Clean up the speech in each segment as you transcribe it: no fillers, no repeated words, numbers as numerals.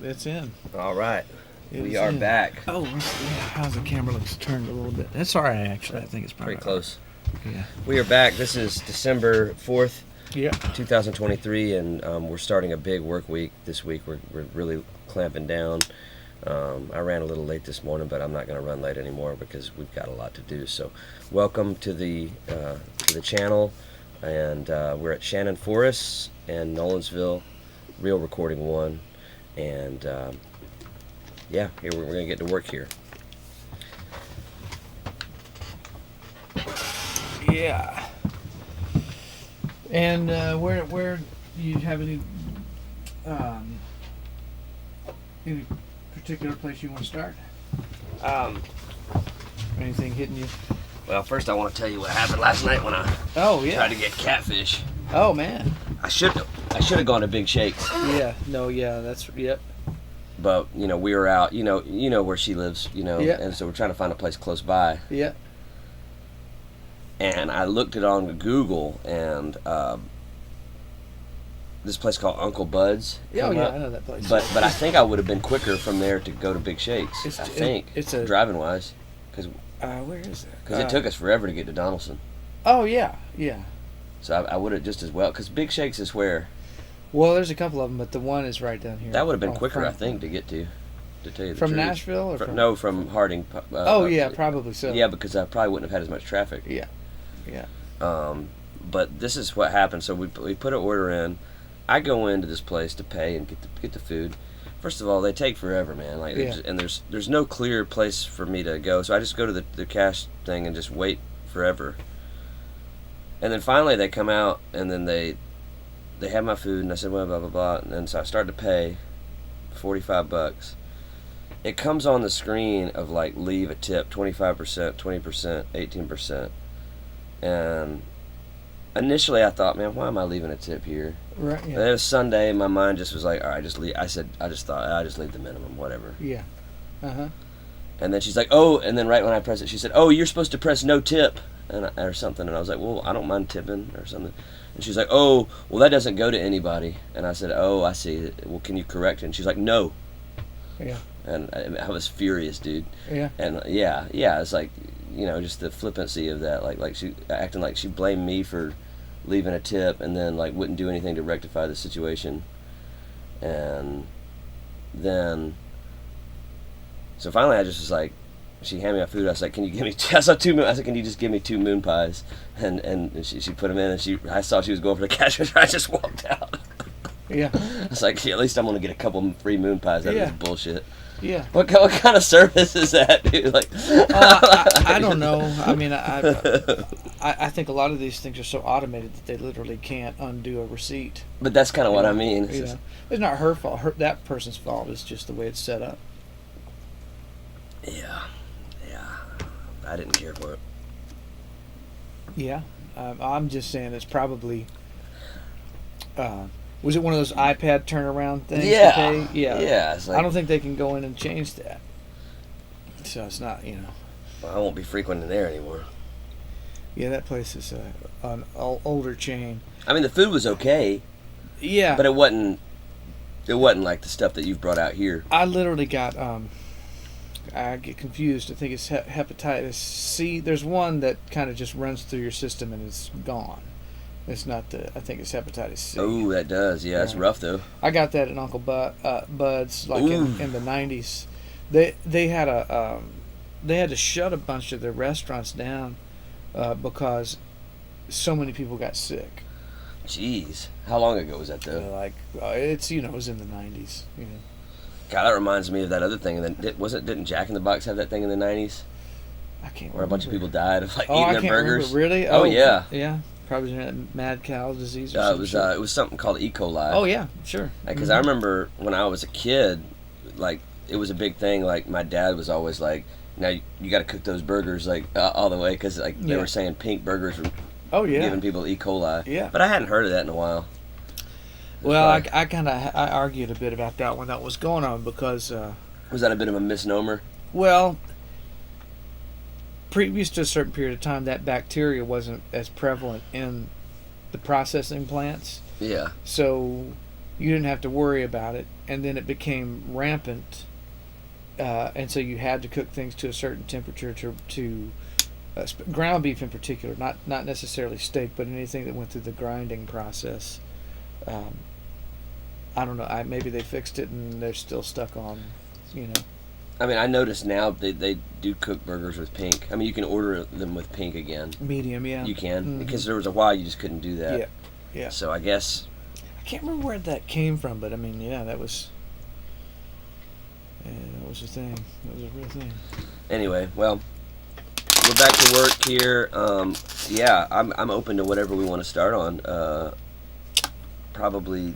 It's in. All right. It We is are in. back. Oh, how's the camera looks turned a little bit? That's all right, actually. I think it's probably Pretty close. Yeah. We are back. This is December 4th, Yeah. 2023, and we're starting a big work week this week. We're really clamping down. I ran a little late this morning, but I'm not going to run late anymore because we've got a lot to do. So welcome to the channel, and we're at Shannon Forests and Nolensville, Real Recording 1, and yeah, here we're going to get to work here. Yeah. And where you have any particular place you want to start? Anything hitting you? Well, first I want to tell you what happened last night when I tried to get catfish. Oh man. I should have gone to Big Shakes. Yeah. No. Yeah. That's yep. But we were out. You know where she lives. Yeah. And so we're trying to find a place close by. Yeah. And I looked it on Google, and this place called Uncle Bud's. Oh yeah, I know that place. But I think I would have been quicker from there to go to Big Shakes. It's driving wise, because where is that? Because it took us forever to get to Donaldson. Oh yeah, yeah. So I would have just as well, because Big Shakes is where. Well, there's a couple of them, but the one is right down here. That would have been quicker, I think, to get to. To tell you the from truth. Nashville or No, from Harding. Yeah, probably so. Yeah, because I probably wouldn't have had as much traffic. Yeah, yeah. But this is what happened. So we put an order in. I go into this place to pay and get the food. First of all, they take forever, man. And there's no clear place for me to go. So I just go to the cash thing and just wait forever. And then finally they come out, and then they have my food, and I said, well, blah blah blah, and then so I start to pay $45. It comes on the screen of leave a tip, 25%, 20%, 18%. And initially I thought, man, why am I leaving a tip here? Right. Yeah. It was Sunday, and my mind just was like, all right, just leave. I thought, I just leave the minimum, whatever. Yeah. Uh-huh. And then she's like, oh, and then right when I press it, she said, oh, you're supposed to press no tip, or something. And I was like, well, I don't mind tipping or something. And she's like, oh, well, that doesn't go to anybody. And I said, oh, I see. Well, can you correct it? And she's like, no. Yeah. And I was furious, dude. Yeah. And yeah, it's like, just the flippancy of that, like she acting like she blamed me for leaving a tip, and then wouldn't do anything to rectify the situation. And then, so finally I just was like, she handed me my food. I was like, can you give me? I saw two. I said, can you just give me 2 moon pies? And she put them in, and I saw she was going for the cash register. I just walked out. Yeah. I was like, at least I'm gonna get a couple free moon pies out of this bullshit. Yeah. What kind of service is that, dude? I don't know. I mean, I think a lot of these things are so automated that they literally can't undo a receipt. But that's kind of what I mean. It's not her fault. That person's fault. It's just the way it's set up. Yeah. I didn't care for it. Yeah. I'm just saying it's probably. Was it one of those iPad turnaround things? Yeah. To pay? Yeah. Yeah. It's I don't think they can go in and change that. So it's not, Well, I won't be frequenting there anymore. Yeah, that place is an older chain. I mean, the food was okay. Yeah. But it wasn't like the stuff that you've brought out here. I literally got, I get confused. I think it's hepatitis C. There's one that kind of just runs through your system and it's gone. It's not I think it's hepatitis C. Oh, that does. Yeah, it's rough though. I got that at Uncle Bud's in the 90s. They had to shut a bunch of their restaurants down because so many people got sick. Jeez, how long ago was that though? It was in the 90s. God, that reminds me of that other thing. And then didn't Jack in the Box have that thing in the 90s? I can't. Where a bunch of people died of eating I their can't burgers. Remember. Really? Oh yeah. Yeah. Probably mad cow disease or something. It was something called E. coli. Oh yeah, sure. Because I remember when I was a kid, it was a big thing. My dad was always like, "Now you got to cook those burgers all the way," because they were saying pink burgers were giving people E. coli. Yeah. But I hadn't heard of that in a while. Well, I argued a bit about that when that was going on because. Was that a bit of a misnomer? Well, previous to a certain period of time, that bacteria wasn't as prevalent in the processing plants. Yeah. So you didn't have to worry about it, and then it became rampant, and so you had to cook things to a certain temperature to ground beef in particular, not necessarily steak, but anything that went through the grinding process. Um, I don't know. Maybe they fixed it and they're still stuck on, you know. I mean, I noticed now they do cook burgers with pink. I mean, you can order them with pink again. Medium, yeah. You can, Mm-hmm. because there was a while you just couldn't do that. Yeah, yeah. So I guess I can't remember where that came from, but I mean, yeah, that was a thing. That was a real thing. Anyway, well, we're back to work here. Yeah, I'm open to whatever we want to start on. Probably.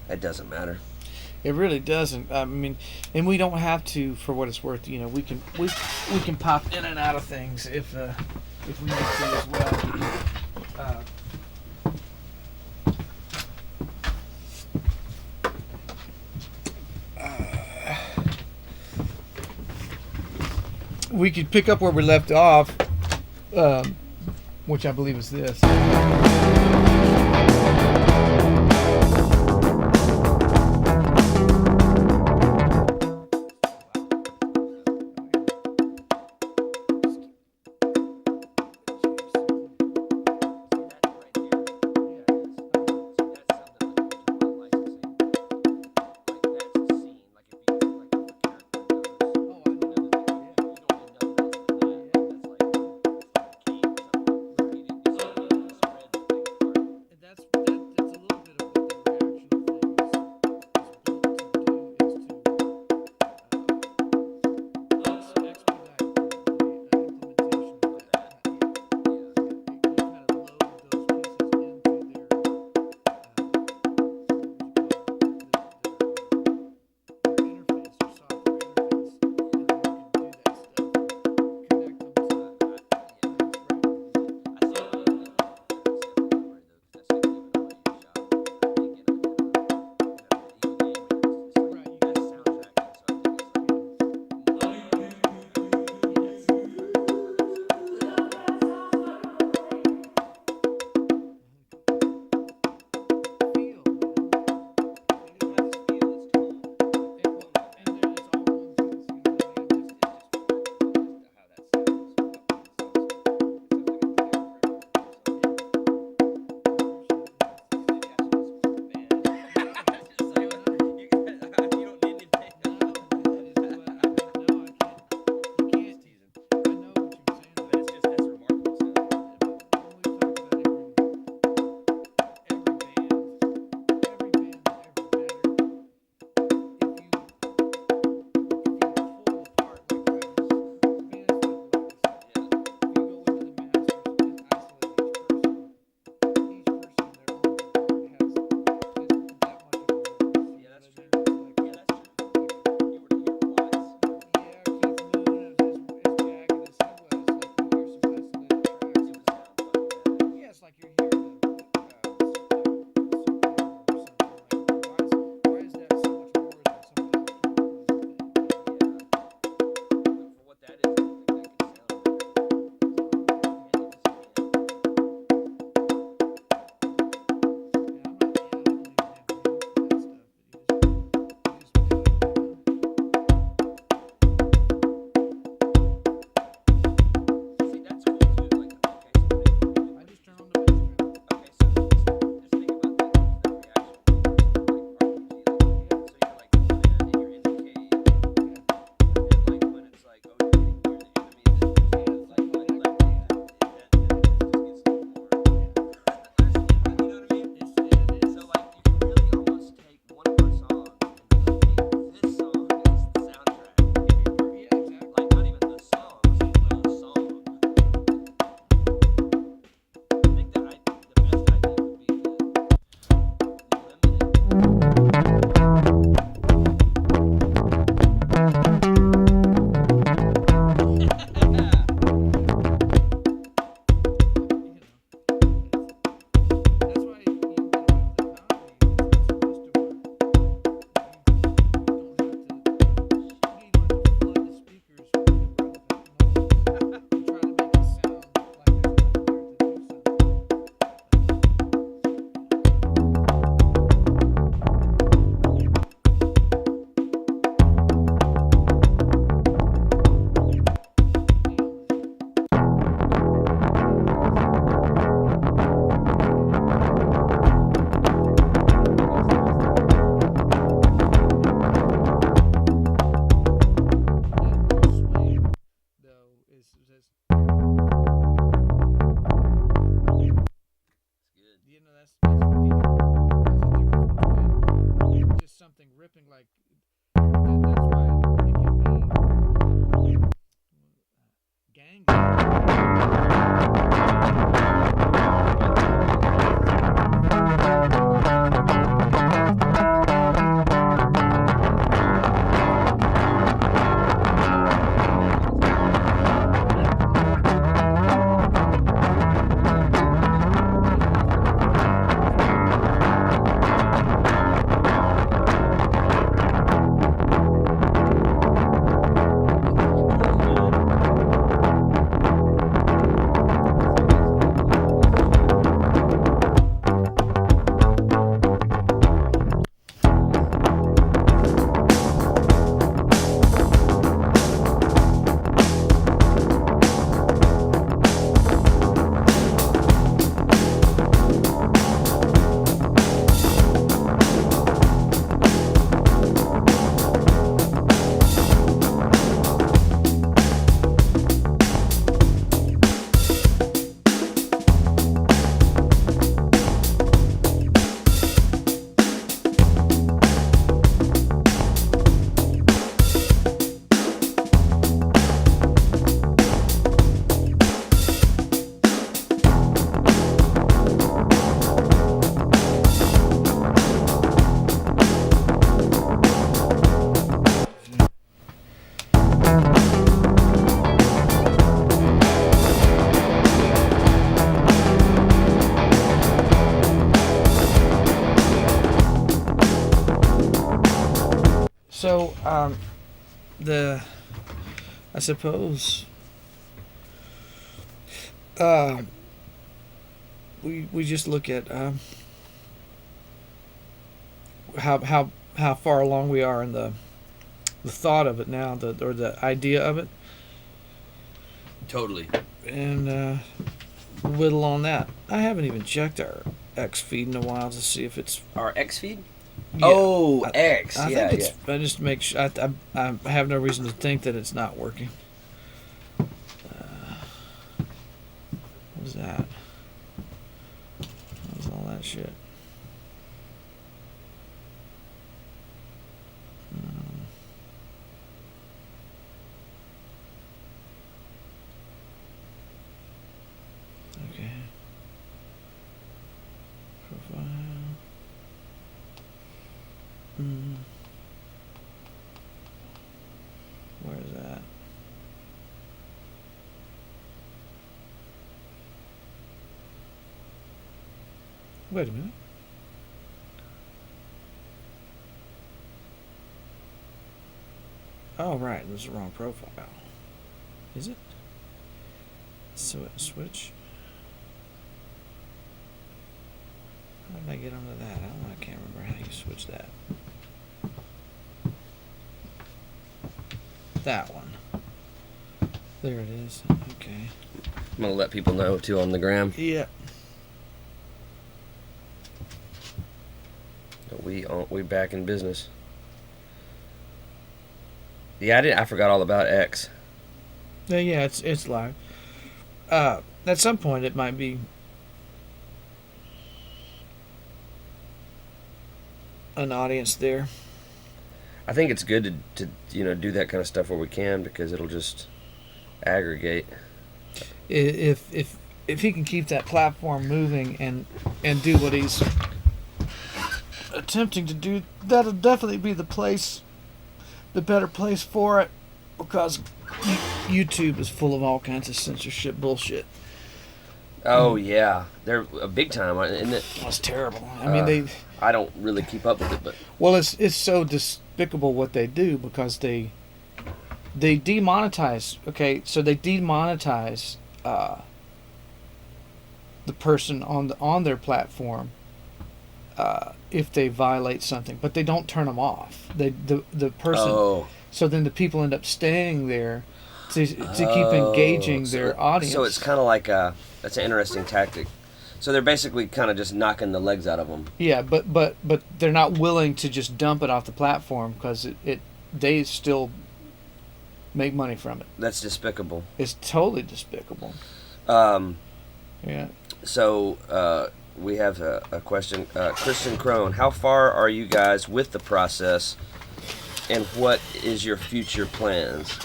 It doesn't matter. It really doesn't. I mean, and we don't have to, for what it's worth. You know, we can pop in and out of things if we need to as well. We could pick up where we left off, which I believe is this. So, I suppose, we just look at how far along we are in the thought of it now, or the idea of it, Totally. and whittle on that. I haven't even checked our X feed in a while to see if it's. Our X feed? Yeah, Oh, I X. think Yeah, it's. yeah. I just make sure. I have no reason to think that it's not working. What was that? What was all that shit? Okay. Profile. Where's that? Wait a minute. Oh, right. This is the wrong profile. Is it? So switch. How did I get onto that? I don't know. I can't remember how you switch that. That one. There it is. Okay. I'm gonna let people know too on the gram. Yeah. We back in business. Yeah, I forgot all about X. Yeah, it's live. At some point, it might be an audience there. I think it's good to do that kind of stuff where we can, because it'll just aggregate. If he can keep that platform moving and do what he's attempting to do, that'll definitely be the better place for it, because YouTube is full of all kinds of censorship bullshit. Oh yeah, they're a big time, isn't it? That's terrible. I mean, I don't really keep up with it, but well, it's so despicable what they do, because they demonetize. Okay, so they demonetize the person on their platform if they violate something, but they don't turn them off. The person. Oh. So then the people end up staying there to keep engaging their audience. So it's kind of like that's an interesting tactic. So they're basically kind of just knocking the legs out of them. Yeah, but they're not willing to just dump it off the platform, because they still make money from it. That's despicable. It's totally despicable. Yeah. So we have a question. Kristen Crone, how far are you guys with the process, and what is your future plans?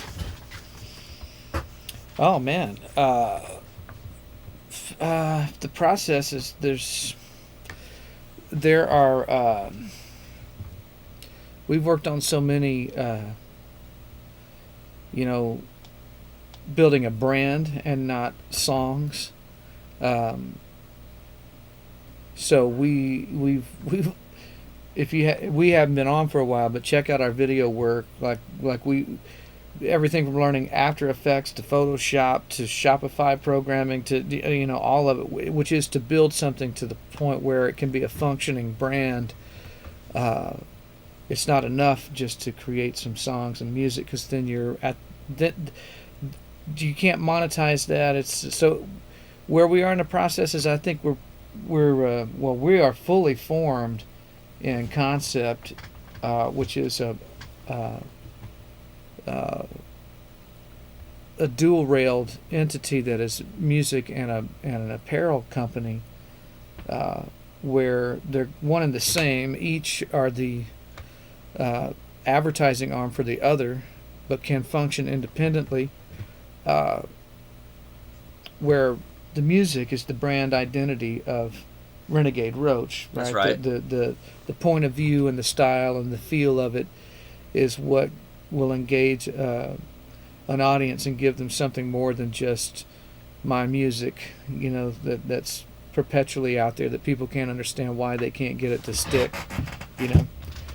Oh man, the process is there are we've worked on so many building a brand and not songs. So we haven't been on for a while, but check out our video work. Like everything from learning After Effects to Photoshop to Shopify programming to all of it, which is to build something to the point where it can be a functioning brand. It's not enough just to create some songs and music, because then you can't monetize that. It's so where we are in the process is, I think we are fully formed in concept, which is a dual-railed entity that is music and an apparel company, where they're one and the same. Each are the advertising arm for the other, but can function independently, where the music is the brand identity of Renegade Roach. Right? That's right. The point of view and the style and the feel of it is what will engage an audience and give them something more than just my music, that's perpetually out there that people can't understand why they can't get it to stick,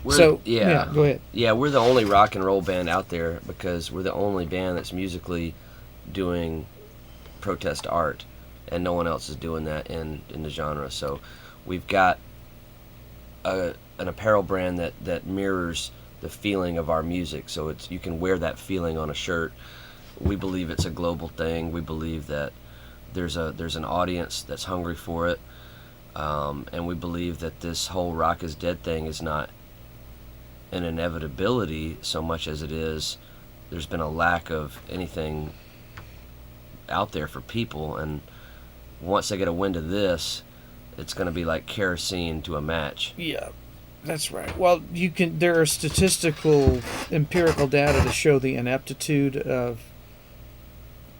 Go ahead. Yeah, we're the only rock and roll band out there because we're the only band that's musically doing protest art, and no one else is doing that in the genre. So we've got an apparel brand that mirrors the feeling of our music. So you can wear that feeling on a shirt. We believe it's a global thing. We believe that there's an audience that's hungry for it, and we believe that this whole rock is dead thing is not an inevitability so much as it is there's been a lack of anything out there for people, and once they get a wind of this, it's going to be like kerosene to a match. Yeah, that's right. Well, there are statistical empirical data to show the ineptitude of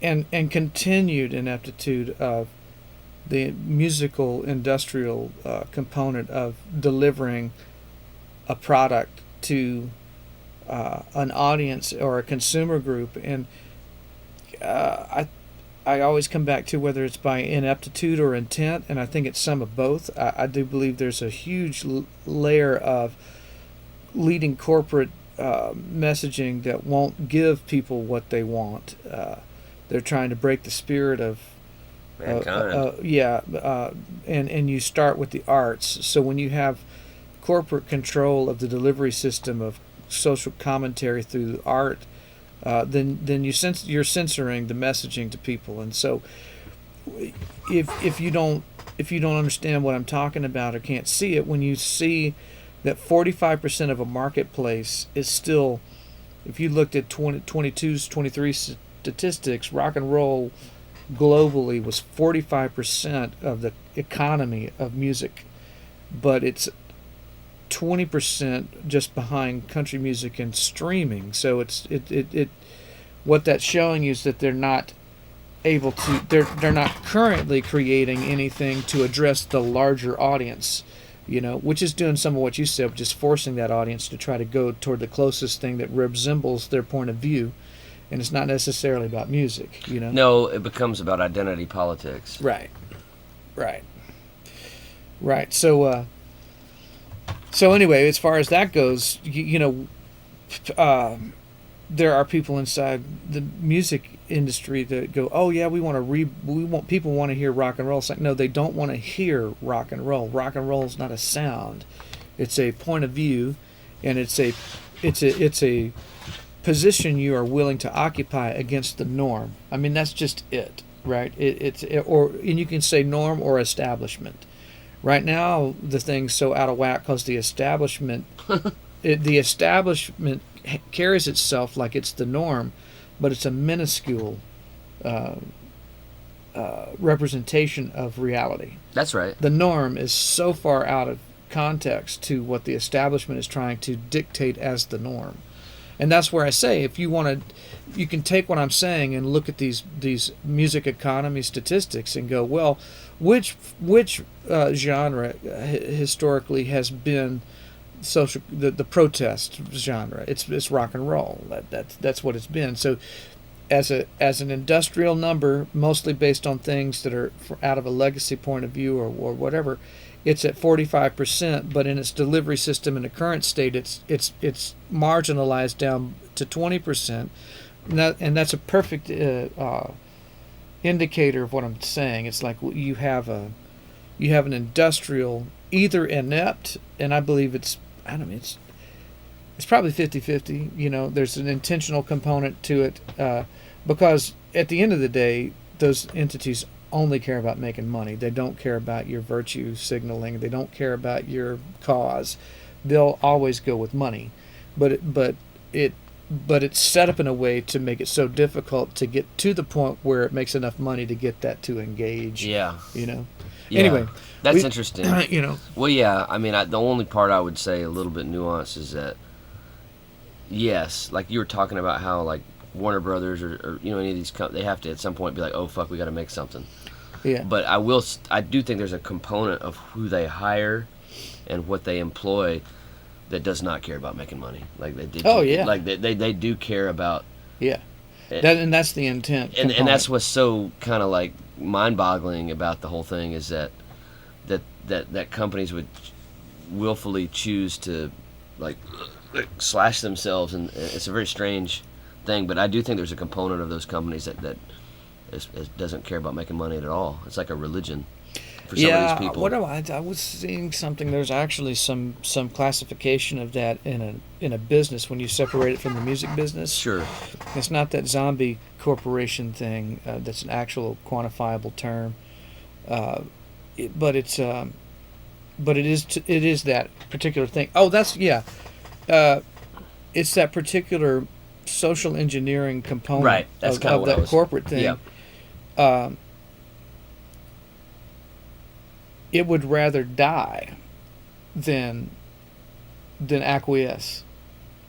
and continued ineptitude of the musical industrial component of delivering a product to an audience or a consumer group. And I always come back to whether it's by ineptitude or intent, and I think it's some of both. I do believe there's a huge layer of leading corporate messaging that won't give people what they want. They're trying to break the spirit of mankind. And you start with the arts. So when you have corporate control of the delivery system of social commentary through art, then you're censoring the messaging to people. And so if you don't understand what I'm talking about or can't see it, when you see that 45% of a marketplace is still, if you looked at 22's 23 statistics, rock and roll globally was 45% of the economy of music, but it's 20% just behind country music and streaming. So it what that's showing you is that they're not able to, they're not currently creating anything to address the larger audience, which is doing some of what you said, which is forcing that audience to try to go toward the closest thing that resembles their point of view. And it's not necessarily about music, No, it becomes about identity politics. Right. So anyway, as far as that goes, there are people inside the music industry that go, "Oh yeah, people want to hear rock and roll." It's like, no, they don't want to hear rock and roll. Rock and roll is not a sound; it's a point of view, and it's a position you are willing to occupy against the norm. I mean, that's just it, right? And you can say norm or establishment. Right now, the thing's so out of whack because the establishment carries itself like it's the norm, but it's a minuscule representation of reality. That's right. The norm is so far out of context to what the establishment is trying to dictate as the norm. And that's where I say, if you want to, you can take what I'm saying and look at these music economy statistics and go, well, which genre historically has been social, the protest genre? It's rock and roll. That's what it's been. So as an industrial number, mostly based on things that are out of a legacy point of view or whatever, it's at 45%, but in its delivery system in the current state, it's marginalized down to 20%, and that's a perfect indicator of what I'm saying. It's like you have an industrial, either inept, and I believe it's probably 50-50. There's an intentional component to it, because at the end of the day, those entities only care about making money. They don't care about your virtue signaling. They don't care about your cause. They'll always go with money, but it's set up in a way to make it so difficult to get to the point where it makes enough money to get that to engage. Yeah. Yeah. Anyway, that's interesting. Well, yeah. I mean, the only part I would say a little bit nuanced is that, yes, like you were talking about how like Warner Brothers or any of these they have to at some point be like, oh fuck, we got to make something. Yeah. But I do think there's a component of who they hire and what they employ that does not care about making money. Like they did. Oh yeah. Like they do care about. Yeah. And that's the intent. And that's what's so kind of like mind-boggling about the whole thing is that companies would willfully choose to like slash themselves, and it's a very strange thing. But I do think there's a component of those companies that doesn't care about making money at all. It's like a religion for some of these people. I was seeing something. There's actually some classification of that in a business when you separate it from the music business. Sure. It's not that zombie corporation thing. That's an actual quantifiable term. But it is that particular thing. Oh, that's it's that particular social engineering component right. That's of that corporate thing. Yep. It would rather die than acquiesce.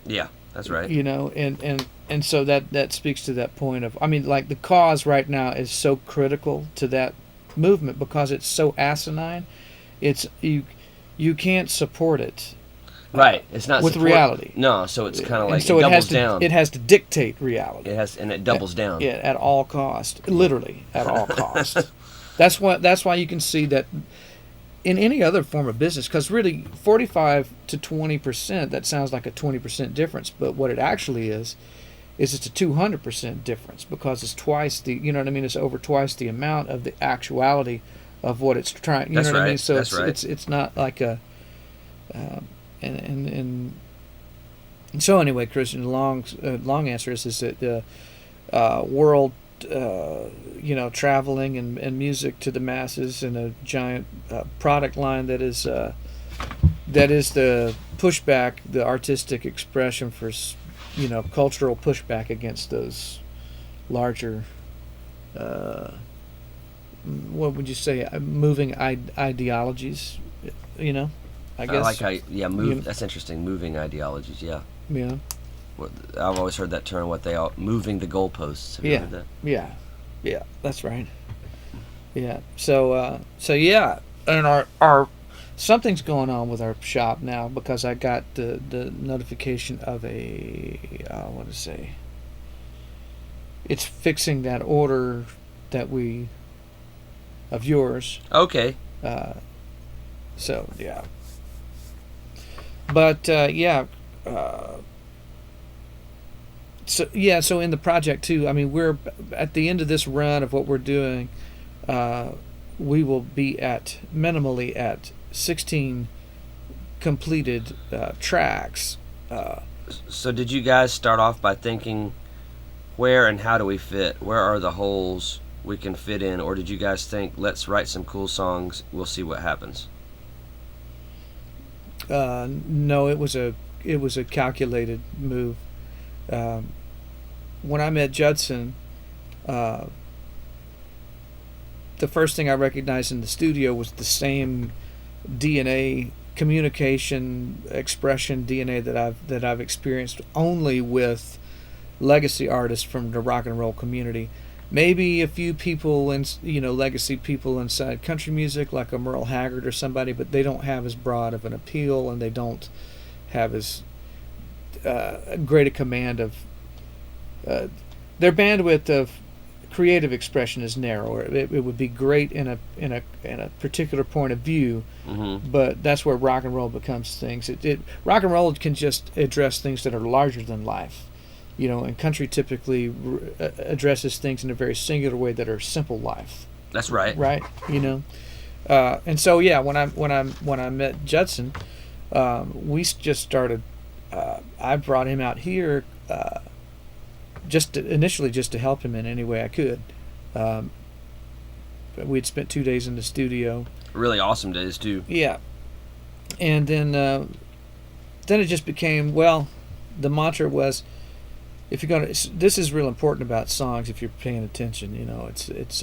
Yeah, that's right. You know, and so that speaks to that point of, I mean, like the cause right now is so critical to that movement because it's so asinine. It's you can't support it. Right, it's not with reality. No, so it's kind of like so it doubles down. It has to dictate reality. It doubles down. Yeah, at all cost, literally at all cost. That's why you can see that in any other form of business, because really 45 to 20%, that sounds like a 20% difference, but what it actually is it's a 200% difference because it's twice the, you know what I mean? It's over twice the amount of the actuality of what it's trying. You know what I mean? So it's not like a. And so anyway, Christian, long answer is that the world, traveling and music to the masses in a giant product line that is the pushback, the artistic expression for cultural pushback against those larger. What would you say? Moving ideologies, I guess. That's interesting. Moving ideologies, yeah. Yeah. I've always heard that term. Moving the goalposts. Have you heard that? Yeah. That's right. Yeah. So yeah, and our something's going on with our shop now because I got the notification of it's fixing that order of yours. Okay. So yeah. But so in the project too, I mean, we're at the end of this run of what we're doing. We will be minimally at 16 completed tracks. So did you guys start off by thinking, where and how do we fit? Where are the holes we can fit in? Or did you guys think, let's write some cool songs, we'll see what happens? No, it was a calculated move. When I met Judson, the first thing I recognized in the studio was the same DNA, communication, expression DNA that I've experienced only with legacy artists from the rock and roll community. Maybe a few people legacy people inside country music, like a Merle Haggard or somebody, but they don't have as broad of an appeal, and they don't have as great a command of their bandwidth of creative expression is narrower. It would be great in a particular point of view, mm-hmm. but that's where rock and roll becomes things. Rock and roll can just address things that are larger than life. And country typically addresses things in a very singular way that are simple life. That's right. Right. And so yeah, when I met Judson, we just started. I brought him out here, initially just to help him in any way I could. We'd spent 2 days in the studio. Really awesome days too. Yeah. And then it just became, the mantra was, if you're gonna, this is real important about songs. If you're paying attention, it's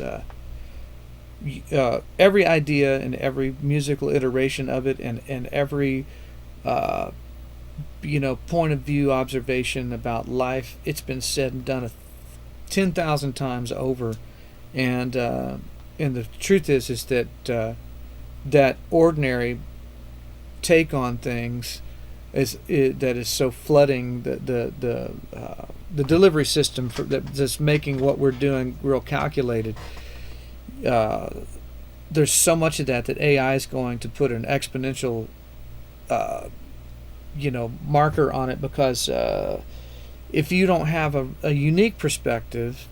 every idea and every musical iteration of it, and every point of view observation about life. It's been said and done 10,000 times over, and the truth is that that ordinary take on things that is so flooding the delivery system that's making what we're doing real calculated. There's so much of that AI is going to put an exponential marker on it, because if you don't have a unique perspective,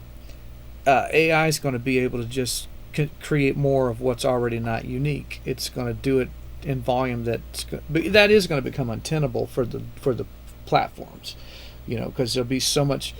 AI is going to be able to just create more of what's already not unique. It's going to do it in volume but that is going to become untenable for the platforms, because there'll be so much.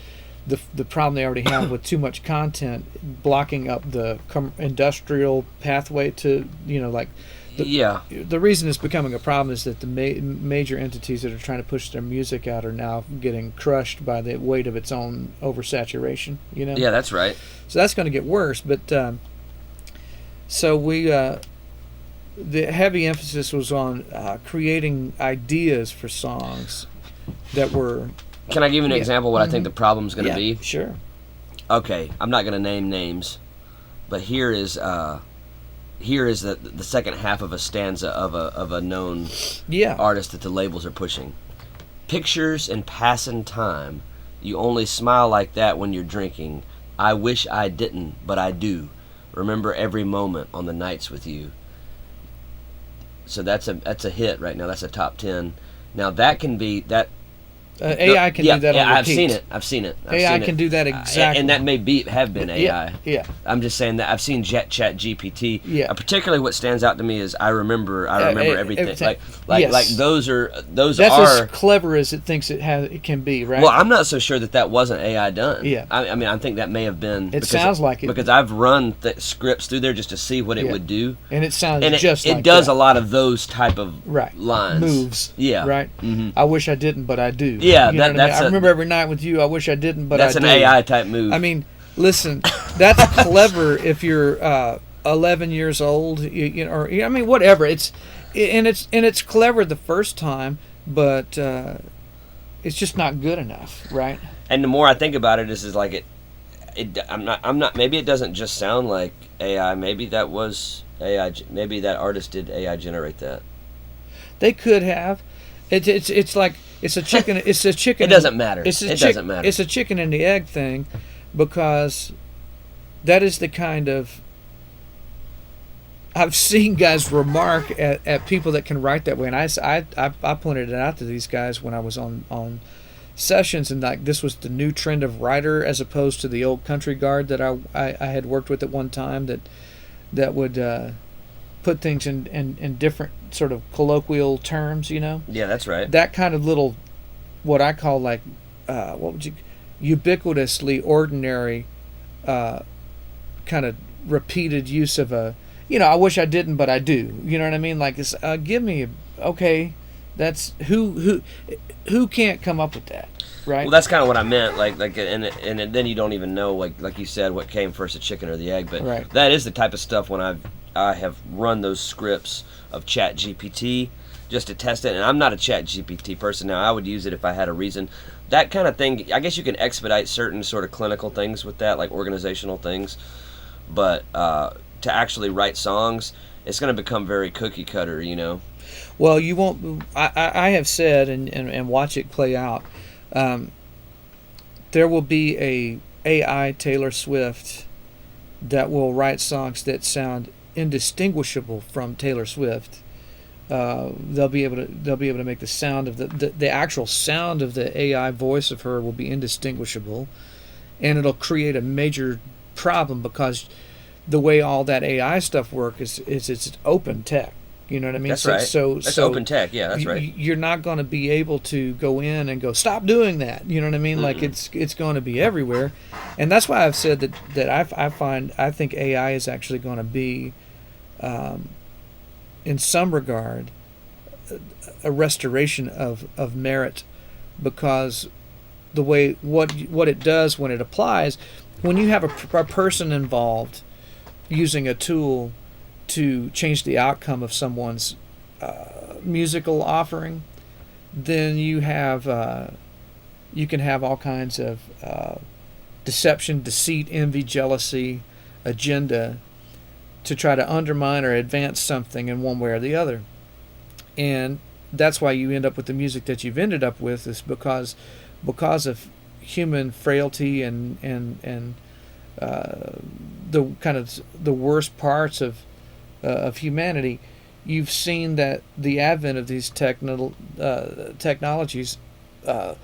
The problem they already have with too much content blocking up the industrial pathway to, the reason it's becoming a problem is that the major entities that are trying to push their music out are now getting crushed by the weight of its own oversaturation. Yeah, that's right. So that's going to get worse. But so the heavy emphasis was on creating ideas for songs that were. Can I give you an example of what I think the problem's going to be? Sure. Okay, I'm not going to name names, but here is the second half of a stanza of a known artist that the labels are pushing. Pictures and passing time. You only smile like that when you're drinking. I wish I didn't, but I do. Remember every moment on the nights with you. So that's a hit right now. That's a top 10. Now that can be that. AI can do that on repeat. I've seen it. AI can do that exactly. And that may have been AI. Yeah. I'm just saying that I've seen Chat GPT. Yeah. Particularly what stands out to me is I remember everything. Like those are. That's as clever as it thinks it can be, right? Well, I'm not so sure that wasn't AI done. Yeah. I mean, I think that may have been. It sounds like it. Because I've run scripts through there just to see what it would do. And it sounds like it does a lot of those type of lines. Moves. Yeah. Right? Mm-hmm. I wish I didn't, but I do. Yeah, I remember every night with you. I wish I didn't, but I do. That's an AI type move. I mean, listen, that's clever if you're 11 years old, or whatever. It's clever the first time, but it's just not good enough, right? And the more I think about it, is like I'm not. Maybe it doesn't just sound like AI. Maybe that was AI. Maybe that artist did AI generate that. They could have. It's like. It's a chicken. It's a chicken. It doesn't matter. Doesn't matter. It's a chicken and the egg thing, because that is the kind of. I've seen guys remark at people that can write that way, and I pointed it out to these guys when I was on sessions, and like this was the new trend of writer as opposed to the old country guard that I had worked with at one time that would put things in different sort of colloquial terms, Yeah, that's right. That kind of little, what I call like, ubiquitously ordinary, kind of repeated use of I wish I didn't, but I do. You know what I mean? Like, it's, give me, okay, that's who can't come up with that, right? Well, that's kind of what I meant. Like, and then you don't even know, like you said, what came first, the chicken or the egg. But that is the type of stuff when I have run those scripts of Chat GPT just to test it, and I'm not a Chat GPT person now. I would use it if I had a reason. That kind of thing, I guess you can expedite certain sort of clinical things with that, like organizational things, but to actually write songs, it's going to become very cookie cutter, Well, you won't. I have said, and watch it play out. There will be a AI Taylor Swift that will write songs that sound indistinguishable from Taylor Swift. They'll be able to make the sound of the actual sound of the AI voice of her will be indistinguishable, and it'll create a major problem because the way all that AI stuff works is it's open tech. You know what I mean? That's right. That's open tech. Yeah, that's right. You're not going to be able to go in and go, stop doing that. You know what I mean? Like it's going to be everywhere, and that's why I've said that I think AI is actually going to be, in some regard, a restoration of merit, because the way what it does when it applies, when you have a person involved using a tool to change the outcome of someone's musical offering, then you can have all kinds of deception, deceit, envy, jealousy, agenda to try to undermine or advance something in one way or the other. And that's why you end up with the music that you've ended up with, is because of human frailty and the kind of the worst parts of humanity. you've seen that the advent of these technologies uh,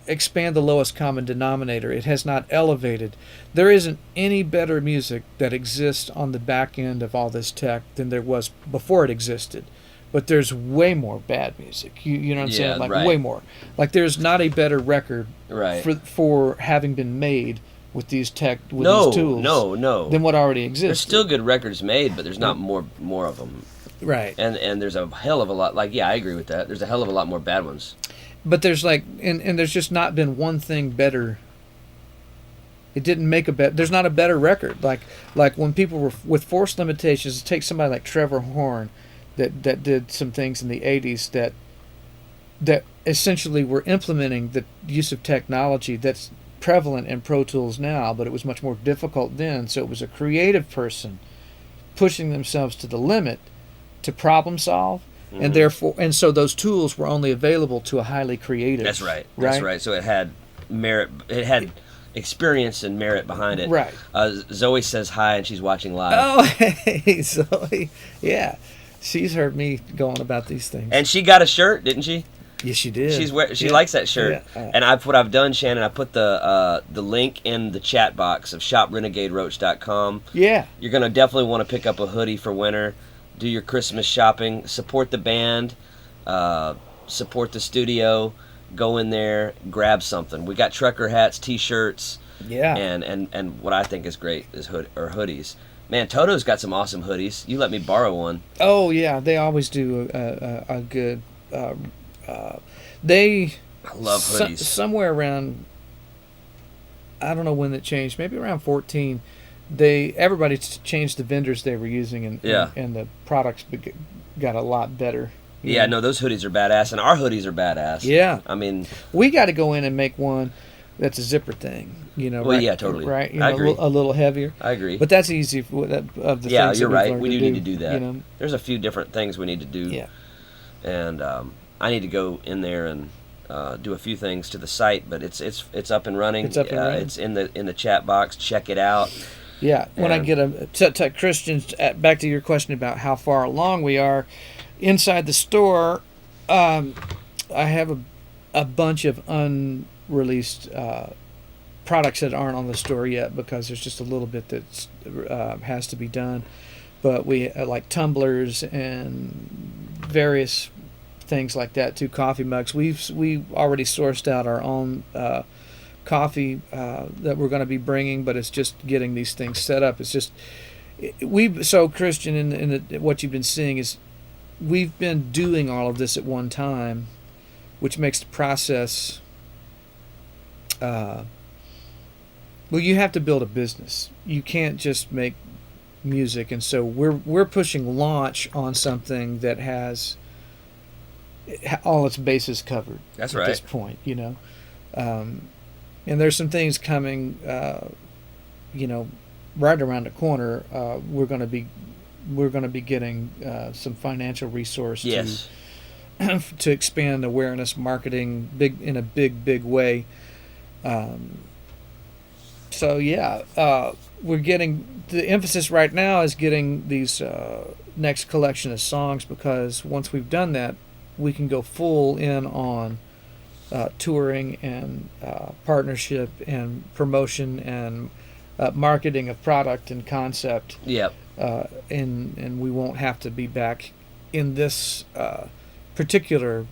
expand the lowest common denominator. It has not elevated. There isn't any better music that exists on the back end of all this tech than there was before it existed. But there's way more bad music. You know what I'm saying? Like right. way more. Like there's not a better record Right. for having been made with these these tools. No. Than what already exists. There's still good records made, but there's not more of them. Right. And there's a hell of a lot. Like, yeah, I agree with that. There's a hell of a lot more bad ones. But there's like, and there's just not been one thing better. It didn't make a better. There's not a better record. Like when people were with Force Limitations. Take somebody like Trevor Horn, that did some things in the '80s that essentially were implementing the use of technology that's prevalent in Pro Tools now, but it was much more difficult then. So it was a creative person pushing themselves to the limit to problem solve. Mm-hmm. And therefore, and so those tools were only available to a highly creative. That's right. That's right. So it had merit. It had experience and merit behind it. Right. Zoe says hi, and she's watching live. Oh, hey, Zoe. Yeah, she's heard me going about these things. And she got a shirt, didn't she? Yes, she did. She likes that shirt. Yeah. And what I've done, Shannon, I put the link in the chat box of shoprenegaderoach.com. Yeah. You're gonna definitely want to pick up a hoodie for winter. Do your Christmas shopping. Support the band. Support the studio. Go in there. Grab something. We got trucker hats, T-shirts. Yeah. And what I think is great is hoodies. Man, Toto's got some awesome hoodies. You let me borrow one. Oh yeah, they always do a good. They. I love hoodies. Somewhere around. I don't know when it changed. Maybe around 14. Everybody changed the vendors they were using, and the products got a lot better. Yeah, no, those hoodies are badass, and our hoodies are badass. Yeah, I mean, we got to go in and make one that's a zipper thing. Well, right, yeah, totally. Right, I agree. A little heavier. I agree. But that's easy of the yeah, things. You're that right. We do need to do that. There's a few different things we need to do. Yeah. And I need to go in there and do a few things to the site, but it's up and running. It's up and running. It's in the chat box. Check it out. Yeah, when I get to Christians, back to your question about how far along we are, inside the store, I have a bunch of unreleased products that aren't on the store yet because there's just a little bit that has to be done. But we like tumblers and various things like that too, coffee mugs. We already sourced out our own coffee that we're going to be bringing, but it's just getting these things set up. It's just so Christian in what you've been seeing is we've been doing all of this at one time, which makes the process well, you have to build a business. You can't just make music, and so we're pushing launch on something that has all its bases covered. That's at right. this point, and there's some things coming, right around the corner. We're going to be getting some financial resource yes. to expand awareness, marketing, in a big way. So yeah, we're getting the emphasis right now is getting these next collection of songs, because once we've done that, we can go full in on touring and partnership and promotion and marketing of product and concept. Yep. And we won't have to be back in this particular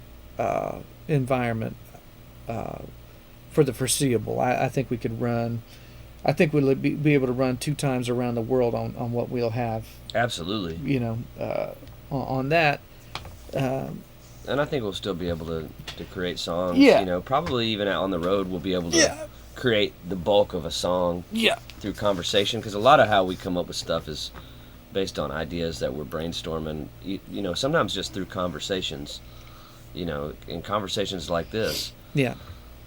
environment for the foreseeable. I think we could run. I think we'll be able to run 2 times around the world on what we'll have. Absolutely. On that. And I think we'll still be able to create songs. Yeah. Probably even out on the road we'll be able to create the bulk of a song. Yeah. Through conversation, because a lot of how we come up with stuff is based on ideas that we're brainstorming. Sometimes just through conversations. In conversations like this. Yeah.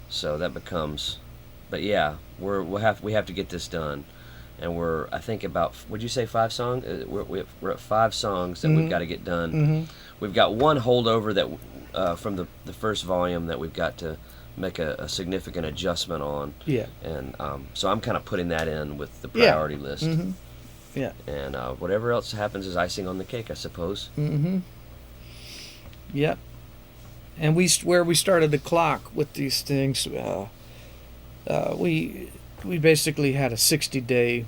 So that becomes, but yeah, we have to get this done, and we're I think about, would you say 5 songs? We're at 5 songs that we've got to get done. Mm-hmm. We've got one holdover that from the first volume that we've got to make a significant adjustment on. Yeah. And so I'm kind of putting that in with the priority list. Mm-hmm. Yeah. And whatever else happens is icing on the cake, I suppose. Mm-hmm. Yep. And where we started the clock with these things, we basically had a 60-day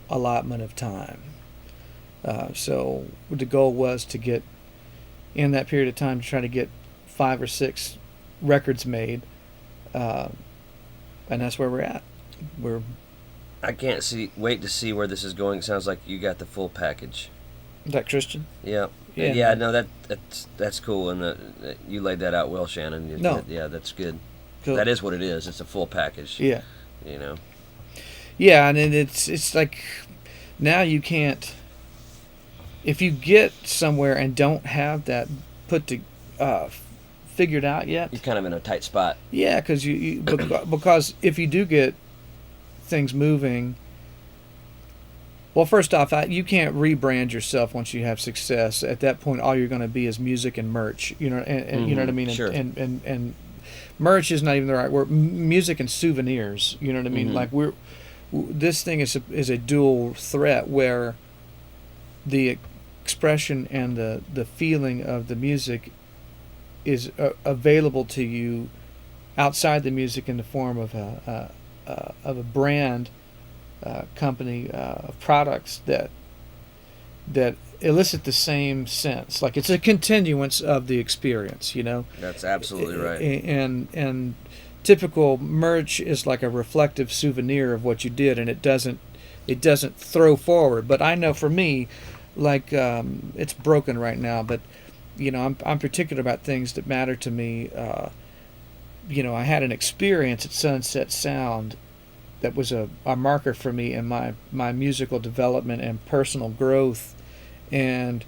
allotment of time. So the goal was to get in that period of time to try to get 5 or 6 records made, and that's where we're at. I can't wait to see where this is going. It sounds like you got the full package. Is that Christian? Yeah. Yeah. Yeah. No, that's cool, and you laid that out well, Shannon. No. Yeah, that's good. Cool. That is what it is. It's a full package. Yeah. You know. Yeah, and it's like now you can't. If you get somewhere and don't have that figured out yet, You're kind of in a tight spot. yeah, because because if you do get things moving, well, first off, you can't rebrand yourself once you have success. At that point, all you're going to be is music and merch. You know, and you know what I mean. Sure. And merch is not even the right word. Music and souvenirs. You know what I mean. Like this thing is a dual threat where the expression and the feeling of the music is available to you outside the music in the form of a brand company of products that elicit the same sense. Like it's a continuance of the experience, you know. That's absolutely right. And typical merch is like a reflective souvenir of what you did, and it doesn't throw forward. But I know for me, like it's broken right now, but you know I'm particular about things that matter to me. You know, I had an experience at Sunset Sound that was a marker for me in my musical development and personal growth, and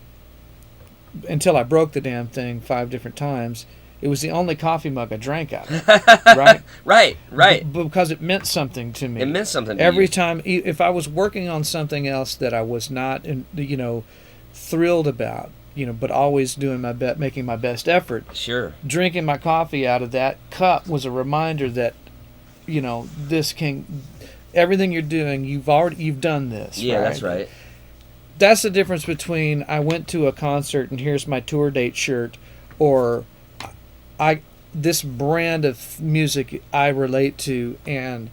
until I broke the damn thing 5 different times, it was the only coffee mug I drank out of. Right? Right. Because it meant something to me. It meant something to every you. time. If I was working on something else that I was not, you know, thrilled about, you know, but always doing my best, making my best effort. Sure. Drinking my coffee out of that cup was a reminder that, you know, everything you're doing, you've done this. Yeah, right? that's right. That's the difference between I went to a concert and here's my tour date shirt, or this brand of music I relate to, and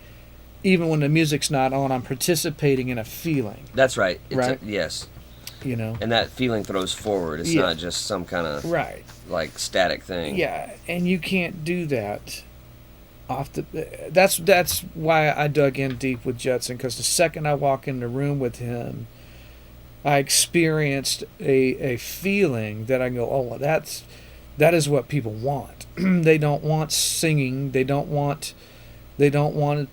even when the music's not on, I'm participating in a feeling. That's right. Right? Yes. You know. And that feeling throws forward. It's not just some kind of right, like static thing. Yeah, and you can't do that. That's why I dug in deep with Judson, because the second I walk in the room with him, I experienced a feeling that I go, oh, that is what people want. They don't want singing. They don't want to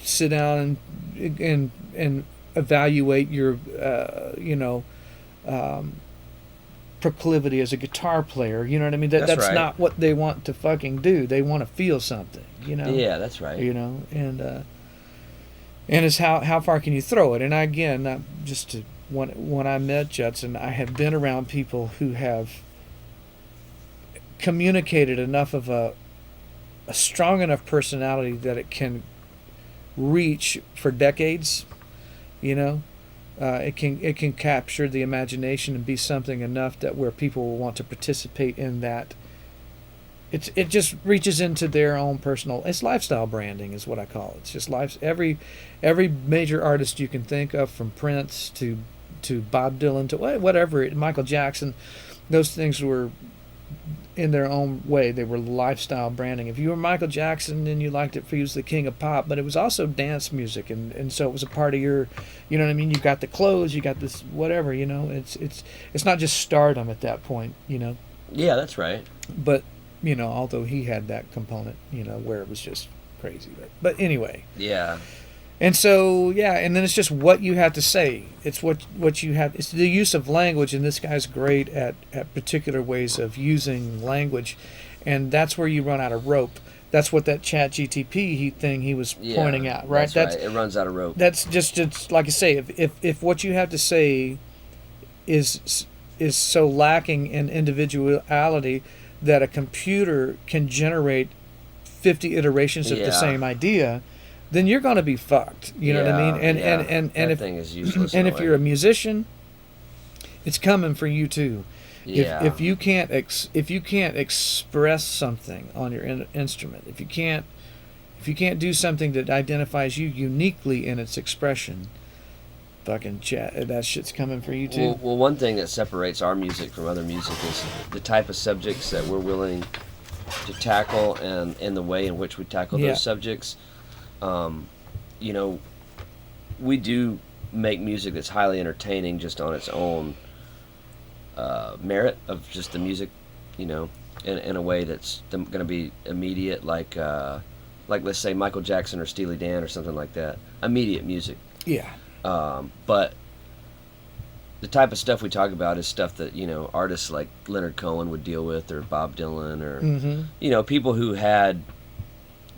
sit down and evaluate your proclivity as a guitar player. You know what I mean? That's right. not what they want to fucking do. They want to feel something. You know? Yeah, that's right. You know, and it's how far can you throw it? And again, when I met Judson, I have been around people who have communicated enough of a strong enough personality that it can reach for decades. You know, it can capture the imagination and be something enough that where people will want to participate in that. It just reaches into their own personal. It's lifestyle branding, is what I call it. It's just life. Every major artist you can think of, from Prince to Bob Dylan to whatever, Michael Jackson, those things were in their own way. They were lifestyle branding. If you were Michael Jackson, then you liked it for he was the king of pop, but it was also dance music, and so it was a part of your, you know what I mean? You got the clothes, you got this whatever, you know. It's not just stardom at that point, you know. Yeah, that's right. But you know, although he had that component, you know, where it was just crazy. But anyway. Yeah. And so, yeah, and then it's just what you have to say. It's what you have. It's the use of language, and this guy's great at particular ways of using language, and that's where you run out of rope. That's what that Chat GTP thing he was pointing out, right? That's right. It runs out of rope. That's just like I say. If what you have to say is so lacking in individuality that a computer can generate 50 iterations of the same idea, then you're going to be fucked. You know what I mean? And that if thing is useless. and if you're a musician, it's coming for you too. Yeah. If you can't express something on your instrument, if you can't do something that identifies you uniquely in its expression, fucking chat, that shit's coming for you too. Well, one thing that separates our music from other music is the type of subjects that we're willing to tackle and the way in which we tackle those subjects. You know, we do make music that's highly entertaining just on its own merit of just the music, you know, in a way that's going to be immediate, like let's say Michael Jackson or Steely Dan or something like that. Immediate music. Yeah. But the type of stuff we talk about is stuff that, you know, artists like Leonard Cohen would deal with, or Bob Dylan, or you know, people that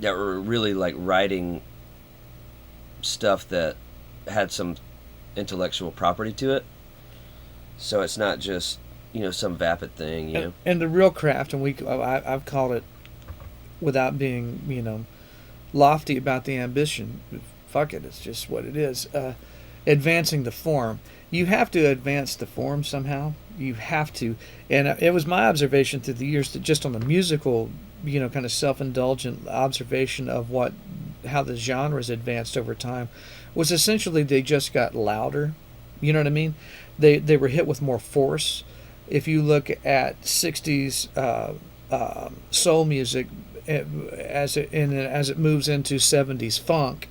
were really like writing stuff that had some intellectual property to it. So it's not just, you know, some vapid thing, you know. And the real craft, and I've called it, without being, you know, lofty about the ambition, fuck it, it's just what it is. Advancing the form. You have to advance the form somehow. You have to. And it was my observation through the years that just on the musical, you know, kind of self-indulgent observation of how the genres advanced over time was essentially they just got louder. You know what I mean? They were hit with more force. If you look at 60s soul music as it moves into 70s funk,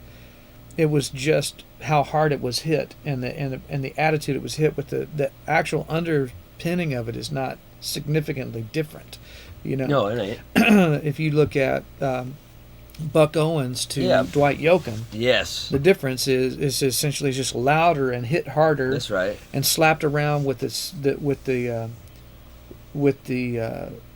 it was just how hard it was hit, and the attitude it was hit with. The actual underpinning of it is not significantly different. You know. No, it ain't. If you look at Buck Owens to Dwight Yoakam, yes, the difference is essentially just louder and hit harder. That's right. And slapped around with the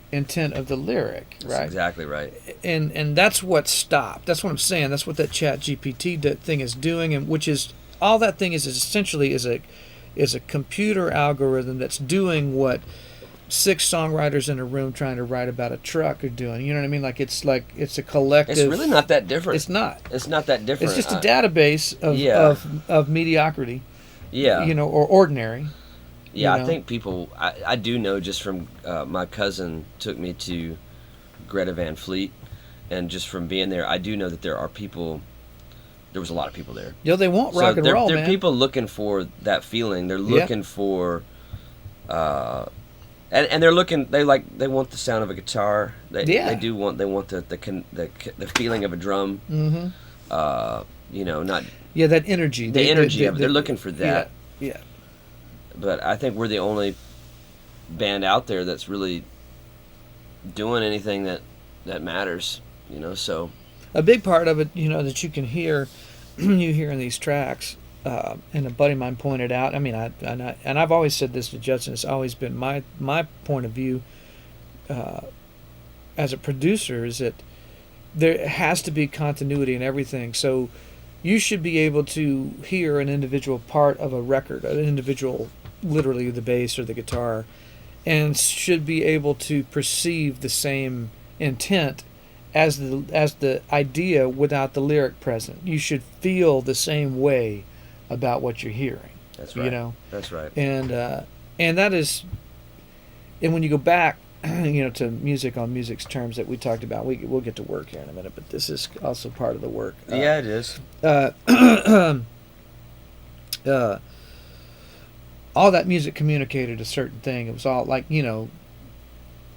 intent of the lyric. That's right. Exactly right. And that's what stopped. That's what I'm saying. That's what that Chat GPT thing is doing, and which is all that thing is essentially is a computer algorithm that's doing what 6 songwriters in a room trying to write about a truck are doing. You know what I mean? It's a collective. It's really not that different. It's not. It's not that different. It's just a database of mediocrity. Yeah. You know, or ordinary. Yeah, you know? I think people. I do know just from my cousin took me to Greta Van Fleet, and just from being there, I do know that there are people. There was a lot of people there. Yeah, they want rock and roll, There man. are people looking for that feeling. They're looking for. And they're looking. They want the sound of a guitar. They want the feeling of a drum. Mm-hmm. You know, not. Yeah, that energy. The energy of it. They're looking for that. Yeah. But I think we're the only band out there that's really doing anything that matters. You know, so. A big part of it, you know, that you can hear, you hear in these tracks. And a buddy of mine pointed out. I mean, I've always said this to Judson. It's always been my point of view as a producer is that there has to be continuity in everything. So you should be able to hear an individual part of a record, an individual, literally the bass or the guitar, and should be able to perceive the same intent as the idea without the lyric present. You should feel the same way about what you're hearing. That's right. You know. That's right. And that is, and when you go back, you know, to music on music's terms that we talked about, we'll get to work here in a minute, but this is also part of the work. Yeah, it is. All that music communicated a certain thing. It was all like, you know,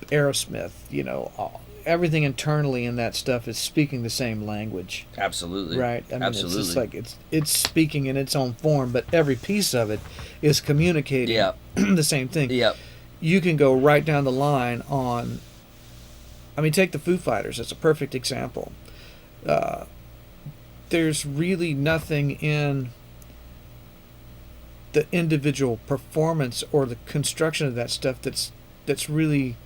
Aerosmith, you know, everything internally in that stuff is speaking the same language. Absolutely. Right? I mean, Absolutely. It's just like it's speaking in its own form, but every piece of it is communicating the same thing. Yep. You can go right down the line on, I mean, take the Foo Fighters as a perfect example. There's really nothing in the individual performance or the construction of that stuff that's really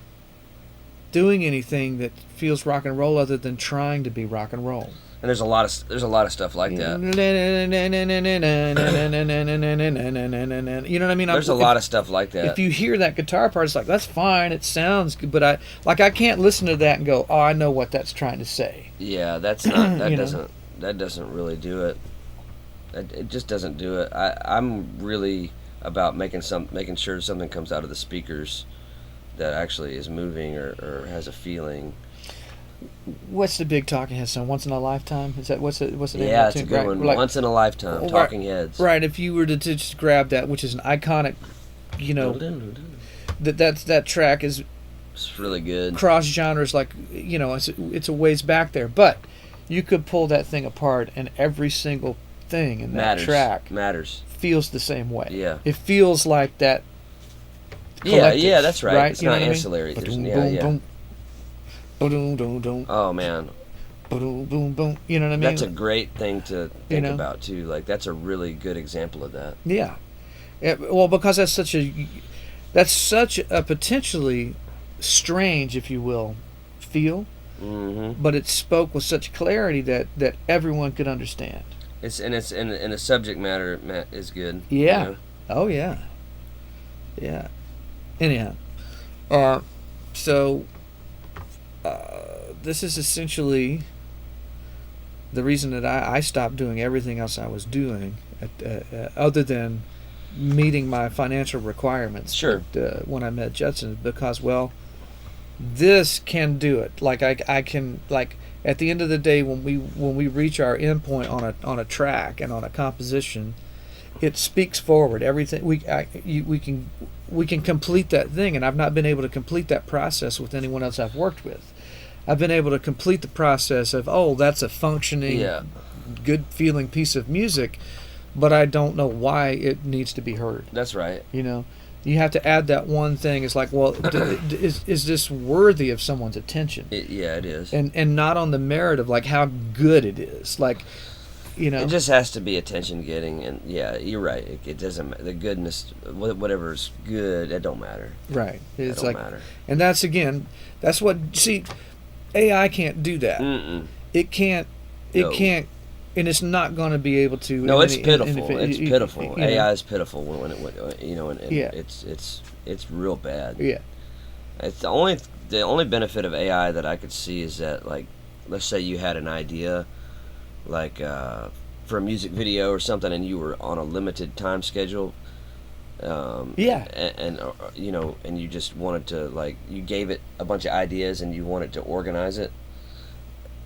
doing anything that feels rock and roll other than trying to be rock and roll. And there's a lot of stuff like that. You know what I mean? There's a lot of stuff like that. If you hear that guitar part, it's like, that's fine, it sounds good, but I can't listen to that and go, oh, I know what that's trying to say. Yeah, that's not. That that doesn't really do it. It just doesn't do it. I'm really about making sure something comes out of the speakers that actually is moving or has a feeling. What's the big Talking Heads song? Once in a Lifetime? Is that what's the name of Yeah, that it's a tune? good Right, one. like, Once in a Lifetime, right, Talking Heads. Right. If you were to just grab that, which is an iconic, that track is It's really good. cross genres, like it's a ways back there, but you could pull that thing apart, and every single thing in that track matters. feels the same way. Yeah. It feels like that. Yeah, that's right. It's You know not what I mean? ancillary. Ba-doom, Yeah, boom, yeah. boom. Ba-doom, boom, boom. Oh man, Boom, boom, boom. You know what I mean? that's a great thing to think know? about too. Like that's a really good example of that. Yeah. Well, because that's such a potentially strange, if you will, feel, Mm-hmm. but it spoke with such clarity that everyone could understand. It's and the subject matter is good. Yeah. You know? Oh yeah. Yeah. Anyhow, so this is essentially the reason that I stopped doing everything else I was doing, other than meeting my financial requirements. Sure. When I met Judson, because this can do it. Like I can, like, at the end of the day, when we reach our endpoint on a track and on a composition, it speaks forward. Everything we can complete that thing, and I've not been able to complete that process with anyone else I've worked with. I've been able to complete the process of, that's a functioning, good feeling piece of music, but I don't know why it needs to be heard. That's right. You have to add that one thing. It's like, well, is this worthy of someone's attention? It is. And not on the merit of like how good it is. Like, it just has to be attention getting, and yeah, you're right. It doesn't, the goodness, whatever's good, it don't matter. Right. It's don't like, matter. and that's what, see, AI can't do that. Mm-mm. It can't, and it's not going to be able to. No, it's pitiful. It's pitiful. AI is pitiful when yeah. It's real bad. Yeah. It's the only benefit of AI that I could see is that, like, let's say you had an idea, like for a music video or something, and you were on a limited time schedule. And you just wanted to, like, you gave it a bunch of ideas and you wanted to organize it.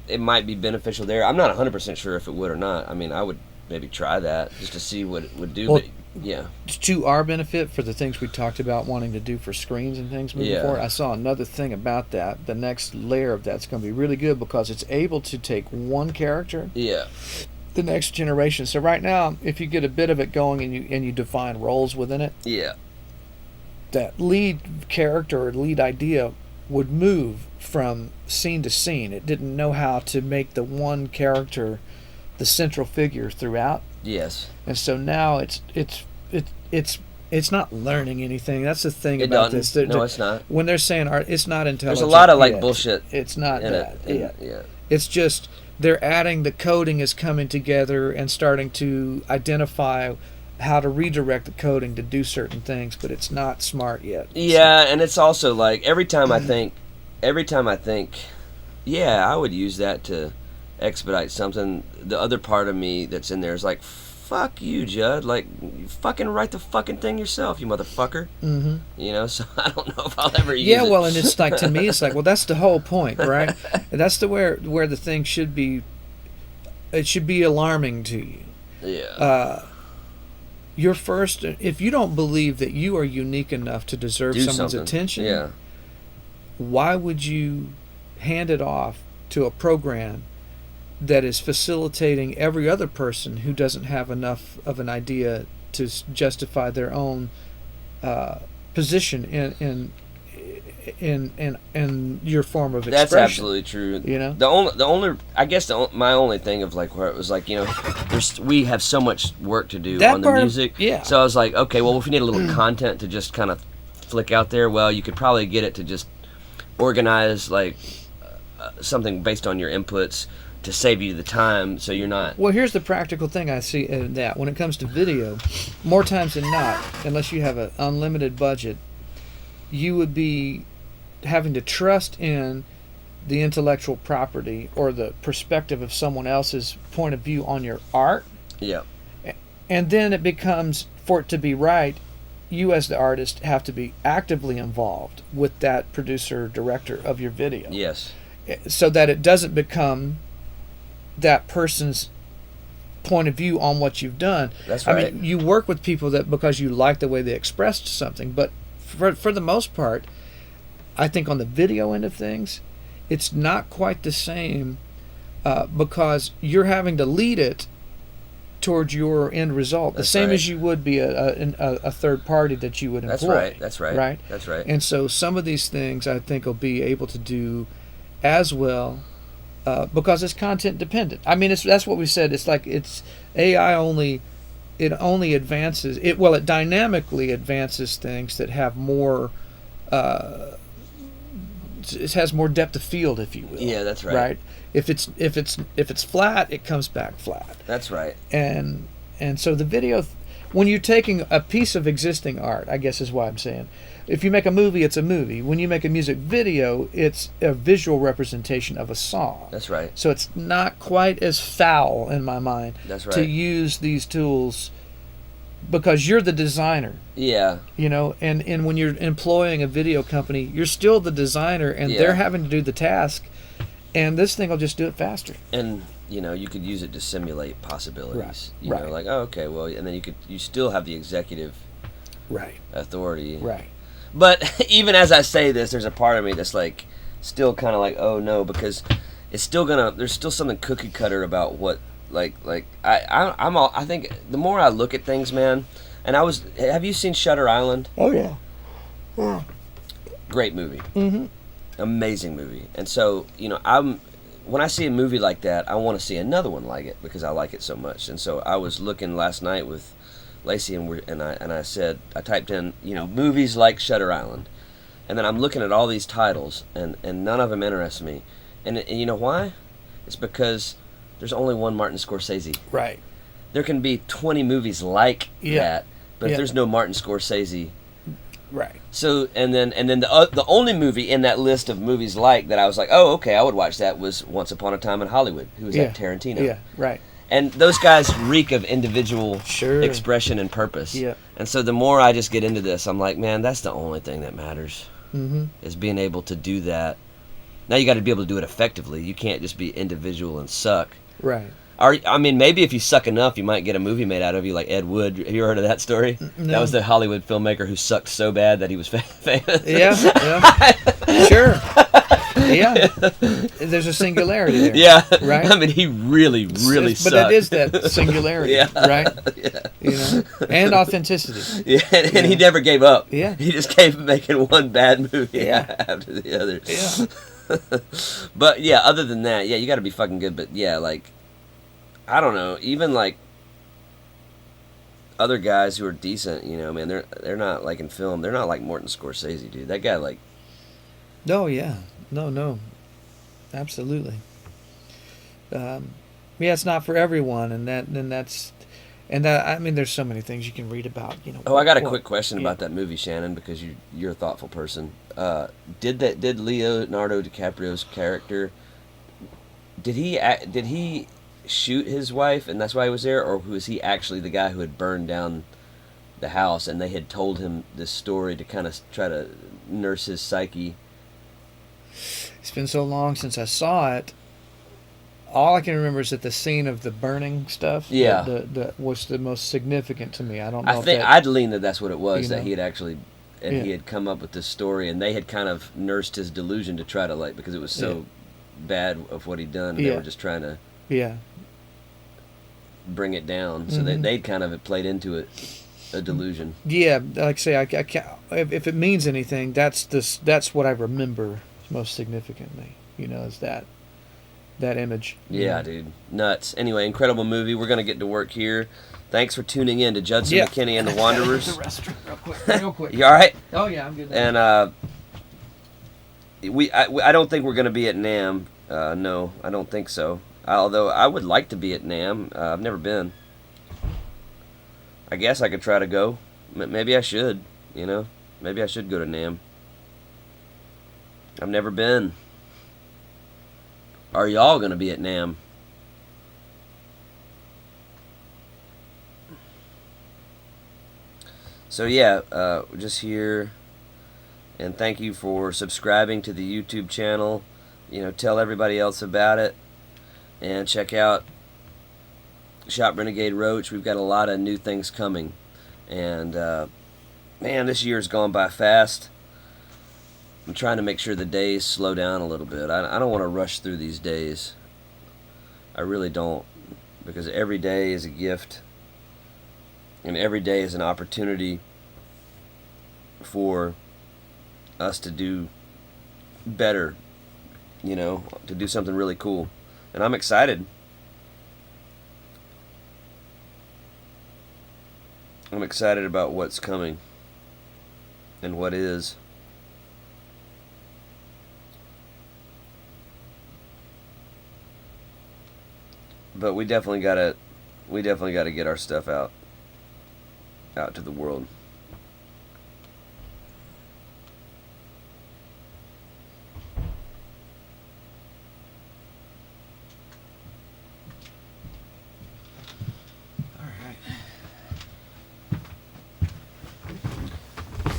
It might be beneficial there. I'm not 100% sure if it would or not. I mean, I would maybe try that just to see what it would do. Well, but yeah, to our benefit, for the things we talked about wanting to do for screens and things moving forward, I saw another thing about that. The next layer of that's going to be really good because it's able to take one character. Yeah. The next generation. So right now, if you get a bit of it going and you define roles within it, yeah, that lead character or lead idea would move from scene to scene. It didn't know how to make the one character the central figure throughout. Yes. And so now it's not learning anything. That's the thing about this. No, it's not. When they're saying art, it's not intelligent. There's a lot of bullshit. It's not in that. it. Yeah. It's just they're adding, the coding is coming together and starting to identify how to redirect the coding to do certain things, but it's not smart yet. Yeah, and it's also like every time I think, yeah, I would use that to expedite something. The other part of me that's in there is like, fuck you, Judd. Like, you fucking write the fucking thing yourself, you motherfucker. Mm-hmm. So I don't know if I'll ever use it. Yeah, well, and it's like, to me, it's like, well, that's the whole point, right? And that's where the thing should be. It should be alarming to you. Yeah. If you don't believe that you are unique enough to deserve someone's attention, why would you hand it off to a program that is facilitating every other person who doesn't have enough of an idea to justify their own position in your form of expression? That's absolutely true. My only thing of like where it was like, we have so much work to do on the music. So I was like, okay, well, if we need a little content to just kind of flick out there, well, you could probably get it to just organize like something based on your inputs to save you the time, so you're not. Well, here's the practical thing I see in that. When it comes to video, more times than not, unless you have an unlimited budget, you would be having to trust in the intellectual property or the perspective of someone else's point of view on your art. Yeah. And then it becomes, for it to be right, you as the artist have to be actively involved with that producer or director of your video. Yes. So that it doesn't become that person's point of view on what you've done. That's right. I mean, you work with people that because you like the way they expressed something, but for the most part, I think on the video end of things, it's not quite the same because you're having to lead it towards your end result, the same as you would be a third party that you would employ. That's right. That's right. And so some of these things I think will be able to do as well because it's content dependent. I mean, that's what we said. It's like it's AI only. It only advances it. Well, it dynamically advances things that have more. It has more depth of field, if you will. Yeah, that's right. Right. If it's flat, it comes back flat. That's right. And so the video, when you're taking a piece of existing art, I guess is what I'm saying. If you make a movie, it's a movie. When you make a music video, it's a visual representation of a song. That's right. So it's not quite as foul in my mind. That's right. To use these tools because you're the designer. Yeah. You know, and when you're employing a video company, you're still the designer, and they're having to do the task, and this thing will just do it faster. And you know, you could use it to simulate possibilities. Right. You know, like, oh, okay, well, and then you still have the executive authority. Right. But even as I say this, there's a part of me that's like still kind of like, oh no, because it's still there's still something cookie cutter about what I think the more I look at things, man, and have you seen Shutter Island? Oh yeah. Great movie. Mm-hmm. Amazing movie. And so, you know, when I see a movie like that, I want to see another one like it because I like it so much. And so I was looking last night with Lacey and I said, I typed in, you know, movies like Shutter Island. And then I'm looking at all these titles and none of them interest me. And you know why? It's because there's only one Martin Scorsese. Right. There can be 20 movies like that, but if there's no Martin Scorsese. Right. So and then the only movie in that list of movies like that I was like, oh, okay, I would watch that was Once Upon a Time in Hollywood. Who was that? Tarantino. Yeah. Right. And those guys reek of individual Sure. expression and purpose. Yeah. And so the more I just get into this, I'm like, man, that's the only thing that matters. Mm-hmm. Is being able to do that. Now you got to be able to do it effectively. You can't just be individual and suck. Right. I mean, maybe if you suck enough, you might get a movie made out of you, like Ed Wood. Have you ever heard of that story? No. That was the Hollywood filmmaker who sucked so bad that he was famous. Yeah. Sure. Yeah. There's a singularity there. Yeah. Right. I mean, he really sucked. But it is that singularity. Yeah. Right. Yeah. You know, and authenticity. Yeah, and he never gave up. Yeah. He just kept making one bad movie after the other. Yeah. But yeah, other than that, yeah, you got to be fucking good. But yeah, like, I don't know, even like other guys who are decent, you know, man, they're not like in film. They're not like Martin Scorsese, dude. That guy, like. Oh yeah, no, absolutely. Yeah, it's not for everyone, and that's. I mean, there's so many things you can read about, you know. Oh, I got a quick question about that movie, Shannon, because you're a thoughtful person. Did Leonardo DiCaprio's character? Did he shoot his wife, and that's why he was there, or was he actually the guy who had burned down the house, and they had told him this story to kind of try to nurse his psyche? It's been so long since I saw it. All I can remember is that the scene of the burning stuff was the most significant to me. I don't know. I'd lean that that's what it was, that know? he had actually, he had come up with this story, and they had kind of nursed his delusion to try to, like, because it was so bad of what he'd done, and they were just trying to bring it down. So they'd kind of played into it, a delusion. Yeah, like I say, I can't, if it means anything, that's what I remember most significantly, you know, is that image. Yeah, dude. Nuts. Anyway, incredible movie. We're going to get to work here. Thanks for tuning in to Judson McKinney and the Wanderers. The restroom real quick. You all right? Oh, yeah, I'm good. And I don't think we're going to be at NAMM. No, I don't think so. Although I would like to be at NAMM. I've never been. I guess I could try to go. Maybe I should, you know. Maybe I should go to NAMM. I've never been. are y'all going to be at NAMM? So yeah, just here, and thank you for subscribing to the YouTube channel. You know, tell everybody else about it, and check out Shop Renegade Roach. We've got a lot of new things coming, and man, this year's gone by fast. I'm trying to make sure the days slow down a little bit. I don't want to rush through these days. I really don't, because every day is a gift, and every day is an opportunity for us to do better, you know, to do something really cool. And I'm excited. I'm excited about what's coming and what is. But we definitely gotta get our stuff out to the world. All right.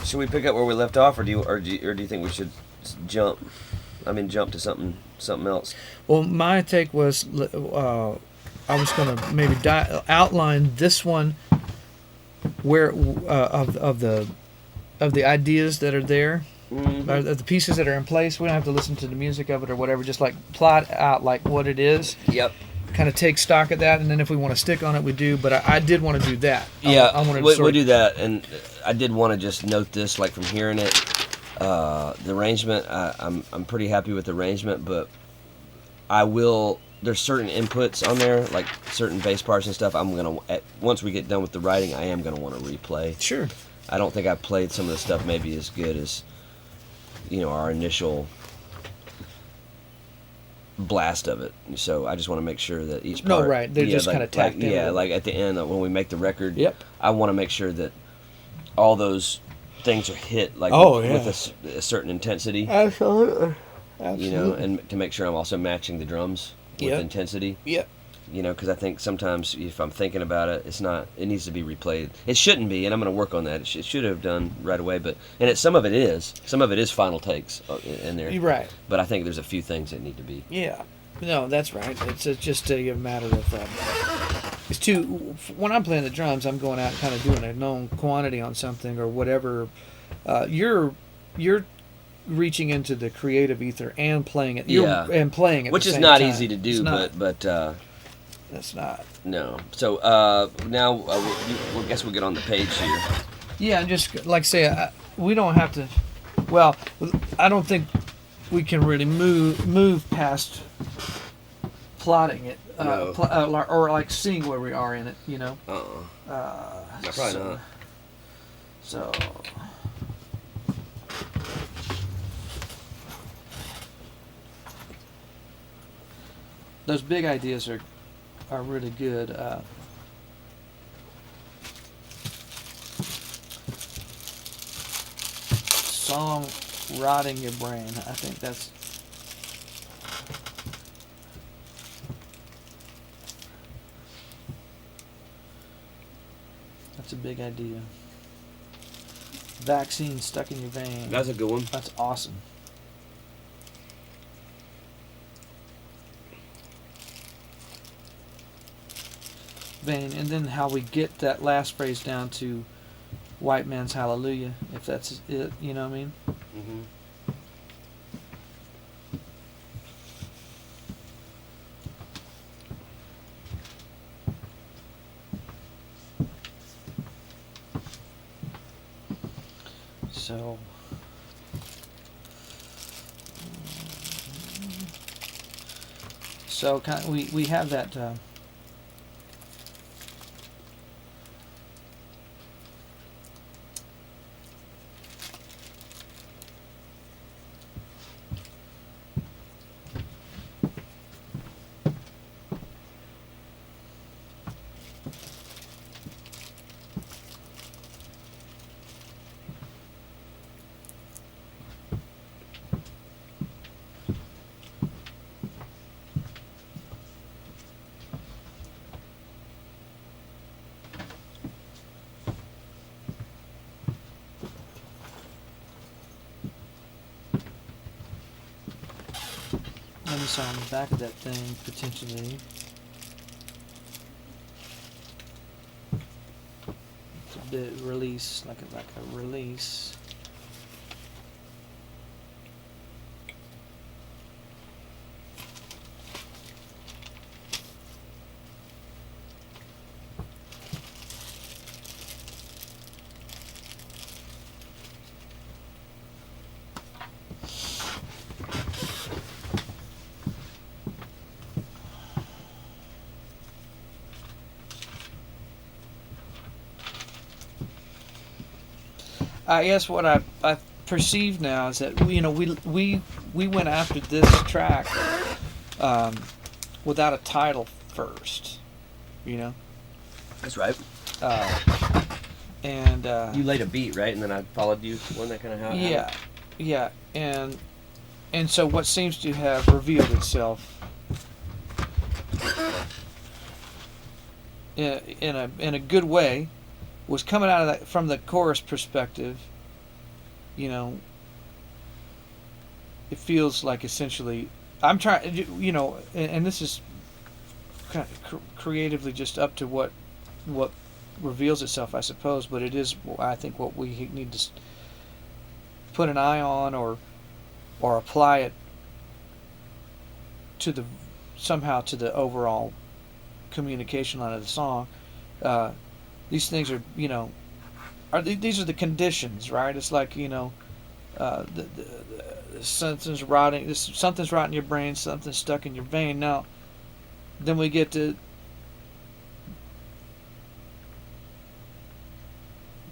Should we pick up where we left off, or do you think we should jump? Jump to something else. Well, my take was I was going to maybe outline this one where of the ideas that are there, of the pieces that are in place. We don't have to listen to the music of it or whatever. Just like plot out like what it is. Yep. Kind of take stock of that, and then if we want to stick on it, we do. But I did want to do that. Yeah, I wanted to we'll do that, and I did want to just note this, like from hearing it, the arrangement. I'm pretty happy with the arrangement, but I will. There's certain inputs on there, like certain bass parts and stuff. Once we get done with the writing, I am gonna want to replay. Sure. I don't think I played some of the stuff maybe as good as, our initial blast of it. So I just want to make sure that each part. No, right. They're just kind of tacked in. Yeah, like at the end when we make the record. Yep. I want to make sure that all those things are hit with a certain intensity. Absolutely. And to make sure I'm also matching the drums with intensity. Yep. Because I think sometimes if I'm thinking about it, it needs to be replayed. It shouldn't be, and I'm going to work on that. It should have done right away, some of it is final takes in there. You're right. But I think there's a few things that need to be. Yeah. No, that's right. It's just a matter of when I'm playing the drums, I'm going out kind of doing a known quantity on something or whatever. You're reaching into the creative ether and playing it. And playing it, which is not easy to do, but that's not. No. So now I guess we'll get on the page here. Yeah, and just like say, we don't have to. Well, I don't think we can really move past plotting it, No. or like seeing where we are in it. Probably not. So. Those big ideas are really good. Song rotting your brain. I think that's a big idea. Vaccine stuck in your vein. That's a good one. That's awesome. Vein, and then how we get that last phrase down to white man's hallelujah, if that's it, you know what I mean? Mm-hmm. So we have that. Let me saw on the back of that thing potentially. It's a bit release, like a release. I guess what I perceive now is that we went after this track um, without a title first, you know. That's right. And you laid a beat, right, and then I followed you. Wasn't that kind of how? Yeah, and so what seems to have revealed itself in a good way was coming out of that from the chorus perspective. You know, it feels like essentially I'm trying, and this is kind of creatively just up to what reveals itself, I suppose. But it is, I think, what we need to put an eye on or apply it to the somehow to the overall communication line of the song. These things are, these are the conditions, right? It's like, something's rotting. Something's rotting in your brain. Something's stuck in your vein. Now, then we get to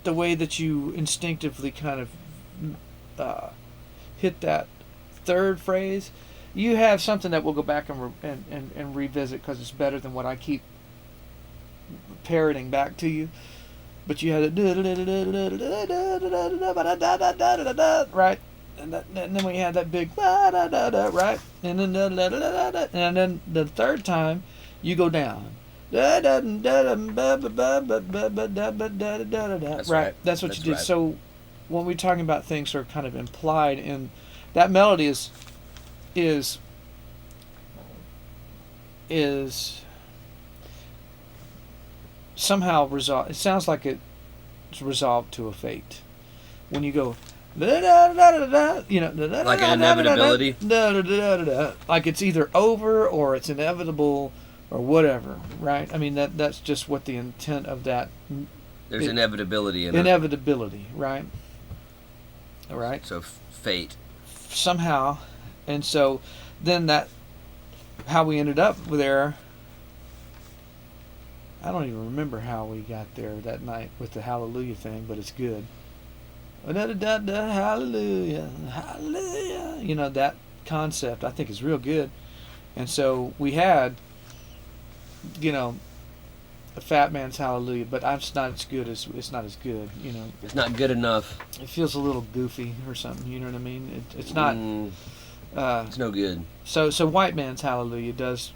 the way that you instinctively kind of hit that third phrase. You have something that we'll go back and revisit because it's better than what I keep parroting back to you. But you had it right, and then we had that big right, and then the third time you go down. Right, that's what you did. Right. So when we're talking about things that are kind of implied in that melody is somehow resolved. It sounds like it's resolved to a fate. When you go, like an inevitability, like it's either over or it's inevitable or whatever, right? I mean that's just what the intent of that. There's inevitability in it. Inevitability, right? All right. So fate. Somehow, and so then that how we ended up there. I don't even remember how we got there that night with the hallelujah thing, but it's good. Hallelujah, hallelujah. That concept I think is real good. And so we had, a fat man's hallelujah, but it's not as good. It's not as good, It's not good enough. It feels a little goofy or something, you know what I mean? It's not. It's no good. So white man's hallelujah does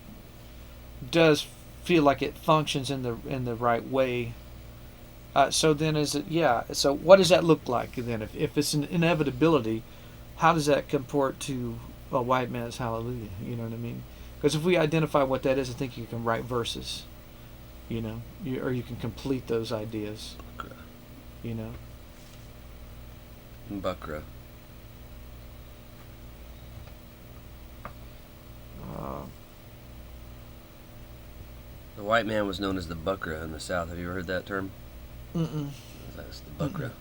feel like it functions in the right way. So then is it, so what does that look like then? If it's an inevitability, how does that comport to a white man's hallelujah? You know what I mean? Because if we identify what that is, I think you can write verses, or you can complete those ideas, Buckra. The white man was known as the Buckra in the South. Have you ever heard that term? That's the Buckra.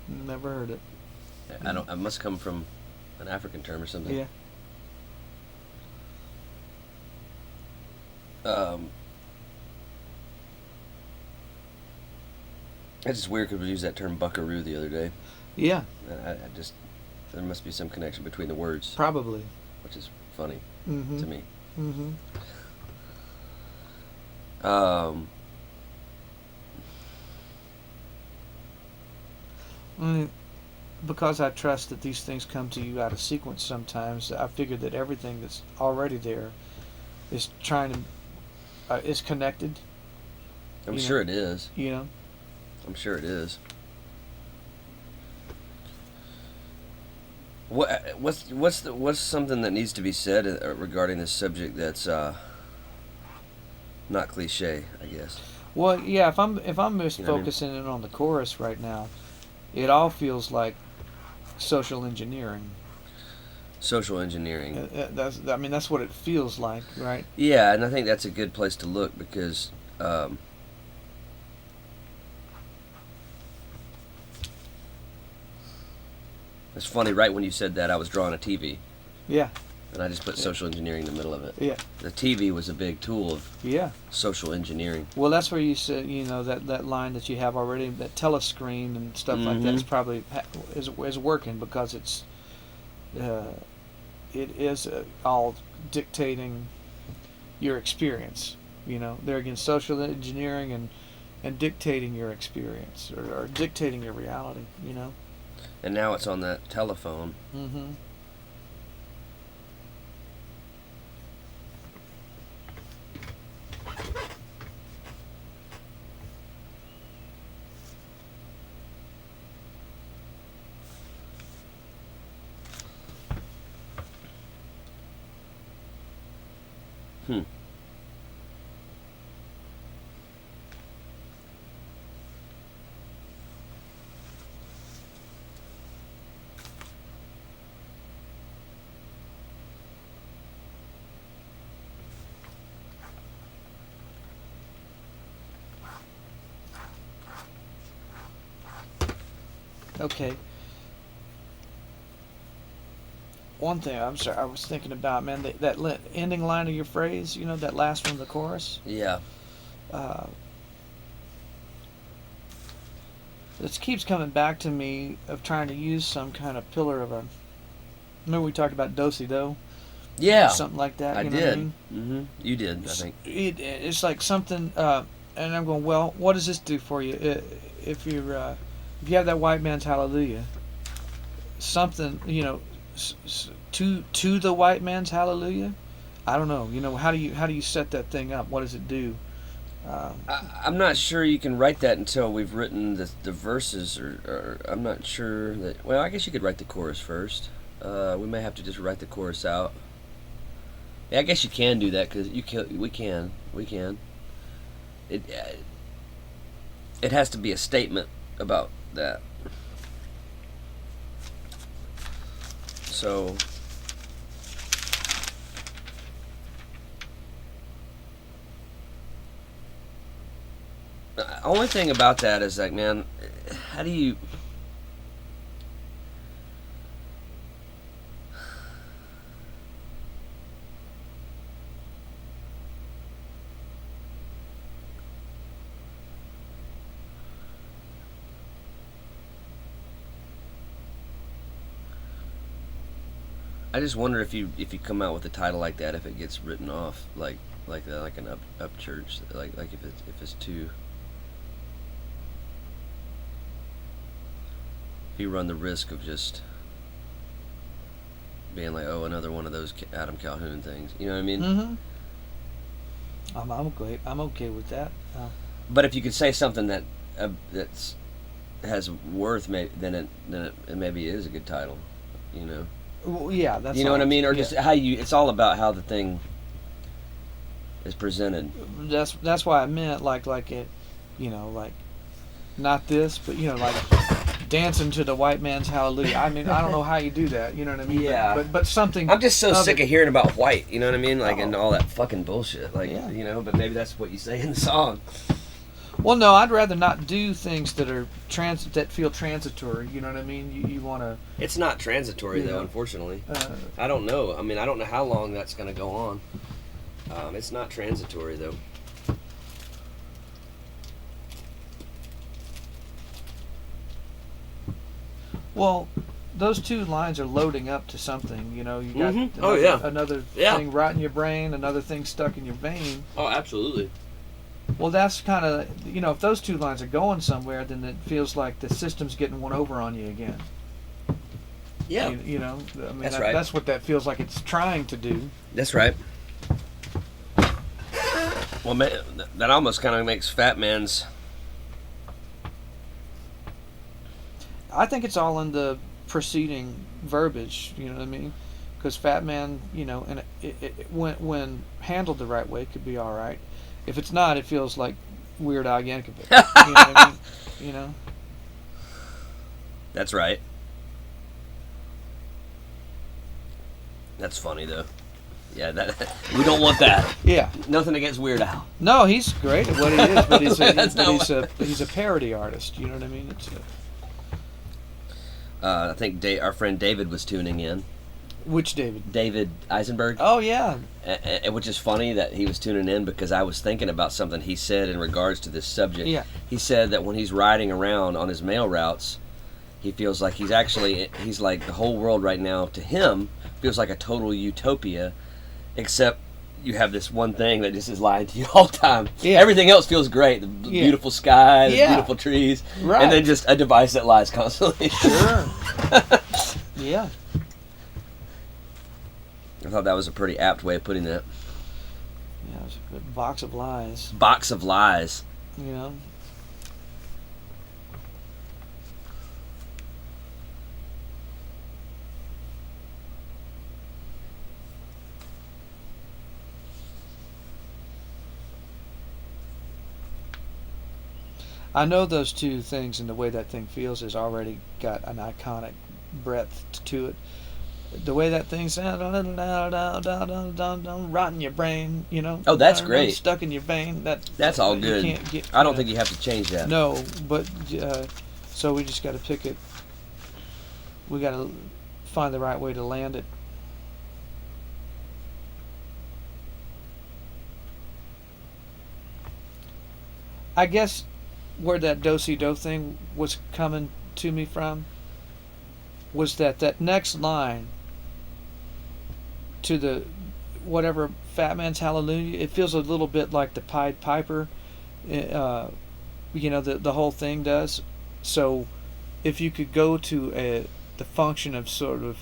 Never heard it. It must come from an African term or something. Yeah. It's just weird because we used that term buckaroo the other day. Yeah. There must be some connection between the words. Probably. Which is funny to me. Mm-hmm. Because I trust that these things come to you out of sequence sometimes, I figured that everything that's already there is is connected. I'm sure it is. I'm sure it is. What's something that needs to be said regarding this subject that's not cliche, I guess. Well, yeah, if I'm just You know what I mean? focusing in on the chorus right now, it all feels like social engineering. Social engineering. That's what it feels like, right? Yeah, and I think that's a good place to look because it's funny. Right when you said that, I was drawing a TV, Yeah, and I just put social engineering in the middle of it. yeah, The TV was a big tool of yeah. social engineering. Well, that's where you said, that line that you have already, that telescreen and stuff like that is probably is working because uh, it is all dictating your experience. They're against social engineering and dictating your experience or dictating your reality. And now it's on that telephone. Mm-hmm. Hmm. Okay. One thing I'm sorry I was thinking about, man, that ending line of your phrase, that last one of the chorus. Yeah. Uh, this keeps coming back to me of trying to use some kind of pillar of a. Remember we talked about do-si-do? Yeah. Something like that. I Know did. What I mean? Mm-hmm. You did, I think. It's like something, and I'm going, well, what does this do for you? If if you have that white man's hallelujah, something, to the white man's hallelujah. I don't know. How do you set that thing up? What does it do? I'm not sure you can write that until we've written the verses, or I'm not sure that. Well, I guess you could write the chorus first. We may have to just write the chorus out. Yeah, I guess you can do that because we can. It has to be a statement about that. So. The only thing about that is like, man, how do you? I just wonder if you come out with a title like that, if it gets written off like an up church, like if it's too. If you run the risk of just being like, oh, another one of those Adam Calhoun things, you know what I mean? Mm-hmm. I'm okay with that. But if you could say something that's has worth, then it maybe is a good title, you know. Well, yeah, that's. You know what I mean, or yeah. just how you. It's all about how the thing is presented. That's why I meant like it, like not this, but like dancing to the white man's hallelujah. I mean, I don't know how you do that. You know what I mean? Yeah. But something. I'm just so sick of hearing about white. You know what I mean? Like, and all that fucking bullshit. Like, Yeah. But maybe that's what you say in the song. Well, no, I'd rather not do things that are that feel transitory. You know what I mean? You want to. It's not transitory Yeah. though, unfortunately. I don't know. I mean, I don't know how long that's going to go on. It's not transitory though. Well, those two lines are loading up to something. You got Mhm. another, Oh, yeah. another Yeah. thing right in your brain, another thing stuck in your vein. Oh, absolutely. Well, that's kind of, if those two lines are going somewhere, then it feels like the system's getting one over on you again. Yeah. I mean, That's right. That's what that feels like it's trying to do. That's right. Well, man, that almost kind of makes Fat Man's. I think it's all in the preceding verbiage. You know what I mean? Because Fat Man, and when handled the right way, could be all right. If it's not, it feels like Weird Al Yankovic. You know what I mean? You know. That's right. That's funny though. Yeah, we don't want that. Yeah. Nothing against Weird Al. No, he's great at what he is, but he's a parody artist. You know what I mean? I think our friend David was tuning in. Which David? David Eisenberg. Oh yeah. Which is funny that he was tuning in because I was thinking about something he said in regards to this subject. Yeah. He said that when he's riding around on his mail routes, he feels like he's like the whole world right now to him feels like a total utopia, except you have this one thing that just is lying to you all the time. Yeah. Everything else feels great. The beautiful sky, the beautiful trees, right. And then just a device that lies constantly. Sure. Yeah. I thought that was a pretty apt way of putting that. Yeah, it was a good box of lies. Box of lies. You know. I know those two things and the way that thing feels has already got an iconic breadth to it. The way that thing sounds, rot in your brain, you know. Oh, that's great. Stuck in your vein. That's all good. I don't think you have to change that. No, but so we just got to pick it. We got to find the right way to land it. I guess where that do-si-do thing was coming to me from was that next line to the whatever Fat Man's Hallelujah, it feels a little bit like the Pied Piper, the whole thing does. So if you could go to the function of sort of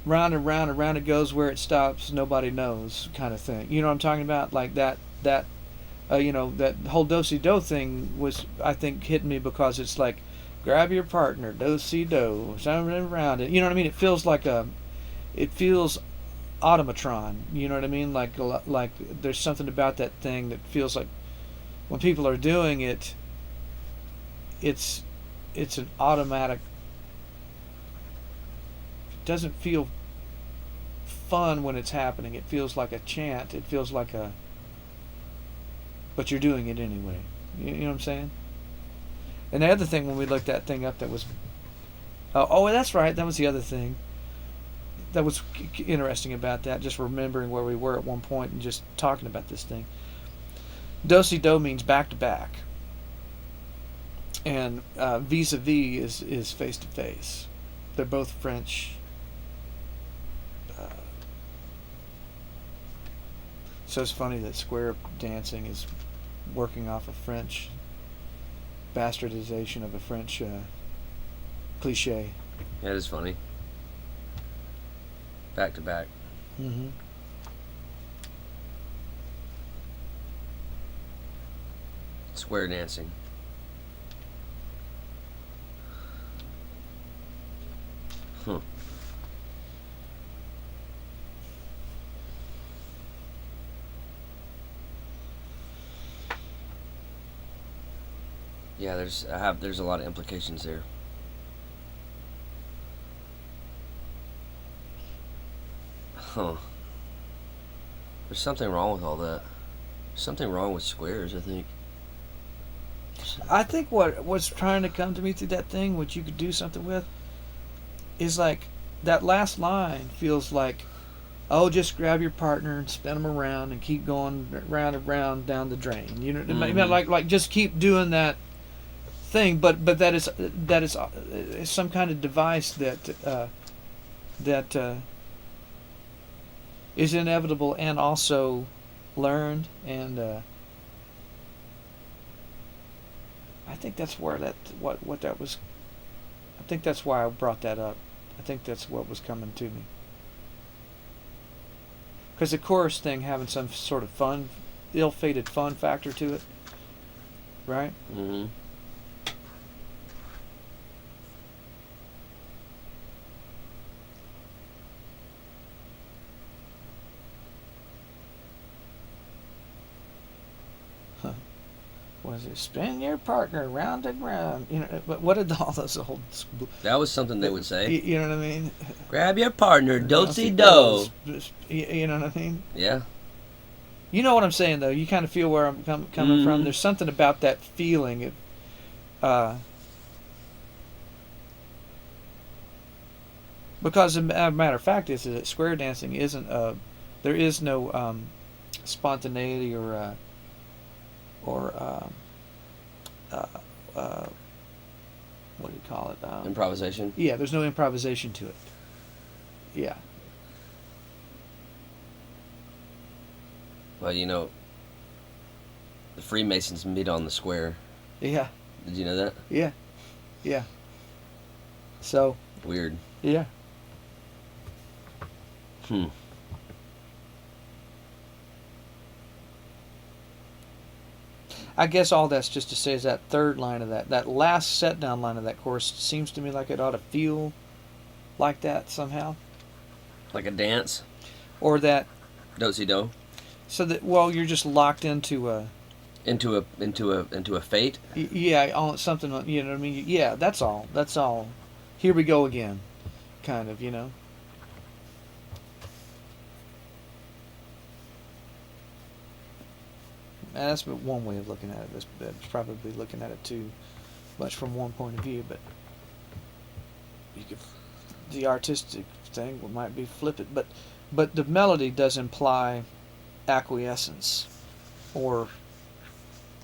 round and round and round it goes, where it stops nobody knows kind of thing. You know what I'm talking about? Like that that whole do-si-do thing was, I think, hitting me because it's like, grab your partner, do-si-do, something around it. You know what I mean? It feels like it feels automatron. You know what I mean? Like there's something about that thing that feels like when people are doing it, it's an automatic. It doesn't feel fun when it's happening. It feels like a chant. It feels like but you're doing it anyway. You know what I'm saying? And the other thing, when we looked that thing up, that was... Oh, that's right. That was the other thing. That was interesting about that, just remembering where we were at one point and just talking about this thing. Do-si-do means back-to-back. And vis-a-vis is face-to-face. They're both French. So it's funny that square dancing is working off a French bastardization of a French cliche. Yeah, it is funny. Back to back. Mm-hmm. Square dancing. Huh. Yeah, there's a lot of implications there. Huh. There's something wrong with all that. There's something wrong with squares, I think. I think what's trying to come to me through that thing, what you could do something with, is like that last line feels like, oh, just grab your partner and spin them around and keep going round and round down the drain. You know, Mm-hmm. like just keep doing that thing, but that is some kind of device that is inevitable and also learned, and I think that's where what that was. I think that's why I brought that up. I think that's what was coming to me. Because the chorus thing having some sort of fun, ill-fated fun factor to it, right? Mm-hmm. Was it spin your partner round and round? You know, but what did all those old? That was something they would say. You know what I mean? Grab your partner, do-si-do. You know what I mean? Yeah. You know what I'm saying, though. You kind of feel where I'm coming from. There's something about that feeling. Because, as a matter of fact, is that square dancing isn't there is no spontaneity or what do you call it? Improvisation. Yeah, there's no improvisation to it. Yeah. Well, you know, the Freemasons meet on the square. Yeah. Did you know that? Yeah. Yeah. So. Weird. Yeah. I guess all that's just to say is that third line of that last set down line of that chorus seems to me like it ought to feel like that somehow. Like a dance? Or that. Do-si-do? So that, well, you're just locked into a fate? Yeah, something, you know what I mean? Yeah, that's all. That's all. Here we go again. Kind of, you know? And that's one way of looking at it. That's probably looking at it too much from one point of view, but you could, the artistic thing might be flip it, but the melody does imply acquiescence, or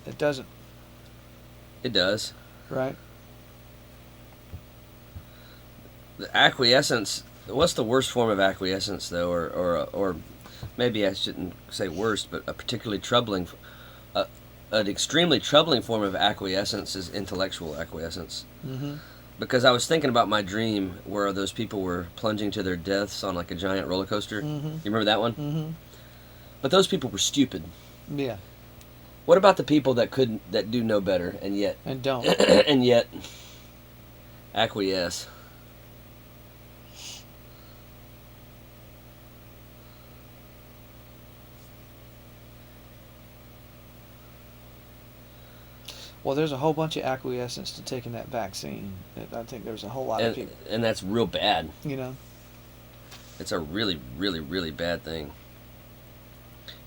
it doesn't. It does. Right? The acquiescence. What's the worst form of acquiescence, though, or maybe I shouldn't say worst, but a particularly troubling, an extremely troubling form of acquiescence is intellectual acquiescence. Mm-hmm. Because I was thinking about my dream where those people were plunging to their deaths on like a giant roller coaster. Mm-hmm. You remember that one? Mm-hmm. But those people were stupid. Yeah. What about the people that do know better and yet don't and yet acquiesce? Well, there's a whole bunch of acquiescence to taking that vaccine. I think there's a whole lot of people. And that's real bad. You know? It's a really, really, really bad thing.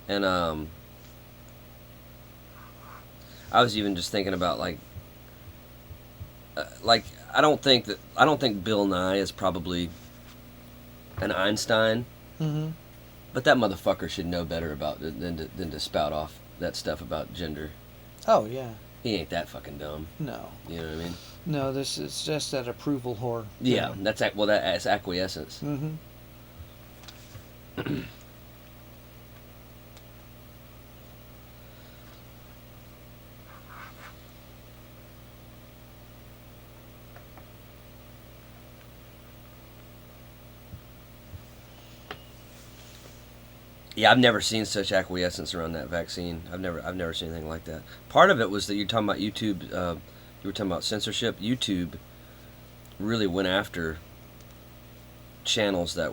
And I was even just thinking about like I don't think Bill Nye is probably an Einstein. Mm-hmm. But that motherfucker should know better about it than to spout off that stuff about gender. Oh, yeah. He ain't that fucking dumb. No. You know what I mean? No, this is just that approval whore. Yeah, that's acquiescence. Mm-hmm. Yeah, I've never seen such acquiescence around that vaccine. I've never seen anything like that. Part of it was that you're talking about YouTube. You were talking about censorship. YouTube really went after channels that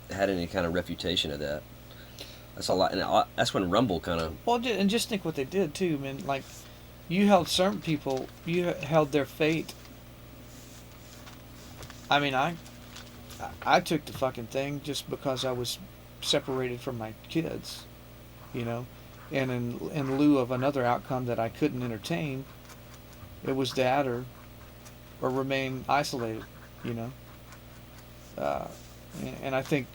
had any kind of reputation of that. That's a lot, and that's when Rumble kind of. Well, and just think what they did too. I mean, like, you held certain people, you held their fate. I mean, I took the fucking thing just because I was separated from my kids, you know, and in lieu of another outcome that I couldn't entertain, it was that or remain isolated, you know. And I think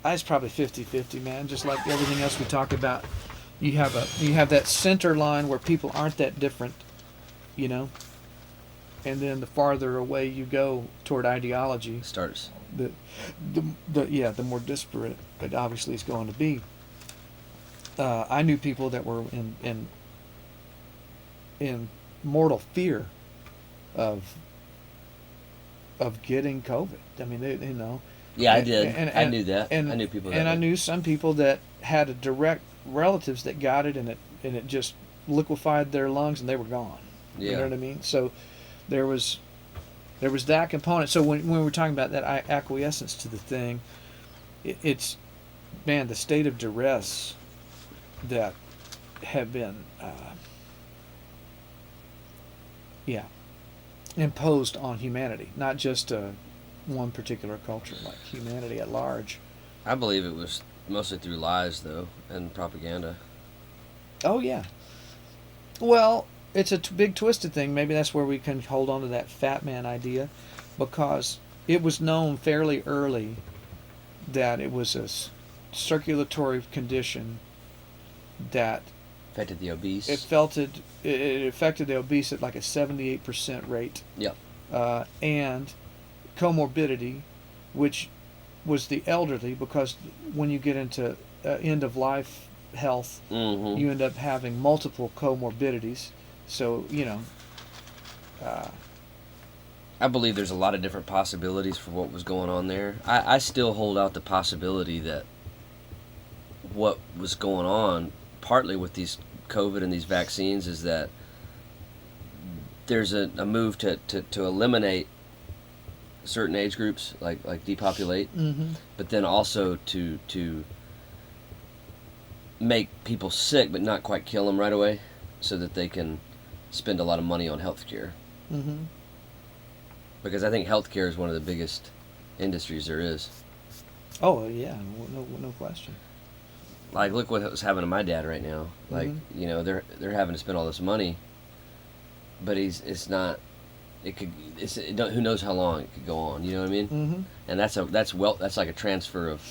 it's probably 50-50, man. Just like everything else we talk about, you have that center line where people aren't that different, you know. And then the farther away you go toward ideology, starts. The more disparate it obviously is going to be. I knew people that were in mortal fear of getting COVID. I mean, they, you know. Yeah, I did. I knew that. I knew people that. And I knew some people that had a direct relatives that got it, and it just liquefied their lungs, and they were gone. Yeah. You know what I mean? So there was that component. So when we're talking about that acquiescence to the thing, it's, man, the state of duress that have been, imposed on humanity, not just one particular culture, like humanity at large. I believe it was mostly through lies, though, and propaganda. Oh yeah. Well, it's a big twisted thing. Maybe that's where we can hold on to that fat man idea, because it was known fairly early that it was a circulatory condition that Affected the obese. it affected the obese at like a 78% rate. Yep. And comorbidity, which was the elderly, because when you get into end of life health, Mm-hmm. you end up having multiple comorbidities. So, I believe there's a lot of different possibilities for what was going on there. I still hold out the possibility that what was going on, partly with these COVID and these vaccines, is that there's a move to eliminate certain age groups, like depopulate, mm-hmm. but then also to make people sick but not quite kill them right away, so that they can spend a lot of money on health care. Mm-hmm. Because I think healthcare is one of the biggest industries there is. Oh yeah, no question. Like, look what's happening to my dad right now. Like, Mm-hmm. They're having to spend all this money, but who knows how long it could go on. You know what I mean? Mm-hmm. And that's like a transfer of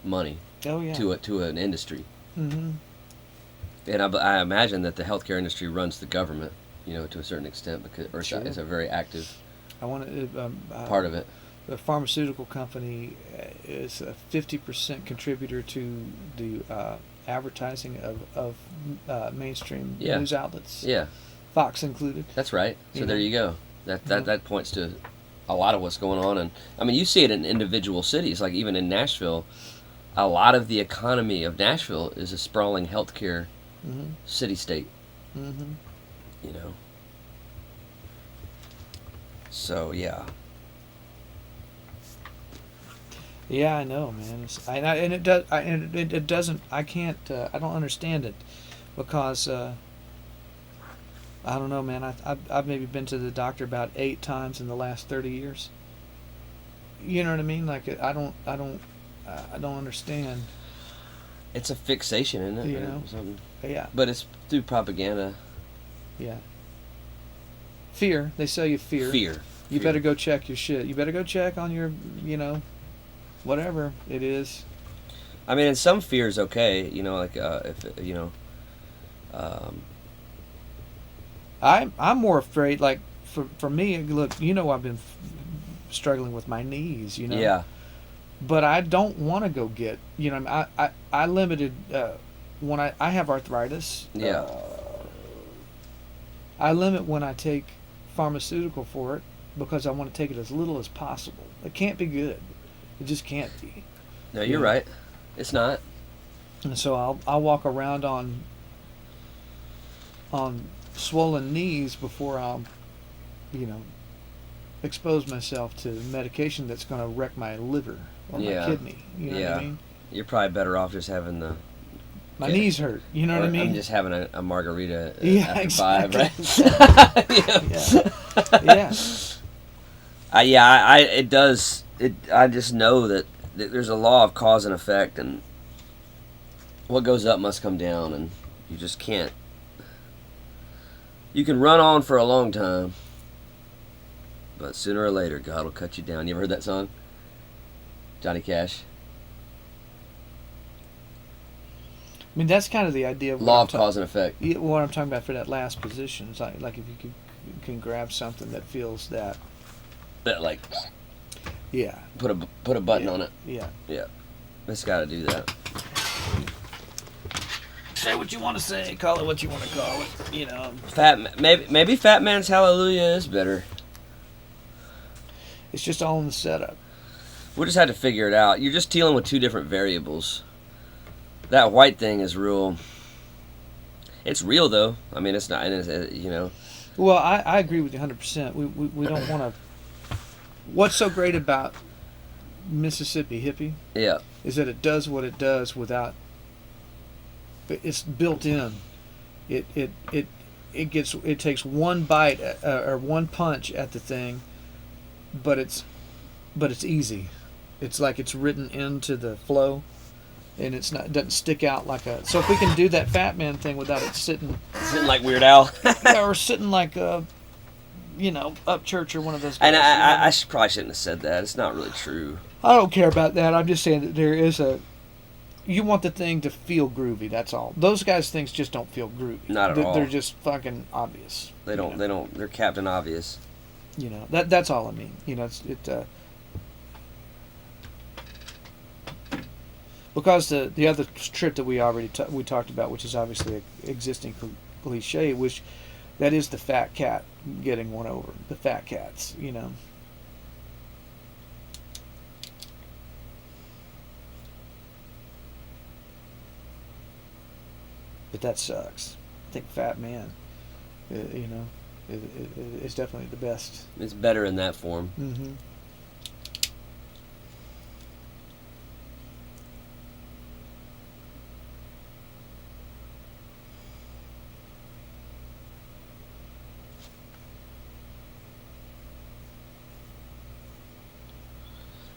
money Oh yeah. to an industry. Mm-hmm. And I imagine that the healthcare industry runs the government, to a certain extent, because Sure. it's a very active I want to. part of it. The pharmaceutical company is a 50% contributor to the advertising of mainstream Yeah. news outlets, Yeah, Fox included. that's right. So You there know? you go. That Yeah. that points to a lot of what's going on, and I mean, you see it in individual cities, like even in Nashville. A lot of the economy of Nashville is a sprawling healthcare Mm-hmm. city-state. Mm-hmm. So yeah. Yeah, I know, man. And it does. It doesn't. I can't. I don't understand it, because I don't know, man. I've maybe been to the doctor about 8 times in the last 30 years. You know what I mean? Like I don't understand. It's a fixation, isn't it? You or know? something? Yeah, But it's through propaganda. yeah. Fear. They sell you fear. Fear. You Fear. better go check your shit. You better go check on your, whatever it is. I mean, and some fear is okay. Like I'm more afraid. Like for me, look, I've been struggling with my knees. Yeah. But I don't want to go get. I limited when I have arthritis. Yeah. I limit when I take pharmaceutical for it, because I want to take it as little as possible. It can't be good. It just can't be. No, you're Yeah. right. It's not. And so I'll walk around on swollen knees before I'll, expose myself to medication that's going to wreck my liver or Yeah. my kidney. You know what Yeah. I mean? You're probably better off just having the. My Yeah. knees hurt. You know what I I'm mean? just having a margarita Yeah, after exactly. 5, right? Yeah. It does. I just know that there's a law of cause and effect, and what goes up must come down, and you just can't. You can run on for a long time, but sooner or later, God will cut you down. You ever heard that song? Johnny Cash. I mean, that's kind of the idea of Law of cause and effect. what I'm talking about for that last position. It's like if you can grab something that feels that. That like Yeah. put a button on it. Yeah. Yeah, it's got to do that. Say what you want to say. Call it what you want to call it. Maybe Fat Man's Hallelujah is better. It's just all in the setup. We just had to figure it out. You're just dealing with two different variables. That white thing is real. It's real though. I mean, it's not. Well, I agree with you 100%. We don't want to. What's so great about Mississippi hippie Yeah. is that it does what it does without. It's built in. it takes one bite or one punch at the thing, but it's easy. It's like it's written into the flow, and it doesn't stick out like a. So if we can do that Fat Man thing without it sitting like Weird Al. yeah, or sitting like a, Upchurch or one of those guys. And I probably shouldn't have said that. It's not really true. I don't care about that. I'm just saying that there is you want the thing to feel groovy. That's all. Those guys' things just don't feel groovy. Not at all. They're just fucking obvious. They don't. They don't. They're Captain Obvious. That's all I mean. Because the other trip that we already we talked about, which is obviously an existing cliche, which that is the fat cat getting one over. The fat cats, But that sucks. I think Fat Man, is definitely the best. It's better in that form. Mm-hmm.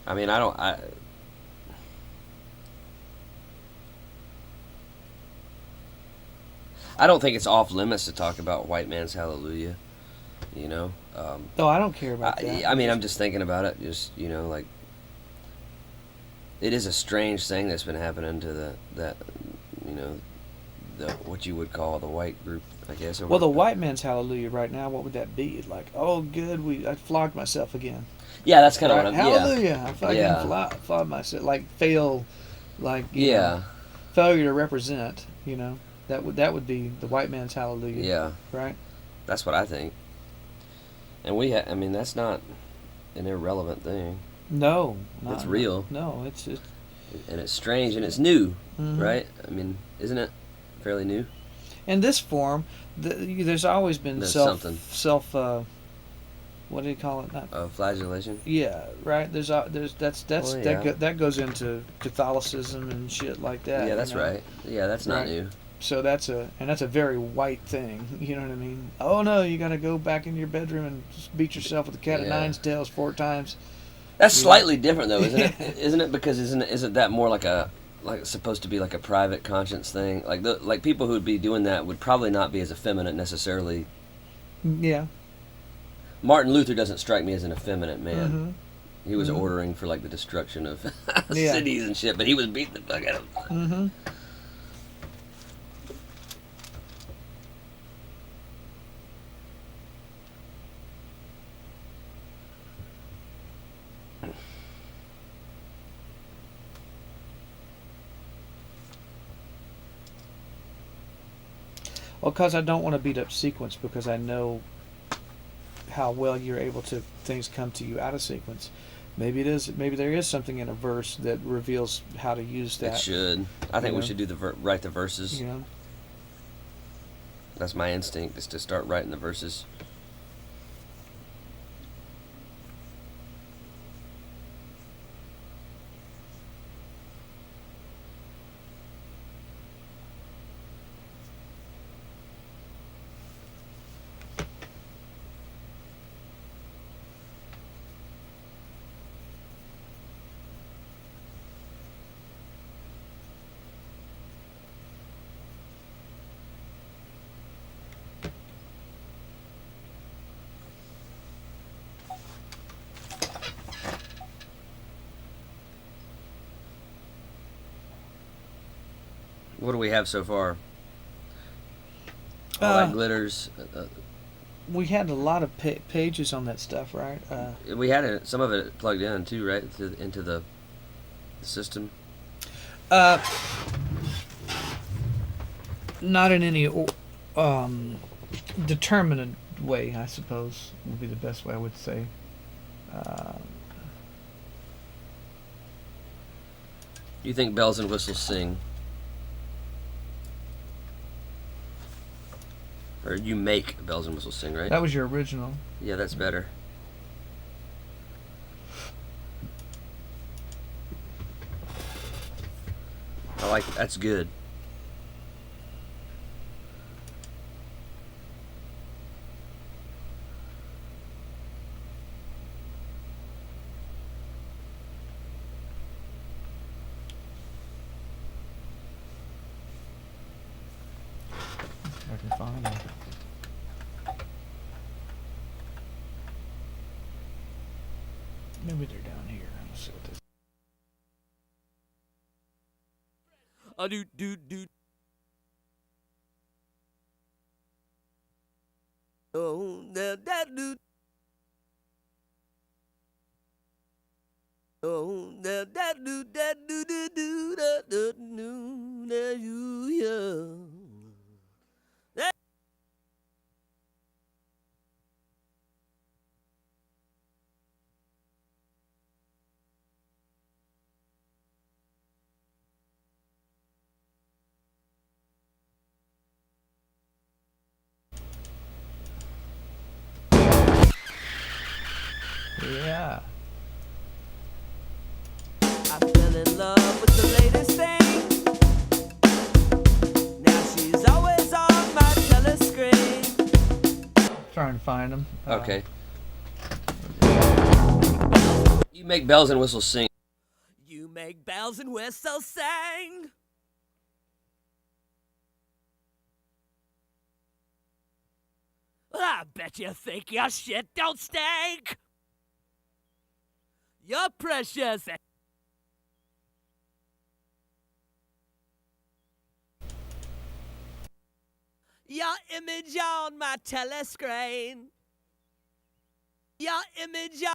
I mean, I don't think it's off limits to talk about White Man's Hallelujah. No, I don't care about that. I mean, I'm just thinking about it. Just like it is a strange thing that's been happening to the what you would call the white group, I guess. Well, the White Man's Hallelujah right now, what would that be? Like, oh, good, I flogged myself again. Yeah, that's kind of what I'm. Hallelujah! Yeah. I fucking flogged myself. Like fail, yeah, failure to represent. That would be the White Man's Hallelujah. Yeah. Right. That's what I think. And I mean, that's not an irrelevant thing. No, it's real. No, it's and it's strange and it's new, mm-hmm. right? I mean, isn't it fairly new? In this form, there's always been what do you call it? Flagellation. Yeah, right. That goes into Catholicism and shit like that. Yeah, that's right. Yeah, that's not new. So that's a very white thing. You know what I mean? Oh no, you got to go back into your bedroom and just beat yourself with a cat of nine tails 4 times. That's slightly different though, isn't it? Isn't it? Because isn't that more like supposed to be like a private conscience thing? Like people who would be doing that would probably not be as effeminate necessarily. Yeah. Martin Luther doesn't strike me as an effeminate man. Mm-hmm. He was ordering for the destruction of cities and shit, but he was beating the fuck out of them. Mm-hmm. Well, because I don't want to beat up sequence because I know how well you're able to things come to you out of sequence. Maybe there is something in a verse that reveals how to use that. It should. I think we should do write the verses. Yeah. That's my instinct, is to start writing the verses. What do we have so far? All that glitters. We had a lot of pages on that stuff, right? We had some of it plugged in too, right? Into the system. Not in any determined way, I suppose, would be the best way I would say. You think bells and whistles sing? Or you make bells and whistles sing, right? That was your original. Yeah, that's better. That's good. I can find them. Maybe they're down here. Let's see what this. Do. Oh, that do. Oh, that do you yeah. Yeah. I fell in love with the latest thing. Now she's always on my telescreen. Trying to find them. Okay. You make bells and whistles sing. You make bells and whistles sing. Well, I bet you think your shit don't stink. You're precious. Your image on my telescreen. Your image on.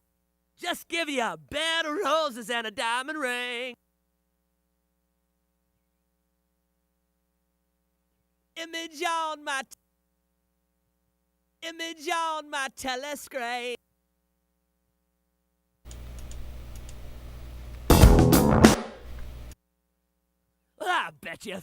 Just give you a bed of roses and a diamond ring. Image on my telescreen. Well, I bet you.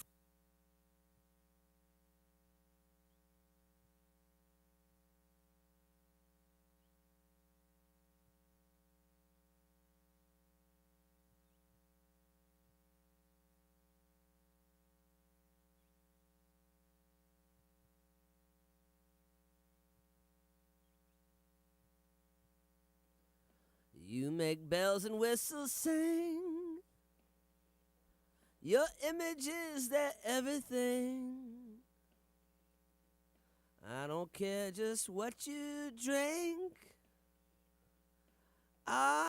You make bells and whistles sing. Your image is their everything. I don't care just what you drink. I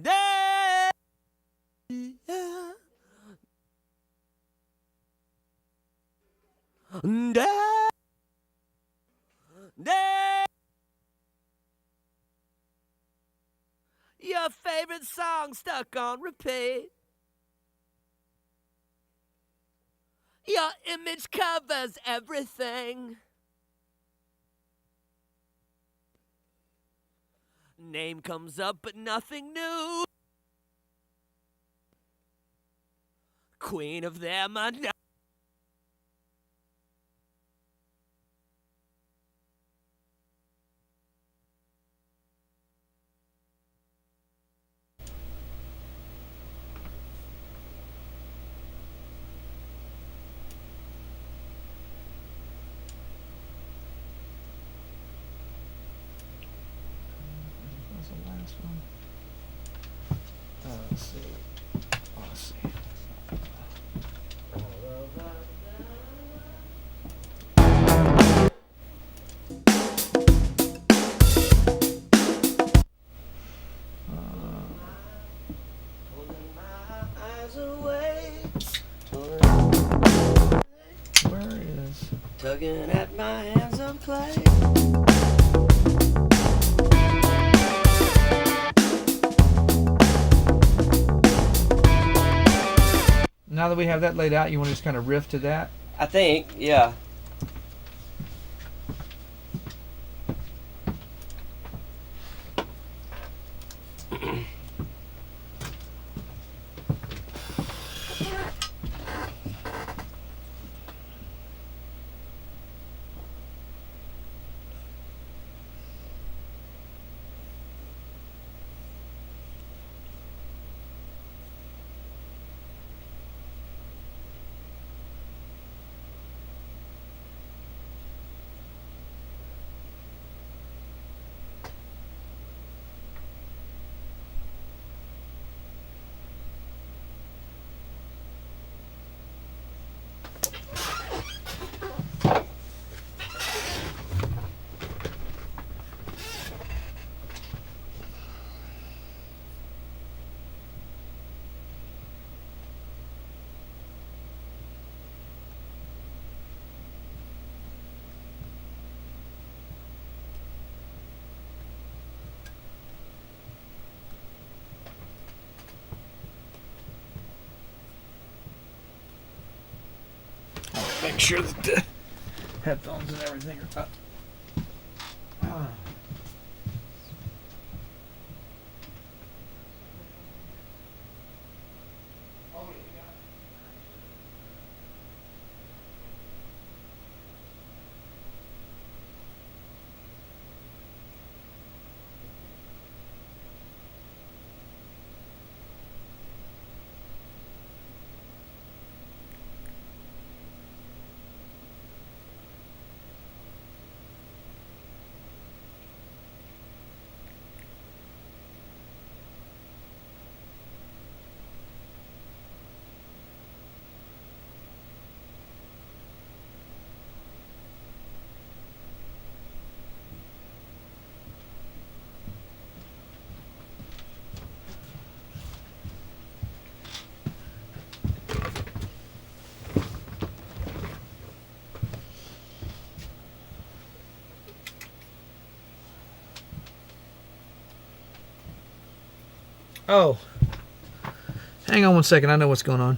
Day, yeah. Day, day. Your favorite song stuck on repeat. Your image covers everything. Name comes up, but nothing new. Queen of them unknown. last one. Let's see. Oh, let's see. Where is? Tugging at my hands of clay. Now that we have that laid out, you want to just kind of riff to that? I think, yeah. Make sure that the headphones and everything are up. Oh, hang on one second. I know what's going on.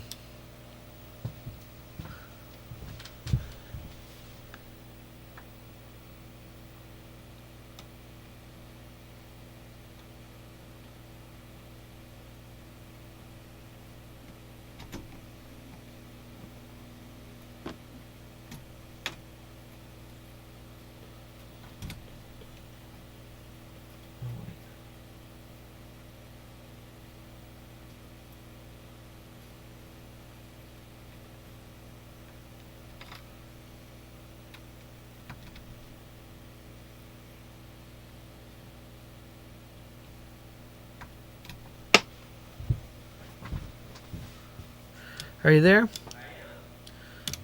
Are you there?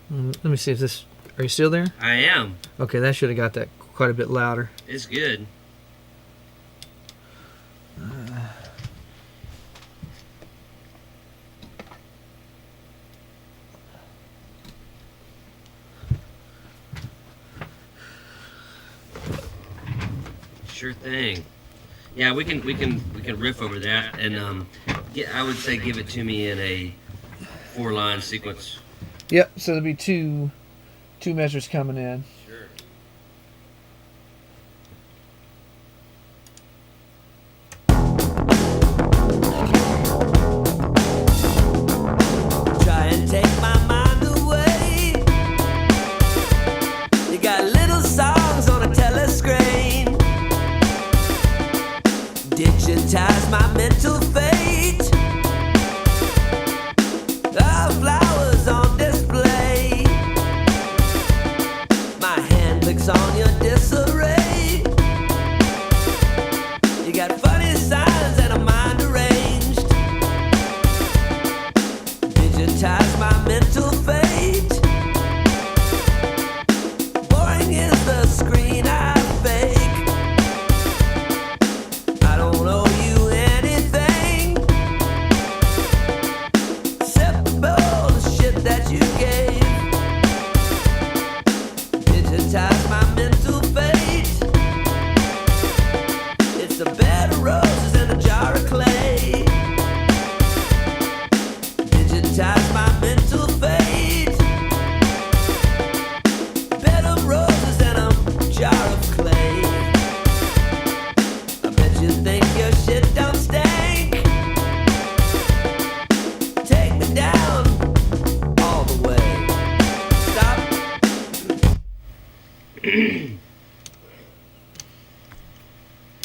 Let me see if this... Are you still there? I am. Okay, that should have got that quite a bit louder. It's good. Sure thing. Yeah, we can riff over that, and I would say give it to me in a 4-line sequence. Yep. So there'll be two measures coming in. Sure. Try and take my mind away. You got little songs on a telescreen. Digitize my mental fate. The flowers on display. My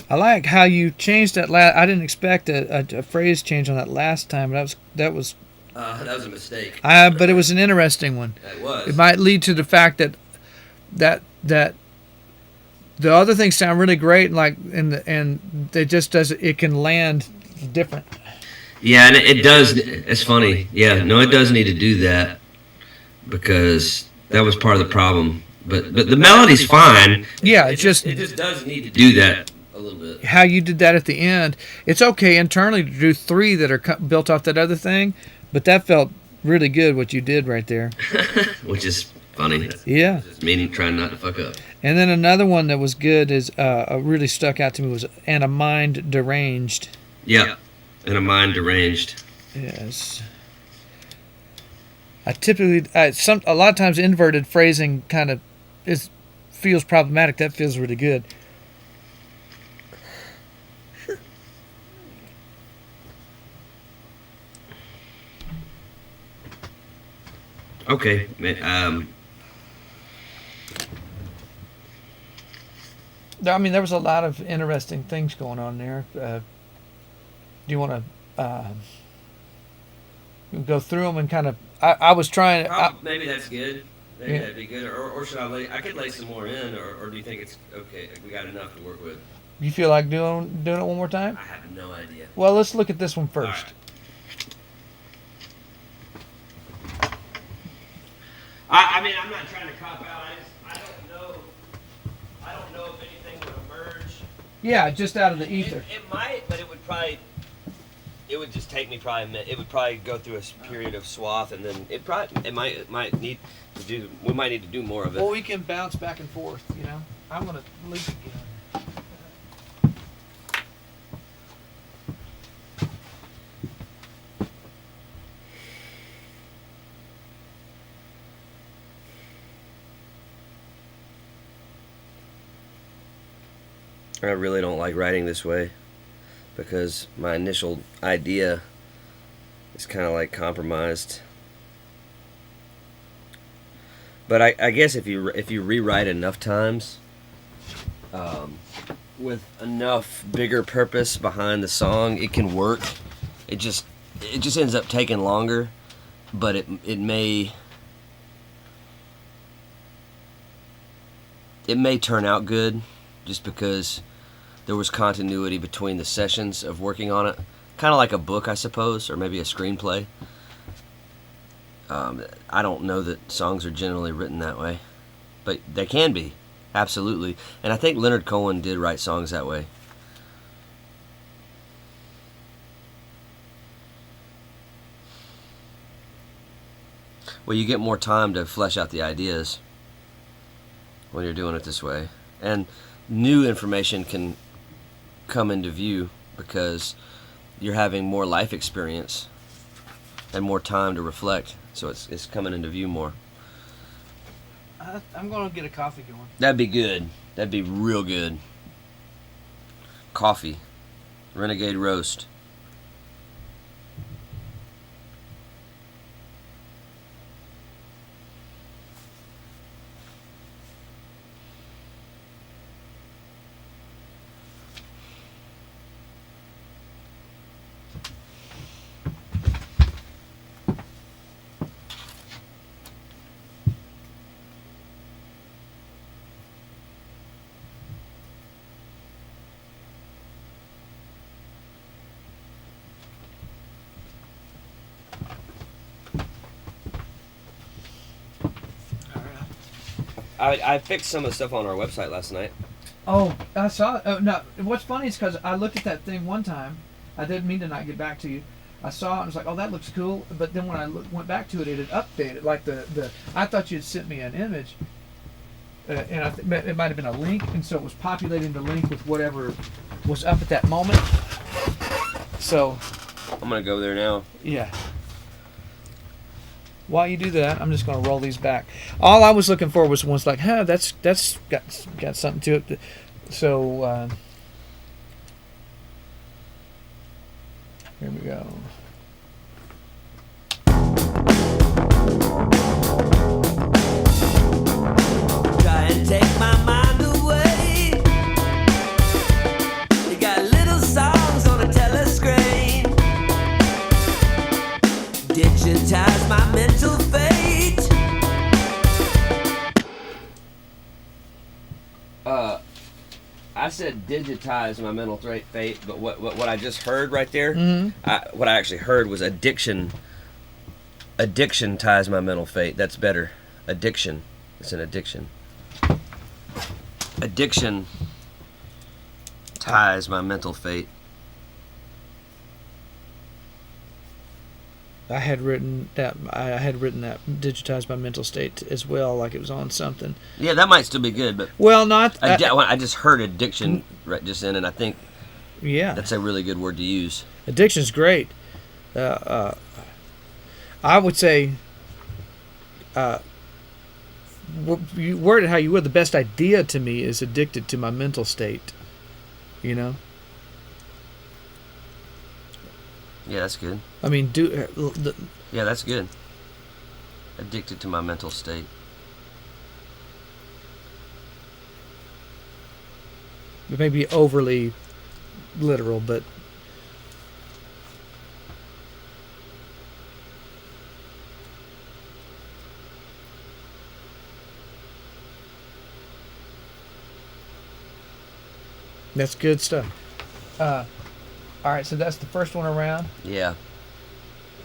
I like how you changed that last. I didn't expect a phrase change on that last time, but that was That was a mistake. but it was an interesting one. It was. It might lead to the fact that the other things sound really great, and it just does. It can land different. Yeah, and it does. It's funny. Yeah, no, it does need to do that because that was part of the problem. But the melody's fine. Yeah, it just does need to do that a little bit. How you did that at the end, it's okay internally to do 3 that are built off that other thing, but that felt really good what you did right there. Which is funny. Yeah. Meaning trying not to fuck up. And then another one that was good is really stuck out to me was "and a mind deranged." Yeah, and a mind deranged. Yes. A lot of times inverted phrasing kind of feels problematic. That feels really good. Okay. I mean, there was a lot of interesting things going on there. Do you want to go through them and kind of? I was trying. Maybe that's good. Maybe that'd be good. Or should I lay? I could lay some more in, or do you think it's okay? We got enough to work with. You feel like doing it one more time? I have no idea. Well, let's look at this one first. I mean, I'm not trying to cop out. I don't know if anything would emerge. Yeah, just out of the ether. It might, but it would probably. It would just take me probably a minute. It would probably go through a period of swath, and then it might need to do. We might need to do more of it. Well, we can bounce back and forth. You know, I'm gonna leave again. I really don't like writing this way because my initial idea is kind of like compromised. But I guess if you rewrite enough times, with enough bigger purpose behind the song, it can work. It just ends up taking longer, but it may turn out good just because there was continuity between the sessions of working on it. Kind of like a book, I suppose, or maybe a screenplay. I don't know that songs are generally written that way, but they can be, absolutely. And I think Leonard Cohen did write songs that way. Well, you get more time to flesh out the ideas when you're doing it this way. And new information can come into view because you're having more life experience and more time to reflect. So it's coming into view more. I'm going to get a coffee going. That'd be good. That'd be real good. Coffee. Renegade roast. I fixed some of the stuff on our website last night. Oh, I saw it. Oh, no, what's funny is because I looked at that thing one time. I didn't mean to not get back to you. I saw it and I was like, oh, that looks cool. But then when I went back to it, it had updated. Like I thought you had sent me an image. And it might have been a link. And so it was populating the link with whatever was up at that moment. So. I'm going to go there now. Yeah. While you do that, I'm just going to roll these back. All I was looking for was ones like, that's got something to it. So here we go. Try and take my mind away. I said digitize my mental fate, but what I just heard right there, Mm-hmm. what I actually heard was addiction. Addiction ties my mental fate. That's better. Addiction. It's an addiction. Addiction ties my mental fate. I had written that digitize my mental state as well, like it was on something. Yeah, that might still be good, but Well, not. I just heard addiction right just then, and I think Yeah, that's a really good word to use. addiction's great. I would say, you word it how you would. The best idea to me is addicted to my mental state. You know. Yeah, that's good. I mean, Yeah, that's good. Addicted to my mental state. it may be overly literal, but that's good stuff. All right, so that's the first one around. Yeah.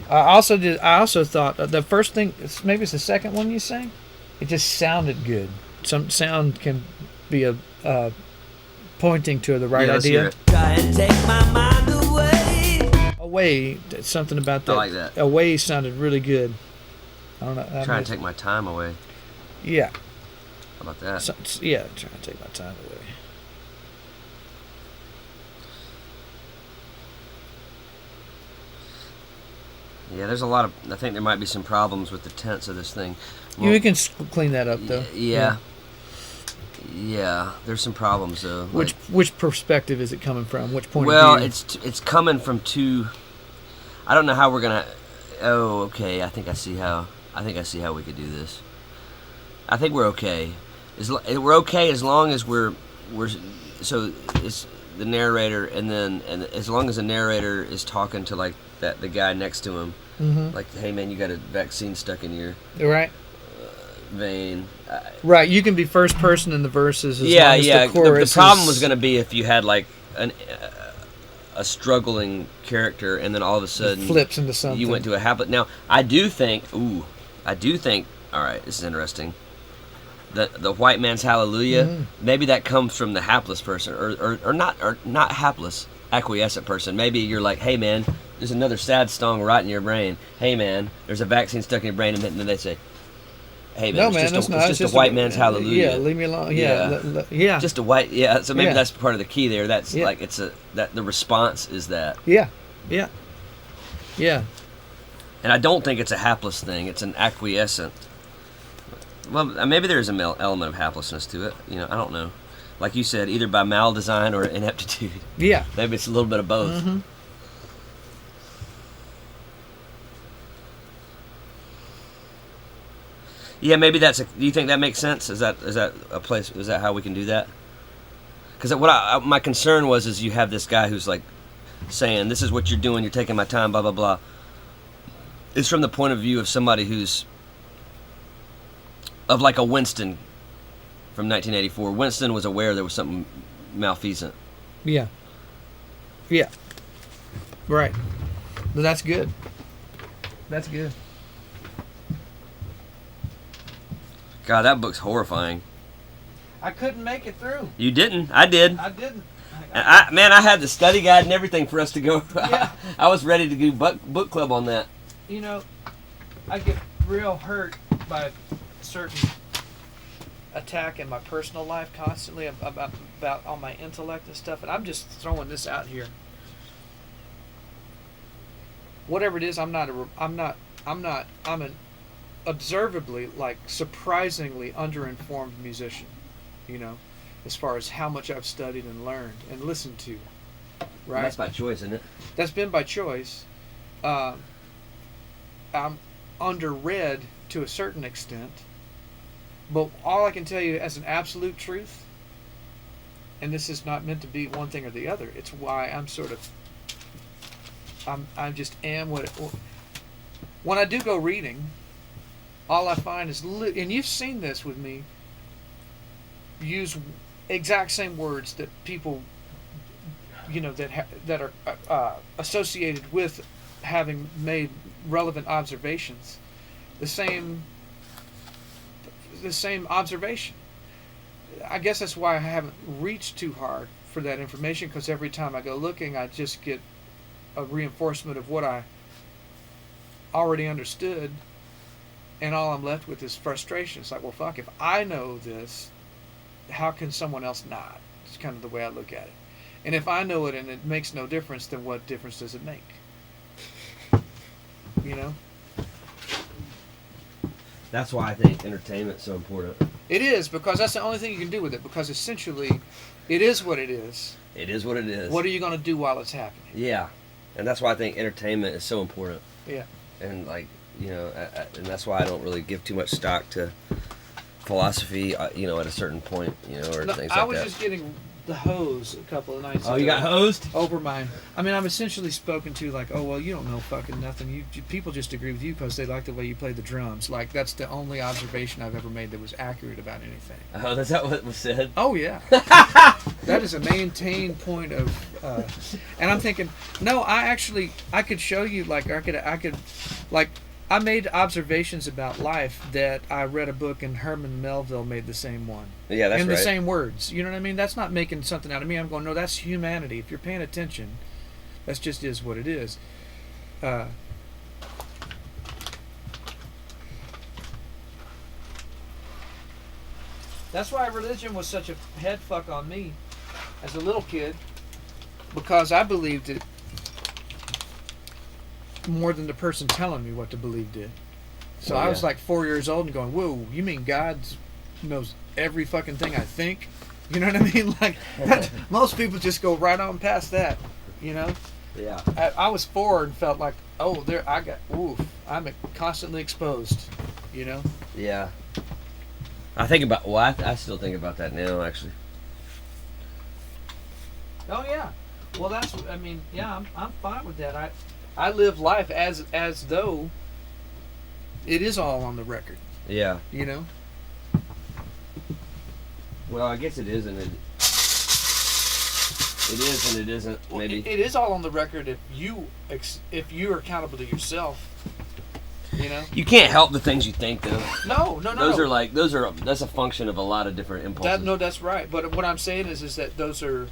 I also thought the first thing, maybe it's the second one you sang. It just sounded good. Some sound can be a pointing to the right Yeah, let's hear idea. it. Try and take my mind away. Away, something about that. I like that. Away sounded really good. I don't know. Trying to take my time away. Yeah. How about that? Yeah, trying to take my time away. Yeah, there's a lot of. I think there might be some problems with the tense of this thing. You can clean that up though. Yeah, there's some problems though. Which perspective is it coming from? Which point Well, of view? it's coming from two. I don't know how we're gonna. Oh, okay. I think I see how we could do this. I think we're okay. We're okay as long as we're so it's the narrator and as long as the narrator is talking to like the guy next to him, like, hey man, you got a vaccine stuck in your right. vein. Right, you can be first person in the verses. Yeah. Long as the chorus The problem is- was going to be if you had like a struggling character, and then all of a sudden flips into something. you went to a habit. Now, I do think. All right, this is interesting. The white man's hallelujah. Maybe that comes from the hapless person, or not hapless, acquiescent person. Maybe you're like, hey man, there's another sad song right in your brain. Hey man, there's a vaccine stuck in your brain, and then they say, hey man, No, man, it's just a white man's hallelujah. Yeah, leave me alone. Yeah. Just a white. Yeah, so maybe Yeah. that's part of the key there. That's Yeah. like that the response is that. Yeah. And I don't think it's a hapless thing. It's an acquiescent. Well, maybe there's an element of haplessness to it. You know, I don't know. Like you said, either by maldesign or ineptitude. Yeah. Maybe it's a little bit of both. Yeah, maybe do you think that makes sense? Is that a place? Is that how we can do that? Because my concern is you have this guy who's like saying, "This is what you're doing. You're taking my time." Blah blah blah. It's from the point of view of somebody who's of like a Winston from 1984. Winston was aware there was something malfeasant. Yeah. Right. But that's good. That's good. God, that book's horrifying. I couldn't make it through. You didn't. I did. I didn't. And I had the study guide and everything for us to go. Yeah. I was ready to do book club on that. You know, I get real hurt by certain attack in my personal life constantly about all my intellect and stuff, and I'm just throwing this out here. Whatever it is, I'm an observably, like, surprisingly underinformed musician, you know, as far as how much I've studied and learned and listened to. Right? That's by choice, isn't it? That's been by choice. I'm underread to a certain extent, but all I can tell you as an absolute truth, and this is not meant to be one thing or the other, it's why I'm sort of, I just am what when I do go reading, all I find is, and you've seen this with me, use exact same words that people, that are associated with having made relevant observations, the same observation. I guess that's why I haven't reached too hard for that information, because every time I go looking, I just get a reinforcement of what I already understood, and all I'm left with is frustration. It's like, well, fuck, if I know this, how can someone else not? It's kind of the way I look at it. And if I know it and it makes no difference, then what difference does it make? You know? That's why I think entertainment's so important. It is, because that's the only thing you can do with it, because essentially, it is what it is. It is what it is. What are you going to do while it's happening? Yeah. And that's why I think entertainment is so important. Yeah. And, like, and that's why I don't really give too much stock to philosophy, at a certain point, or things like that. I was just getting the hose a couple of nights ago. Oh, you got hosed? Over mine. I mean, I'm essentially spoken to like, oh, well, you don't know fucking nothing. People just agree with you because they like the way you play the drums. Like, that's the only observation I've ever made that was accurate about anything. Oh, that's not what was said? Oh, yeah. That is a maintained point of... and I'm thinking, no, I could show you, like, I made observations about life that I read a book and Herman Melville made the same one. Yeah, that's right. In the same words. You know what I mean? That's not making something out of me. I'm going, no, that's humanity. If you're paying attention, that just is what it is. That's why religion was such a head fuck on me as a little kid, because I believed it more than the person telling me what to believe did. So I was like 4 years old and going, whoa, you mean God knows every fucking thing I think? You know what I mean? Like, most people just go right on past that, Yeah. I was 4 and felt like, oh, I'm constantly exposed, Yeah. I still think about that now, actually. Oh, yeah. Well, I'm fine with that. I live life as though it is all on the record. Yeah. Well, I guess it is and it is and it isn't. Maybe it is all on the record if you are accountable to yourself. You can't help the things you think, though. No. That's a function of a lot of different impulses. That's right. But what I'm saying is that those are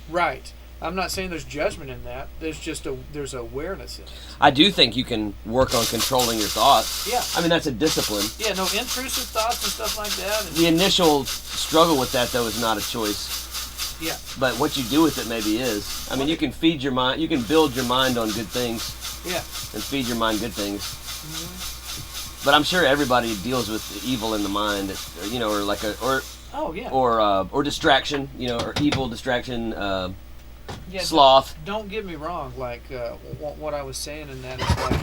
right. I'm not saying there's judgment in that. There's just there's awareness in it. I do think you can work on controlling your thoughts. Yeah. I mean, that's a discipline. Yeah, no intrusive thoughts and stuff like that. The initial struggle with that, though, is not a choice. Yeah. But what you do with it maybe is. I mean, you can feed your mind. You can build your mind on good things. Yeah. And feed your mind good things. Mm-hmm. But I'm sure everybody deals with the evil in the mind, or distraction, or evil distraction. Sloth. Don't get me wrong. Like what I was saying in that is like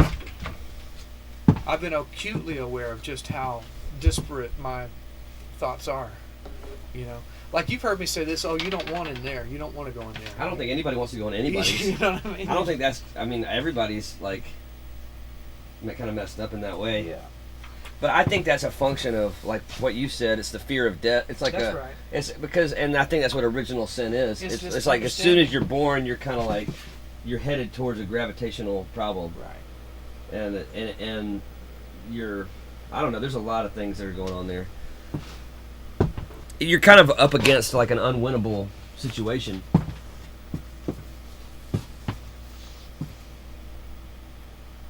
I've been acutely aware of just how disparate my thoughts are. Like you've heard me say this. Oh, you don't want in there. You don't want to go in there. I don't think anybody wants to go in anybody's. You know what I mean? I don't think that's. I mean, everybody's like kind of messed up in that way. Yeah. But I think that's a function of like what you said. It's the fear of death. It's like that's right. It's because, and I think that's what original sin is. It's like as soon as you're born, you're kind of like you're headed towards a gravitational problem. Right. And you're, I don't know. There's a lot of things that are going on there. You're kind of up against like an unwinnable situation.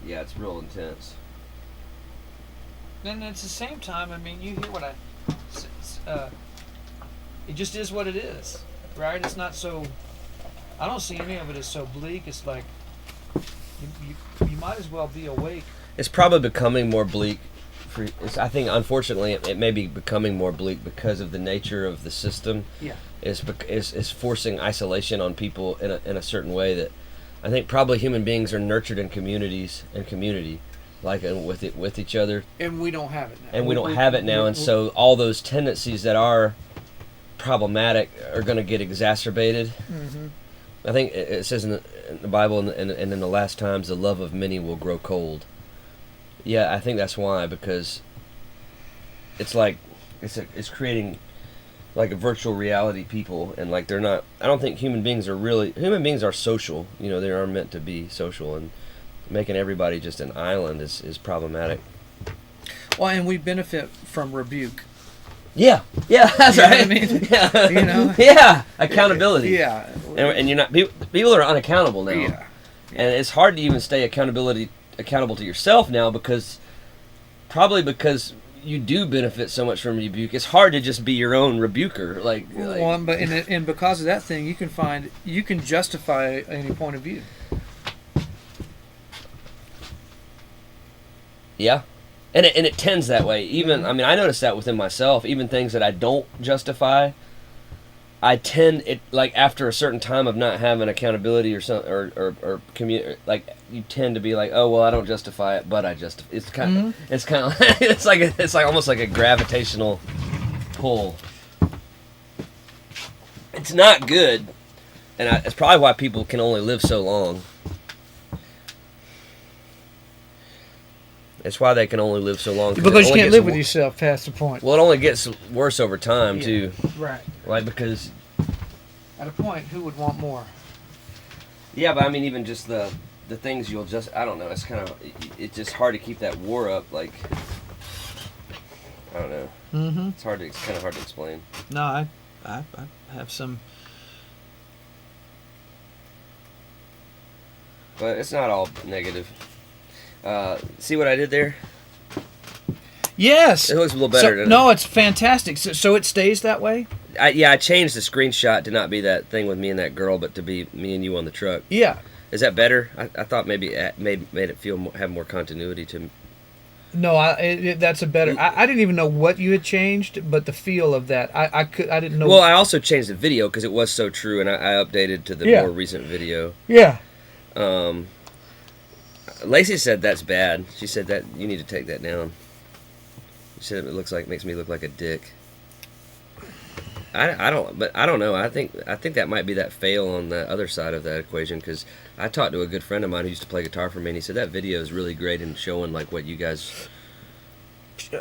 Yeah, it's real intense. And at the same time, I mean, you hear what it just is what it is, right? It's not so, I don't see any of it as so bleak. It's like, you might as well be awake. It's probably becoming more bleak. I think, unfortunately, it may be becoming more bleak because of the nature of the system. Yeah. Is forcing isolation on people in a certain way that I think probably human beings are nurtured in communities and community. Like with each other, and we don't have it now. And so all those tendencies that are problematic are going to get exacerbated. Mm-hmm. I think it says in the Bible, and in the last times, the love of many will grow cold. Yeah, I think that's why, because it's like it's creating like a virtual reality people, and like they're not. I don't think human beings are social. You know, they are meant to be social, and making everybody just an island is problematic. Well, and we benefit from rebuke. Yeah, that's You know right. what I mean? Yeah, You know? yeah, accountability. Yeah. And you're not people are unaccountable now. Yeah. And it's hard to even stay accountable to yourself now because you do benefit so much from rebuke. It's hard to just be your own rebuker. Well, but and because of that thing, you can justify any point of view. Yeah. And it tends that way. Even I mean, I notice that within myself. Even things that I don't justify, I tend like after a certain time of not having accountability or something or like you tend to be like, oh well, I don't justify it, but I justify. It's kind of it's like almost like a gravitational pull. It's not good, and it's probably why people can only live so long. It's why they can only live so long. Because you can't live with yourself past the point. Well, it only gets worse over time, too. Right. Like, because... At a point, who would want more? Yeah, but I mean, even just the things you'll just... I don't know. It's kind of... It's just hard to keep that war up. Like... I don't know. Mm-hmm. It's kind of hard to explain. No, I have some... But it's not all negative. See what I did there? Yes. It looks a little better, doesn't it? No, it's fantastic. So it stays that way? I changed the screenshot to not be that thing with me and that girl, but to be me and you on the truck. Yeah. Is that better? I thought maybe it made it have more continuity to me. No, that's a better... I didn't even know what you had changed, but the feel of that, I didn't know... Well, I also changed the video because it was so true, and I updated to the more recent video. Yeah. Lacey said that's bad. She said that you need to take that down. She said it makes me look like a dick. I don't know. I think that might be that fail on the other side of that equation, because I talked to a good friend of mine who used to play guitar for me, and he said that video is really great in showing like what you guys.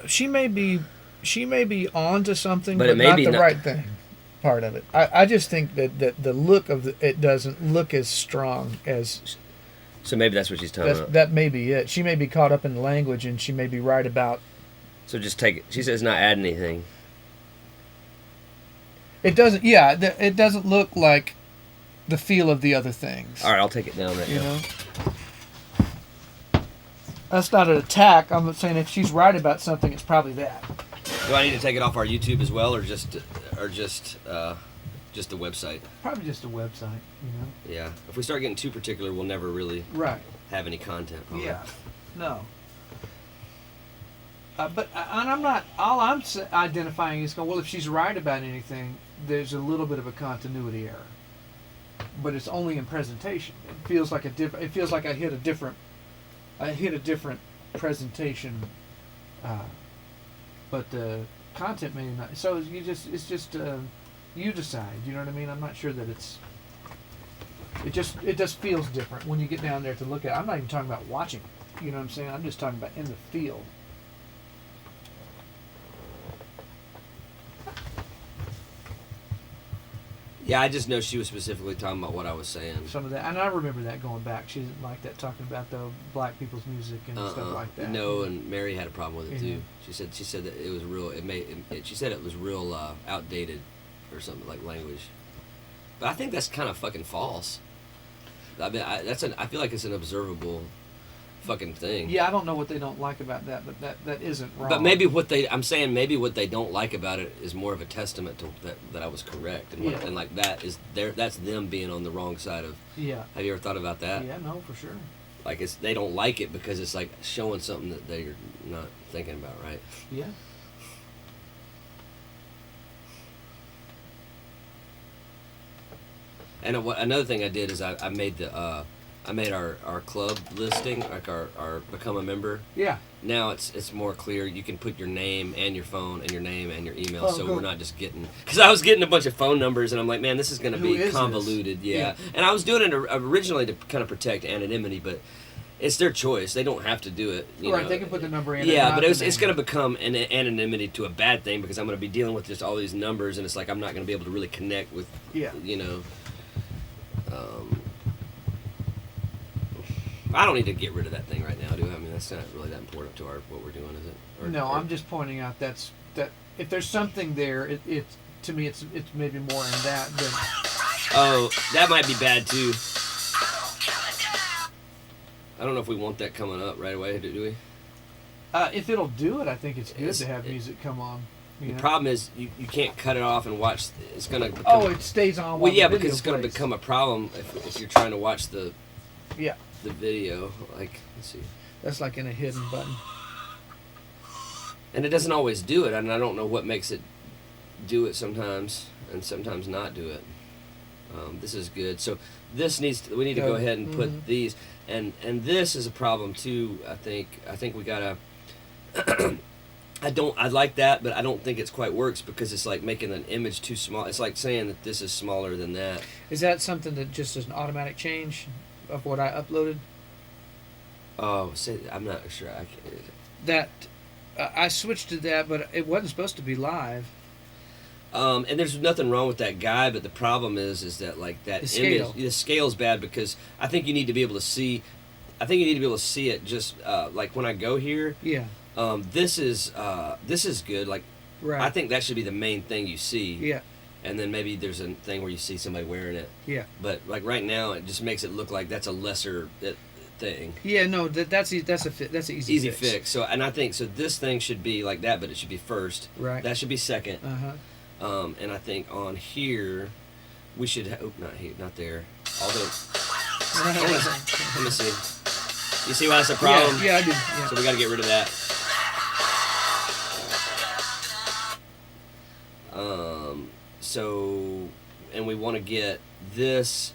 She may be on to something, but but it may not be the not, right thing. Part of it. I just think that the look of it doesn't look as strong as. So maybe that's what she's talking about. That may be it. She may be caught up in the language, and she may be right about. So just take it. She says not add anything. It doesn't. Yeah, it doesn't look like the feel of the other things. All right, I'll take it down right now. know, that's not an attack. I'm saying if she's right about something, it's probably that. Do I need to take it off our YouTube as well, or just the website? Probably just a website. Yeah. If we start getting too particular, we'll never really have any content. Probably. Yeah. No. But and I'm not. All I'm identifying is going. Well, if she's right about anything, there's a little bit of a continuity error. But it's only in presentation. It feels like It feels like I hit a different presentation. But the content may not. So you just. It's just. You decide. You know what I mean? I'm not sure that it's. It just feels different when you get down there to look at it. I'm not even talking about watching. You know what I'm saying? I'm just talking about in the field. Yeah, I just know she was specifically talking about what I was saying. Some of that, and I remember that going back. She didn't like that, talking about the black people's music and stuff like that. No, and Mary had a problem with it too. She said that it was real. She said it was real outdated, or something like language. But I think that's kind of fucking false. I mean, I feel like it's an observable fucking thing. Yeah, I don't know what they don't like about that, but that isn't wrong. But maybe what they don't like about it is more of a testament to that I was correct, and like that's them being on the wrong side of. Yeah. Have you ever thought about that? Yeah, no, for sure. Like they don't like it because it's like showing something that they're not thinking about, right? Yeah. And another thing I did is I made our club listing, like our become a member. Yeah. Now it's more clear. You can put your name and your phone and your name and your email, so we're not just getting. Because I was getting a bunch of phone numbers, and I'm like, man, this is going to be convoluted. Yeah. And I was doing it originally to kind of protect anonymity, but it's their choice. They don't have to do it. You Right, know. they can put the number in. Yeah, and but not it's the going name. to become an anonymity to a bad thing because I'm going to be dealing with just all these numbers, and it's like I'm not going to be able to really connect with, Yeah. you know. I don't need to get rid of that thing right now, do I? I mean, that's not really that important to what we're doing, is it? I'm just pointing out that if there's something there, it to me it's maybe more in that than. Oh, that might be bad too. I don't know if we want that coming up right away, do we? If it'll do it, I think it's good to have music come on. The problem is you can't cut it off and watch. It's gonna. It stays on. Well, yeah, the because it's video gonna plays. become a problem if you're trying to watch the video. Like, let's see. That's like in a hidden button. And it doesn't always do it, and I don't know what makes it do it sometimes, and sometimes not do it. This is good. So this we need to go ahead and put these, and this is a problem too. I think we gotta. I like that, but I don't think it's quite works because it's like making an image too small. It's like saying that this is smaller than that. Is that something that just is an automatic change of what I uploaded? Oh, I'm not sure. That I switched to that, but it wasn't supposed to be live. And there's nothing wrong with that guy, but the problem is that like that The scale's bad because I think you need to be able to see. I think you need to be able to see it just like when I go here. Yeah. This is good. Like, Right. I think that should be the main thing you see. Yeah. And then maybe there's a thing where you see somebody wearing it. Yeah. But like right now, it just makes it look like that's a lesser thing. Yeah. No. That's an easy fix. So, and I think so. This thing should be like that, but it should be first. Right. That should be second. Uh-huh. And I think on here, we should. Not here, not there. Although, let me see. You see why that's a problem? Yeah, I do. Yeah. So we got to get rid of that. So, and we want to get this,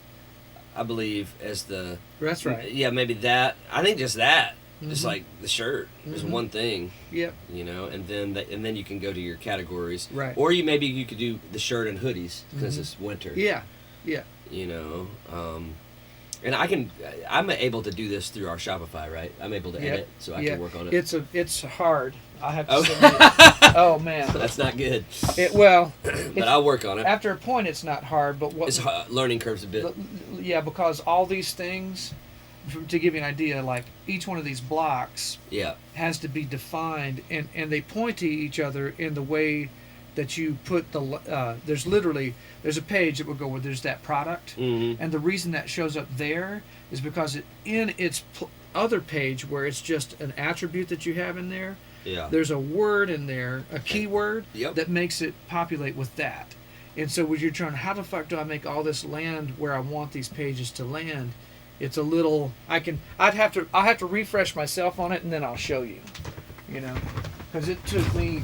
I believe, as the. That's right. Yeah, maybe that. I think just that. Just like the shirt is one thing. Yep. You know, and then you can go to your categories. Right. Or maybe you could do the shirt and hoodies because it's winter. Yeah. Yeah. You know, and I'm able to do this through our Shopify, right? I'm able to edit, so I can work on it. It's hard. I have to say. Oh man. That's not good. But I'll work on it. After a point, it's not hard, but what? It's learning curves a bit. Yeah, because all these things, to give you an idea, like each one of these blocks has to be defined, and they point to each other in the way that you put the. There's a page that will go where there's that product, and the reason that shows up there is because in its other page where it's just an attribute that you have in there. Yeah. There's a word in there, a keyword that makes it populate with that. And so when you're trying, how the fuck do I make all this land where I want these pages to land? It's a little. I'll have to refresh myself on it, and then I'll show you. You know, because it took me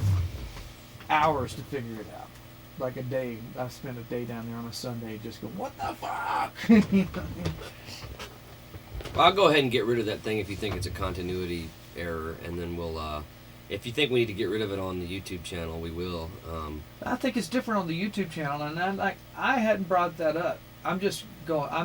hours to figure it out. Like a day, I spent a day down there on a Sunday just going, what the fuck? Well, I'll go ahead and get rid of that thing if you think it's a continuity error, and then we'll. If you think we need to get rid of it on the YouTube channel, we will. I think it's different on the YouTube channel, and I hadn't brought that up. I'm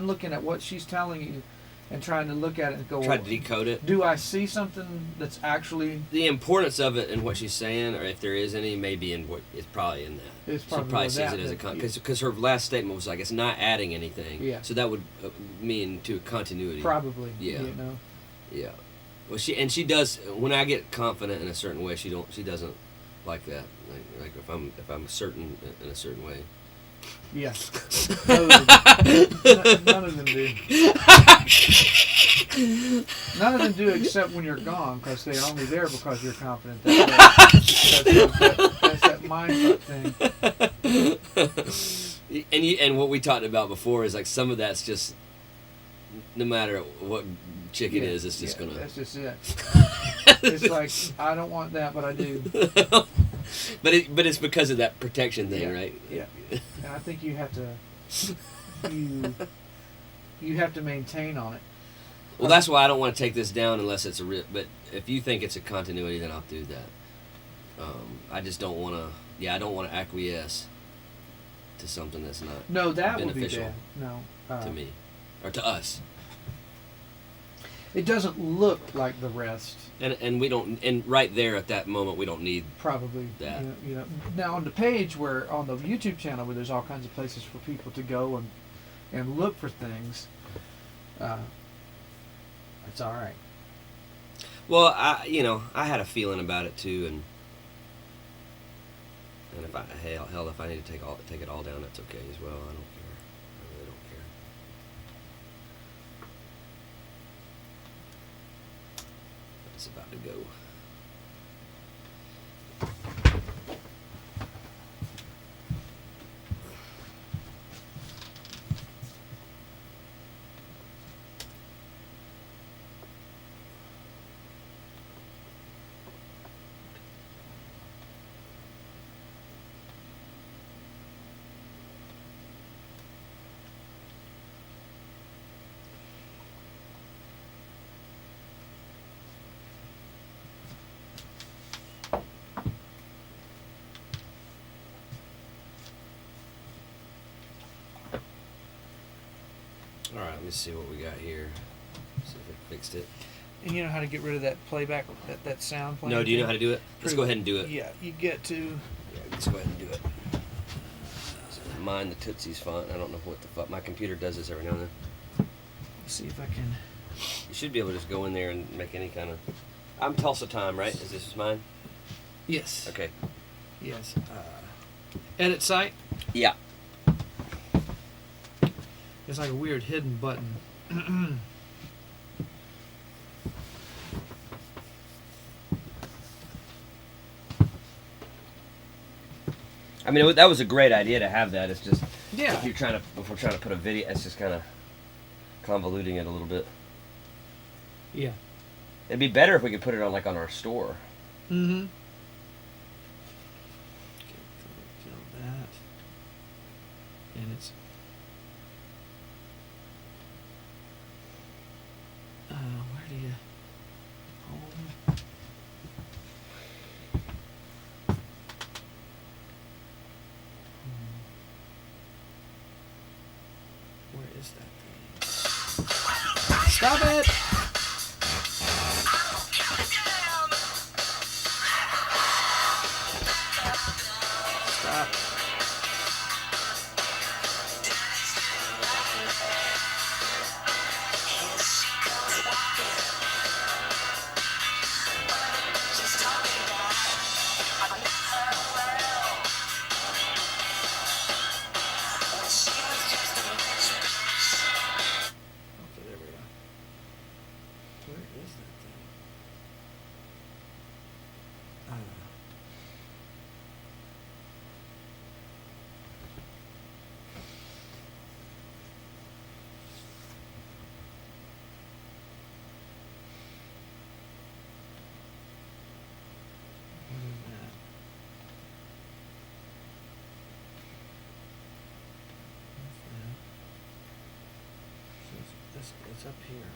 looking at what she's telling you, and trying to look at it and go. Try to decode it. Do I see something that's actually the importance of it and what she's saying, or if there is any, maybe in what it's probably in that. It's probably she probably sees sees it as a because her last statement was like it's not adding anything. Yeah. So that would mean to continuity. Probably. Yeah. You know. Yeah. Well, she does. When I get confident in a certain way, she doesn't like that. Like if I'm certain in a certain way. Yeah. None of them do. None of them do except when you're gone, because they're only there because you're confident. That's that mindfuck thing. And what we talked about before is like some of that's just no matter what chick it is, it's just gonna. That's just it. It's like I don't want that, but I do. But it's because of that protection thing, right? Yeah. And I think you have to maintain on it. Well, that's why I don't want to take this down unless it's but if you think it's a continuity, then I'll do that. I just don't want to. Yeah, I don't want to acquiesce to something that's not. No, that beneficial would be bad. No. To me, or to us. It doesn't look like the rest. And we don't, and right there at that moment we don't need Probably that. Now on the page where on the YouTube channel where there's all kinds of places for people to go and look for things, it's all right. Well, I had a feeling about it too, and if if I need to take it all down, that's okay as well. I don't care. I really don't care. It's about to go. All right, let me see what we got here. See if it fixed it. And you know how to get rid of that playback, that sound playing? No, do you know how to do it? Let's Pretty go ahead and do it. Yeah, you get to. Yeah, let's go ahead and do it. So mine, the Tootsie's font. I don't know what the fuck. My computer does this every now and then. Let's see if I can. You should be able to just go in there and make any kind of. I'm Tulsa Time, right? Is this mine? Yes. Okay. Yes. Edit site. Yeah. It's like a weird hidden button. I mean, that was a great idea to have that. It's just Yeah. if we're trying to put a video, it's just kind of convoluting it a little bit. Yeah. It'd be better if we could put it on on our store. Mm-hmm. Kill that. And it's. Where do you? Home. Where is that thing? Stop it! Stop. Okay, there we go. Where is that thing? What is that? What's that? So it's up here.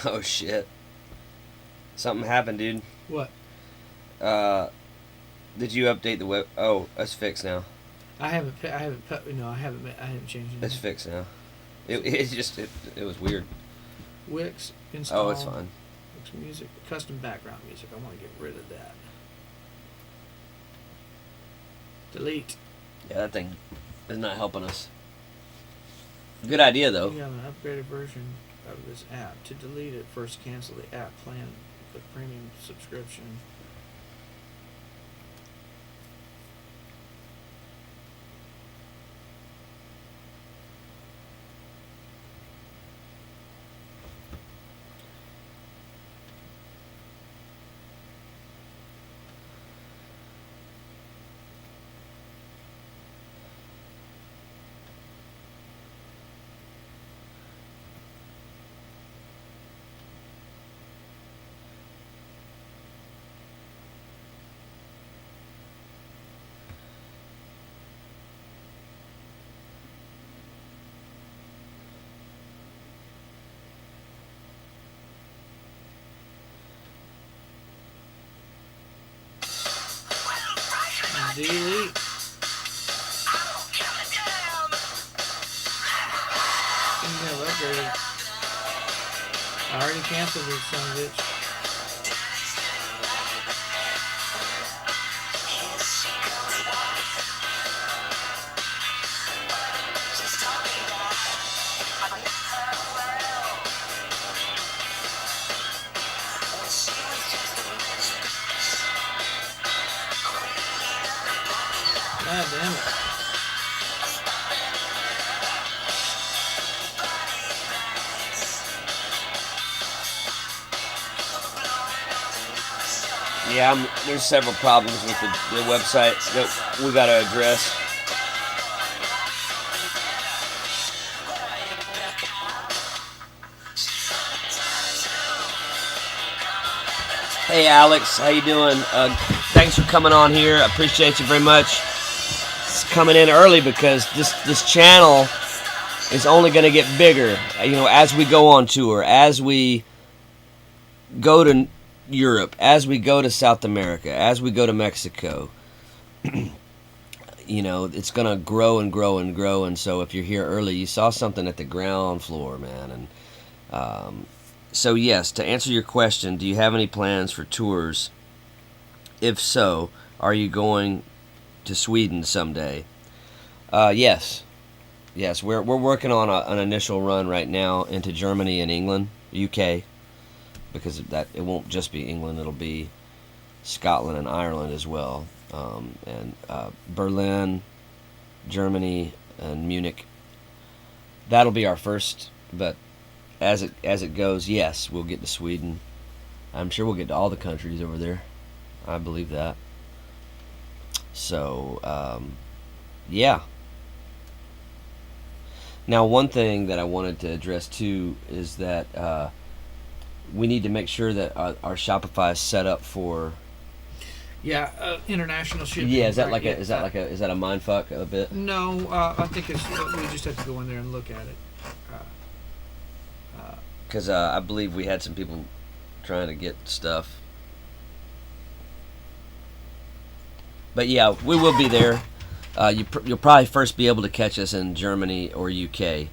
Oh shit! Something happened, dude. What? Did you update the web? Oh, it's fixed now. I haven't changed it. It's fixed now. It was weird. Wix install. Oh, it's fine. Wix music, custom background music. I want to get rid of that. Delete. Yeah, that thing is not helping us. Good idea though. You have an upgraded version of this app. To delete it, first cancel the app plan with premium subscription. Delete. Things have upgraded. I already canceled this son of a bitch. God damn it. Yeah, there's several problems with the website that we got to address. Hey Alex, how you doing? Thanks for coming on here. I appreciate you very much. It's coming in early because this channel is only going to get bigger. You know, as we go on tour, as we go to Europe, as we go to South America, as we go to Mexico. You know, it's going to grow and grow and grow. And so if you're here early, you saw something at the ground floor, man. And so yes, to answer your question, do you have any plans for tours? If so, are you going to Sweden someday? Yes. Yes, we're working on an initial run right now into Germany and England, UK, because of that it won't just be England, it'll be Scotland and Ireland as well, and Berlin, Germany, and Munich. That'll be our first, but as it goes, yes, we'll get to Sweden. I'm sure we'll get to all the countries over there. I believe that. So, yeah. Now, one thing that I wanted to address too is that we need to make sure that our Shopify is set up for. Yeah, international shipping. Yeah, is that right? is that a mind fuck a bit? No, I think it's we just have to go in there and look at it. Because I believe we had some people trying to get stuff. But yeah, we will be there. You'll probably first be able to catch us in Germany or UK.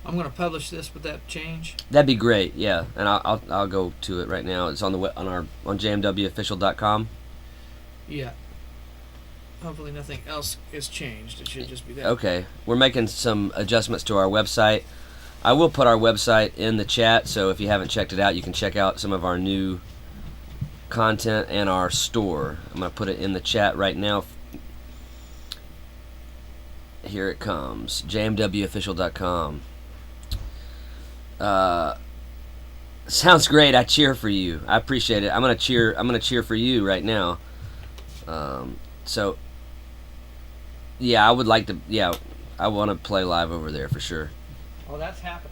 I'm going to publish this with that change. That'd be great, yeah. And I'll go to it right now. It's on on jmwofficial.com. Yeah. Hopefully nothing else is changed. It should just be that. Okay. We're making some adjustments to our website. I will put our website in the chat, so if you haven't checked it out, you can check out some of our new content and our store. I'm going to put it in the chat right now. Here it comes. Jmwofficial.com. Sounds great. I cheer for you. I appreciate it. I'm gonna cheer for you right now. So yeah, I would like to. Yeah, I want to play live over there for sure. Oh, that's happening.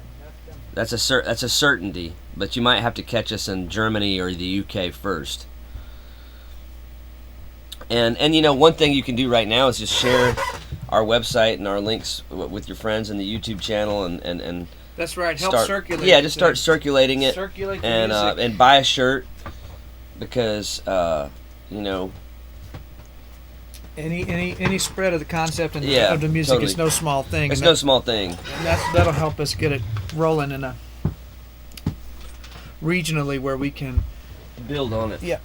That's a certainty. But you might have to catch us in Germany or the UK first. And you know, one thing you can do right now is just share our website and our links with your friends in the YouTube channel and That's right. Help circulate. Yeah, just start circulating it. Circulate the and music. and buy a shirt because you know, any spread of the concept and Yeah, of the music totally. is no small thing. it's and no small thing. that'll help us get it rolling in a regionally where we can. Build on it. Yeah.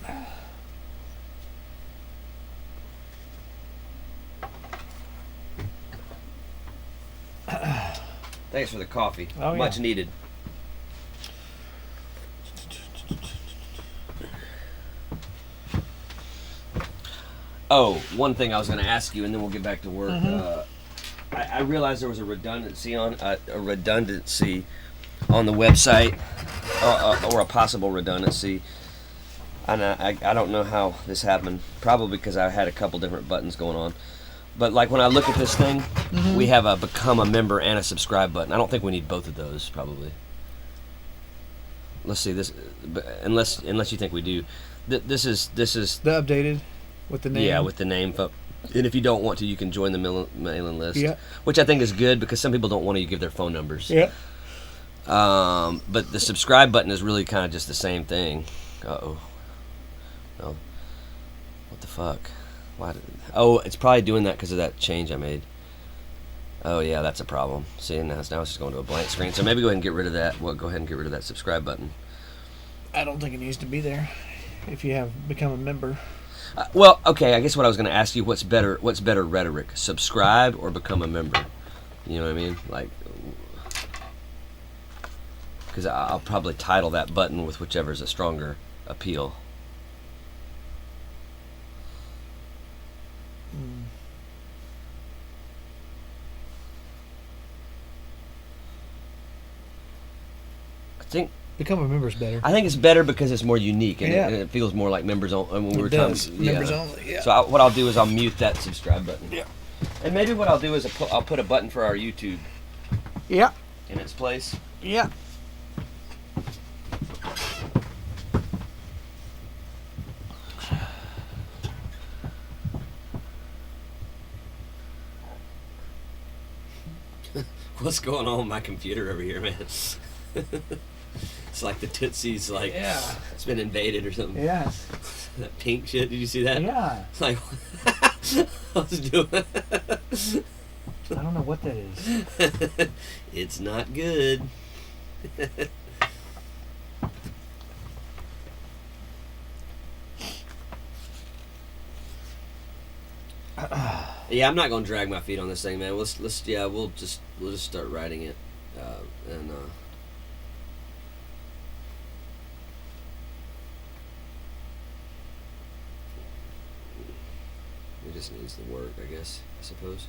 Thanks for the coffee. Oh, yeah. Much needed. Oh, one thing I was going to ask you, and then we'll get back to work. I realized there was a redundancy on the website, or a possible redundancy, and I don't know how this happened. Probably because I had a couple different buttons going on. But like when I look at this thing, we have a become a member and a subscribe button. I don't think we need both of those. Probably. Let's see this, unless you think we do. This is The updated with the name. yeah, with the name. And if you don't want to, you can join the mailing list. Yeah. Which I think is good because some people don't want to give their phone numbers. Yeah. But the subscribe button is really kind of just the same thing. Uh-oh. No. What the fuck? Oh, it's probably doing that because of that change I made. Oh, yeah, that's a problem. See, now it's just going to a blank screen. So maybe go ahead and get rid of that. Well, go ahead and get rid of that subscribe button. I don't think it needs to be there if you have become a member. Well, okay, I guess what I was going to ask you, what's better rhetoric? Subscribe or become a member? You know what I mean? Like, because I'll probably title that button with whichever is a stronger appeal. Become a member is better. I think it's better because it's more unique and, Yeah. it feels more like members only. When we were does. talking, Members only, yeah. So what I'll do is I'll mute that subscribe button. Yeah. And maybe what I'll do is I'll put a button for our YouTube Yeah. in its place. Yeah. What's going on with my computer over here, man? It's like the Tootsie's like it's been invaded or something. Yeah. That pink shit. Did you see that? Yeah. It's like I was doing. I don't know what that is. It's not good. Yeah, I'm not gonna drag my feet on this thing, man. We'll just start writing it, and it just needs the work, I guess. I suppose.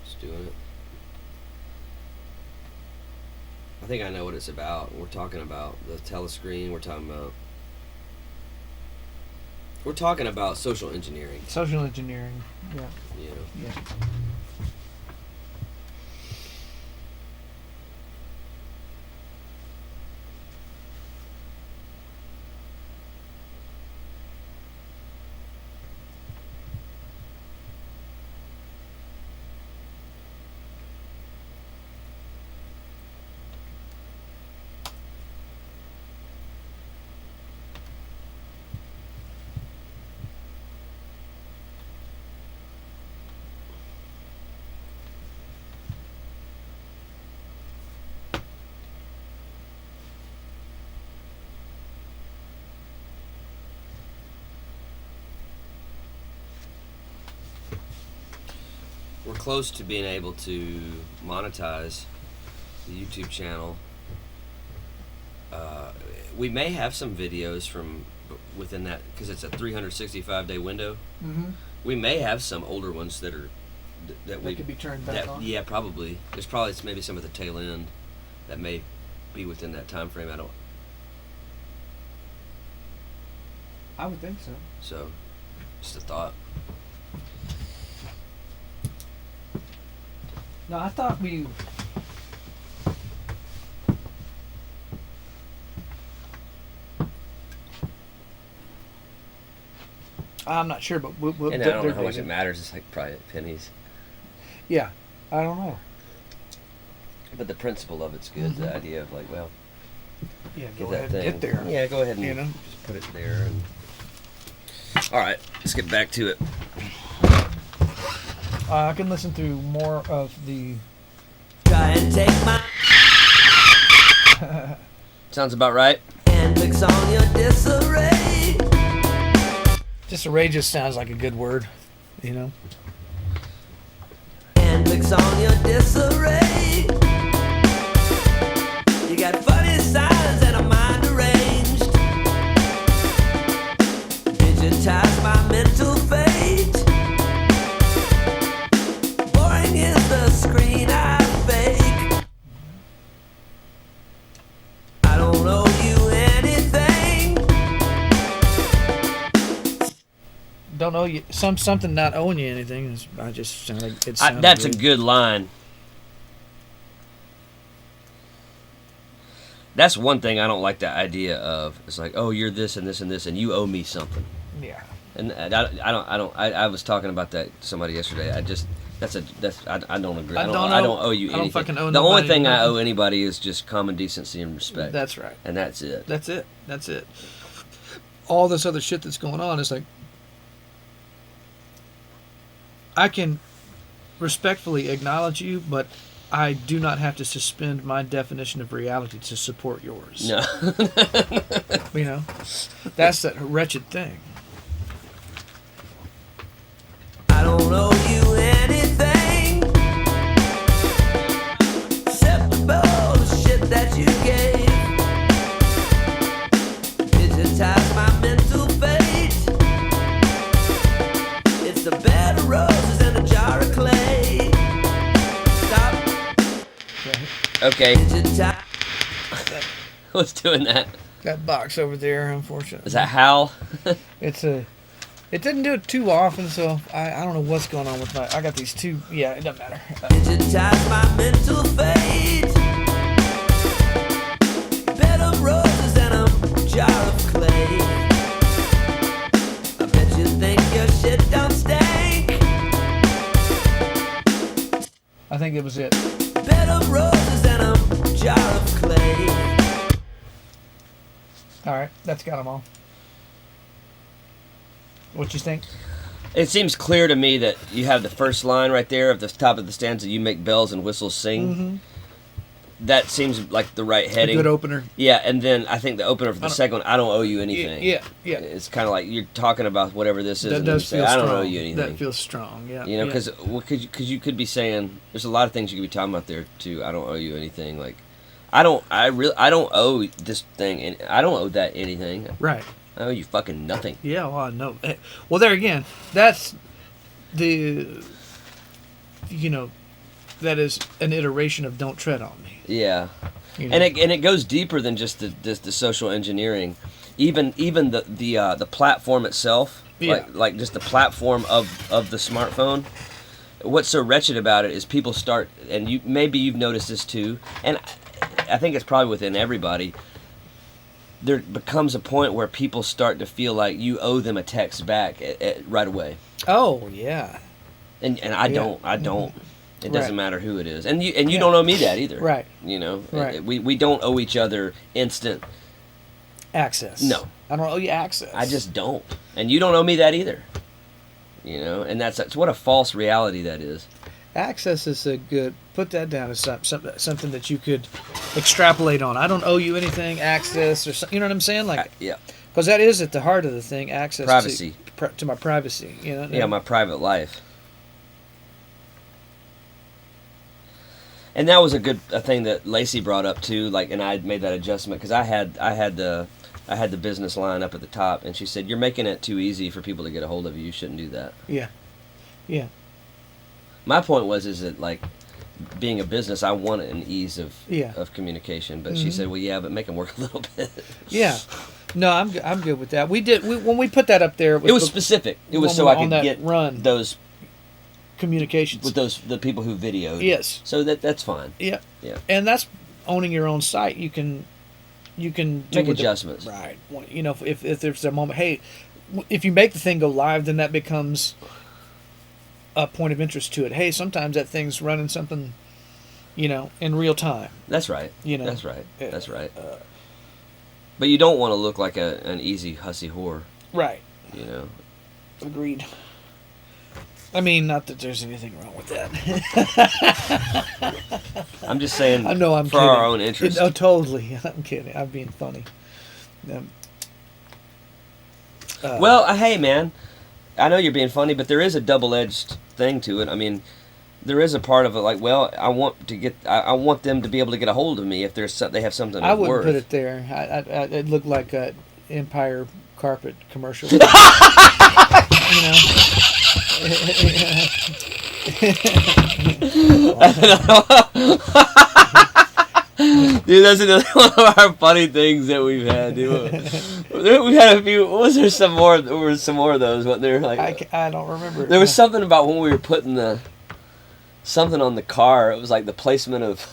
Just doing it. I think I know what it's about. We're talking about the telescreen. We're talking about social engineering. Social engineering. Yeah. You know. Yeah. We're close to being able to monetize the YouTube channel. We may have some videos from within that, because it's a 365-day window. Mm-hmm. We may have some older ones that Could be turned back on. Yeah, probably. There's probably maybe some at the tail end that may be within that time frame. I would think so. So, just a thought. No, I thought we. I'm not sure, but And I don't know how much it matters. It's like probably pennies. Yeah, I don't know. But the principle of it's good. The idea of like, well, Yeah, get go that ahead thing. and get there. Yeah, go ahead and You know? just put it there. And... All right, let's get back to it. I can listen to more of the. Try and take my Sounds about right. and fix on your disarray. Disarray just sounds like a good word, you know. And fix on your disarray. You got funny signs and a mind arranged. Digitize my mental fate. Boring is the screen I fake. I don't owe you anything. Don't owe you something not owing you anything. I just sounded. It sounded That's good. a good line. That's one thing I don't like the idea of. It's like, oh, you're this and this and this, and you owe me something. Yeah. And I was talking about that to somebody yesterday. I don't agree. I don't owe you anything. I don't fucking owe the only nobody thing I nothing. owe anybody is just common decency and respect. That's right. And that's it. That's it. That's it. All this other shit that's going on is like, I can respectfully acknowledge you, but I do not have to suspend my definition of reality to support yours. No. You know, that's that wretched thing. I don't owe you anything except the bullshit that you gave. Digitize my mental fate. It's a bed of roses and a jar of clay. Stop. Okay. Digitize. What's doing that? That box over there, unfortunately. Is that Hal? It didn't do it too often, so I don't know what's going on with my. I got these two. Yeah, it doesn't matter. Digitize my mental fate. Bed of roses and a jar of clay. I bet you think your shit don't stink. I think it was it. Bed of roses and a jar of clay. All right, that's got them all. What you think? It seems clear to me that you have the first line right there at the top of the stanza, you make bells and whistles sing. Mm-hmm. That seems like the right heading. A good opener. Yeah, and then I think the opener for the second one, I don't owe you anything. Yeah. It's kind of like you're talking about whatever this is, That and then you does say, feel I strong. don't owe you anything. That feels strong. Yeah. You know, yeah. because you could be saying there's a lot of things you could be talking about there too. I don't owe you anything. Like, I don't owe this thing, and I don't owe that anything. Right. I owe you fucking nothing. Yeah. Well, I know. Well, there again, that's the. You know, that is an iteration of "Don't Tread on Me." Yeah. You know? And it goes deeper than just the social engineering, even the platform itself, Yeah. like just the platform of the smartphone. What's so wretched about it is people start, and you've noticed this too, and I think it's probably within everybody. There becomes a point where people start to feel like you owe them a text back right away, Oh yeah. and I don't. It doesn't Right. matter who it is, and you don't owe me that either. Right. You know, Right. we don't owe each other instant. Access. No. I don't owe you access. I just don't, and you don't owe me that either. You know, and that's what a false reality that is. Access is a good. Put that down as something that you could extrapolate on. I don't owe you anything. Access, or you know what I'm saying? Like, Yeah, because that is at the heart of the thing. Access Privacy. to my privacy. You know. yeah, my private life. And that was a thing that Lacey brought up too. Like, and I had made that adjustment because I had the I had the business line up at the top, and she said, "You're making it too easy for people to get a hold of you. You shouldn't do that." Yeah. Yeah. My point was, is that like being a business, I want an ease of Yeah. of communication. But she said, "Well, yeah, but make them work a little bit." Yeah. No, I'm good with that. When we put that up there. It was specific. It was so I could get those communications with the people who videoed. Yes. So that's fine. Yeah. Yeah. And that's owning your own site. You can do Make with adjustments. Right. You know, if there's a moment, hey, if you make the thing go live, then that becomes a point of interest to it. Hey, sometimes that thing's running something, you know, in real time. That's right. You know. That's right. That's right. But you don't want to look like an easy hussy whore. Right. You know. Agreed. I mean, not that there's anything wrong with that. I'm just saying. I know. I'm for kidding. our own interest. Oh, totally. I'm kidding. I'm being funny. Well, hey, man. I know you're being funny, but there is a double-edged thing to it. I mean, there is a part of it like, well, I want them to be able to get a hold of me if they have something. I wouldn't worth. put it there. It looked like a Empire carpet commercial. You know. Dude, that's another one of our funny things that we've had. Dude. We had a few. Was there some more? There were some more of those. What there? Like I don't remember. There was something about when we were putting something on the car. It was like the placement of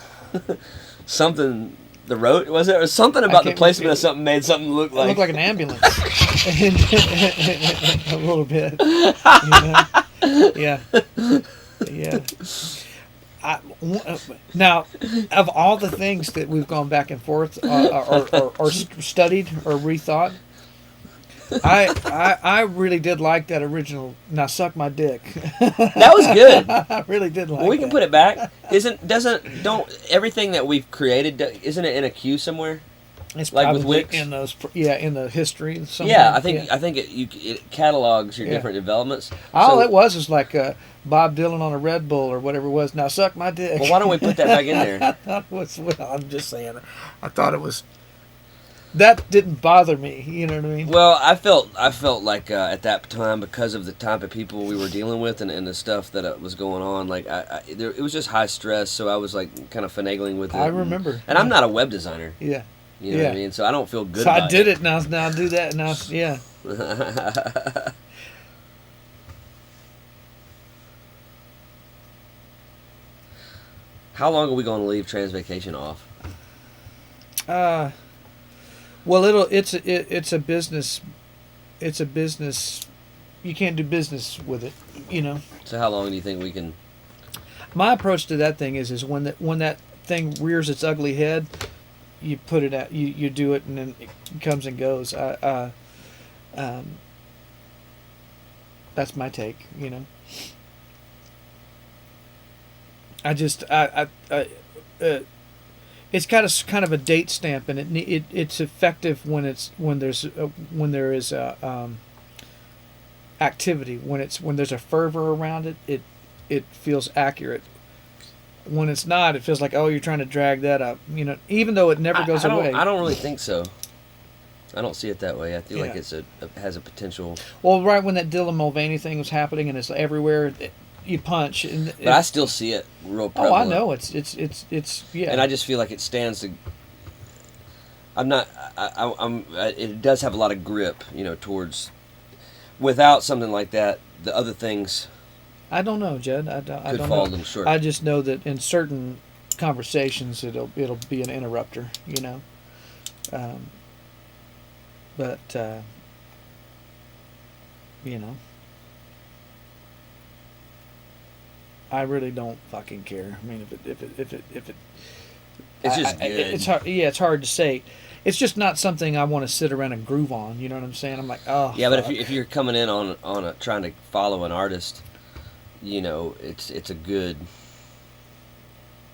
something. The road was it? Or something about the placement of something made something look like. It looked like an ambulance. A little bit. You know? Yeah. Now, of all the things that we've gone back and forth or studied or rethought, I really did like that original. Now suck my dick. That was good. I really did like. We can put it back. Don't everything that we've created? Isn't it in a queue somewhere? It's like with probably Wix? in those. Yeah, in the history. Yeah, I think it catalogs your different developments. All it was like Bob Dylan on a Red Bull or whatever it was. Now suck my dick. Well, why don't we put that back in there? I'm just saying. I thought it was. That didn't bother me. You know what I mean? Well, I felt like at that time, because of the type of people we were dealing with and the stuff that was going on, like it was just high stress. So I was like kind of finagling with it. I remember. And I'm not a web designer. Yeah. You know what I mean? So I don't feel good so about I did it. Now I do that. Now, yeah. How long are we going to leave Transvacation off? Well, it's a business. It's a business. You can't do business with it, you know. So how long do you think we can? My approach to that thing is when that thing rears its ugly head, you put it out. You do it, and then it comes and goes. That's my take, you know. It's kind of a date stamp, and it's effective when there is activity. When there's a fervor around it, it feels accurate. When it's not, it feels like, oh, you're trying to drag that up. You know, even though it never goes away. I don't really think so. I don't see it that way. I feel like it has a potential. Well, right when that Dylan Mulvaney thing was happening and it's everywhere, you punch. But I still see it real prevalent. Oh, I know it's yeah. And I just feel like it stands to. I'm not. It does have a lot of grip, you know, towards. Without something like that, the other things. I don't know, Jed. I don't could fall know. them short. I just know that in certain conversations, it'll be an interrupter, you know. But you know, I really don't fucking care. I mean, if it. It's just good. It's hard. Yeah, it's hard to say. It's just not something I want to sit around and groove on. You know what I'm saying? I'm like, oh. Yeah, but if you're coming in on trying to follow an artist, you know, it's a good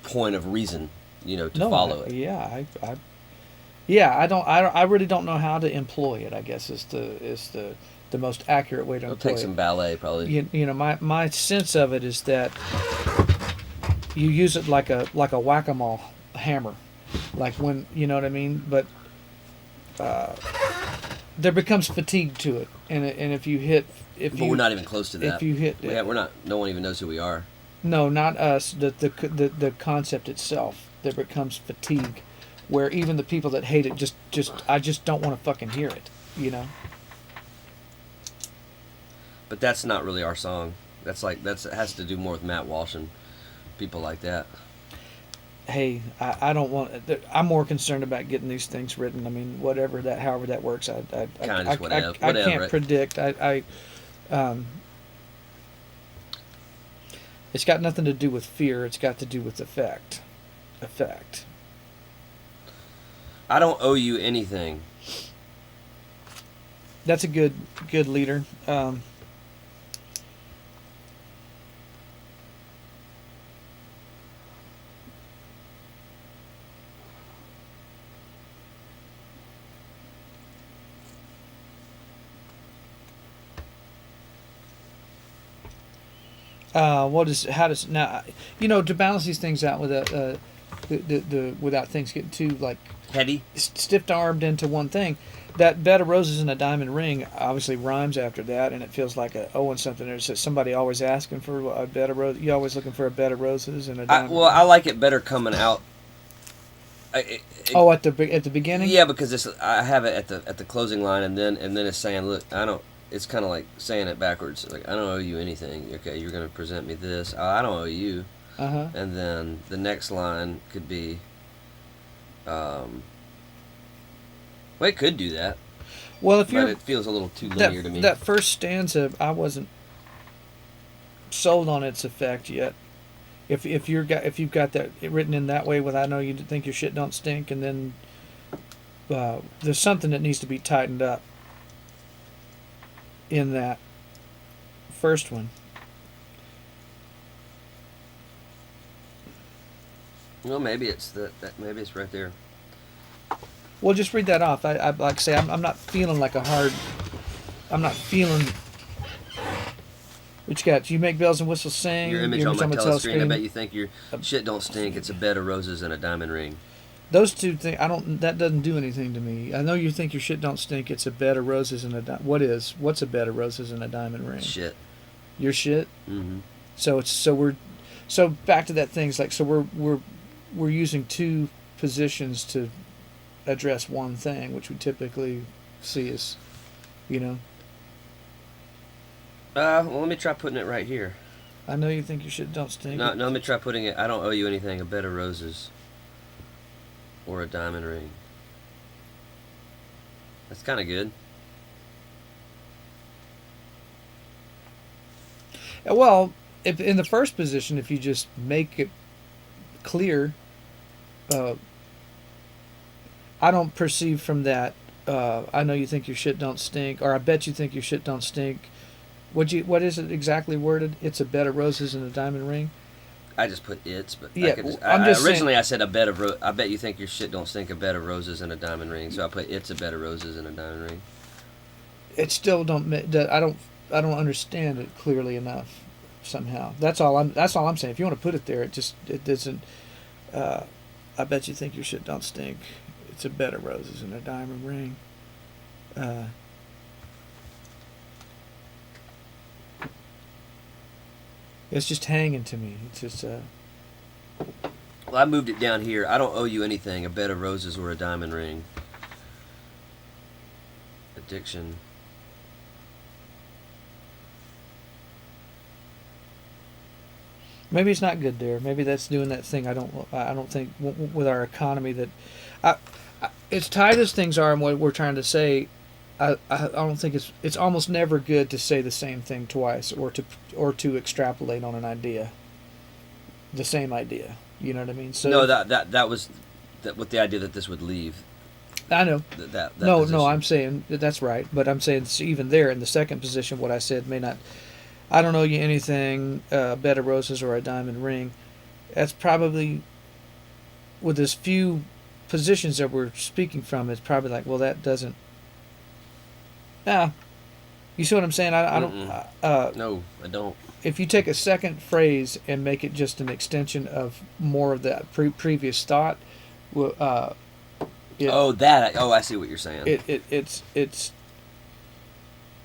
point of reason, you know, to follow it. Yeah, I really don't know how to employ it. I guess is the most accurate way to employ it. It'll take some ballet, probably. You know, my sense of it is that you use it like a whack-a-mole hammer, like when, you know what I mean. But there becomes fatigue to it, and if you hit, But we're not even close to that. If you hit, we're not. No one even knows who we are. No, not us. The concept itself. There becomes fatigue, where even the people that hate it I just don't want to fucking hear it. You know. But that's not really our song. It has to do more with Matt Walsh and people like that. Hey, I don't want. I'm more concerned about getting these things written. I mean, however that works. I can't predict. It's got nothing to do with fear. It's got to do with effect. I don't owe you anything. That's a good leader. How does now, to balance these things out without without things getting too like Heady, stiff-armed into one thing, that bed of roses and a diamond ring obviously rhymes after that, and it feels like owing something. There's somebody always asking for a bed of roses. You're always looking for a bed of roses and a diamond ring. I like it better coming out. At the beginning. Yeah, because I have it at the closing line, and then it's saying, look, I don't. It's kind of like saying it backwards. Like, I don't owe you anything. Okay, you're going to present me this. I don't owe you. Uh-huh. And then the next line could be, well, it could do that. Well, but it feels a little too linear to me. That first stanza, I wasn't sold on its effect yet. If you've got that written in that way, with I know you think your shit don't stink, and then there's something that needs to be tightened up in that first one. Well, maybe it's maybe it's right there. Well, just read that off. I like I say, I'm not feeling like a hard. I'm not feeling. What you got? You make bells and whistles sing. Your image on my telescreen. I bet you think your shit don't stink. It's a bed of roses and a diamond ring. Those two things, that doesn't do anything to me. I know you think your shit don't stink. It's a bed of roses and a what's a bed of roses and a diamond ring? Shit. Your shit. Mm-hmm. So back to that thing. It's like, so we're using two positions to address one thing, which we typically see as, Well, let me try putting it right here. I know you think your shit don't stink. No, let me try putting it. I don't owe you anything. A bed of roses. Or a diamond ring. That's kind of good. Well, if in the first position, if you just make it clear, I don't perceive from that. I know you think your shit don't stink, or I bet you think your shit don't stink. What is it exactly worded? It's a bed of roses and a diamond ring. I just put it's, but yeah, originally I said a bed of I bet you think your shit don't stink, a bed of roses and a diamond ring. So I put it's a bed of roses and a diamond ring. It still don't. I don't understand it clearly enough. Somehow, that's all I'm saying. If you want to put it there, it doesn't. I bet you think your shit don't stink. It's a bed of roses and a diamond ring. It's just hanging to me. It's just. Well, I moved it down here. I don't owe you anything. A bed of roses or a diamond ring. Addiction. Maybe it's not good there. Maybe that's doing that thing. I don't think with our economy that, as tight as things are and what we're trying to say, I don't think it's almost never good to say the same thing twice or to extrapolate on an idea. The same idea. You know what I mean? So no, that was with the idea that this would leave. I know. That no, position. I'm saying that's right, but I'm saying even there in the second position, what I said may not. I don't owe you anything, a bed of roses or a diamond ring. That's probably, with as few positions that we're speaking from, it's probably like, well, that doesn't. You see what I'm saying? I don't. No, I don't. If you take a second phrase and make it just an extension of more of that previous thought, I see what you're saying.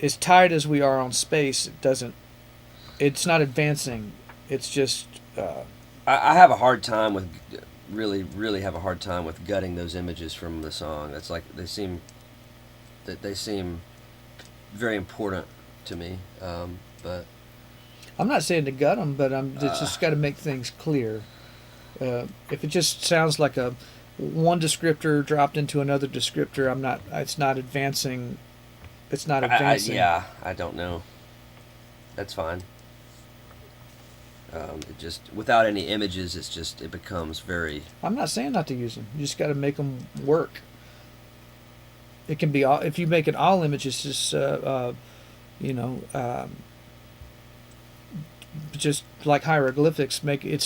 as tight as we are on space, it's not advancing. It's just I have a hard time with really have a hard time with gutting those images from the song. That's like they seem very important to me. But I'm not saying to gut them, but it's just got to make things clear. If it just sounds like a one descriptor dropped into another descriptor, it's not advancing. It's not advancing. I don't know. That's fine. It just without any images, it becomes very. I'm not saying not to use them. You just got to make them work. It can be all, if you make it all images, just just like hieroglyphics. They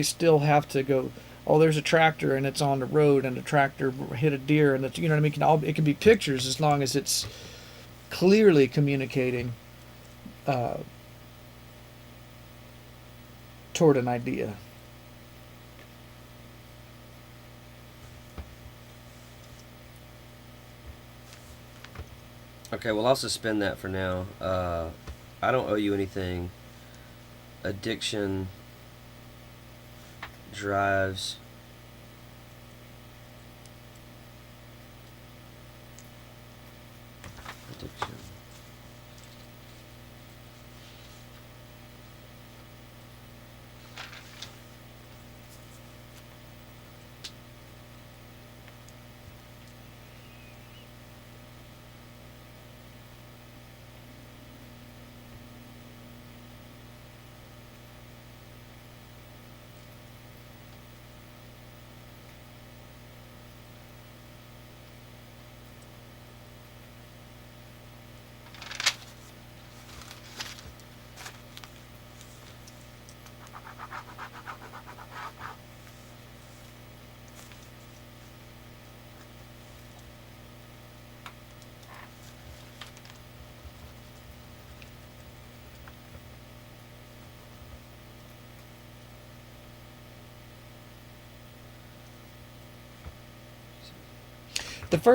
still have to go. Oh, there's a tractor and it's on the road, and the tractor hit a deer, and you know what I mean. It can be pictures as long as it's clearly communicating toward an idea. Okay, well, I'll suspend that for now. I don't owe you anything. Addiction drives addiction.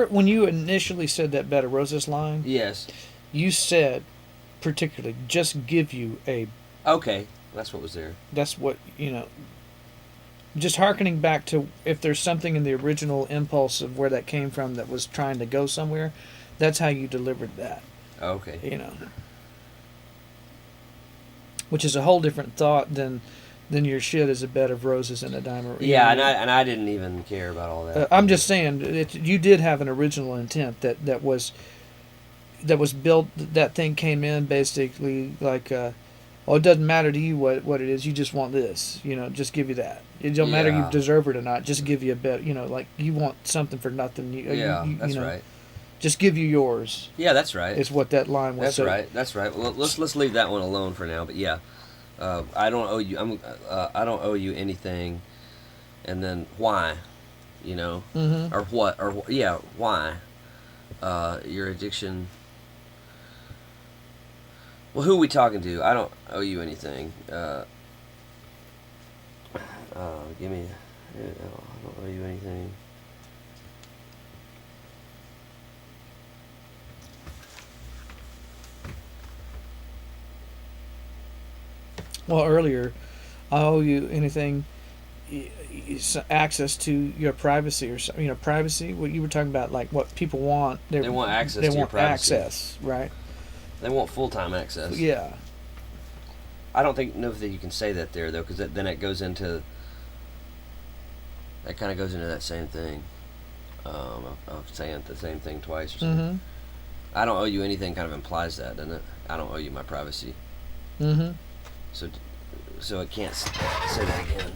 When you initially said that Bed of Roses line, Yes. you said particularly just give you a. Okay, that's what was there. That's what just hearkening back to if there's something in the original impulse of where that came from that was trying to go somewhere, that's how you delivered that. Okay. Which is a whole different thought than your shit is a bed of roses and a diamond. Yeah, and I didn't even care about all that. I'm just saying you did have an original intent that was built. That thing came in basically like, it doesn't matter to you what it is. You just want this. Just give you that. It don't matter you deserve it or not. Just give you a bit. Like you want something for nothing. That's right. Just give you yours. Yeah, that's right. Is what that line was. That's right. Well, let's leave that one alone for now. But yeah. I don't owe you. I don't owe you anything. And then why, Mm-hmm. or what, or why? Your addiction. Well, who are we talking to? I don't owe you anything. Give me. I don't owe you anything. Well, earlier, I owe you anything, access to your privacy or something. Privacy. What you were talking about, like what people want. They want access to your privacy. Access, right? They want full-time access. Yeah. I don't know that you can say that there though, because then it goes into. That kind of goes into that same thing, of saying the same thing twice or something. Mm-hmm. I don't owe you anything kind of implies that, doesn't it? I don't owe you my privacy. Mm-hmm. So it can't say that again.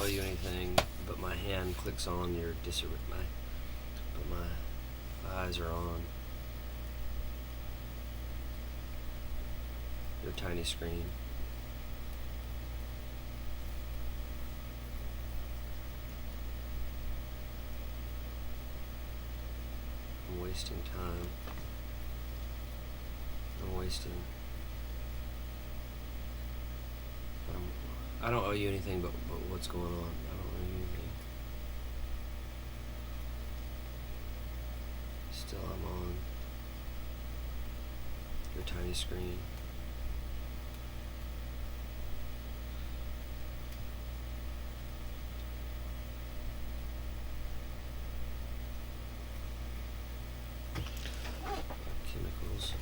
owe you anything, but my hand clicks on your but my eyes are on your tiny screen. I'm wasting time. I'm wasting. I don't owe you anything but what's going on. I don't owe you anything. Still, I'm on your tiny screen. Chemicals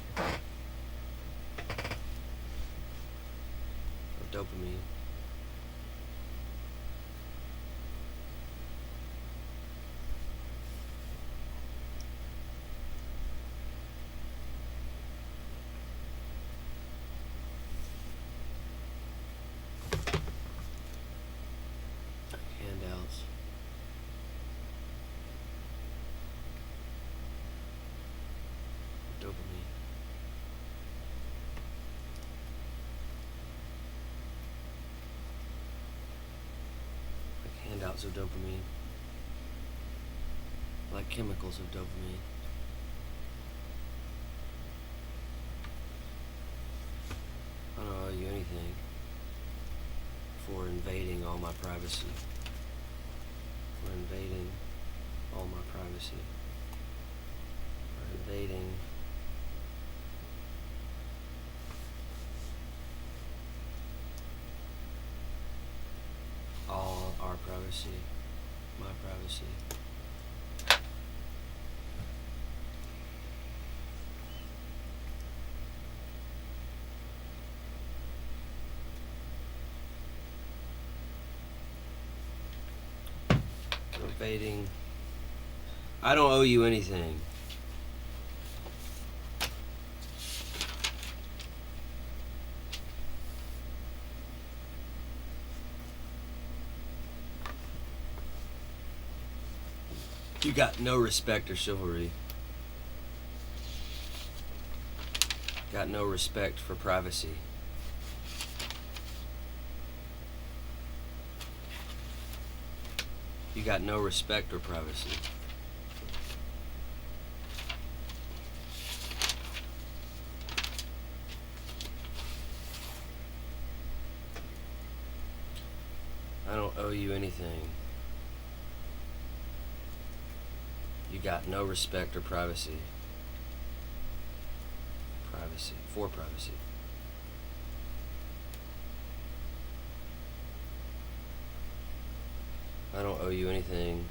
of dopamine. Handouts. Dopamine. Like handouts of dopamine. Like chemicals of dopamine. I don't owe you anything for invading all my privacy. For invading all my privacy. For invading all our privacy. My privacy. Invading. I don't owe you anything. You got no respect or chivalry. Got no respect for privacy. You got no respect or privacy. I don't owe you anything. You got no respect or privacy. Privacy. For privacy. I don't owe you anything.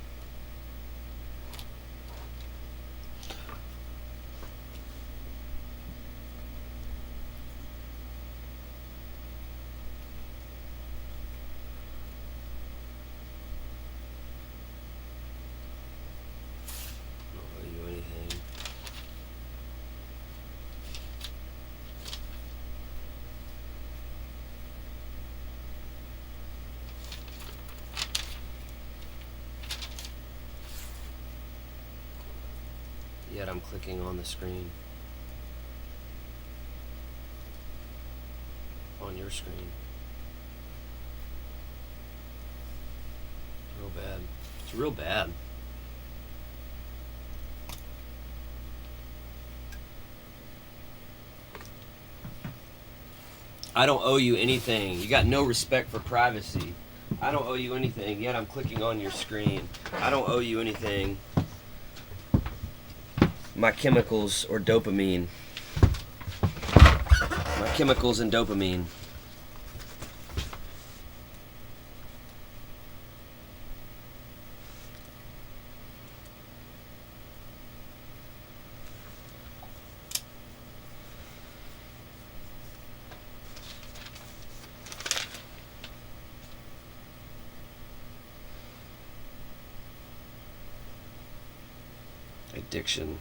I don't owe you anything. Yet I'm clicking on the screen. On your screen. Real bad. It's real bad. I don't owe you anything. You got no respect for privacy. I don't owe you anything, yet I'm clicking on your screen. I don't owe you anything. My chemicals or dopamine. My chemicals and dopamine. Addiction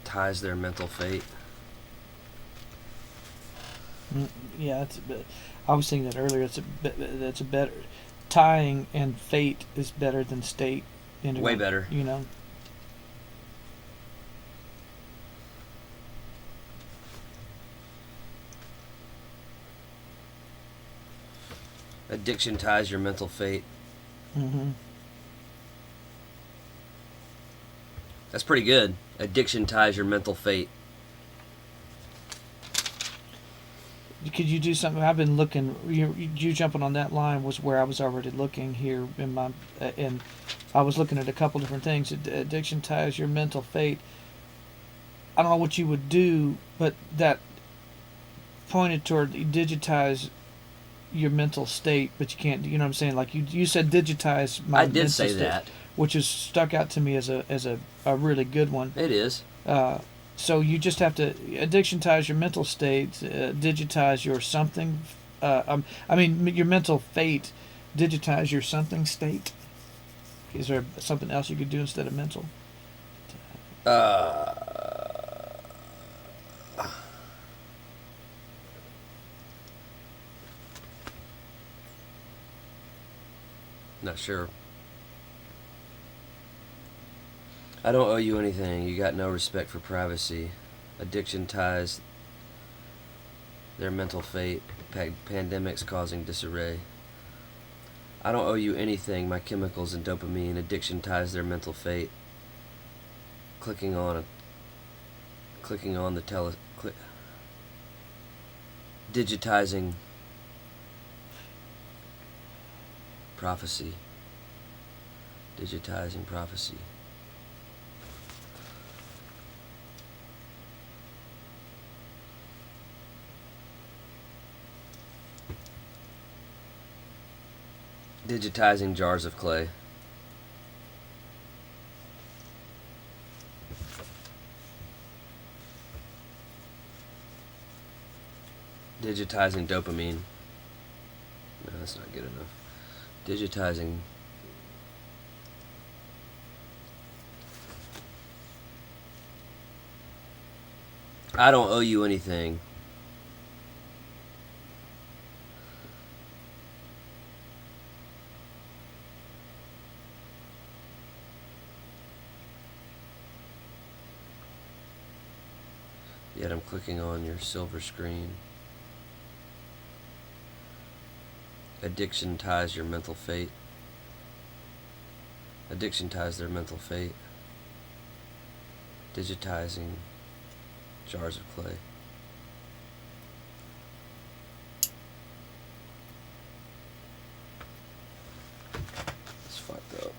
ties their mental fate. Yeah, that's a bit. I was thinking that earlier. That's a better tying, and fate is better than state. Way better. You know. Addiction ties your mental fate. Mm-hmm. That's pretty good. Addiction ties your mental fate. Could you do something? I've been looking. You jumping on that line was where I was already looking here in my, and I was looking at a couple different things. Addiction ties your mental fate. I don't know what you would do, but that pointed toward you digitize your mental state, but you can't. You know what I'm saying? Like you said, digitize my. I did mental say state, that. which has stuck out to me as a really good one. It is. So you just have to addictionize your mental state, digitize your something. I mean, your mental fate, digitize your something state. Is there something else you could do instead of mental? Not sure. I don't owe you anything. You got no respect for privacy. Addiction ties their mental fate. Pandemics causing disarray. I don't owe you anything. My chemicals and dopamine. Addiction ties their mental fate. Clicking on the digitizing prophecy. Digitizing prophecy. Digitizing jars of clay. Digitizing dopamine. No, that's not good enough. Digitizing. I don't owe you anything. Yet I'm clicking on your silver screen. Addiction ties your mental fate. Addiction ties their mental fate. Digitizing jars of clay. It's fucked up.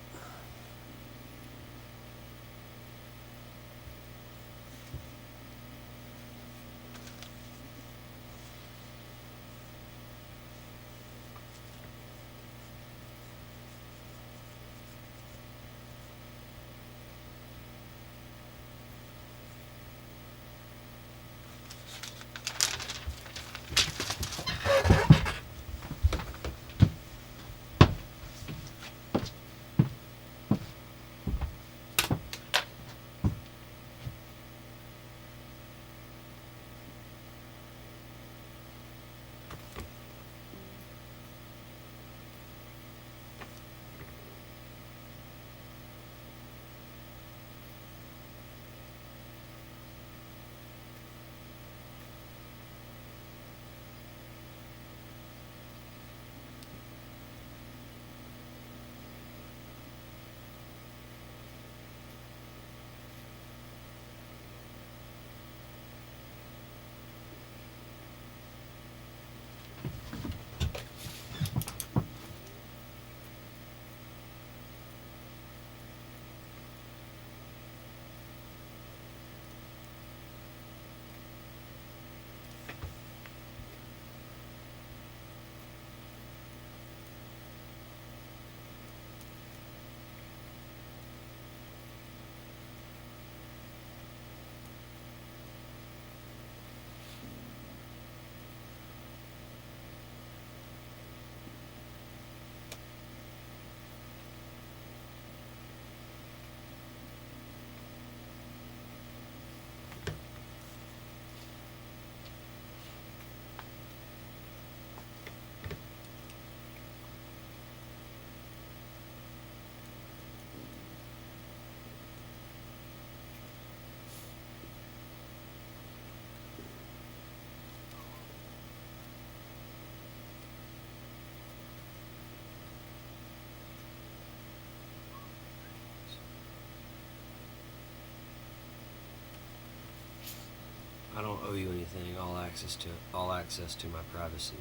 I don't owe you anything. All access to my privacy.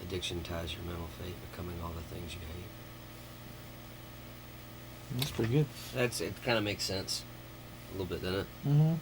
Addiction ties your mental fate, becoming all the things you hate. That's pretty good. It kind of makes sense. A little bit, doesn't it? Mm-hmm.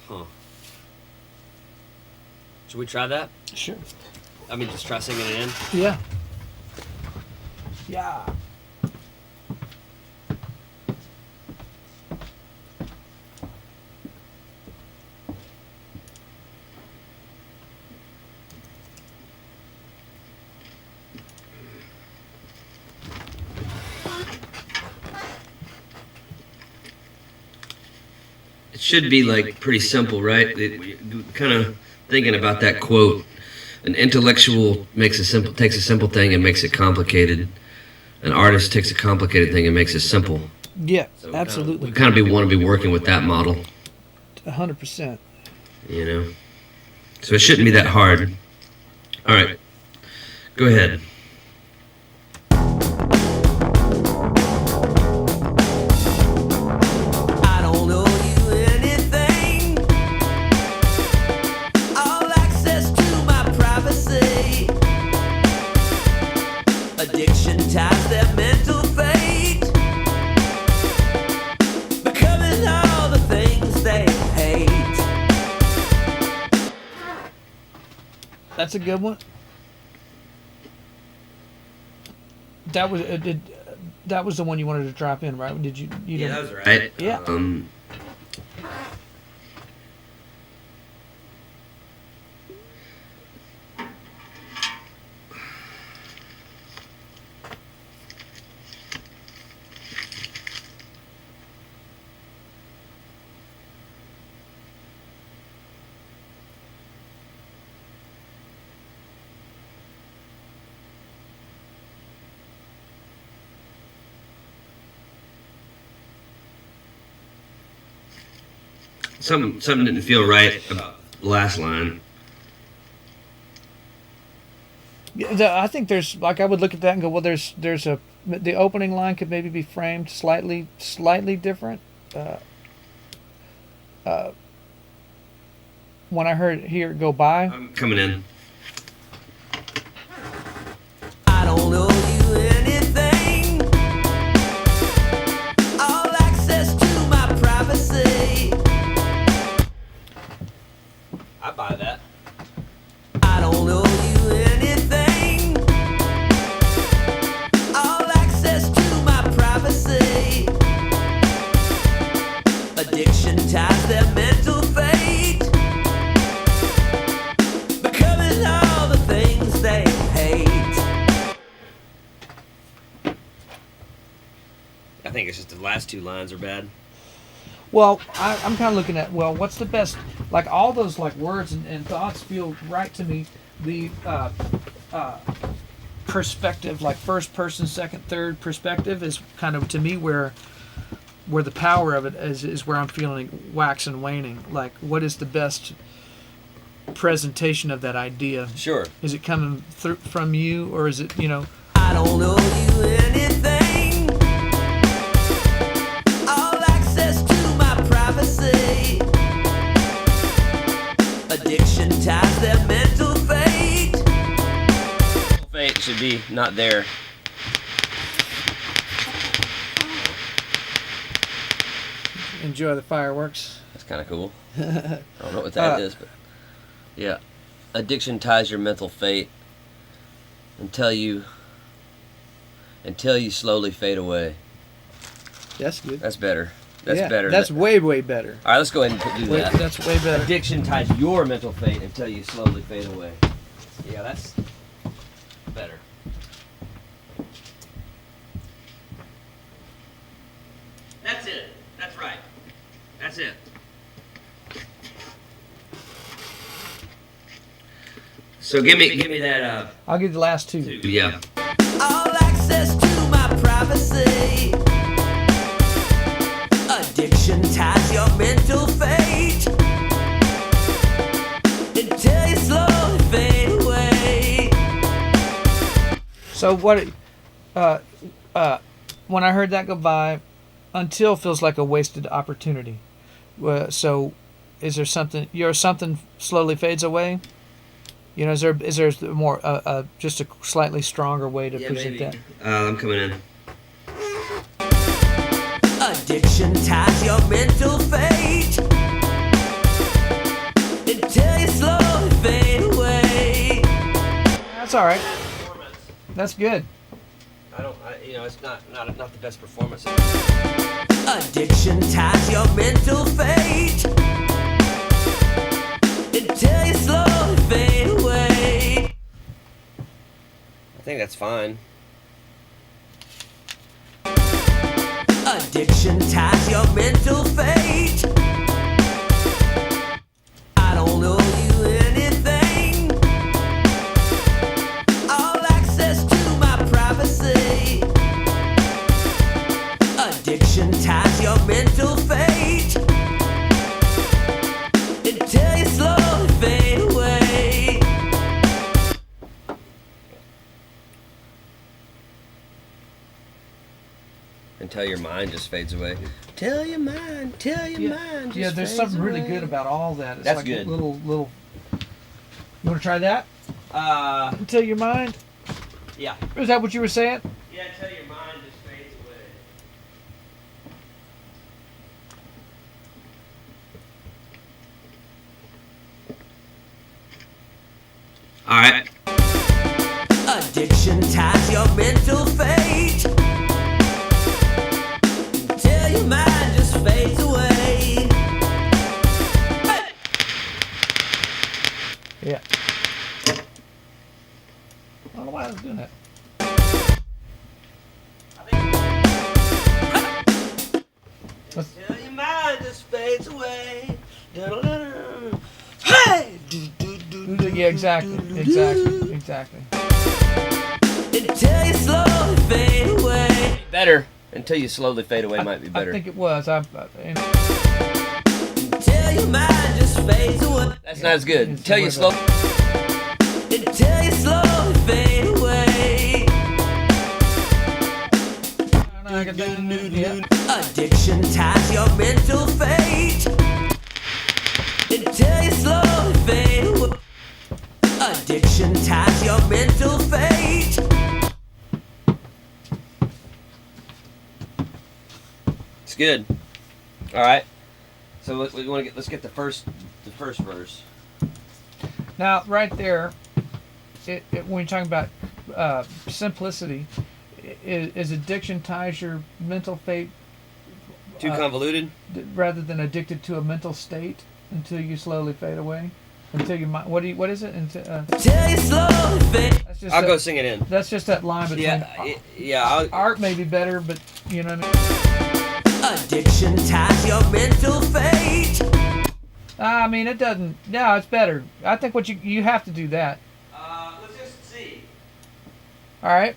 Huh. Should we try that? Sure. I mean, just try singing it in? Yeah. Yeah. It should be like pretty simple, right? Kind of thinking about that quote. An intellectual takes a simple thing and makes it complicated. An artist takes a complicated thing and makes it simple. Yeah, So absolutely. We kind of want to be working with that model, 100%. you know. So it shouldn't be that hard. All right, go ahead. I don't owe you anything. All access to my privacy. Addiction ties their mental fate. Becoming all the things they hate. That's a good one. That was that was the one you wanted to drop in, right? Did you? Yeah, didn't- that was right. Yeah. Something didn't feel right about the last line. I think there's like I would look at that and go, well, there's the opening line could maybe be framed slightly different. When I hear it go by, I'm coming in. I don't owe you anything. All access to my privacy. I buy that. I don't owe you anything. All access to my privacy. Addiction ties their mental fate. Becoming all the things they hate. I think it's just the last two lines are bad. Well, I'm kind of looking at, well, what's the best, like all those like words and thoughts feel right to me. The perspective, like first person, second, third perspective is kind of, to me, where the power of it is where I'm feeling wax and waning. Like, what is the best presentation of that idea? Sure. Is it coming through from you, or is it, you know? I don't owe you anything. All access to my privacy. Addiction ties their mental fate. Fate should be not there. Enjoy the fireworks. That's kind of cool. I don't know what that is, but yeah. Addiction ties your mental fate until you slowly fade away. That's good. That's better. That's better. That's way better. All right, let's go ahead and do that. That's way better. Addiction ties your mental fate until you slowly fade away. Yeah, that's better. That's it. That's right. That's it. So give me that. I'll give you the last two. Yeah. All access to my privacy. Addiction ties your mental fate until you slowly fade away. So what? When I heard that go by, until feels like a wasted opportunity. So, is there something? Something slowly fades away. You know, is there more just a slightly stronger way to present that? I'm coming in. Addiction ties your mental fate until you slowly fade away. That's all right. That's good. It's not the best performance. Addiction ties your mental fate until you slowly fade away. I think that's fine. Addiction ties your mental fate. I don't owe you anything. All access to my privacy. Addiction ties your mental fate until you slowly fade away. Until your mind just fades away. Tell your mind just Yeah, there's fades something really away. good about all that. It's That's like good. Little. You want to try that? Until your mind. Yeah. Is that what you were saying? Yeah, until your mind just fades away. All right. Addiction ties your mental fate until your mind just fades away. Hey! Yeah. I don't know why I was doing that. Until your mind just fades away. Hey! Yeah, exactly. Until you slowly fade away. Better. Until you slowly fade away might be better. I think it was. Until your mind just fades away. That's not as good. Until you slowly. Until you slowly fade away. Yeah. Addiction ties your mental fate until you slowly fade away. Addiction ties your mental fate. It's good. All right. So let's get the first verse. Now, right there, when you're talking about simplicity, is addiction ties your mental fate Too convoluted. rather than addicted to a mental state until you slowly fade away? Until you what is it? Until you slowly fade. That's just I'll go sing it in. That's just that line between Yeah. art may be better, but you know what I Addiction ties your mental fate. I mean, it doesn't. No, it's better. I think what you have to do that. Let's just see. All right.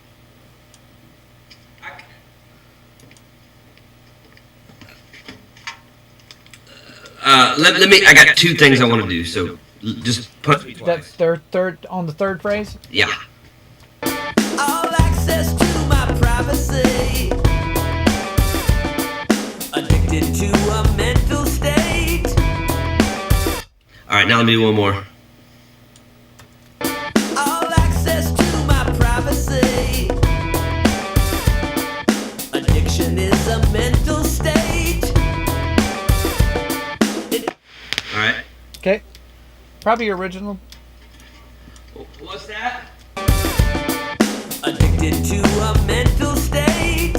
Let me. I got two things I want to do. So just punch me That's twice. third on the third phrase. Yeah. All access to my privacy. Addicted to a mental state. All right. Now let me do one more. All access to my privacy. Addiction is a mental state. All right. Okay. Probably original. What's that? Addicted to a mental state.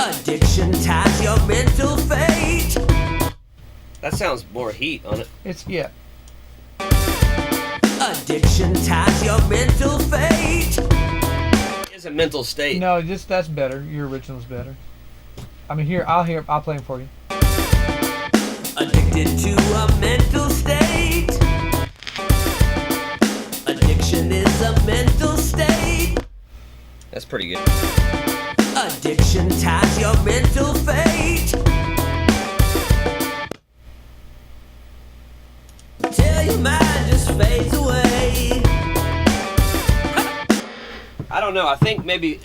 Addiction ties your mental fate. That sounds more heat on it. It's yeah. Addiction ties your mental fate. It's a mental state. No, just that's better. Your original's better. I mean, I'll play them for you. Addicted to a mental state. Addiction is a mental state. That's pretty good. Addiction ties your mental fate. Till your mind just fades away. I don't know. I think maybe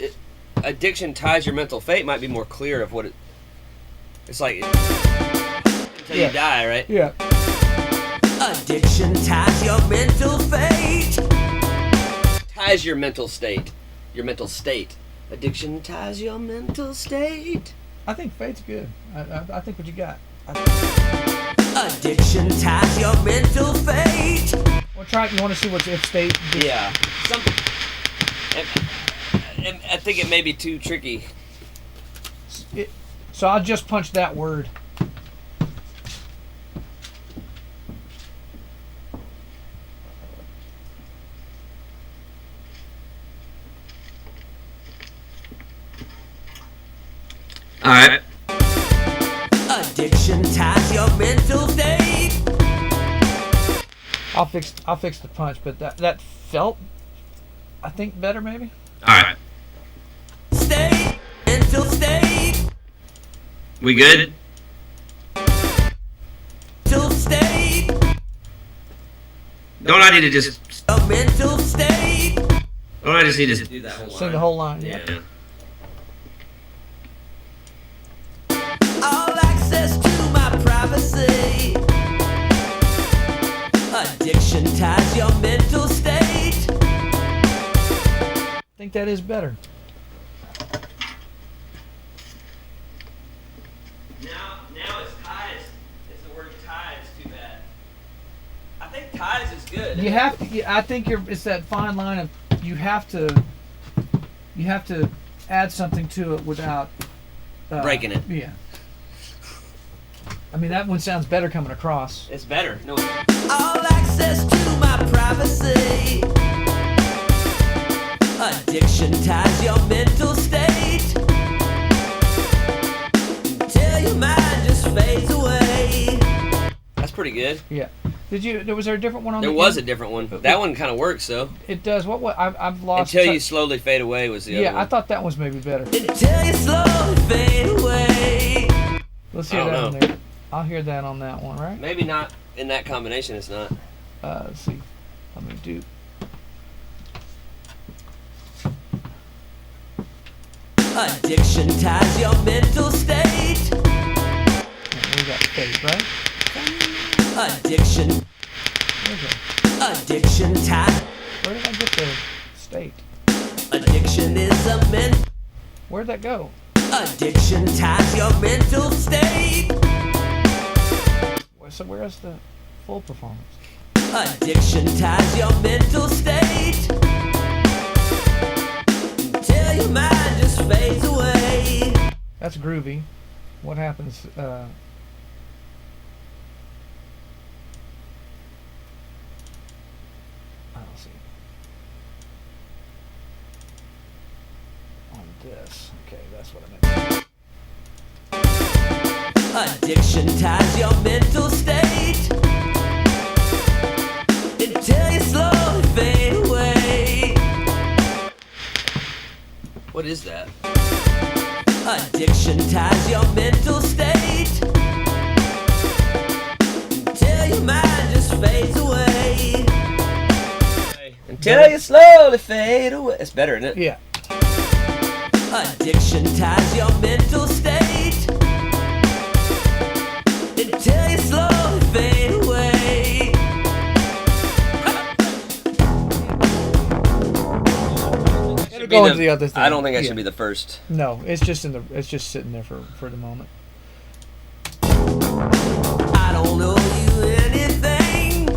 addiction ties your mental fate might be more clear of what it. It's like until Yeah. you die, right? Yeah. Addiction ties your mental fate. Ties your mental state. Your mental state. Addiction ties your mental state. I think fate's good. I think what you got. Addiction ties your mental fate. Well, try it. You want to see what's if state? Yeah. Something. I think it may be too tricky. So I'll just punch that word. All right. Addiction ties your mental state. I'll fix the punch, but that felt, I think, better maybe. All right. State. Mental state. We good? Mental state. Don't I need to just? A mental state. Don't I just need to do that whole line? Sing the whole line. Yeah. All access to my privacy. Addiction ties your mental state. I think that is better. Now it's ties. It's the word ties. Too bad. I think ties is good. You have to. I think it's that fine line of you have to add something to it without breaking it. Yeah. I mean, that one sounds better coming across. It's better. No. All access to my privacy. Addiction ties your mental state. Till your mind just fades away. That's pretty good. Yeah. Was there a different one on There the was a end? different one. That one kind of works though. It does. I've lost. Until you slowly fade away was the other Yeah, one. I thought that was maybe better. Until you slowly fade away. Let's hear I that don't on know. there. I'll hear that on that one, right? Maybe not in that combination. It's not. Let's see. I'm gonna do. Addiction ties your mental state. We got fate, right? Addiction. Okay. Addiction ties. Where did I get the state? Addiction is a mental. Where'd that go? Addiction ties your mental state. So where's the full performance? Addiction ties your mental state. Till your mind just fades away. That's groovy. What happens? I don't see. On this. Yes. Okay, that's what I meant. Addiction ties your mental state until you slowly fade away. What is that? Addiction ties your mental state until your mind just fades away. Until you slowly fade away. It's better, isn't it? Yeah. Addiction ties your mental state until you slowly fade away. It'll go into the other thing. I don't think I should be the first. No, it's just sitting there for the moment. I don't know you anything.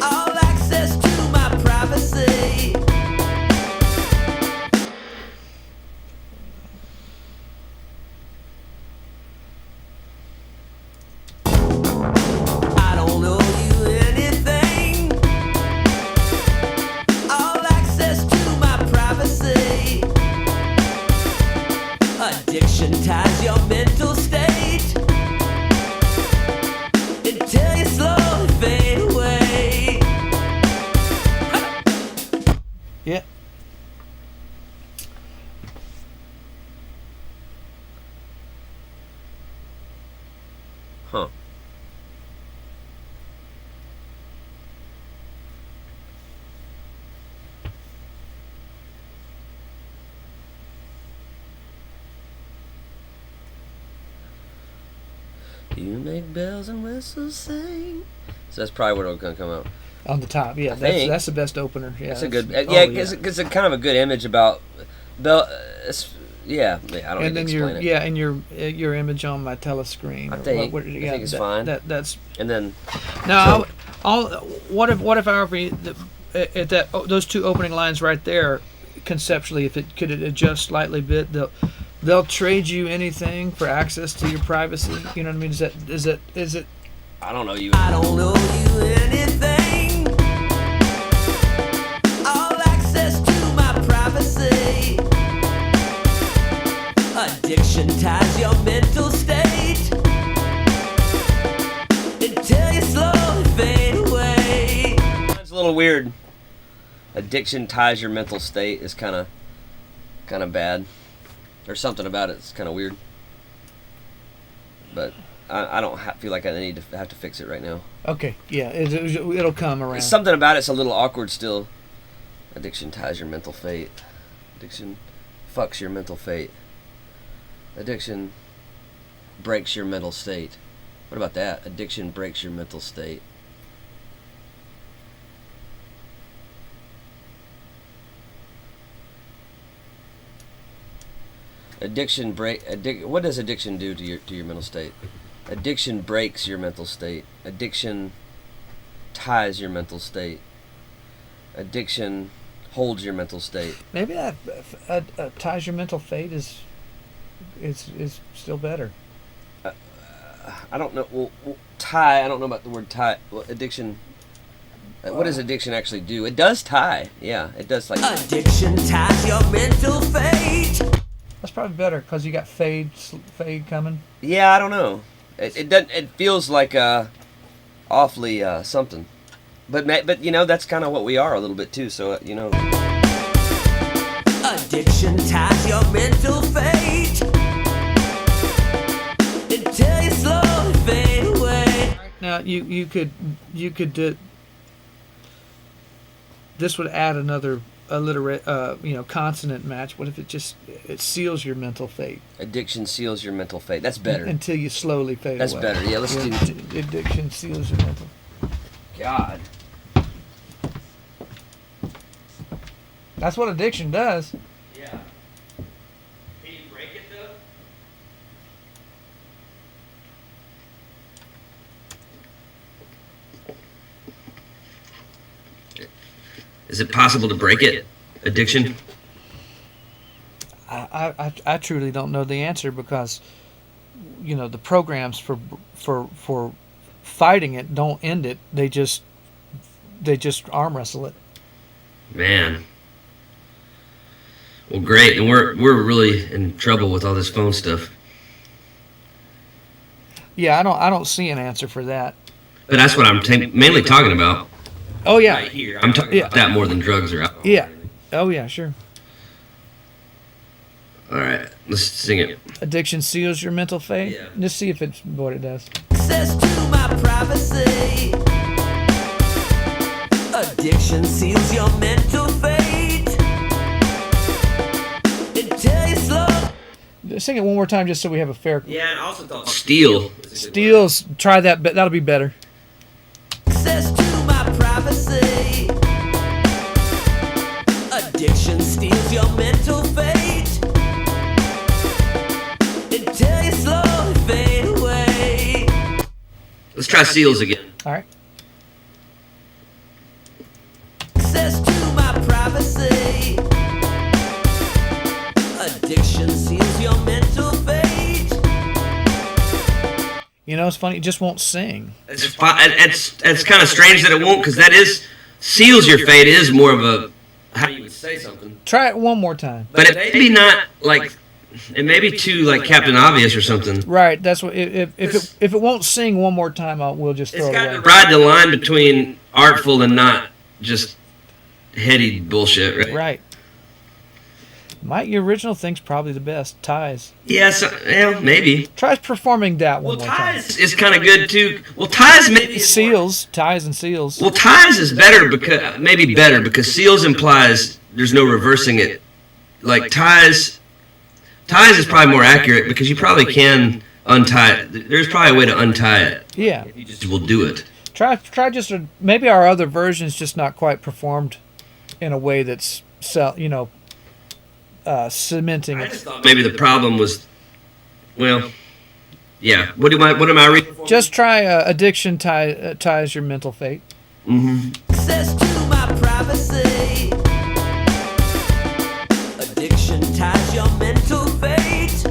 All access to my privacy. I don't know you anything. All access to my privacy. Addiction ties your mental state until you slowly fade away. Yeah. Huh. You make bells and whistles sing. So that's probably what it'll come out. On the top, yeah. That's the best opener. Yeah, That's a good. oh, Yeah, it's a kind of a good image about bell. Yeah, I don't And need then to explain it. and your image on my telescreen. I think it's fine. That's And then now. What if however at that those two opening lines right there, conceptually, if it could adjust slightly bit, they'll trade you anything for access to your privacy. You know what I mean? Is it? I don't know you. I don't know you anything. All access to my privacy. Addiction ties your mental state until you slowly fade away. It's a little weird. Addiction ties your mental state is kind of bad. There's something about it that's kind of weird. But I don't feel like I need to have to fix it right now. Okay, yeah, it'll come around. There's something about it's a little awkward still. Addiction ties your mental fate. Addiction fucks your mental fate. Addiction breaks your mental state. What about that? Addiction breaks your mental state. What does addiction do to your mental state? Addiction breaks your mental state. Addiction ties your mental state. Addiction holds your mental state. Maybe that ties your mental fate is still better. I don't know. Well, tie. I don't know about the word tie. Well, addiction. What does addiction actually do? It does tie. Yeah, it does. Like addiction ties your mental fate. That's probably better because you got fade coming. Yeah, I don't know. It doesn't. It feels like awfully something. But you know that's kind of what we are a little bit too. So you know. Addiction ties your mental fate until you slowly fade away. Now you could this would add another consonant match. What if it seals your mental fate? Addiction seals your mental fate. That's better. Until you slowly fade That's away. That's better. Yeah, let's do. Addiction seals your mental. God. That's what addiction does. Yeah. Can you break it though? Is it possible to break it? Addiction? I truly don't know the answer because, the programs for fighting it don't end it. They just arm wrestle it. Man. Well, great, and we're really in trouble with all this phone stuff. Yeah, I don't see an answer for that. But that's what I'm mainly talking about. Oh yeah, Right here, I'm talking about that more than drugs or alcohol. yeah. Oh yeah, sure. All right, let's sing it. Addiction seals your mental fate. Yeah. Just see if it's what it does. Access to my privacy. Addiction seals your mental fate. Until you slow. Sing it one more time just so we have a fair. Yeah, and I also thought steel. Steals. Try that. But that'll be better. Access to my privacy. Addiction steals your mental fate. Until you slowly fade away. Let's try seals again. All right. Access to my privacy. Addiction seals your mental fate. You know, it's funny. It just won't sing. It's kind of strange that it won't, because that is seals your fate is more of a how you would say something. Try it one more time. But it may be not like it may be too like Captain Obvious or something. Right. That's what. If it won't sing one more time, we'll just throw It's it got away. to ride the line between artful and not just heady bullshit, right? Right. Mike, your original thing's probably the best. Ties. Yes, yeah, maybe. Try performing that one Well, more time. ties is kind of good too. Well, ties maybe Seals, ties, and seals. Well, ties is better because seals implies there's no reversing it. Like ties is probably more accurate because you probably can untie it. There's probably a way to untie it. Yeah. You just will do it. Try just maybe our other version's just not quite performed in a way that's cementing I it. just thought maybe the problem was, well, yeah. What am I reading? Just try addiction ties your mental fate. Mm-hmm. Access to my privacy. Addiction ties your mental fate.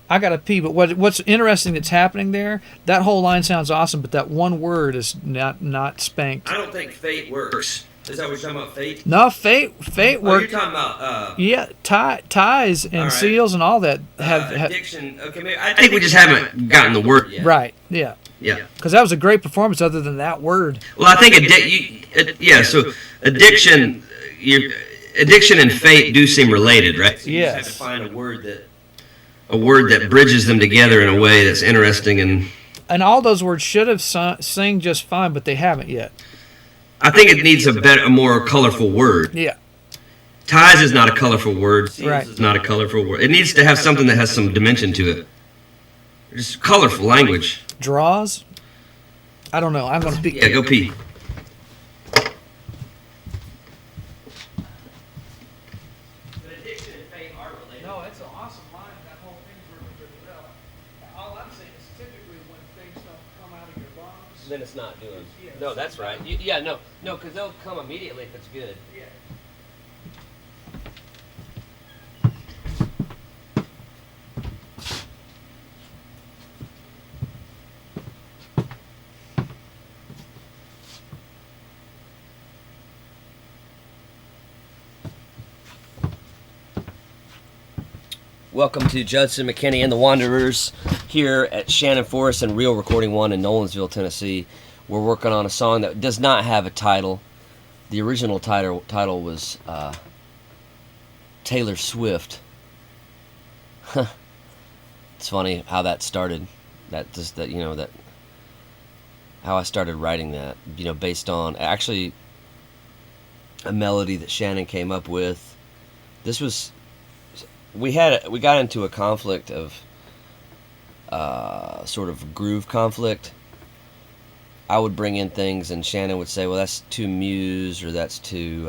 I gotta pee, but what's interesting that's happening there? That whole line sounds awesome, but that one word is not spanked. I don't think fate works. Is that what you're talking about? Fate? No, fate You're work. talking about Yeah, ties and All right. seals and all that have addiction. Okay, maybe I think we just haven't gotten the word yet. right. Yeah, Yeah. because that was a great performance. Other than that word, Well, I think so addiction, addiction and fate do seem related, right? So you just have Yes. to find a word that bridges them together in a way that's interesting, and all those words should have sang just fine, but they haven't yet. I think it needs a more colorful word. Yeah, Ties is not a colorful word. Seals Right. is not a colorful word. It needs to have something that has some dimension to it. Just colorful language. draws. I don't know. I'm gonna pee. Yeah, go pee. No, it's an awesome line. That whole thing's working pretty well. All I'm saying is typically when things don't come out of your lungs. Then it's not doing. Yeah. No, that's right. No, because they'll come immediately if it's good. Yeah. Welcome to Judson McKinney and the Wanderers here at Shannon Forest and Real Recording One in Nolensville, Tennessee. We're working on a song that does not have a title. The original title was Taylor Swift. It's funny how that started. How I started writing that. Based on actually a melody that Shannon came up with. This was. We got into a conflict of sort of groove conflict. I would bring in things and Shannon would say, well, that's too Muse, or that's too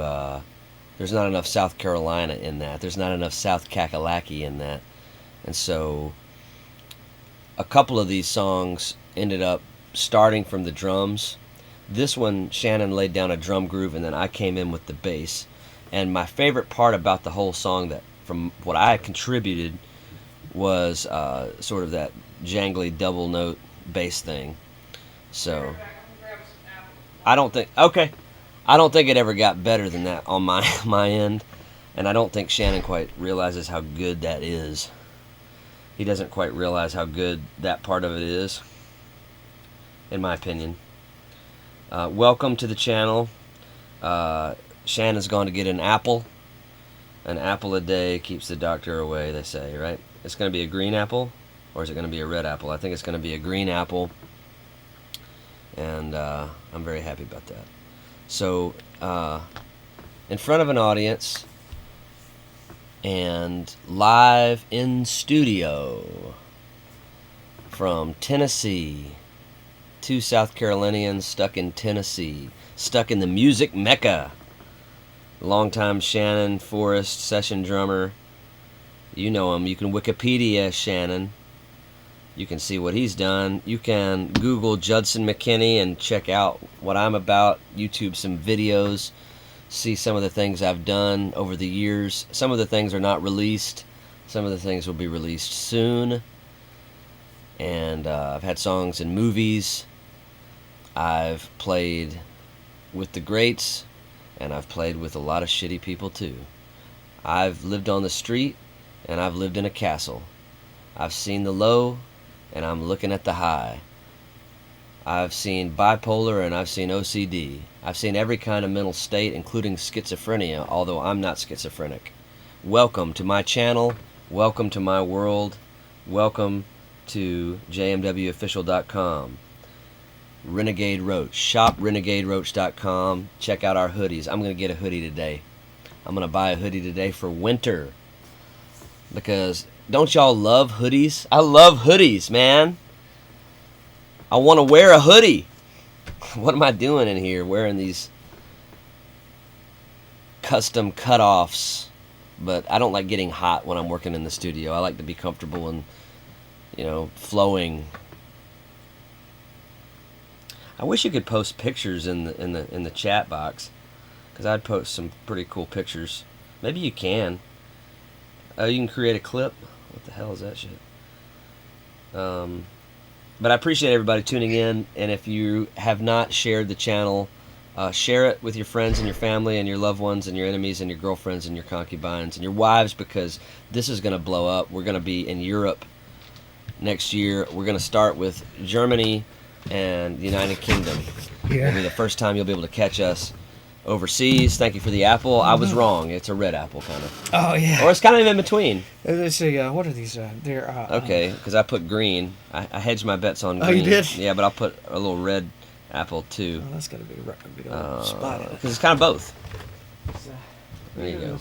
there's not enough South Carolina in that, there's not enough South Kakalaki in that. And so a couple of these songs ended up starting from the drums. This one, Shannon laid down a drum groove and then I came in with the bass. And my favorite part about the whole song, that from what I contributed, was sort of that jangly double note bass thing. So I don't think I don't think it ever got better than that on my end, and I don't think Shannon quite realizes how good that is. He doesn't quite realize how good that part of it is, in my opinion. Welcome to the channel. Shannon's going to get an apple. An apple a day keeps the doctor away, they say, right? It's going to be a green apple, or is it going to be a red apple? I think it's going to be a green apple, and I'm very happy about that. So, in front of an audience and live in studio from Tennessee, two South Carolinians stuck in Tennessee, stuck in the music mecca. Longtime Shannon Forrest session drummer. You know him. You can Wikipedia Shannon. You can see what he's done. You can Google Judson McKinney and check out what I'm about. YouTube some videos. See some of the things I've done over the years. Some of the things are not released. Some of the things will be released soon. And I've had songs in movies. I've played with the greats. And I've played with a lot of shitty people too. I've lived on the street, and I've lived in a castle. I've seen the low, and I'm looking at the high. I've seen bipolar, and I've seen OCD. I've seen every kind of mental state, including schizophrenia, although I'm not schizophrenic. Welcome to my channel. Welcome to my world. Welcome to jmwofficial.com. Renegade Roach. Shop renegaderoach.com. Check out our hoodies. I'm going to get a hoodie today. I'm going to buy a hoodie today for winter. Because don't y'all love hoodies? I love hoodies, man. I want to wear a hoodie. What am I doing in here wearing these custom cutoffs? But I don't like getting hot when I'm working in the studio. I like to be comfortable and, flowing. I wish you could post pictures in the chat box, because I'd post some pretty cool pictures. Maybe you can. You can create a clip. What the hell is that shit? But I appreciate everybody tuning in, and if you have not shared the channel, share it with your friends and your family and your loved ones and your enemies and your girlfriends and your concubines and your wives, because this is going to blow up. We're going to be in Europe next year. We're going to start with Germany and the United Kingdom. Yeah. It'll be the first time you'll be able to catch us overseas. Thank you for the apple. I was wrong. It's a red apple, kind of. Oh, yeah. Or it's kind of in between. Let's see, what are these? They're... Okay, because I put green. I hedged my bets on green. Oh, you did? Yeah, but I'll put a little red apple, too. Oh, that's got to be a big old spot in it. Because it's kind of both. There you go.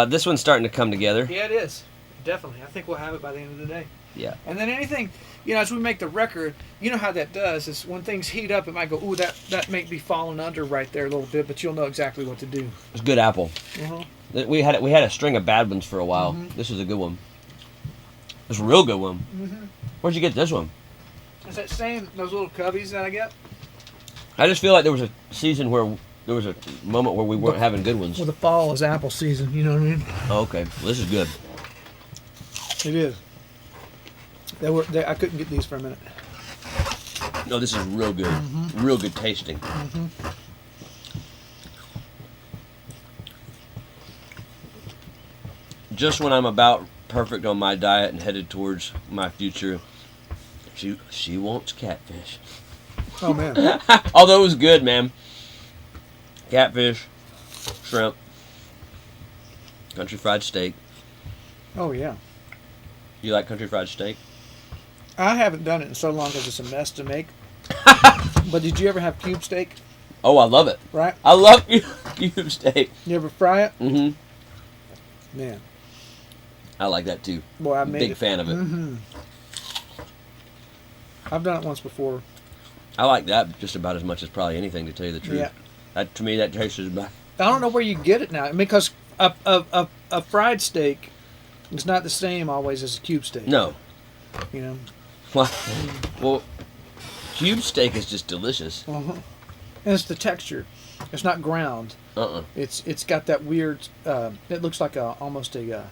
This one's starting to come together. Yeah, it is. Definitely. I think we'll have it by the end of the day. Yeah. And then anything, as we make the record, you know how that does, is when things heat up, it might go, ooh, that may be falling under right there a little bit, but you'll know exactly what to do. It's a good apple. Uh-huh. We had a string of bad ones for a while. Mm-hmm. This is a good one. It's a real good one. Mm-hmm. Where'd you get this one? It's that same, those little cubbies that I get. I just feel like there was a season where there was a moment where we weren't having good ones. Well, the fall is apple season, you know what I mean? Oh, okay. Well, this is good. It is. I couldn't get these for a minute. No, this is real good. Mm-hmm. Real good tasting. Mm-hmm. Just when I'm about perfect on my diet and headed towards my future, she wants catfish. Oh, man. Although it was good, man. Catfish, shrimp, country fried steak. Oh, yeah. You like country fried steak? I haven't done it in so long because it's a mess to make. But did you ever have cube steak? Oh, I love it. Right? I love cube steak. You ever fry it? Mm-hmm. Man. I like that too. Boy, I made Big it. fan of it. Mm-hmm. I've done it once before. I like that just about as much as probably anything, to tell you the truth. Yeah. That, to me, that tastes about. I don't know where you get it now. I mean, because a fried steak is not the same always as a cube steak. No. You know? Well, cube steak is just delicious. Uh-huh. And it's the texture. It's not ground. Uh-uh. It's got that weird. It looks like almost a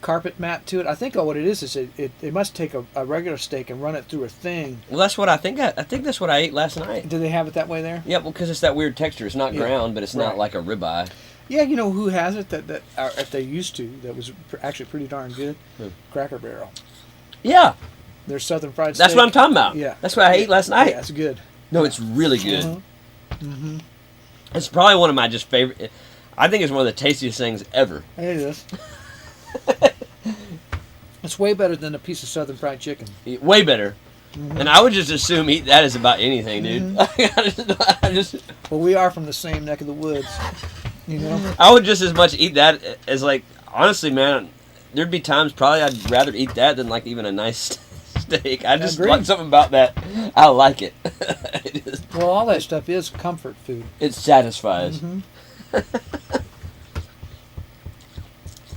carpet mat to it. I think what it is it must take a regular steak and run it through a thing. Well, that's what I think. I think that's what I ate last night. Do they have it that way there? Yeah, well, because it's that weird texture. It's not ground, but it's not like a ribeye. Yeah, you know who has it that if they used to, that was actually pretty darn good? Cracker Barrel. Yeah. Their Southern fried steak. That's what I'm talking about. Yeah. That's what I ate last night. Yeah, it's good. No, it's really good. Mm-hmm. It's probably one of my just favorite. I think it's one of the tastiest things ever. It is. It's way better than a piece of Southern fried chicken. Way better. And I would just assume eat that as about anything, dude. I just Well, we are from the same neck of the woods. You know? I would just as much eat that as, like, honestly, man, there'd be times probably I'd rather eat that than, like, even a nice steak. I just like something about that. I like it. Well, all that stuff is comfort food. It satisfies.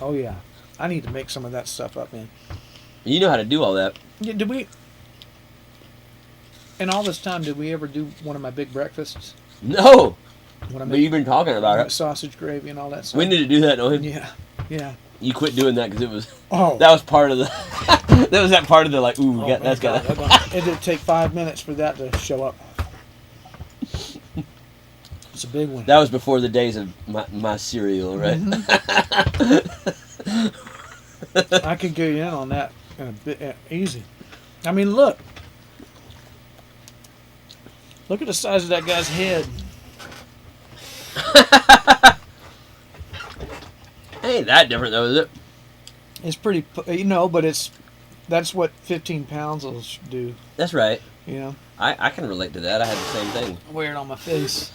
Oh, yeah. I need to make some of that stuff up, man. You know how to do all that. Yeah, did we... In all this time, did we ever do one of my big breakfasts? No! When I But you've been talking about it. Sausage gravy and all that stuff. We need to do that, don't we? Yeah, yeah. You quit doing that because it was... Oh. That was part of the... that was that part of the, like, ooh, Oh, that's got to... It did take 5 minutes for that to show up. It's a big one. That was before the days of my cereal, right? I could go in on that in a bit easy. I mean, look. Look at the size of that guy's head. Ain't that different, though, is it? It's pretty, but that's what 15 pounds will do. That's right. You know? I can relate to that. I had the same thing. I wear it on my face.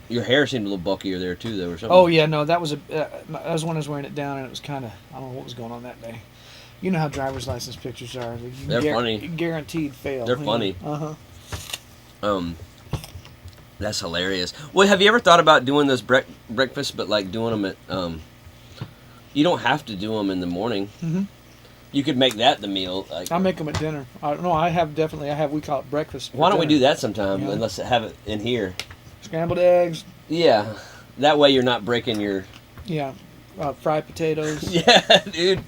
Your hair seemed a little bulkier there, too, though, or something. Oh, yeah, no, that was that was when I was wearing it down, and it was kind of, I don't know what was going on that day. You know how driver's license pictures are. They're funny. Guaranteed fail. They're funny. Uh-huh. That's hilarious. Well, have you ever thought about doing those breakfasts, but like doing them at, you don't have to do them in the morning. Mm-hmm. You could make that the meal. Like, I make them at dinner. We call it breakfast. Why don't we do that sometime? Yeah. And let's have it in here. Scrambled eggs. Yeah. That way you're not breaking your... Yeah. Fried potatoes. Yeah, dude.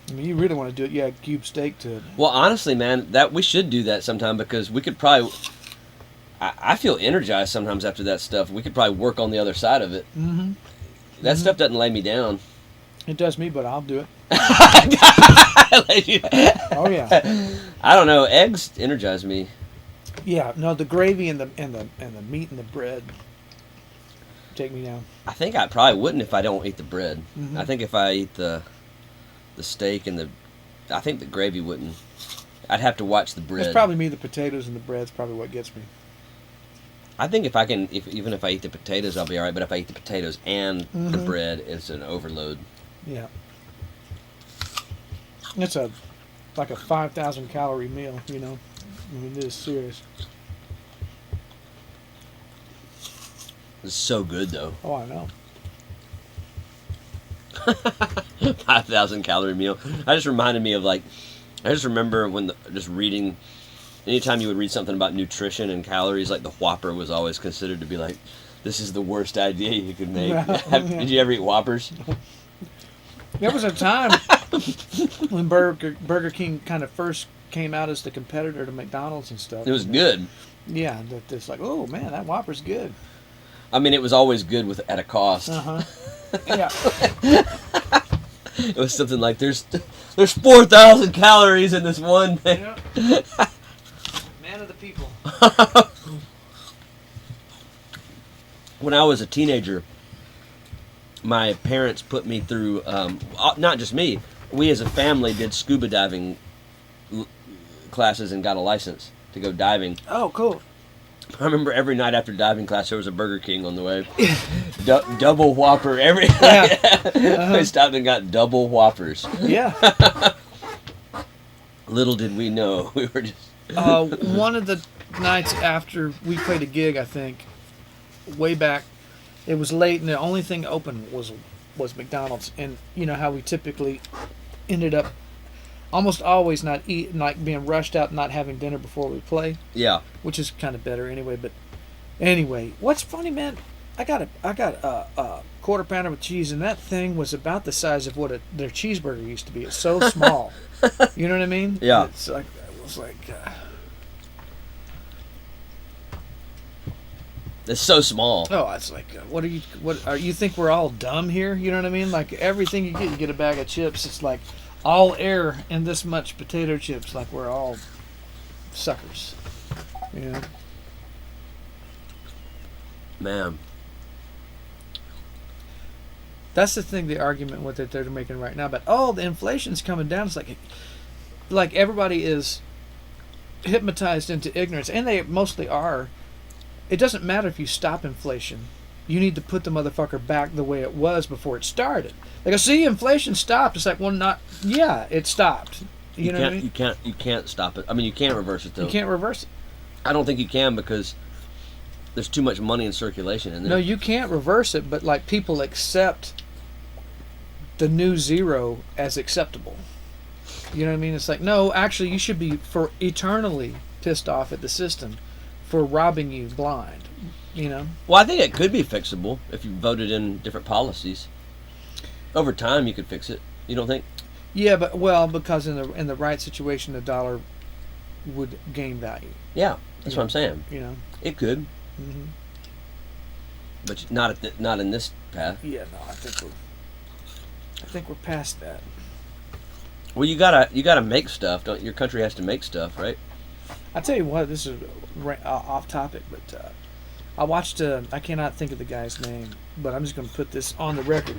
I mean, you really want to do it. Yeah, cube steak to it. Well, honestly, man, we should do that sometime because we could probably... I feel energized sometimes after that stuff. We could probably work on the other side of it. Mm-hmm. That stuff doesn't lay me down. It does me, but I'll do it. Oh yeah. I don't know. Eggs energize me. Yeah. No, the gravy and the meat and the bread take me down. I think I probably wouldn't if I don't eat the bread. Mm-hmm. I think if I eat the steak and I think the gravy wouldn't. I'd have to watch the bread. It's probably me. The potatoes and the bread's probably what gets me. I think even if I eat the potatoes, I'll be all right. But if I eat the potatoes and the bread, it's an overload. Yeah. It's like a 5,000 calorie meal, you know. I mean, it is serious. It's so good though. Oh, I know. 5,000 calorie meal. I just reminded me of I just remember just reading. Anytime you would read something about nutrition and calories, like the Whopper was always considered to be like, this is the worst idea you could make. Did you ever eat Whoppers? There was a time when Burger King kind of first came out as the competitor to McDonald's and stuff. It was good. Yeah, it's like, oh man, that Whopper's good. I mean, it was always good at a cost. Uh-huh. Yeah. It was something like there's 4,000 calories in this one thing. Yeah. Man of the people. When I was a teenager, my parents put me through, not just me, we as a family did scuba diving classes and got a license to go diving. Oh, cool. I remember every night after diving class there was a Burger King on the way. Double Whopper every Yeah. Uh-huh. We stopped and got double Whoppers. Yeah. Little did we know we were just... One of the nights after we played a gig, I think, way back, it was late and the only thing open was McDonald's. And you know how we typically ended up almost always not eating, like being rushed out and not having dinner before we play. Yeah. Which is kind of better anyway. But anyway, what's funny, man, I got a quarter pounder with cheese, and that thing was about the size of what their cheeseburger used to be. It's so small. You know what I mean? Yeah. It's like it was like. It's so small. Oh, it's like what are you think we're all dumb here? You know what I mean? Like everything you get a bag of chips. It's like all air and this much potato chips. Like we're all suckers. You know. Man. That's the thing, the argument with it they're making right now. But the inflation's coming down. It's like everybody is hypnotized into ignorance, and they mostly are. It doesn't matter if you stop inflation. You need to put the motherfucker back the way it was before it started. Like, I see inflation stopped. It's like, well, it stopped. You know what I mean? You can't stop it. I mean, you can't reverse it though. You can't reverse it. I don't think you can because there's too much money in circulation in there. No, you can't reverse it, but like people accept the new zero as acceptable. You know what I mean? It's like, no, actually, you should be for eternally pissed off at the system for robbing you blind. You know? Well, I think it could be fixable if you voted in different policies. Over time, you could fix it. You don't think? Yeah, because in the right situation, the dollar would gain value. Yeah, that's what I'm saying. You know, it could, but not in this path. Yeah, no, I think we're past that. Well, you gotta make stuff. Don't your country has to make stuff, right? I tell you what, this is off topic, but I watched. I cannot think of the guy's name, but I'm just going to put this on the record.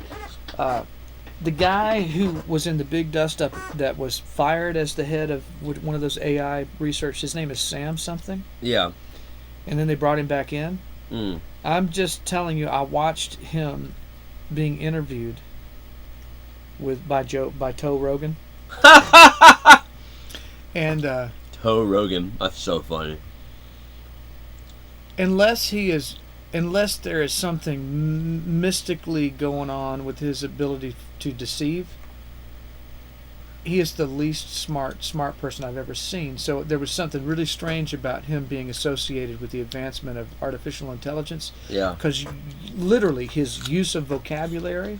The guy who was in the big dust up that was fired as the head of one of those AI research, his name is Sam something. Yeah. And then they brought him back in. Mm. I'm just telling you, I watched him being interviewed by Toe Rogan. And Toe Rogan, that's so funny. Unless there is something mystically going on with his ability to deceive, he is the least smart person I've ever seen. So there was something really strange about him being associated with the advancement of artificial intelligence. Yeah. Because literally his use of vocabulary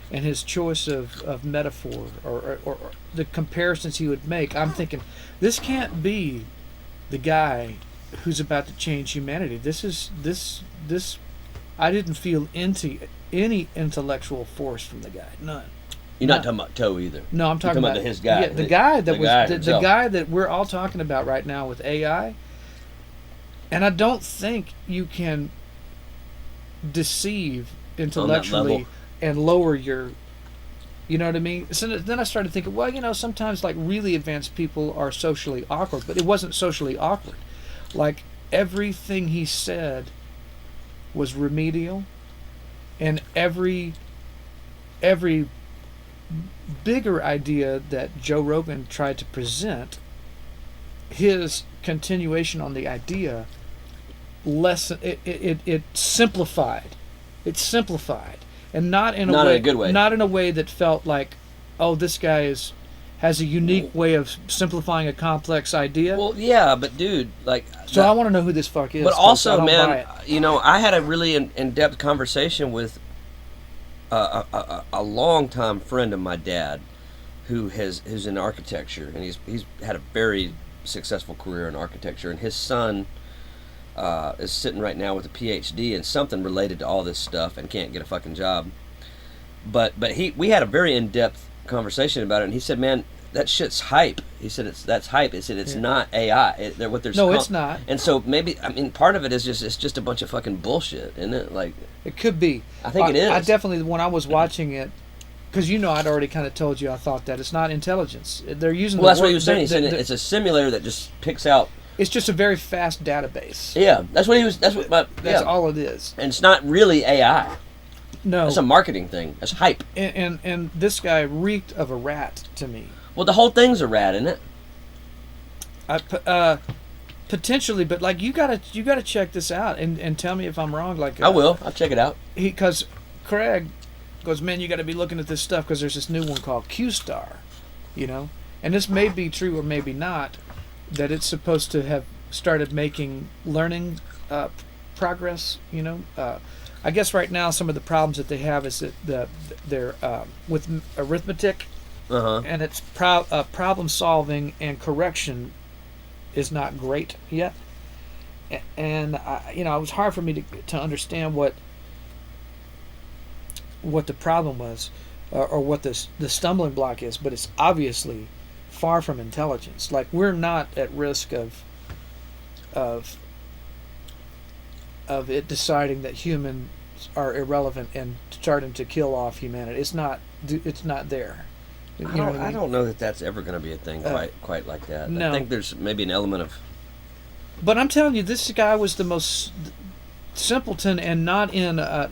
and his choice of metaphor or the comparisons he would make, I'm thinking, this can't be the guy who's about to change humanity. This I didn't feel any intellectual force from the guy. None. You're not talking about Toe either. No, I'm talking about his guy. Yeah, the guy the guy that we're all talking about right now with AI. And I don't think you can deceive intellectually and lower your, you know what I mean? So then I started thinking, well, sometimes like really advanced people are socially awkward, but it wasn't socially awkward. Like everything he said was remedial, and every bigger idea that Joe Rogan tried to present, his continuation on the idea it simplified. It simplified, and not in a good way. Not in a way that felt like, oh, this guy has a unique way of simplifying a complex idea. Well, yeah, but dude, like... So I want to know who this fuck is. But also, man, I had a really in-depth conversation with a long-time friend of my dad who's in architecture, and he's had a very successful career in architecture, and his son is sitting right now with a PhD in something related to all this stuff and can't get a fucking job. But we had a very in-depth conversation about it, and he said, man, that shit's hype. He said that's hype. He said it's not AI. It's not. And so maybe, part of it is it's just a bunch of fucking bullshit, isn't it? Like, it could be. I think it is. I definitely, when I was watching it, because I'd already kind of told you I thought that it's not intelligence. They're using. Well, that's what he was saying. He said it's a simulator that just picks out. It's just a very fast database. Yeah, that's what he was. That's all it is. And it's not really AI. No, it's a marketing thing. It's hype. And this guy reeked of a rat to me. Well, the whole thing's a rat, isn't it? Potentially, but like you gotta check this out and tell me if I'm wrong. Like I will. I'll check it out. Because Craig goes, man, you got to be looking at this stuff because there's this new one called Q-Star, and this may be true or maybe not, that it's supposed to have started making learning progress, I guess right now some of the problems that they have is that they're with arithmetic, and it's problem solving and correction is not great yet. And it was hard for me to understand what the problem was, or what the stumbling block is. But it's obviously far from intelligence. Like, we're not at risk of it deciding that humans are irrelevant and starting to kill off humanity. It's not there. I don't know that that's ever going to be a thing quite like that. No. I think there's maybe an element of. But I'm telling you, this guy was the most simpleton, and not in a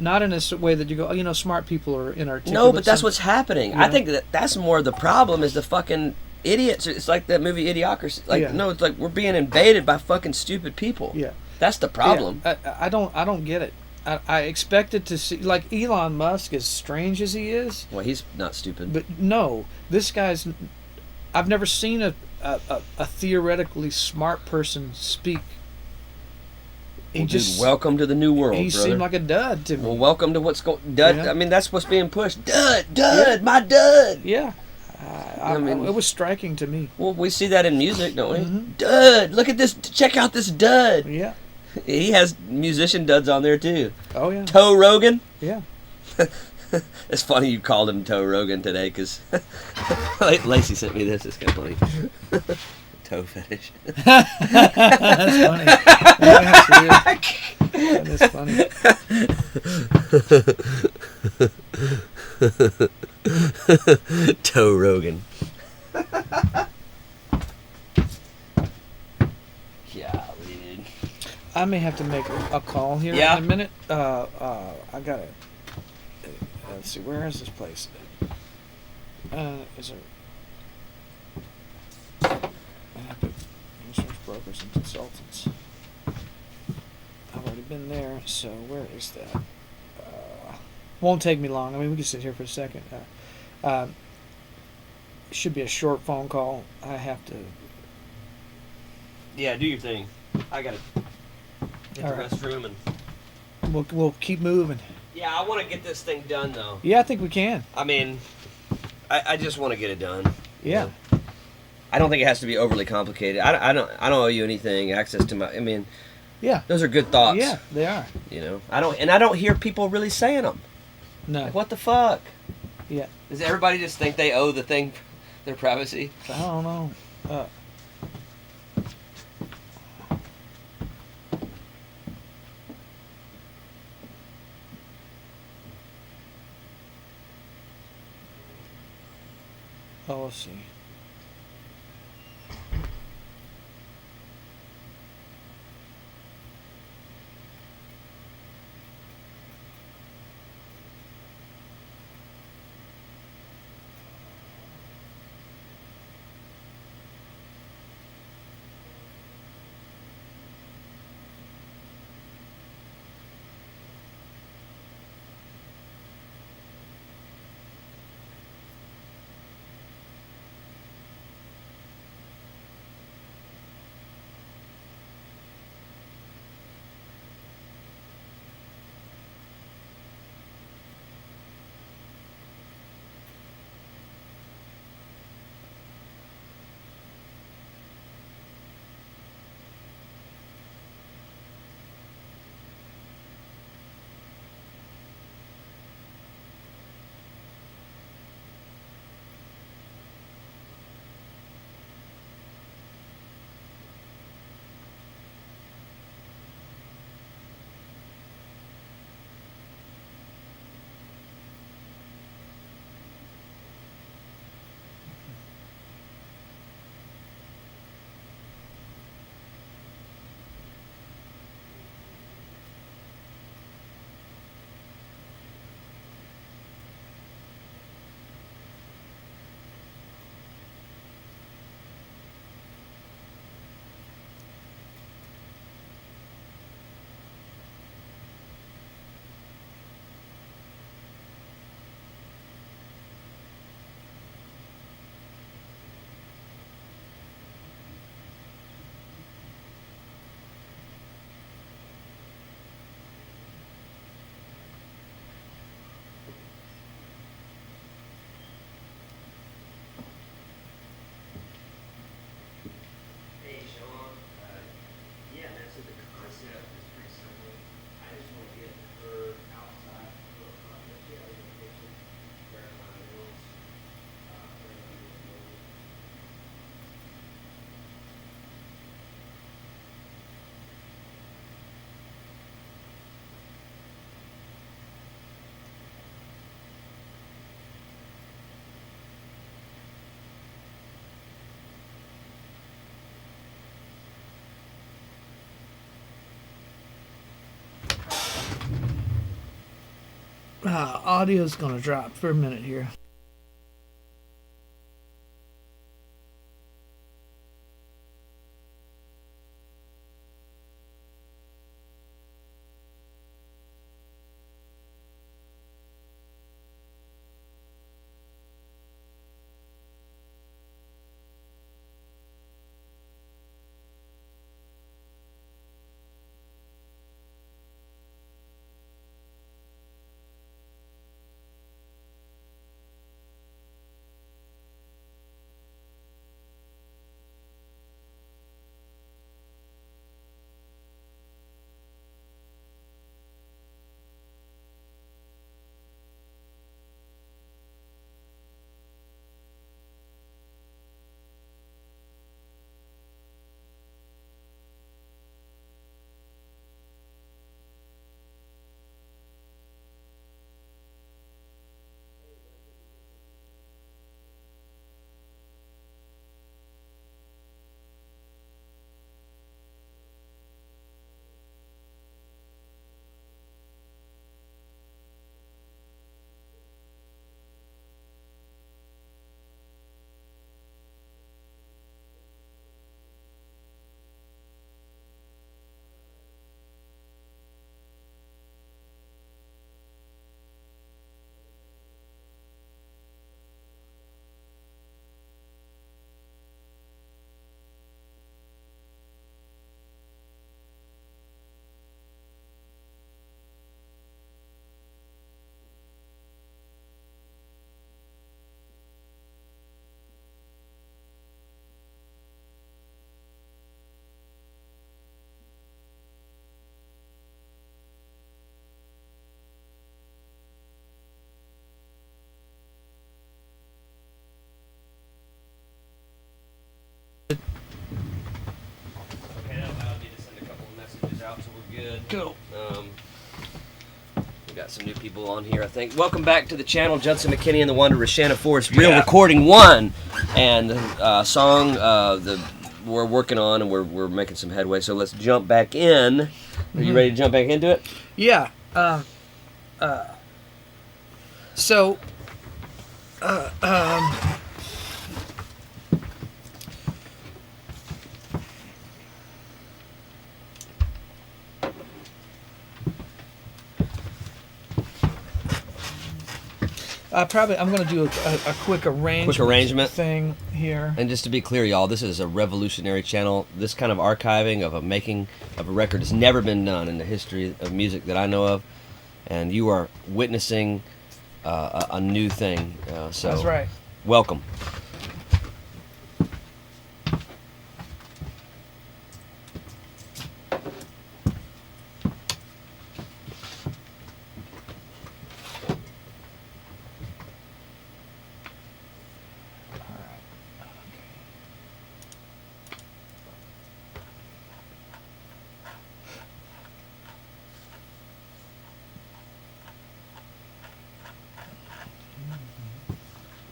way that you go, smart people are inarticulate. No, but that's what's happening. Yeah. I think that's more the problem is the fucking idiots. It's like that movie Idiocracy. Like, no, it's like we're being invaded by fucking stupid people. Yeah. That's the problem. Yeah. I don't get it. I expected to see, like, Elon Musk, as strange as he is. Well, he's not stupid. But no, this guy's. I've never seen a theoretically smart person speak. Dude, welcome to the new world, he brother. seemed like a dud to me. Well, welcome to what's going. Dud. Yeah. I mean, that's what's being pushed. Dud, my dud. Yeah. I mean, it was striking to me. Well, we see that in music, don't we? Mm-hmm. Dud. Look at this. Check out this dud. Yeah. He has musician duds on there too. Oh yeah. Toe Rogan. Yeah. It's funny you called him Toe Rogan today, because Lacey sent me this. It's kind of funny. Toe fetish. That's funny. That is funny. Toe Rogan. Yeah, dude. I may have to make a call here Yeah. in a minute. I gotta. Let's see. Where is this place? Is there? Insurance brokers and consultants. I've already been there. So where is that? Won't take me long. I mean, we can sit here for a second. Should be a short phone call. I have to. Yeah, do your thing. I gotta get All the right. restroom and. We'll keep moving. Yeah, I want to get this thing done though. Yeah, I think we can. I mean, I just want to get it done. Yeah. I don't think it has to be overly complicated. I don't owe you anything. Access to my. I mean, Yeah. those are good thoughts. Yeah, they are. I don't hear people really saying them. No. Like, what the fuck? Yeah. Does everybody just think they owe the thing their privacy? I don't know. Let's see. Audio's gonna drop for a minute here. Okay, that allowed me to send a couple of messages out, so we're good. Cool. We got some new people on here, I think. Welcome back to the channel, Judson McKinney and the Wonder Rashana Forest, Real Recording 1, and song we're working on, and we're making some headway. So let's jump back in. Are you ready to jump back into it? Yeah. I'm going to do a quick arrangement thing here. And just to be clear, y'all, this is a revolutionary channel. This kind of archiving of a making of a record has never been done in the history of music that I know of. And you are witnessing a new thing. So That's right. Welcome.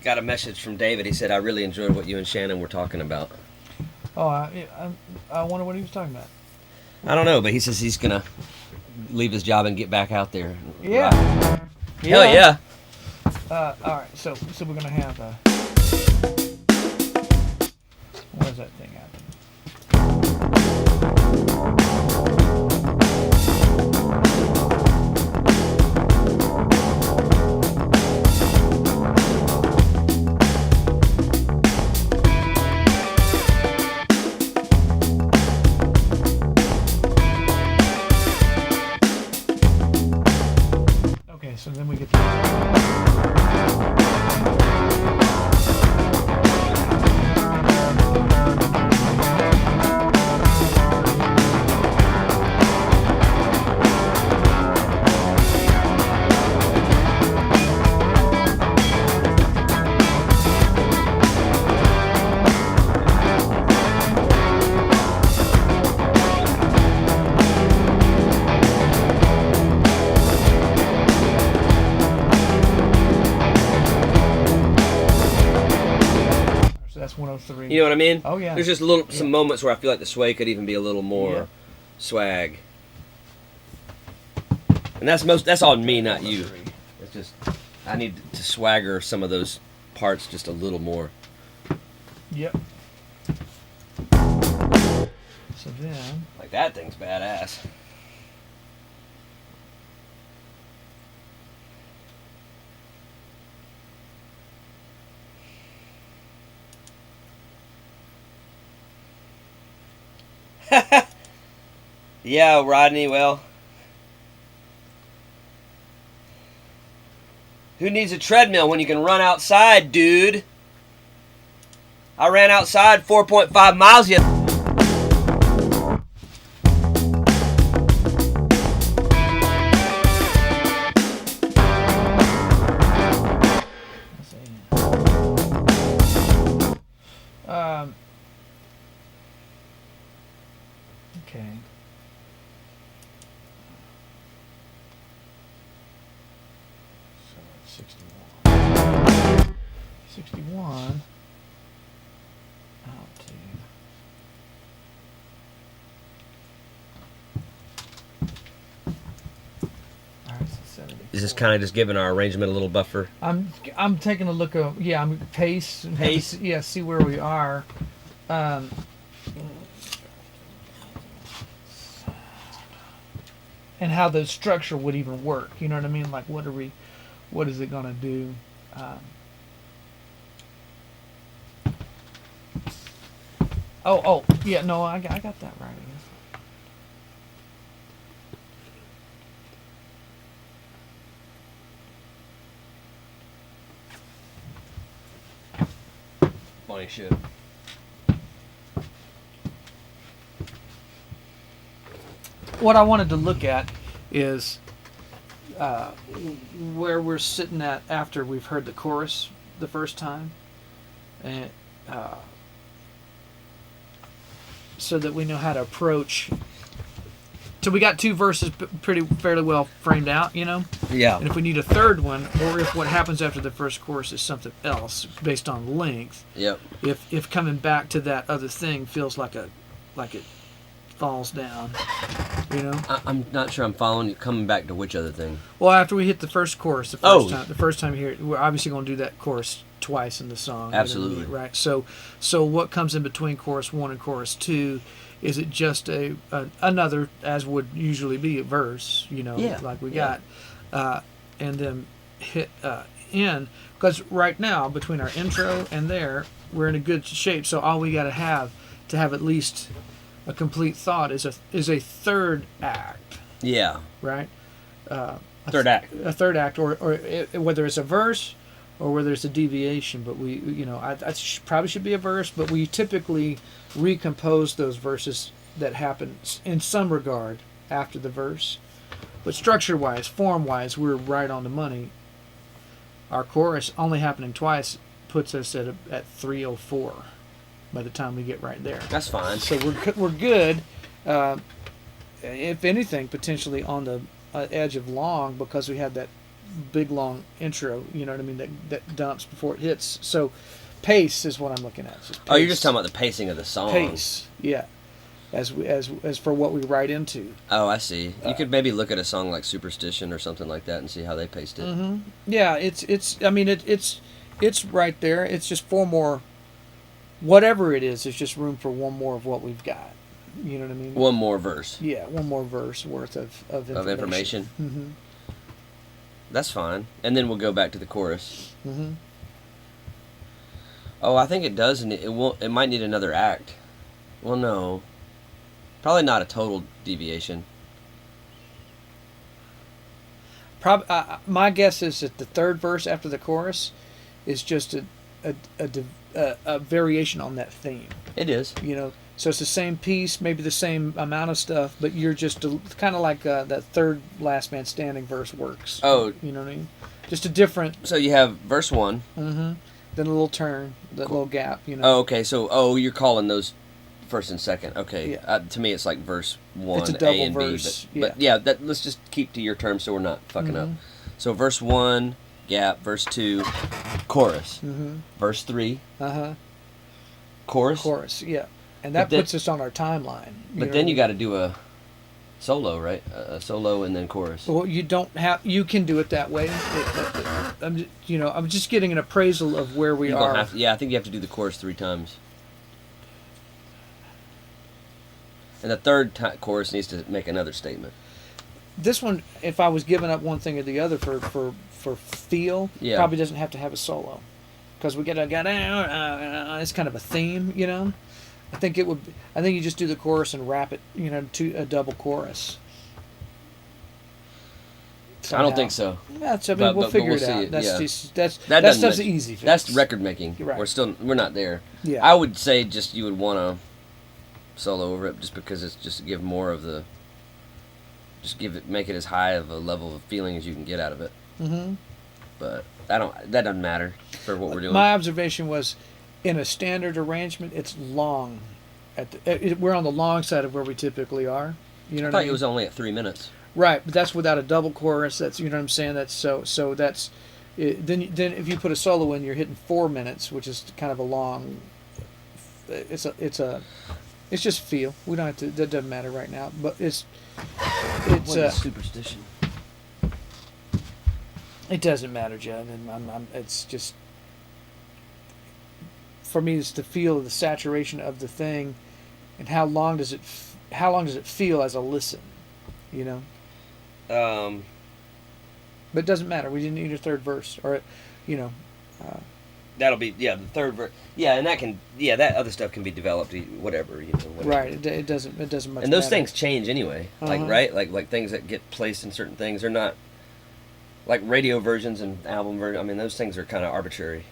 Got a message from David. He said, I really enjoyed what you and Shannon were talking about. Oh, I wonder what he was talking about. I don't know, but he says he's going to leave his job and get back out there. Yeah. Right. Hell yeah. All right, so we're going to have what is that thing happening? Okay, so then we get that's 103. You know what I mean? Oh yeah. There's just some moments where I feel like the sway could even be a little more swag. And that's on me, not you. I need to swagger some of those parts just a little more. Yep. So then, Like that thing's badass. Yeah, Rodney, well, who needs a treadmill when you can run outside, dude? I ran outside 4.5 miles yesterday. okay. So that's 61. 61 out to. All right, so 74. Is this kind of just giving our arrangement a little buffer? I'm taking a look at I'm pace and Pace? yeah, see where we are. And how the structure would even work. You know what I mean? Like what is it gonna do? Yeah, no, I got that right. I guess. Funny shit. What I wanted to look at is where we're sitting at after we've heard the chorus the first time, and so that we know how to approach. So we got two verses fairly well framed out, you know. Yeah. And if we need a third one, or if what happens after the first chorus is something else based on length, Yep. if coming back to that other thing feels like it falls down, you know. I'm not sure I'm following you. Coming back to which other thing? Well, after we hit the first chorus, the first time here, we're obviously going to do that chorus twice in the song. Absolutely. You know what I mean? Right. So what comes in between chorus 1 and chorus 2? Is it just another, as would usually be, a verse? You know, like we got, and then hit in, because right now between our intro and there, we're in a good shape. So all we got to have at least a complete thought is a third act. Yeah. Right. Third act. A third act, or whether it's a verse or whether it's a deviation. But we, you know, I probably should be a verse, but we typically recompose those verses that happen in some regard after the verse. But structure-wise, form-wise, we're right on the money. Our chorus only happening twice puts us at 304 by the time we get right there. That's fine. So we're good. If anything, potentially on the edge of long, because we had that big long intro. You know what I mean? That dumps before it hits. So pace is what I'm looking at. Oh, you're just talking about the pacing of the song. Pace, yeah. As for what we write into. Oh, I see. You could maybe look at a song like Superstition or something like that and see how they paced it. Mm-hmm. Yeah, it's right there. It's just 4 more. Whatever it is, there's just room for 1 more of what we've got. You know what I mean? 1 more verse. Yeah, 1 more verse worth of information. Of information. Mm-hmm. That's fine. And then we'll go back to the chorus. Mm-hmm. Oh, I think it does, and it might need another act. Well, no. Probably not a total deviation. My guess is that the third verse after the chorus is just a variation on that theme. It is. You know, so it's the same piece, maybe the same amount of stuff, but you're just kind of like that third Last Man Standing verse works. Oh. You know what I mean? Just a different. So you have verse 1. Mm-hmm. Then a little turn, that little gap, you know. Oh, okay. So, you're calling those first and second. Okay. Yeah. To me, it's like verse 1, It's a double A and verse, B. But yeah, let's just keep to your terms so we're not fucking up. So verse 1, gap. Verse 2, chorus. Mm-hmm. Verse 3, chorus, yeah. And that then- puts us on our timeline. but then you got to do a solo, right? A solo and then chorus. Well, you don't have. You can do it that way. I'm just getting an appraisal of where we are. I think you have to do the chorus 3 times. And the third chorus needs to make another statement. This one, if I was giving up one thing or the other for feel, probably doesn't have to have a solo, because we get it's kind of a theme, you know. I think you just do the chorus and wrap it, you know, to a double chorus. Somehow. I don't think so. We'll figure it out. That's the easy fix. That's record making. Right. We're not there. Yeah. I would say just you would want to solo over it, just because it's just to give more of the. Just make it as high of a level of feeling as you can get out of it. Mm-hmm. But that doesn't matter for what we're doing. My observation was, in a standard arrangement, it's long. We're on the long side of where we typically are. You know I what I thought mean? it was only at 3 minutes. Right, but that's without a double chorus. That's, you know what I'm saying. That's so that's then if you put a solo in, you're hitting 4 minutes, which is kind of a long. It's just feel. We don't have to. That doesn't matter right now. But it's What is superstition? It doesn't matter, Judd. And it's just, for me, it's the feel of the saturation of the thing, and how long does it feel as a listen, you know. But it doesn't matter. We didn't need a third verse, or, you know. That'll be the third verse. Yeah, and that other stuff can be developed, whatever, you know. Whatever. Right. It doesn't much. And those matter. things change anyway. Like right, like things that get placed in certain things are not like radio versions and album versions. I mean, those things are kind of arbitrary.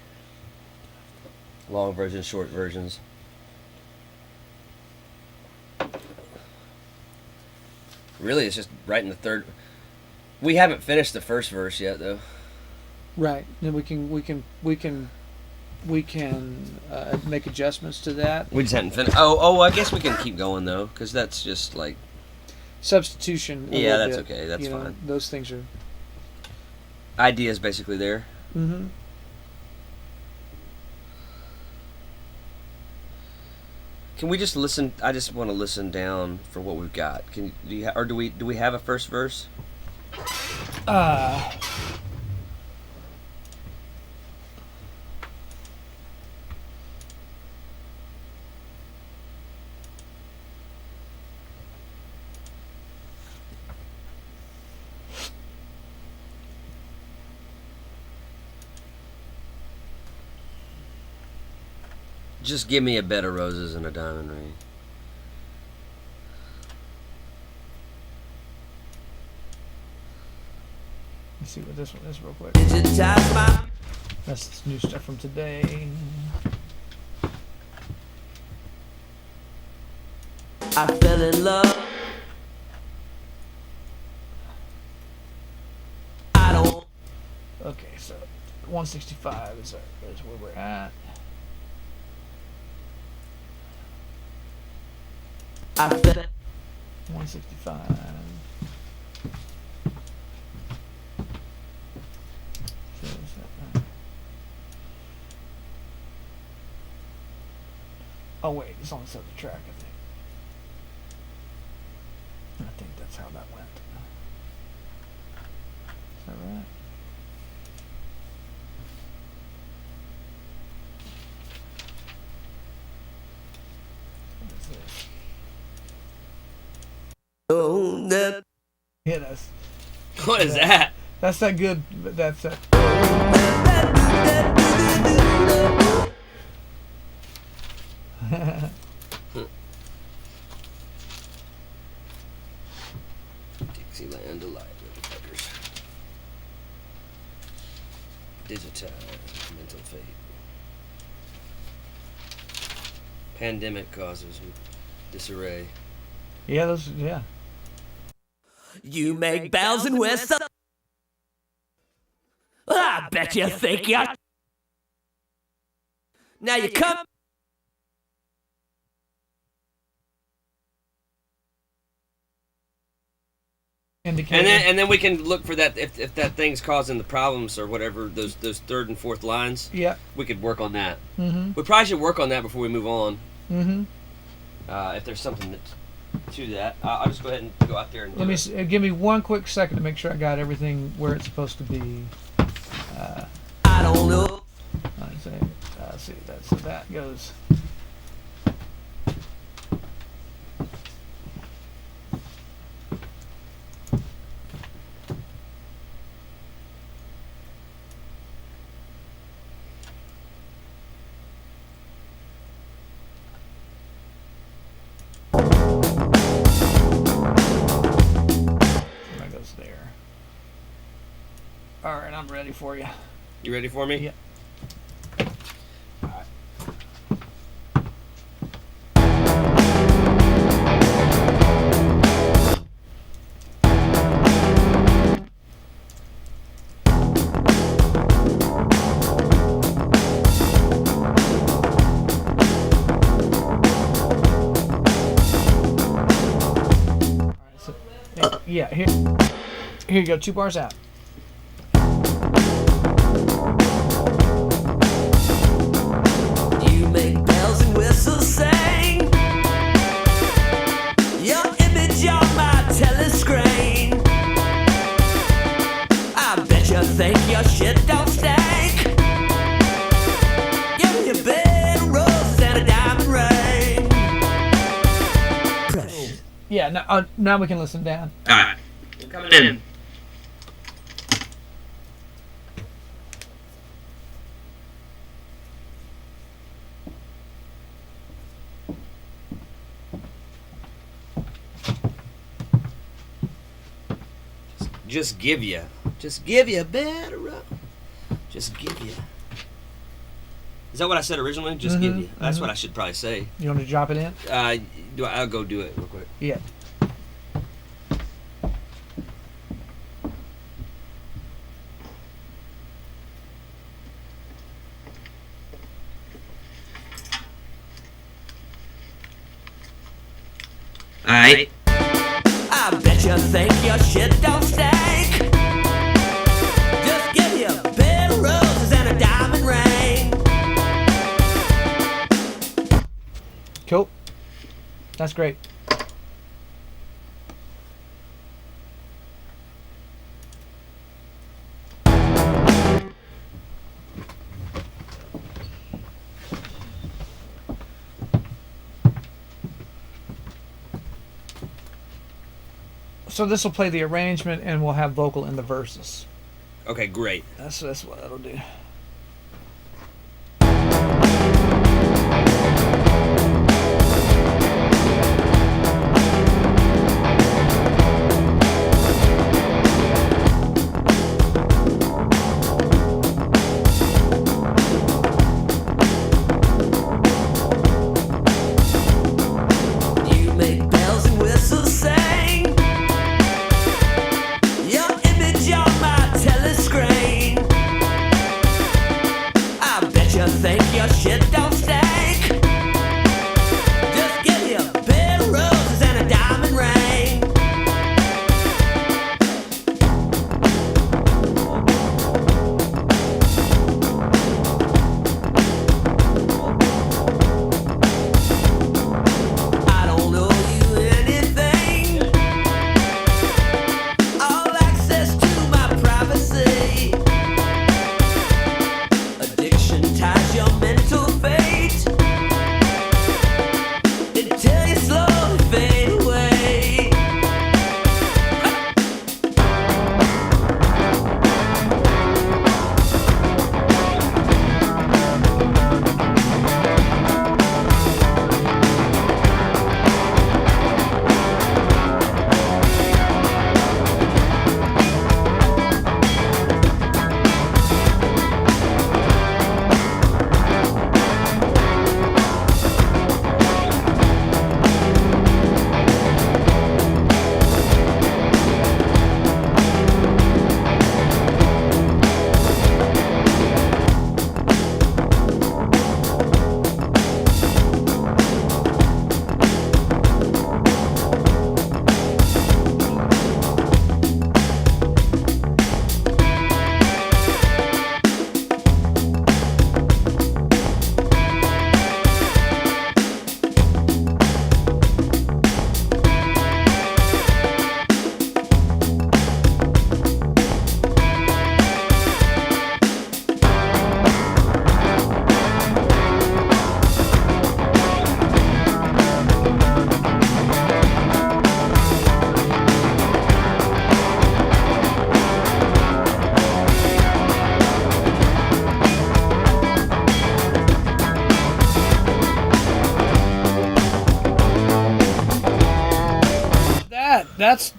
Long versions, short versions. Really, it's just right in the third. We haven't finished the first verse yet, though. Right. Then we can make adjustments to that. We just hadn't finished. Oh, I guess we can keep going though, because that's just like substitution. Yeah, that's okay. That's fine. Know, those things are. Idea's basically there. Mm-hmm. Can we just listen? I just want to listen down for what we've got. Do we have a first verse? Just give me a bed of roses and a diamond ring. Let's see what this one is real quick. That's new stuff from today. I fell in love. I don't. Okay, so 165 is where we're at. I fell. 165. Oh wait, it's on this other track, I think. I think that's how that went. Is that right? What is this? Oh, that. Hit us. What is that? That's that good. That's that. Dixieland Delight, motherfuckers. Digitize mental fate. Pandemic causes disarray. Yeah, You make bells and whistles. I bet you think you. Now you come. indicator. And then we can look for that if that thing's causing the problems or whatever, those third and fourth lines. Yeah. We could work on that. Mm-hmm. We probably should work on that before we move on. Mm-hmm. If there's something to that. I'll just go ahead and go out there and do Let me it. give me one quick second to make sure I got everything where it's supposed to be. I don't know. Let's see, so that goes. That goes there. All right, I'm ready for you. You ready for me? Yeah. Yeah, here you go, 2 bars out. You make bells and whistles sing. Your image on my telescreen. I bet you think your shit don't stink. Give me a bed of roses and a diamond ring. Precious. Yeah, now we can listen down. Alright. We're coming in. Just give you a better road. Just give you. Is that what I said originally? Just give you. That's what I should probably say. You want me to drop it in? I'll go do it real quick. Yeah. Alright. I bet you think your shit don't stink. Just give you a bed of roses and a diamond ring. Cool. That's great. So this will play the arrangement, and we'll have vocal in the verses. Okay, great. That's what that'll do. You make bells and whistles sing. Your image on my telescreen.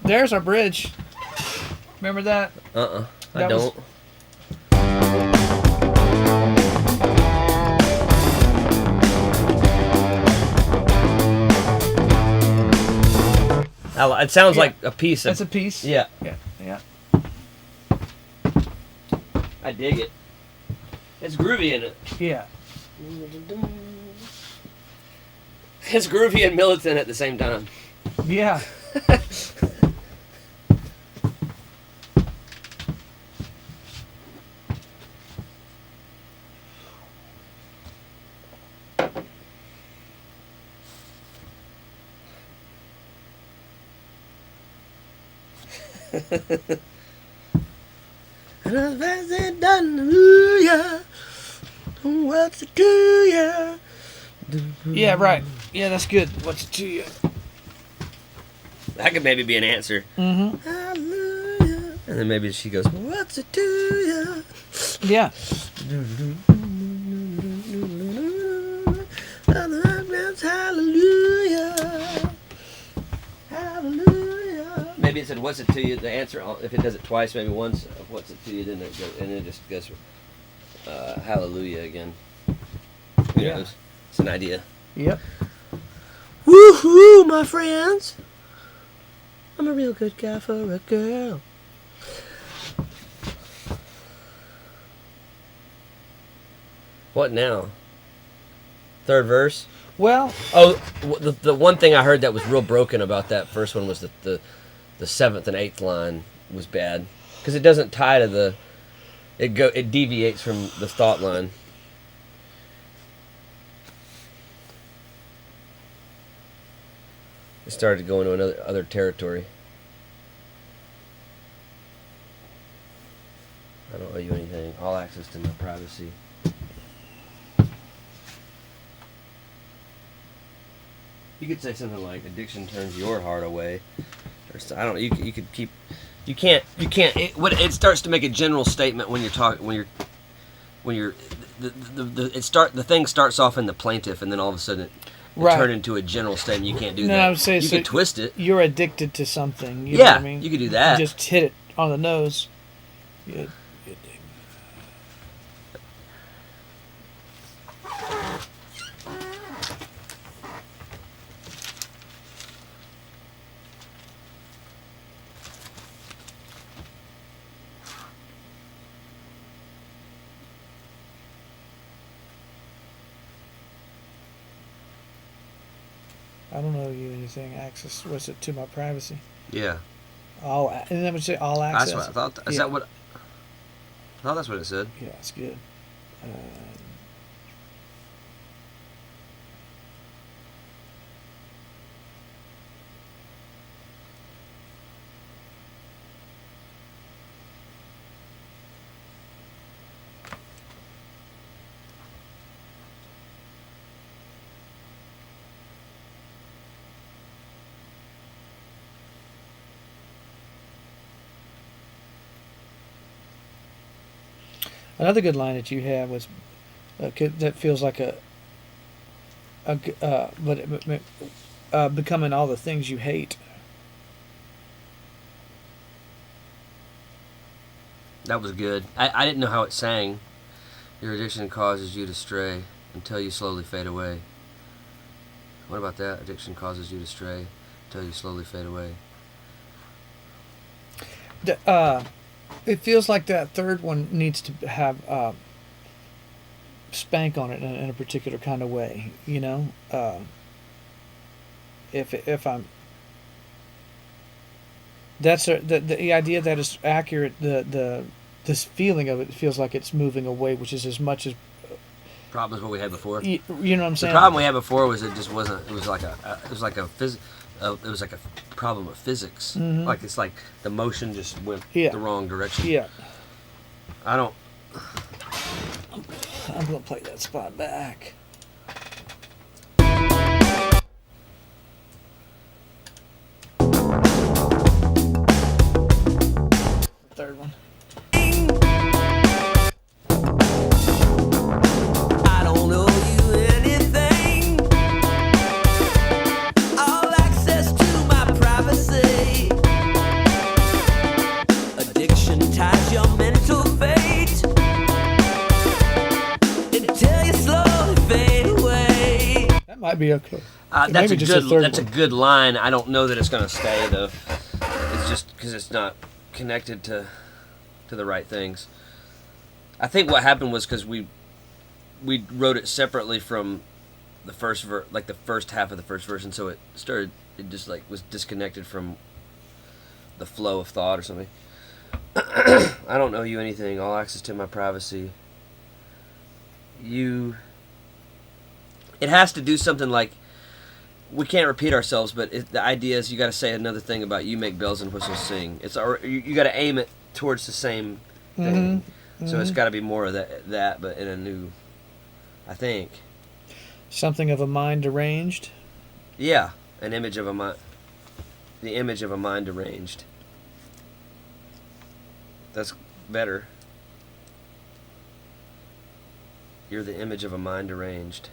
there's our bridge. Remember that? I That was- don't. It sounds like a piece of... That's a piece. Yeah. Yeah. I dig it. It's groovy in it. Yeah. It's groovy and militant at the same time. Yeah. What's it to you? Yeah, right. Yeah, that's good. What's it to you? That could maybe be an answer. Mm-hmm. Hallelujah. And then maybe she goes, what's it to you? Yeah. Hallelujah. Hallelujah. Maybe it said, what's it to you? The answer, if it does it twice, maybe once, what's it to you, then it goes, and then it just goes, hallelujah again. Who Yeah. knows? It's an idea. Yep. Woohoo, my friends! I'm a real good guy for a girl. What now? Third verse? Well, Oh, the one thing I heard that was real broken about that first one was that the seventh and eighth line was bad because it doesn't tie to the. It deviates from the thought line. It started going to other territory. I don't owe you anything. All access to my privacy. You could say something like "addiction turns your heart away," or I don't. You could keep. You can't. It starts to make a general statement when you're talking. When you're the thing starts off in the plaintiff, and then all of a sudden it Right. turn into a general statement. You can't do No, that. I would say you so can twist it. You're addicted to something. You know Yeah, what I mean? you could do that. Just hit it on the nose. You I don't owe you anything. Access. What's it to my privacy? Yeah, All. And then would say all access. that's what I thought. Is Yeah. that what? I thought that's what it said. Yeah, it's good. Another good line that you had was that feels like becoming all the things you hate. That was good. I didn't know how it sang. Your addiction causes you to stray until you slowly fade away. What about that? Addiction causes you to stray until you slowly fade away. It feels like that third one needs to have spank on it in a particular kind of way. You know, if I'm. That's the idea that is accurate. This feeling of it feels like it's moving away, which is as much as Problem is what we had before. you know what I'm The saying. problem we had before was it just wasn't. It was like a problem of physics. Mhm. Like it's like the motion just went Yeah. the wrong direction. Yeah, I don't. I'm gonna play that spot back. Third one. I don't owe you anything. All access to my privacy. be okay. That's Maybe a just a good. third That's a one. good line. I don't know that it's gonna stay though. It's just because it's not connected to the right things. I think what happened was because we wrote it separately from the first like the first half of the first verse, and so it just like was disconnected from the flow of thought or something. I don't owe you anything. All access to my privacy. It has to do something like, we can't repeat ourselves, but the idea is you got to say another thing about you make bells and whistles sing. You got to aim it towards the same thing. So it's got to be more of that, but in a new, I think. Something of a mind deranged. Yeah, an image of a mind. The image of a mind deranged. That's better. You're the image of a mind deranged.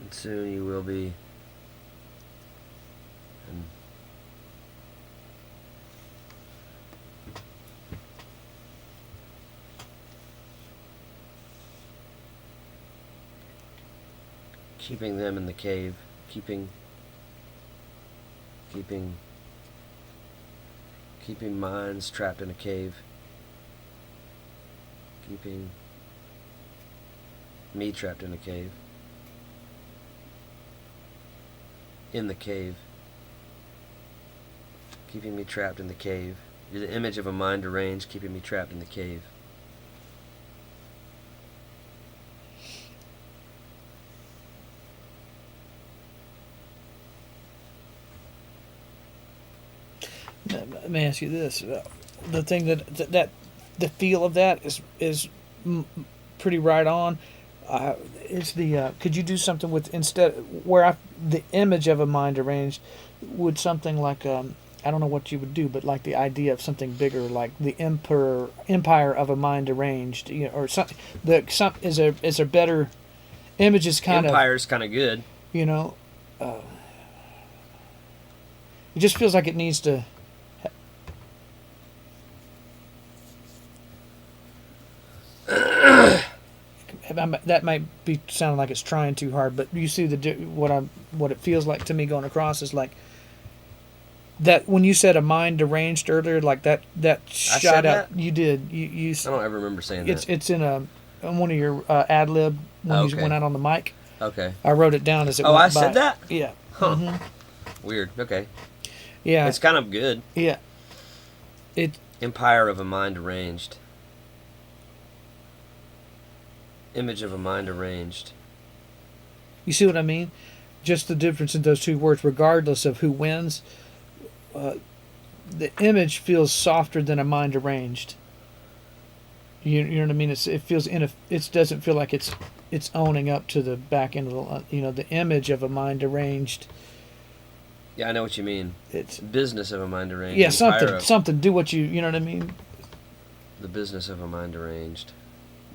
And soon you will be. And keeping them in the cave, keeping minds trapped in a cave, keeping me trapped in a cave, in the cave, keeping me trapped in the cave. You're the image of a mind deranged, keeping me trapped in the cave. Let me ask you this: the thing that the feel of that is pretty right on. It's the could you do something with instead where the image of a mind deranged would something like I don't know what you would do, but like the idea of something bigger, like the empire of a mind deranged, or something. Is there better images? Empire's kind of good. It just feels like it needs to. That might be sounding like it's trying too hard, but you see what it feels like to me going across is like that when you said a mind deranged earlier, like that shot out. You did. You. I don't ever remember saying that. It's in one of your ad lib when you went out on the mic. Okay. I wrote it down as it Oh, went I by. said that? Yeah. Huh. Mm-hmm. Weird. Okay. Yeah. It's kind of good. Yeah. Empire of a mind arranged. Image of a mind arranged. You see what I mean? Just the difference in those two words, regardless of who wins. The image feels softer than a mind arranged. You know what I mean? It feels it doesn't feel like it's owning up to the back end of the image of a mind arranged. Yeah, I know what you mean. It's business of a mind arranged. Yeah, something. Do what you know what I mean? The business of a mind arranged.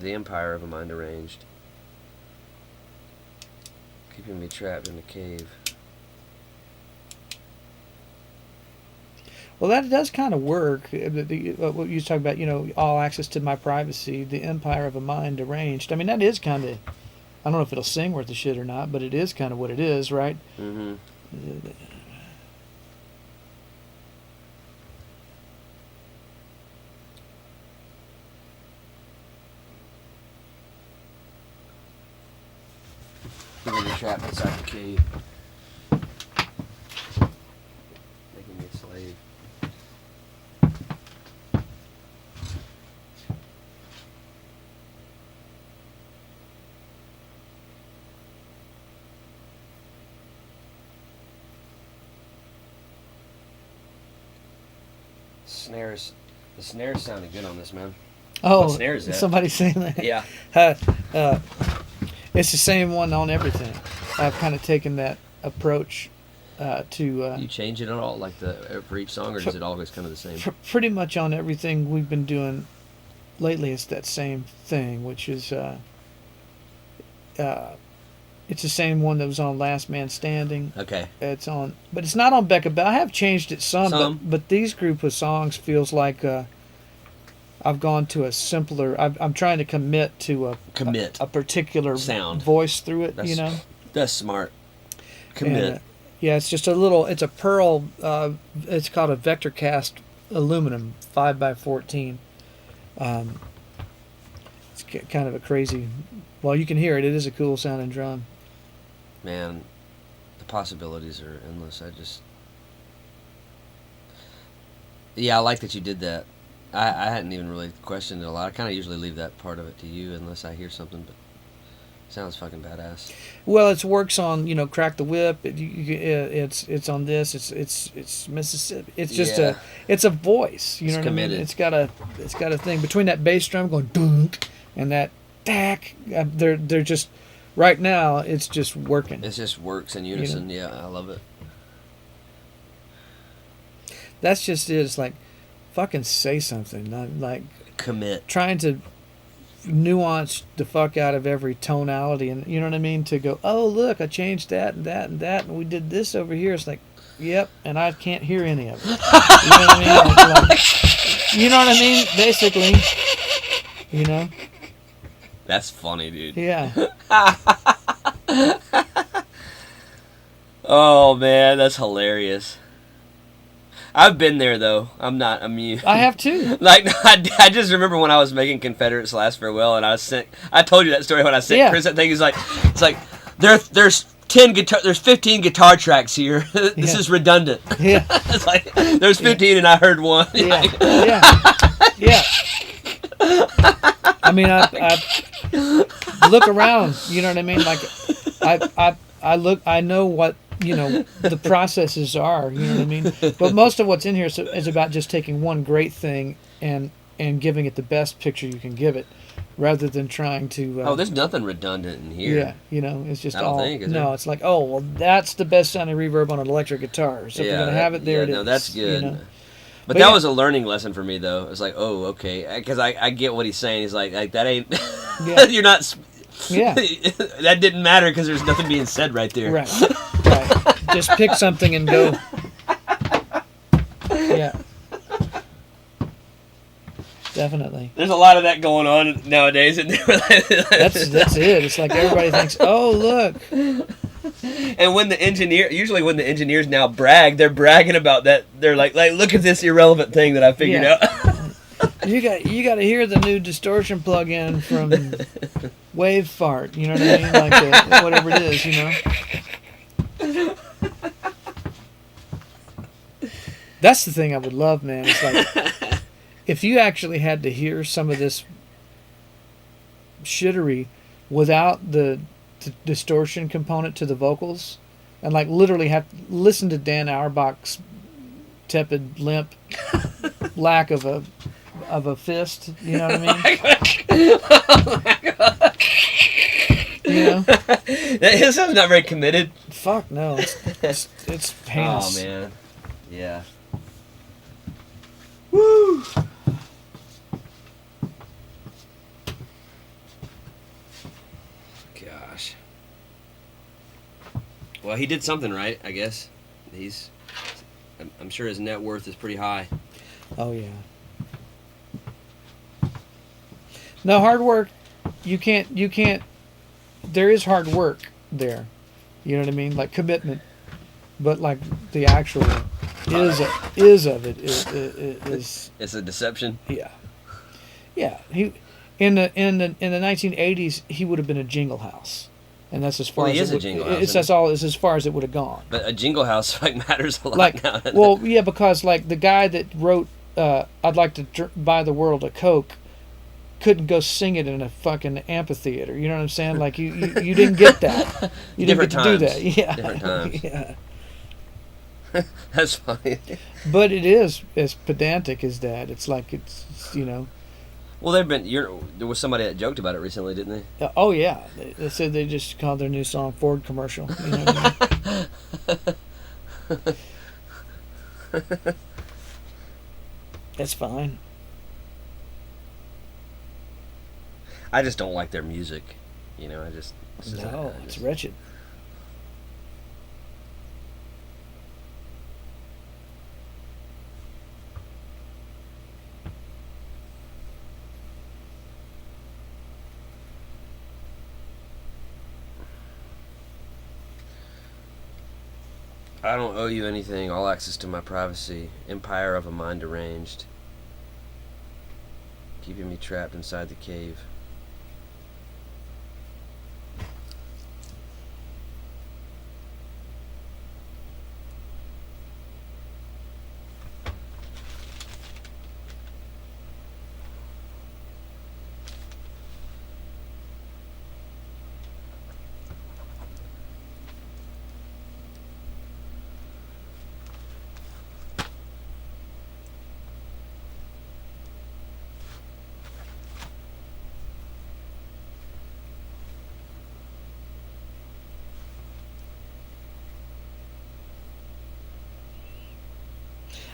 The empire of a mind arranged. Keeping me trapped in a cave. Well, that does kind of work. What you talk about, all access to my privacy, the empire of a mind arranged. I mean, that is kind of, I don't know if it'll sing worth the shit or not, but it is kind of what it is, right? Mm-hmm. Keeping me trapped inside the cave. Making me a slave. The snares sounded good on this, man. Oh, what snare is that? Somebody's saying that. Yeah. It's the same one on everything. I've kind of taken that approach You change it at all, like for each song, or is it always kind of the same? Pretty much on everything we've been doing lately. It's that same thing, which is it's the same one that was on Last Man Standing. Okay. It's on, but it's not on Becca Bell. I have changed it some. But these group of songs feels like I've gone to a simpler. I'm trying to commit to a particular sound voice through it. That's smart. Commit. And, yeah, it's just a little. It's a pearl. It's called a vector cast aluminum 5x14. It's kind of a crazy. Well, you can hear it. It is a cool sounding drum. Man, the possibilities are endless. I like that you did that. I hadn't even really questioned it a lot. I kind of usually leave that part of it to you unless I hear something, but it sounds fucking badass. Well, it works on, Crack the Whip. It's on this. It's Mississippi. It's just it's a voice. You know what committed. I mean? It's got a thing between that bass drum going dunk and that tack. They're just right now. It's just working. It just works in unison. Yeah, I love it. That's just it. It's like, fucking say something. Not like commit. Trying to nuance the fuck out of every tonality, and you know what I mean. To go, oh look, I changed that and that and that, and we did this over here. It's like, yep, and I can't hear any of it. You know what I mean? Like, you know what I mean? Basically, That's funny, dude. Yeah. Oh man, that's hilarious. I've been there though. I'm not immune. I have too. Like I just remember when I was making Confederate's Last Farewell, and I told you that story when I sent Chris that thing. It's like there's 15 guitar tracks here. This is redundant. Yeah. It's like there's 15 and I heard one. Yeah. Yeah. I mean, I look around. You know what I mean? Like I know what the processes are. You know what I mean? But most of what's in here is about just taking one great thing and giving it the best picture you can give it, rather than trying to. There's nothing redundant in here. Yeah, it's just I don't think. Is there? It's like, oh well, that's the best sounding reverb on an electric guitar. So if we're gonna have it there. No, that's good. But that was a learning lesson for me, though. It's like, oh, okay, because I get what he's saying. He's like that ain't. You're not. Yeah. That didn't matter because there's nothing being said right there. Right. Just pick something and go. Yeah. Definitely. There's a lot of that going on nowadays. That's it. It's like everybody thinks, oh, look. And when the engineers now brag, they're bragging about that. They're like look at this irrelevant thing that I figured out. You got to hear the new distortion plug-in from Wave Fart. You know what I mean? Like whatever it is, That's the thing I would love, man. It's like if you actually had to hear some of this shittery without the distortion component to the vocals, and like literally have listen to Dan Auerbach's tepid, limp lack of a fist. You know what I mean? Oh my God. His sounds not very committed. Fuck no, it's heinous. Oh man, yeah. Woo. Gosh. Well, he did something right, I guess. I'm sure his net worth is pretty high. Oh yeah. No, hard work. You can't. There is hard work there. You know what I mean? Like commitment, but like the actual is of it is. It's a deception. Yeah. Yeah. He in the 1980s he would have been a jingle house. And that's as far as a jingle house. That's all. It's as far as it would have gone. But a jingle house matters a lot now. Well, yeah, because like the guy that wrote "I'd like to buy the world a Coke" couldn't go sing it in a fucking amphitheater. You know what I'm saying? Like you didn't get that. You didn't get to do that. Yeah. Different times. Yeah. That's funny. But it is as pedantic as that. It's like it's. Well, there was somebody that joked about it recently, didn't they? Oh yeah, they said they just called their new song Ford commercial. You know what I mean? That's fine. I just don't like their music. You know, No, it's wretched. I don't owe you anything. All access to my privacy. Empire of a mind deranged. Keeping me trapped inside the cave.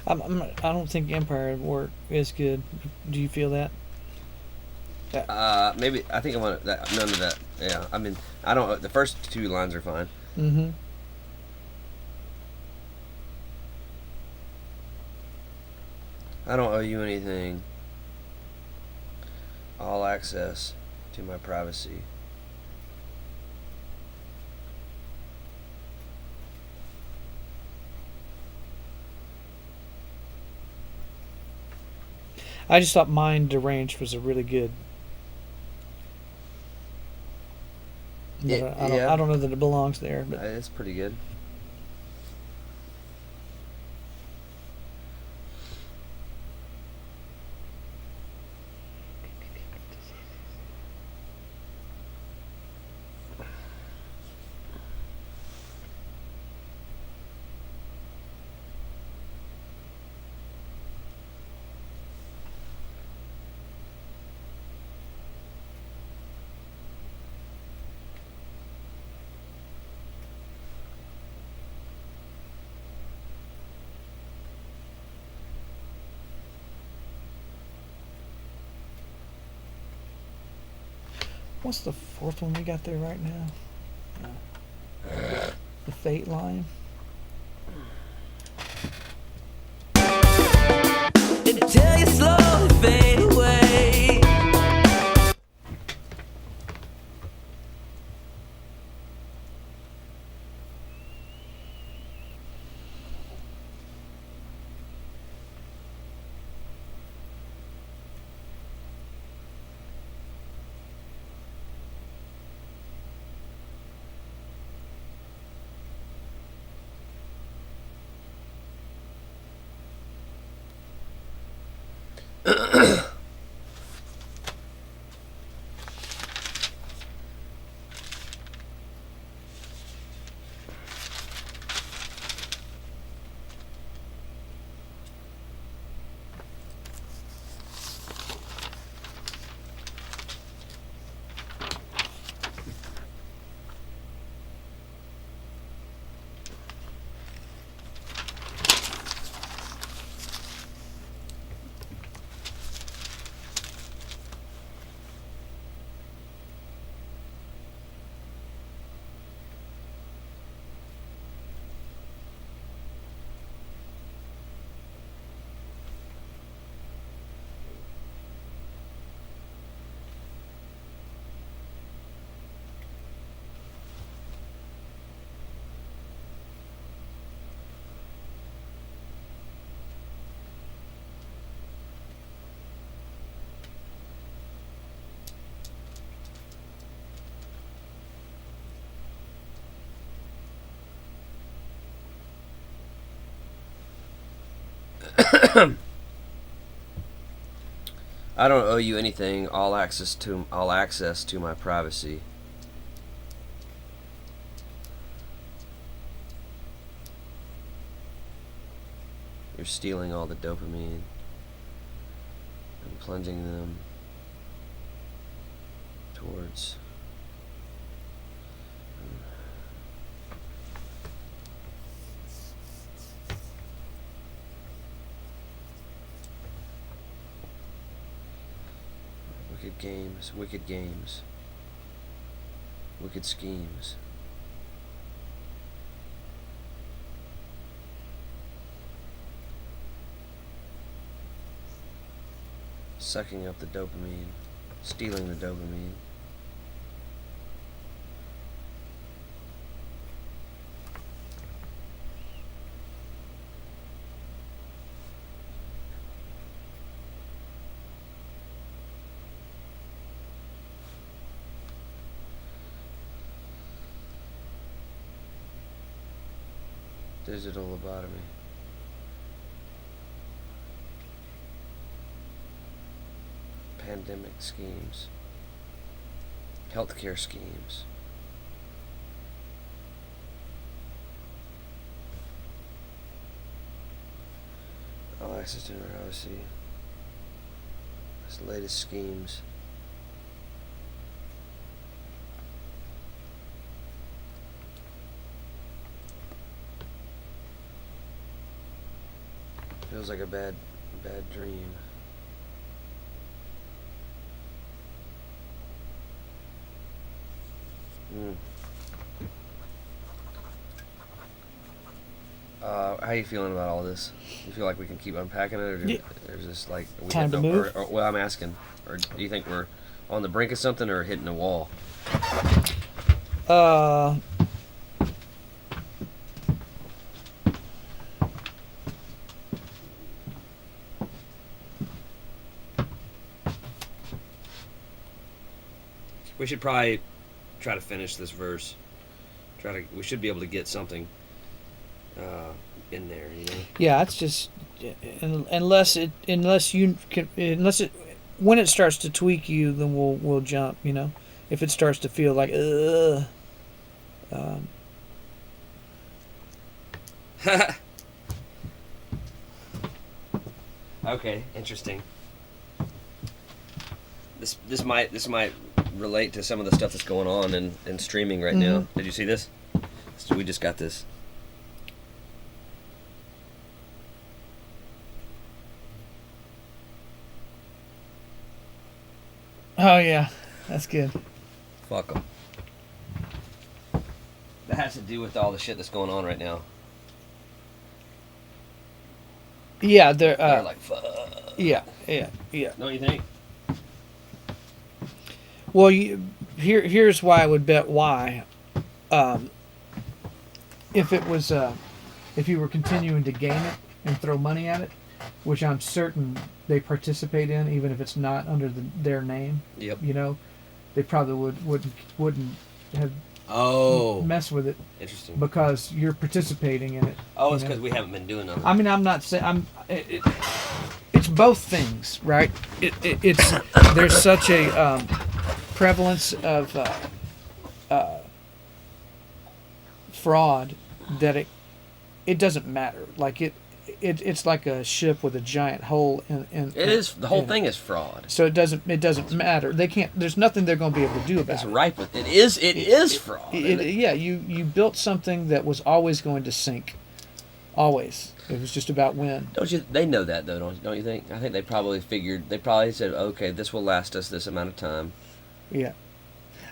I don't think Empire work is good. Do you feel that? Maybe I think I want that. None of that. Yeah, I mean, I don't. The first two lines are fine. Mm-hmm. I don't owe you anything. All access to my privacy. I just thought Mind Deranged was a really good. But I don't know that it belongs there. But It's pretty good. what's the fourth one we got there right now? The Fate line. Until you slowly fade away. I don't owe you anything. All access to my privacy. You're stealing all the dopamine and plunging them towards Wicked games, wicked games, wicked schemes. Sucking up the dopamine, stealing the dopamine. Digital lobotomy. Pandemic schemes. Healthcare schemes. All access to privacy. His latest schemes. Feels like a bad dream. How you feeling about all this? You feel like we can keep unpacking it, or is this like Time to move? Or, well, I'm asking, or do you think we're on the brink of something, or hitting a wall? We should probably try to finish this verse. We should be able to get something in there, you know. Yeah, it's just unless when it starts to tweak you, then we'll jump. You know, if it starts to feel like Okay, interesting. This might relate to some of the stuff that's going on in streaming right now. Did you see this? So we just got this. Oh yeah, that's good. Fuck them. That has to do with all the shit that's going on right now. Yeah, They're like, fuck. Yeah. Don't you think? Well, here's why I would bet why. If it was, if you were continuing to game it and throw money at it, which I'm certain they participate in, even if it's not under their name. Yep. You know, they probably wouldn't have mess with it. Interesting. Because you're participating in it. Oh, it's because we haven't been doing nothing. I mean, I'm not saying it's both things, right? It's there's such a prevalence of fraud that it doesn't matter. Like it's like a ship with a giant hole in it is the whole thing is fraud. So it doesn't matter. They can't. There's nothing they're going to be able to do about it's it. It's ripe with it is fraud. Yeah, you built something that was always going to sink. Always. It was just about when. Don't you? They know that though, don't you think? I think they probably figured. They probably said, "Okay, this will last us this amount of time." Yeah,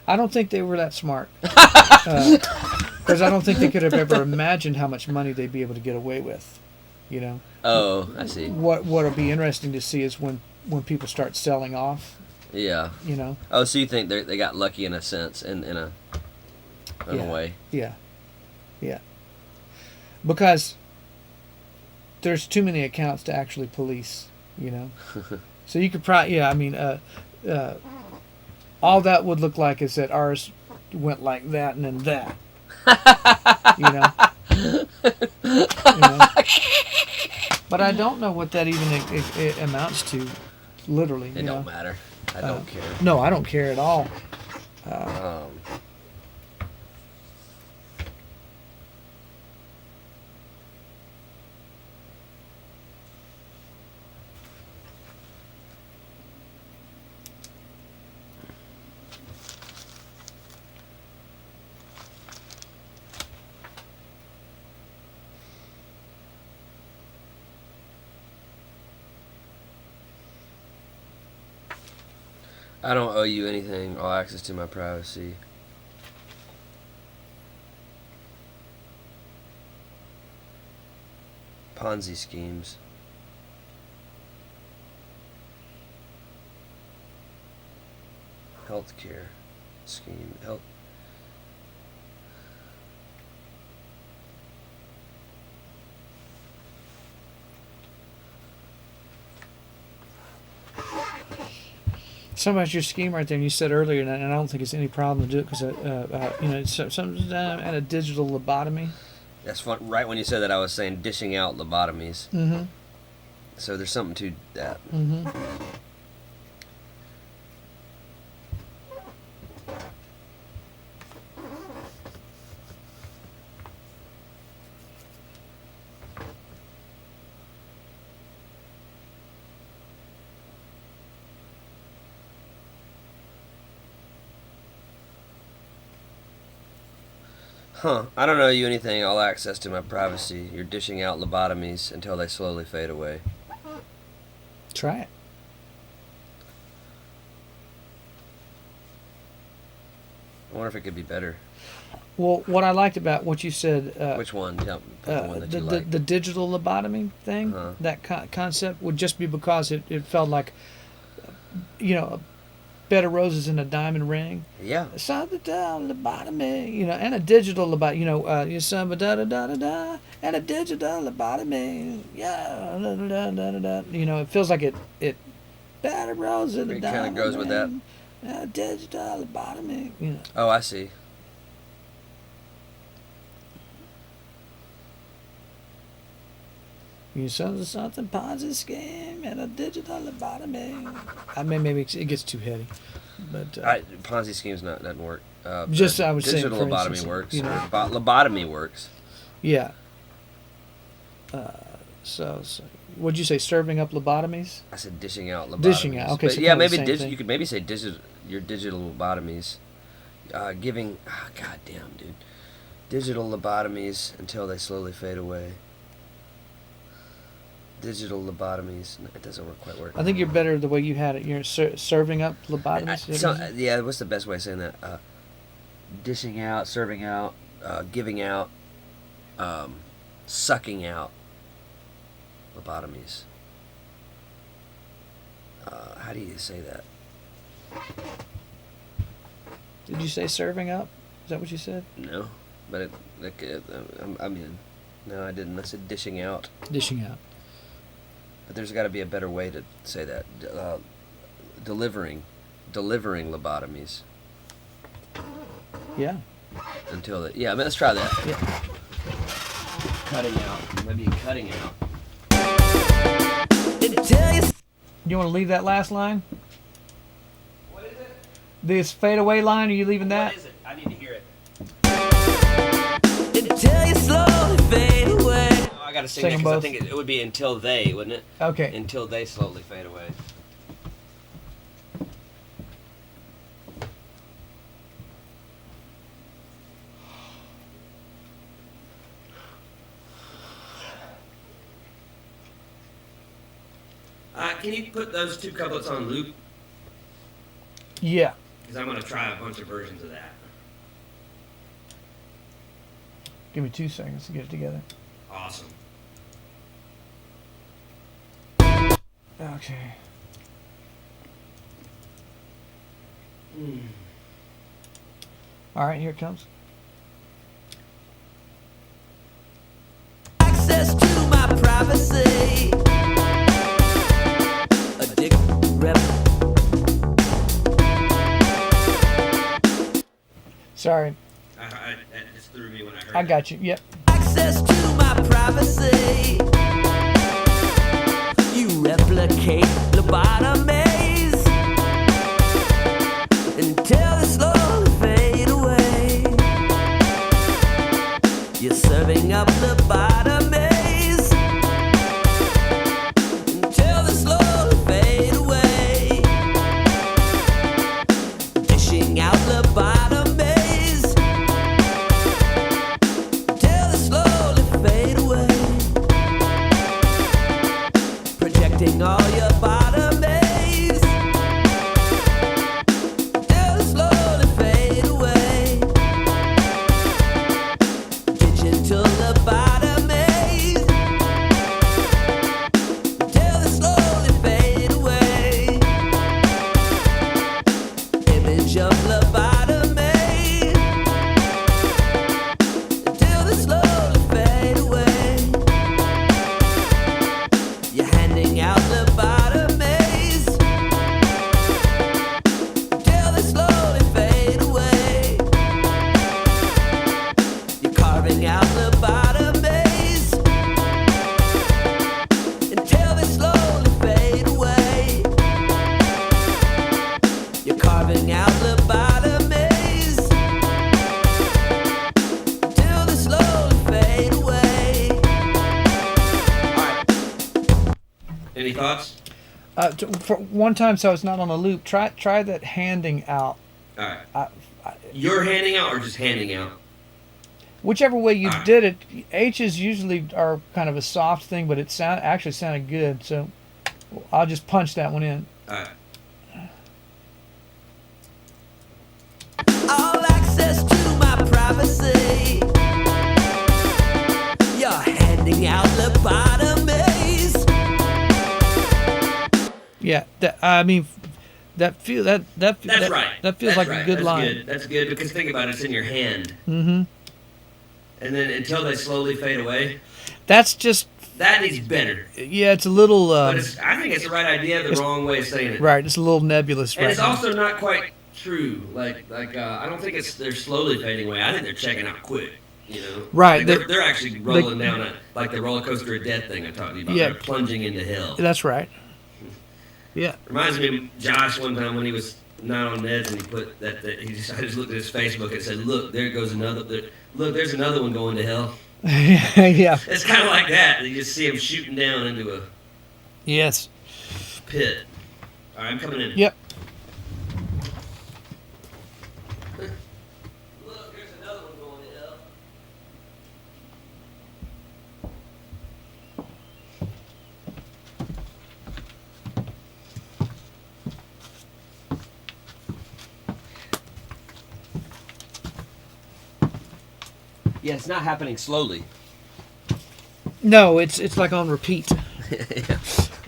I don't think they were that smart. Because I don't think they could have ever imagined how much money they'd be able to get away with. You know. Oh, I see. What'll be interesting to see is when people start selling off. Yeah. You know. Oh, so you think they got lucky in a sense, in a way? Yeah. Yeah. Because there's too many accounts to actually police, you know. So you could probably, I mean, all that would look like is that ours went like that and then that, you know. But I don't know what that even it amounts to, literally. It don't matter. I don't care. No, I don't care at all. I don't owe you anything. All access to my privacy. Ponzi schemes. Healthcare scheme. Health. Something about your scheme right there, and you said earlier, and I don't think it's any problem to do it because, it's something at a digital lobotomy. That's fun. Right when you said that, I was saying dishing out lobotomies. Mm-hmm. So there's something to that. Mm-hmm. Huh. I don't owe you anything. All access to my privacy. You're dishing out lobotomies until they slowly fade away. Try it. I wonder if it could be better. Well, what I liked about what you said, Which one? Yeah, the one that you the like. the digital lobotomy thing, Uh-huh. that concept would just be because it felt like, a bed of roses and a diamond ring. Yeah. Something down lobotomy, and a digital lobotomy, you son of a da da da da da, and a digital lobotomy, yeah, da, da, da, da, da. It feels like it bed of roses and a It kinda diamond goes with that. ring, and a digital lobotomy, Oh, I see. You son of something Ponzi scheme and a digital lobotomy. I mean, maybe it gets too heady, but Ponzi schemes doesn't work. Just but I was saying, digital for lobotomy instance, works. you know. Or lobotomy works. yeah. So would you say serving up lobotomies? I said dishing out lobotomies. Dishing out, okay, But so yeah, kinda the maybe same thing. you could maybe say your digital lobotomies. Giving. God damn, dude. Digital lobotomies until they slowly fade away. Digital lobotomies. No, it doesn't quite work. I think you're better the way you had it. You're serving up lobotomies. Yeah, what's the best way of saying that? Dishing out, serving out, giving out, sucking out lobotomies. How do you say that? Did you say serving up? Is that what you said? No, but I'm in. No, I didn't. I said dishing out. Dishing out. But there's got to be a better way to say that. Delivering lobotomies Yeah. until the. Yeah, I mean, let's try that. Yeah. Cutting out. Maybe cutting out. You want to leave that last line? What is it? This fade away line? Are you leaving that? What is it? I need to hear it. Until you slowly fade away. Oh, I gotta sing Sing it them because I both. think it would be until they, wouldn't it? Okay. Until they slowly fade away. Can you put those two couplets on loop? Yeah. Because I'm going to try a bunch of versions of that. Give me 2 seconds to get it together. Awesome. Okay. All right, here it comes. Access to my privacy. A dick rep. Sorry, That just threw me when I heard I got you. Yep. Access to my privacy. You replicate lobotomies until they slowly fade away. You're serving up lobotomies until they slowly fade away. Dishing out lobotomies till they slowly fade away. Projecting all your bottomies For one time, so it's not on a loop. Try that handing out. All right. I, You're handing out or just handing out? whichever way you Alright. did it, H's usually are kind of a soft thing, but it actually sounded good. So I'll just punch that one in. All right. All access to my privacy. You're handing out lobotomies. Yeah, I mean, That's right. That feels That's like right. a good That's line. Good. That's good because think about it, it's in your hand. Mm-hmm. And then until they slowly fade away, That's just that needs better. yeah, it's a little But I think it's the right idea, the wrong way of saying it. right. It's a little nebulous. And Right it's now. also not quite true. I don't think they're slowly fading away. I think they're checking out quick. You know, Right, Like they're actually rolling down like the roller coaster of death thing I talked to you about. Yeah. They're plunging into hell. That's right. Yeah. Reminds me of Josh one time when he was not on meds and he put that I just looked at his Facebook and said, "Look, there goes another. Look, there's another one going to hell." Yeah. It's kind of like that. You just see him shooting down into a Yes. pit. All right, I'm coming in. Yep. Look, there's another one going to hell. Yeah, it's not happening slowly. No, it's like on repeat, Yeah.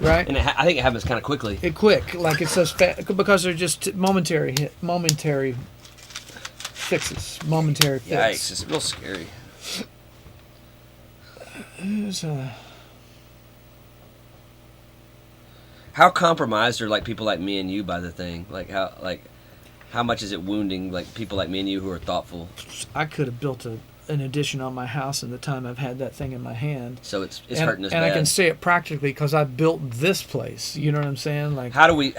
right? And I think it happens kind of quickly. It quick, like it's so because they're just momentary fixes, momentary fix. Yikes, it's real scary. It's, How compromised are like people like me and you by the thing? How much is it wounding like people like me and you who are thoughtful? I could have built an addition on my house in the time I've had that thing in my hand. So it's and, hurting us and bad. I can say it practically because I built this place. You know what I'm saying? Like How do me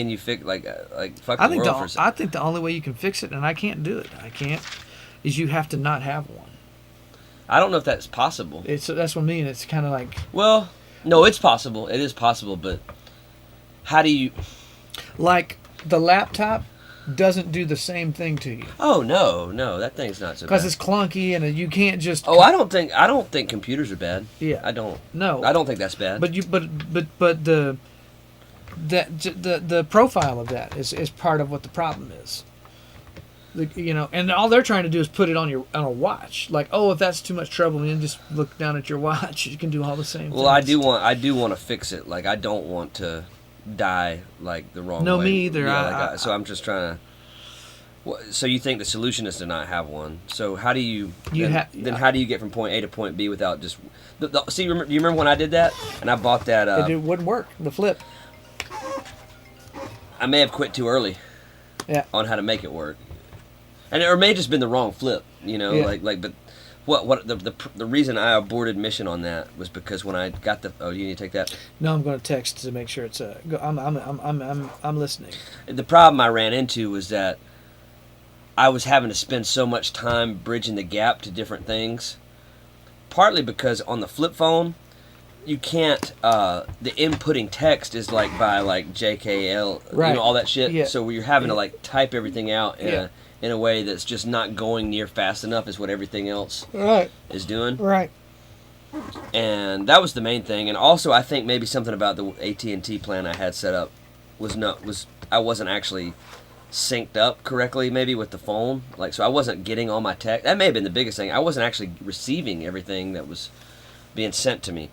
and you fix fuck I the think world for a second? I think the only way you can fix it, and I can't do it. I can't. Is you have to not have one. I don't know if that's possible. That's what I mean. It's kind of like Well, no, it's possible. It is possible, but how do you? the laptop doesn't do the same thing to you Oh no, that thing's not so bad. because it's clunky and you can't just. Oh, I don't think computers are bad. Yeah. I don't. No. I don't think that's bad. But the profile of that is part of what the problem is. And all they're trying to do is put it on a watch. Like, oh, if that's too much trouble, then just look down at your watch. You can do all the same. Well, I things. do want to fix it. Like I don't want to die like the wrong way. No, me either. Yeah, so I'm just trying to. So you think the solution is to not have one? So how do you? Then how do you get from point A to point B without just? See, you remember when I did that and I bought that? It wouldn't work. The flip. I may have quit too early. Yeah. On how to make it work, and it may have just been the wrong flip. Yeah. But. What the reason I aborted mission on that was because when I got the you need to take that. No, I'm going to text to make sure it's I'm listening. The problem I ran into was that I was having to spend so much time bridging the gap to different things. Partly because on the flip phone, you can't. The inputting text is by JKL, right. All that shit. Yeah. So you're having to type everything out in a way that's just not going near fast enough as what everything else Right. is doing. Right. And that was the main thing. And also, I think maybe something about the AT&T plan I had set up was I wasn't actually synced up correctly, maybe with the phone. So I wasn't getting all my text. That may have been the biggest thing. I wasn't actually receiving everything that was being sent to me.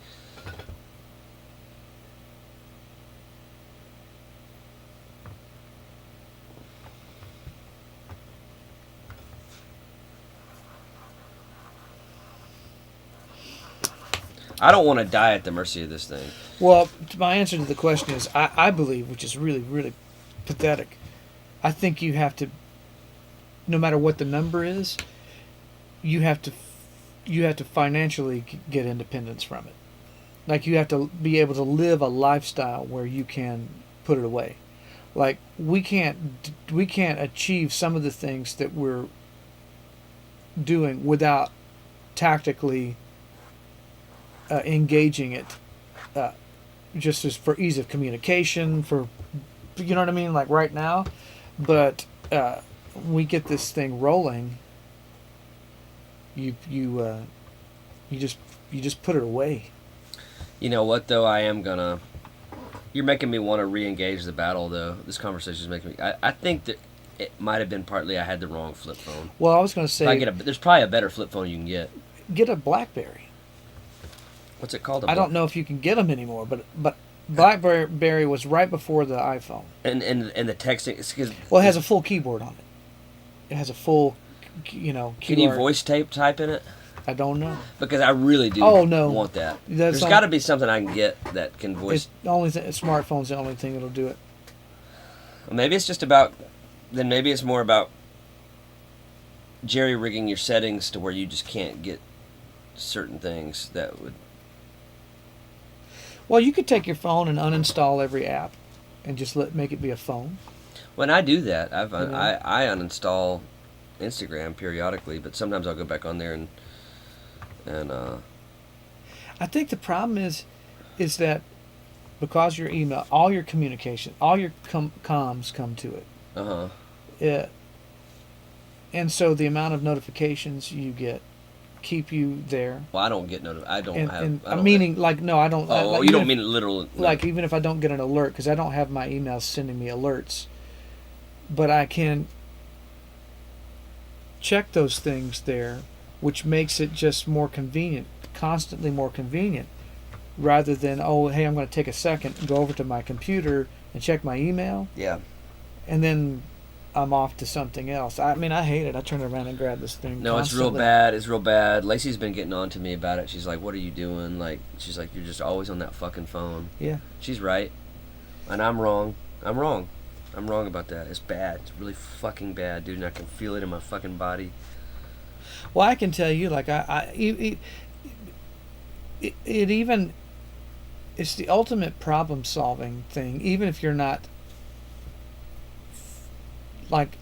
I don't want to die at the mercy of this thing. Well, my answer to the question is I believe, which is really, really pathetic, I think you have to, no matter what the number is, you have to financially get independence from it. You have to be able to live a lifestyle where you can put it away. We can't achieve some of the things that we're doing without tactically engaging it just as for ease of communication, for, you know what I mean, like right now. But we get this thing rolling. You just put it away. You know what though? You're making me want to re-engage the battle though. This conversation is making me. I think that it might have been partly I had the wrong flip phone. Well, I was going to say, There's probably a better flip phone you can get. Get a BlackBerry. What's it called? I don't know if you can get them anymore, but BlackBerry was right before the iPhone. And the texting. Well, it has a full keyboard on it. It has a full, QR. Can you voice type in it? I don't know. Because I really do want that. There's got to be something I can get that can voice. It's the only smartphone's the only thing that'll do it. Maybe it's just about. Then maybe it's more about jerry rigging your settings to where you just can't get certain things that would. Well, you could take your phone and uninstall every app, and just make it be a phone. When I do that, I uninstall Instagram periodically, but sometimes I'll go back on there and I think the problem is that because your email, all your communication, all your comms come to it. And so the amount of notifications you get keep you there. Well, I don't get notifications. I don't have. I'm meaning like no, I don't. Oh, like, you don't mean literal. No. Like even if I don't get an alert, because I don't have my emails sending me alerts, but I can check those things there, which makes it just more convenient, constantly more convenient, rather than, oh, hey, I'm going to take a second and go over to my computer and check my email. Yeah. And then I'm off to something else. I mean, I hate it. I turn around and grab this thing. No, constantly. it's real bad. It's real bad. Lacey's been getting on to me about it. She's like, what are you doing? Like, she's like, you're just always on that fucking phone. Yeah. She's right. And I'm wrong. I'm wrong about that. It's bad. It's really fucking bad, dude. And I can feel it in my fucking body. Well, I can tell you, like, it even, it's the ultimate problem-solving thing, even if you're not, like,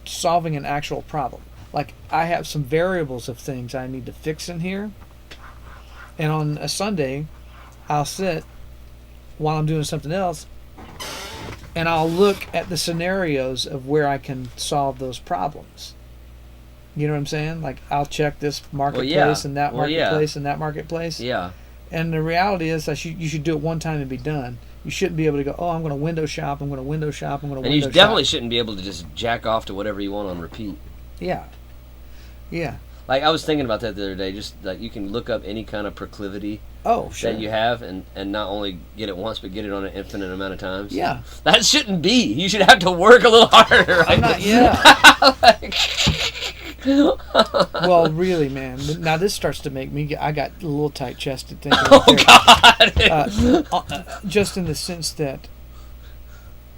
solving an actual problem. Like, I have some variables of things I need to fix in here, and on a Sunday, I'll sit while I'm doing something else, and I'll look at the scenarios of where I can solve those problems. You know what I'm saying? Like, I'll check this marketplace and that marketplace and that marketplace. Yeah. And the reality is that you should do it one time and be done. You shouldn't be able to go, oh, I'm going to window shop, I'm going to window shop, I'm going to window shop. And you definitely shouldn't be able to just jack off to whatever you want on repeat. Yeah. Yeah. Like, I was thinking about that the other day, just like you can look up any kind of proclivity that you have and not only get it once, but get it on an infinite amount of times. Yeah. That shouldn't be. You should have to work a little harder. Right? I'm not, yeah. Well, really, man. Now this starts to make me. I got a little tight-chested thinking. Oh God! Just in the sense that,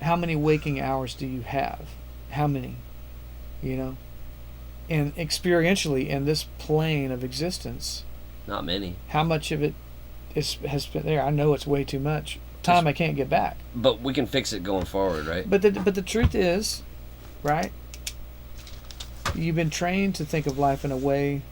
how many waking hours do you have? How many? You know, and experientially in this plane of existence, not many. How much of it has been there? I know it's way too much. Time I can't get back. But we can fix it going forward, right? But the truth is, right? You've been trained to think of life in a way.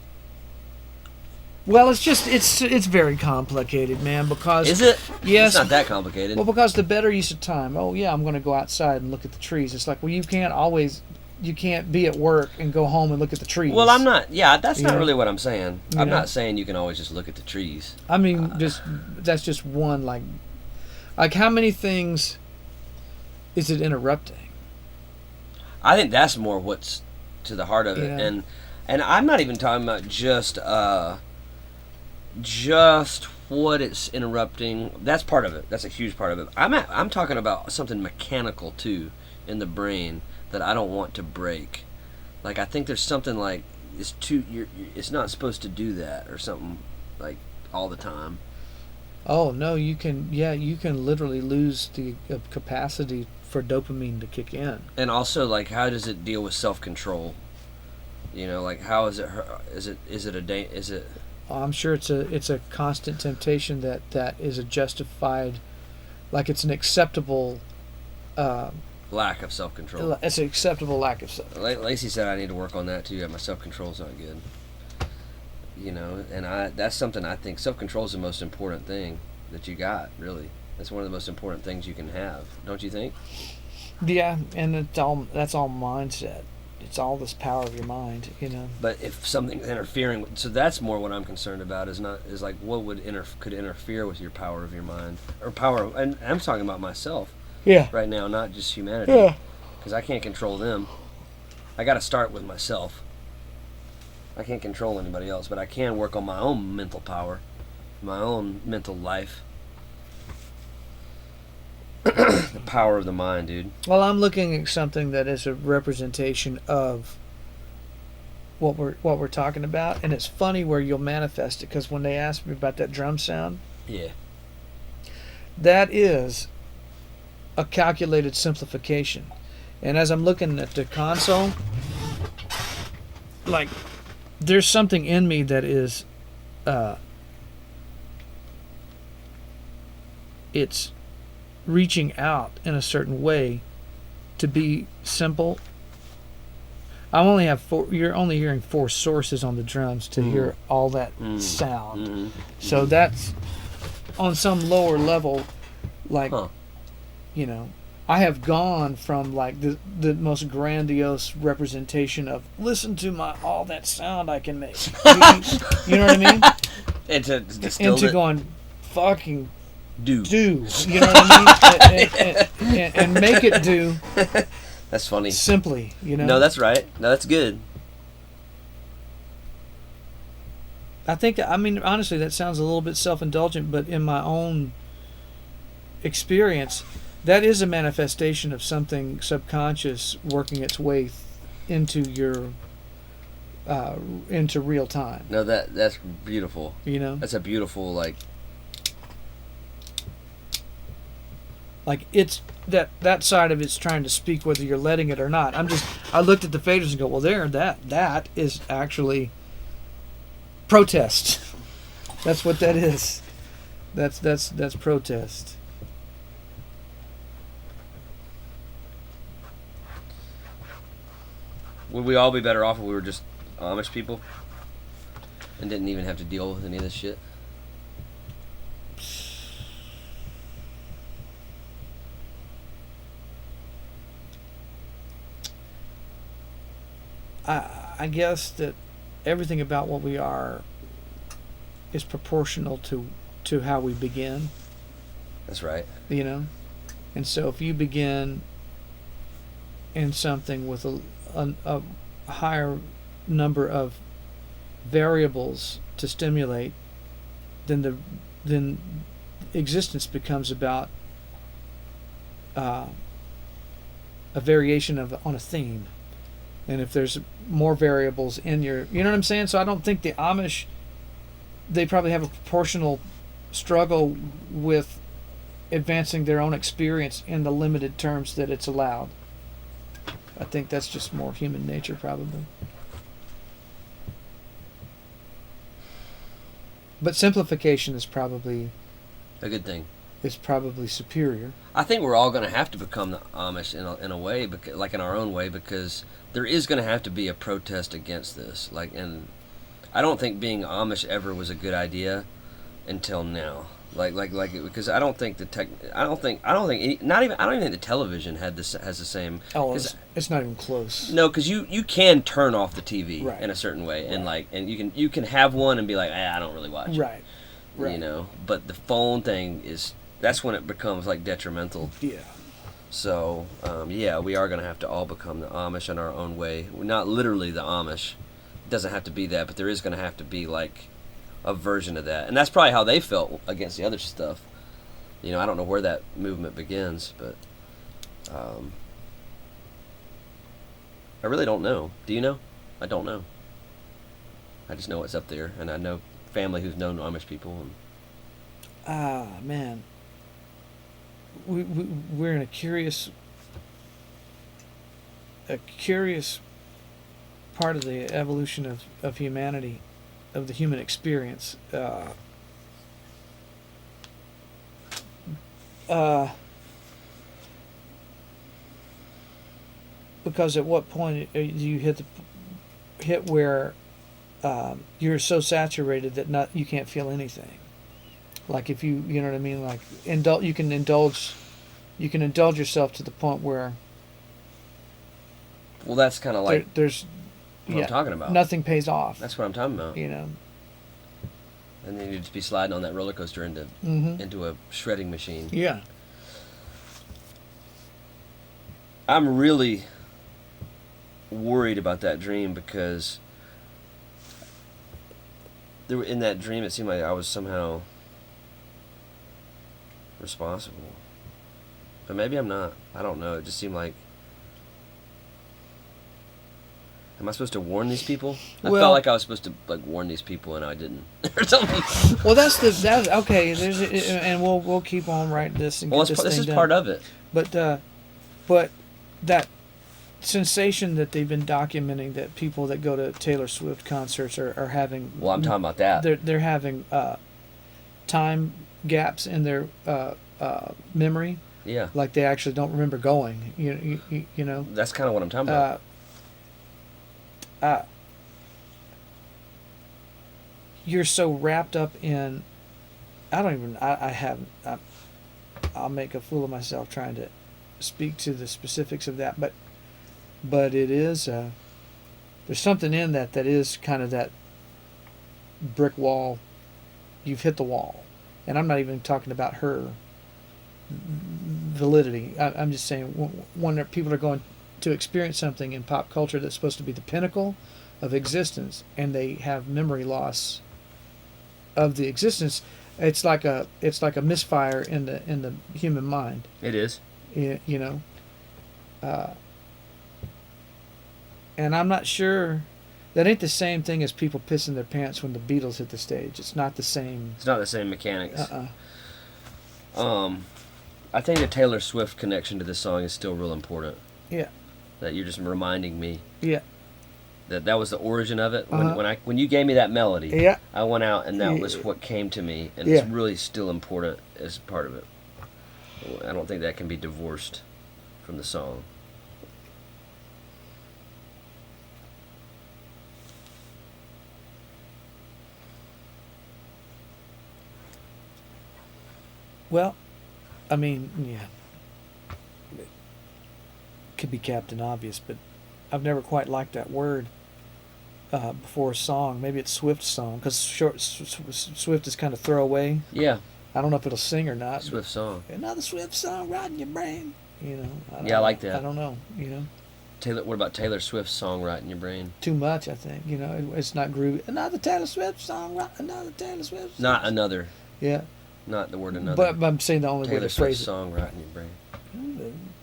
Well, it's very complicated, man. Because is it? Yes. It's not that complicated. Well, because the better use of time. Oh yeah, I'm going to go outside and look at the trees. It's like, well, you can't be at work and go home and look at the trees. Well, I'm not. Yeah, that's not really what I'm saying. I'm know? not saying you can always just look at the trees. I mean, that's just one like how many things is it interrupting? I think that's more what's to the heart of it, and I'm not even talking about just what it's interrupting. That's part of it. That's a huge part of it. I'm talking about something mechanical too in the brain that I don't want to break. Like, I think there's something like it's not supposed to do that or something, like, all the time. Oh no, you can literally lose the capacity for dopamine to kick in. And also, like, how does it deal with self-control? You know, like, how is it? Is it? I'm sure it's a constant temptation that is a justified, like it's an acceptable. Lack of self-control. It's an acceptable lack of self-control. Lacey said I need to work on that too. My self-control's not good. You know, and that's something I think self-control is the most important thing. that you got. Really, that's one of the most important things you can have, don't you think? Yeah, and that's all mindset. It's all this power of your mind, you know. But if something's interfering with, so that's more what I'm concerned about, is like what could interfere with your power of your mind, or power, and I'm talking about myself Yeah. right now, not just humanity, Yeah. because I can't control them. I got to start with myself. I can't control anybody else, but I can work on my own mental power, my own mental life. The power of the mind, dude. Well, I'm looking at something that is a representation of what we're talking about, and it's funny where you'll manifest it, because when they asked me about that drum sound, Yeah. that is a calculated simplification. And as I'm looking at the console, like, there's something in me that is it's reaching out in a certain way to be simple. You're only hearing 4 sources on the drums to hear all that sound. Mm-hmm. So that's on some lower level, like, you know, I have gone from like the most grandiose representation of listen to all that sound I can make. You know what I mean? Into going fucking do. You know what I mean? and make it do. That's funny. Simply, you know. No, that's right. No, that's good. I mean, honestly, that sounds a little bit self-indulgent, but in my own experience, that is a manifestation of something subconscious working its way into your into real time. No, that's beautiful. You know, that's a beautiful like it's that side of it's trying to speak whether you're letting it or not. I looked at the faders and go, well, that is actually protest. That's what that is. That's protest. Would we all be better off if we were just Amish people and didn't even have to deal with any of this shit? I guess that everything about what we are is proportional to how we begin. That's right. You know? And so if you begin in something with a higher number of variables to stimulate, then existence becomes about a variation on a theme. And if there's more variables in you know what I'm saying? So I don't think the Amish, they probably have a proportional struggle with advancing their own experience in the limited terms that it's allowed. I think that's just more human nature, probably. But simplification is probably a good thing. It's probably superior. I think we're all going to have to become the Amish in a way, like in our own way, because there is going to have to be a protest against this. Like, and I don't think being Amish ever was a good idea until now. Like because I don't think I don't think the television has the same. Oh, it's not even close. No, because you can turn off the TV right. in a certain way, right. and you can have one and be like, I don't really watch. Right. Right. You know, but the phone thing that's when it becomes like detrimental. Yeah. So yeah, we are gonna have to all become the Amish in our own way. We're not literally the Amish. It doesn't have to be that, but there is gonna have to be like a version of that, and that's probably how they felt against the other stuff. You know, I don't know where that movement begins, but I really don't know. Do you know? I don't know. I just know it's up there, and I know family who's known Amish people. Man, we're in a curious part of the evolution of humanity, of the human experience. Because at what point do you hit where you're so saturated that you can't feel anything? Like if you know what I mean, like you can indulge yourself to the point where Well, that's kind of like there's what I'm talking about. nothing pays off. That's what I'm talking about. You know. And then you'd just be sliding on that roller coaster into a shredding machine. Yeah. I'm really worried about that dream because in that dream it seemed like I was somehow responsible. But maybe I'm not. I don't know. It just seemed like, am I supposed to warn these people? I felt like I was supposed to like warn these people and I didn't, or something. Well, that's okay. And we'll keep on writing this and get this is done. part of it. But that sensation that they've been documenting, that people that go to Taylor Swift concerts are having. Well, I'm talking about that. They're having time gaps in their memory. Yeah. Like they actually don't remember going. You know. That's kind of what I'm talking about. You're so wrapped up in. I'll make a fool of myself trying to speak to the specifics of that, but it is there's something in that is kind of that brick wall. You've hit the wall, and I'm not even talking about her validity. I'm just saying when people are going to experience something in pop culture that's supposed to be the pinnacle of existence, and they have memory loss of the existence. It's like a misfire in the human mind. It is. You know. And I'm not sure. That ain't the same thing as people pissing their pants when the Beatles hit the stage. It's not the same. It's not the same mechanics. I think the Taylor Swift connection to this song is still real important. Yeah. That you're just reminding me. Yeah. That was the origin of it. When you gave me that melody, yeah. I went out and that was what came to me, and it's really still important as part of it. I don't think that can be divorced from the song. Well, I mean, yeah. It could be Captain Obvious, but I've never quite liked that word before a song. Maybe it's Swift's song, because Swift is kind of throwaway. Yeah. I don't know if it'll sing or not. Swift song. Another Swift song right in your brain. You know. I like that. I don't know. You know. What about Taylor Swift's song right in your brain? Too much, I think. You know, it's not groovy. Another Taylor Swift song, right? Another Taylor Swift song. Not another. Yeah. Not the word another. But I'm saying the only way to phrase it. Taylor Swift's song right in your brain.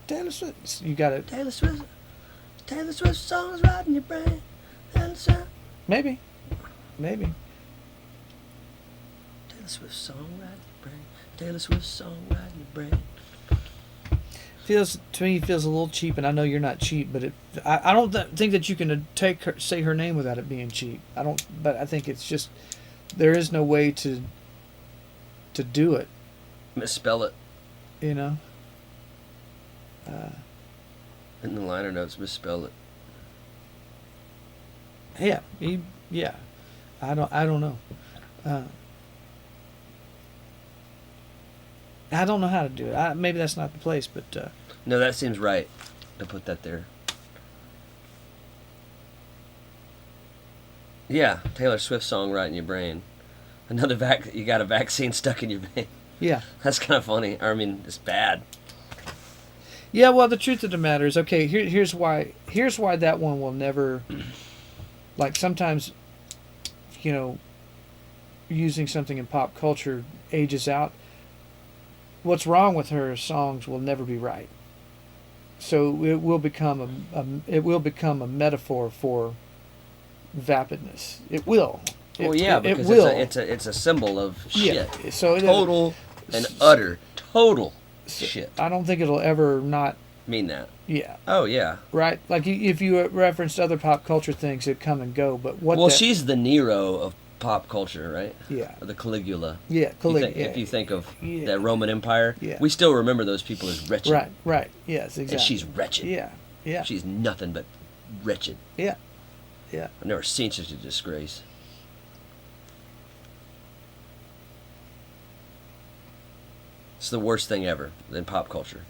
Taylor Swift. You got it. Taylor Swift's song is right in your brain. Maybe. Taylor Swift's song right in your brain. Taylor Swift's song right in your brain. To me, it feels a little cheap, and I know you're not cheap, but I don't think that you can say her name without it being cheap. But I think it's just there is no way to do it. Misspell it. You know. In the liner notes, misspell it. Yeah. Yeah. I don't know. I don't know how to do it. Maybe that's not the place, but... No, that seems right to put that there. Yeah, Taylor Swift song right in your brain. You got a vaccine stuck in your vein. Yeah. That's kind of funny. I mean, it's bad. Yeah, well, the truth of the matter is, okay, here's why that one will never... Like, sometimes, you know, using something in pop culture ages out. What's wrong with her songs will never be right. So it will become a metaphor for vapidness. It will. Because it will. It's a symbol of shit. Yeah. So total and utter total shit. I don't think it'll ever not mean that. Yeah. Oh yeah. Right. Like if you referenced other pop culture things, it'd come and go. But she's the Nero of pop culture, right? Yeah. Or the Caligula. Yeah, Caligula. If you think of that Roman Empire, yeah. We still remember those people as wretched. Right. Yes, exactly. And she's wretched. Yeah. She's nothing but wretched. Yeah. I've never seen such a disgrace. It's the worst thing ever in pop culture.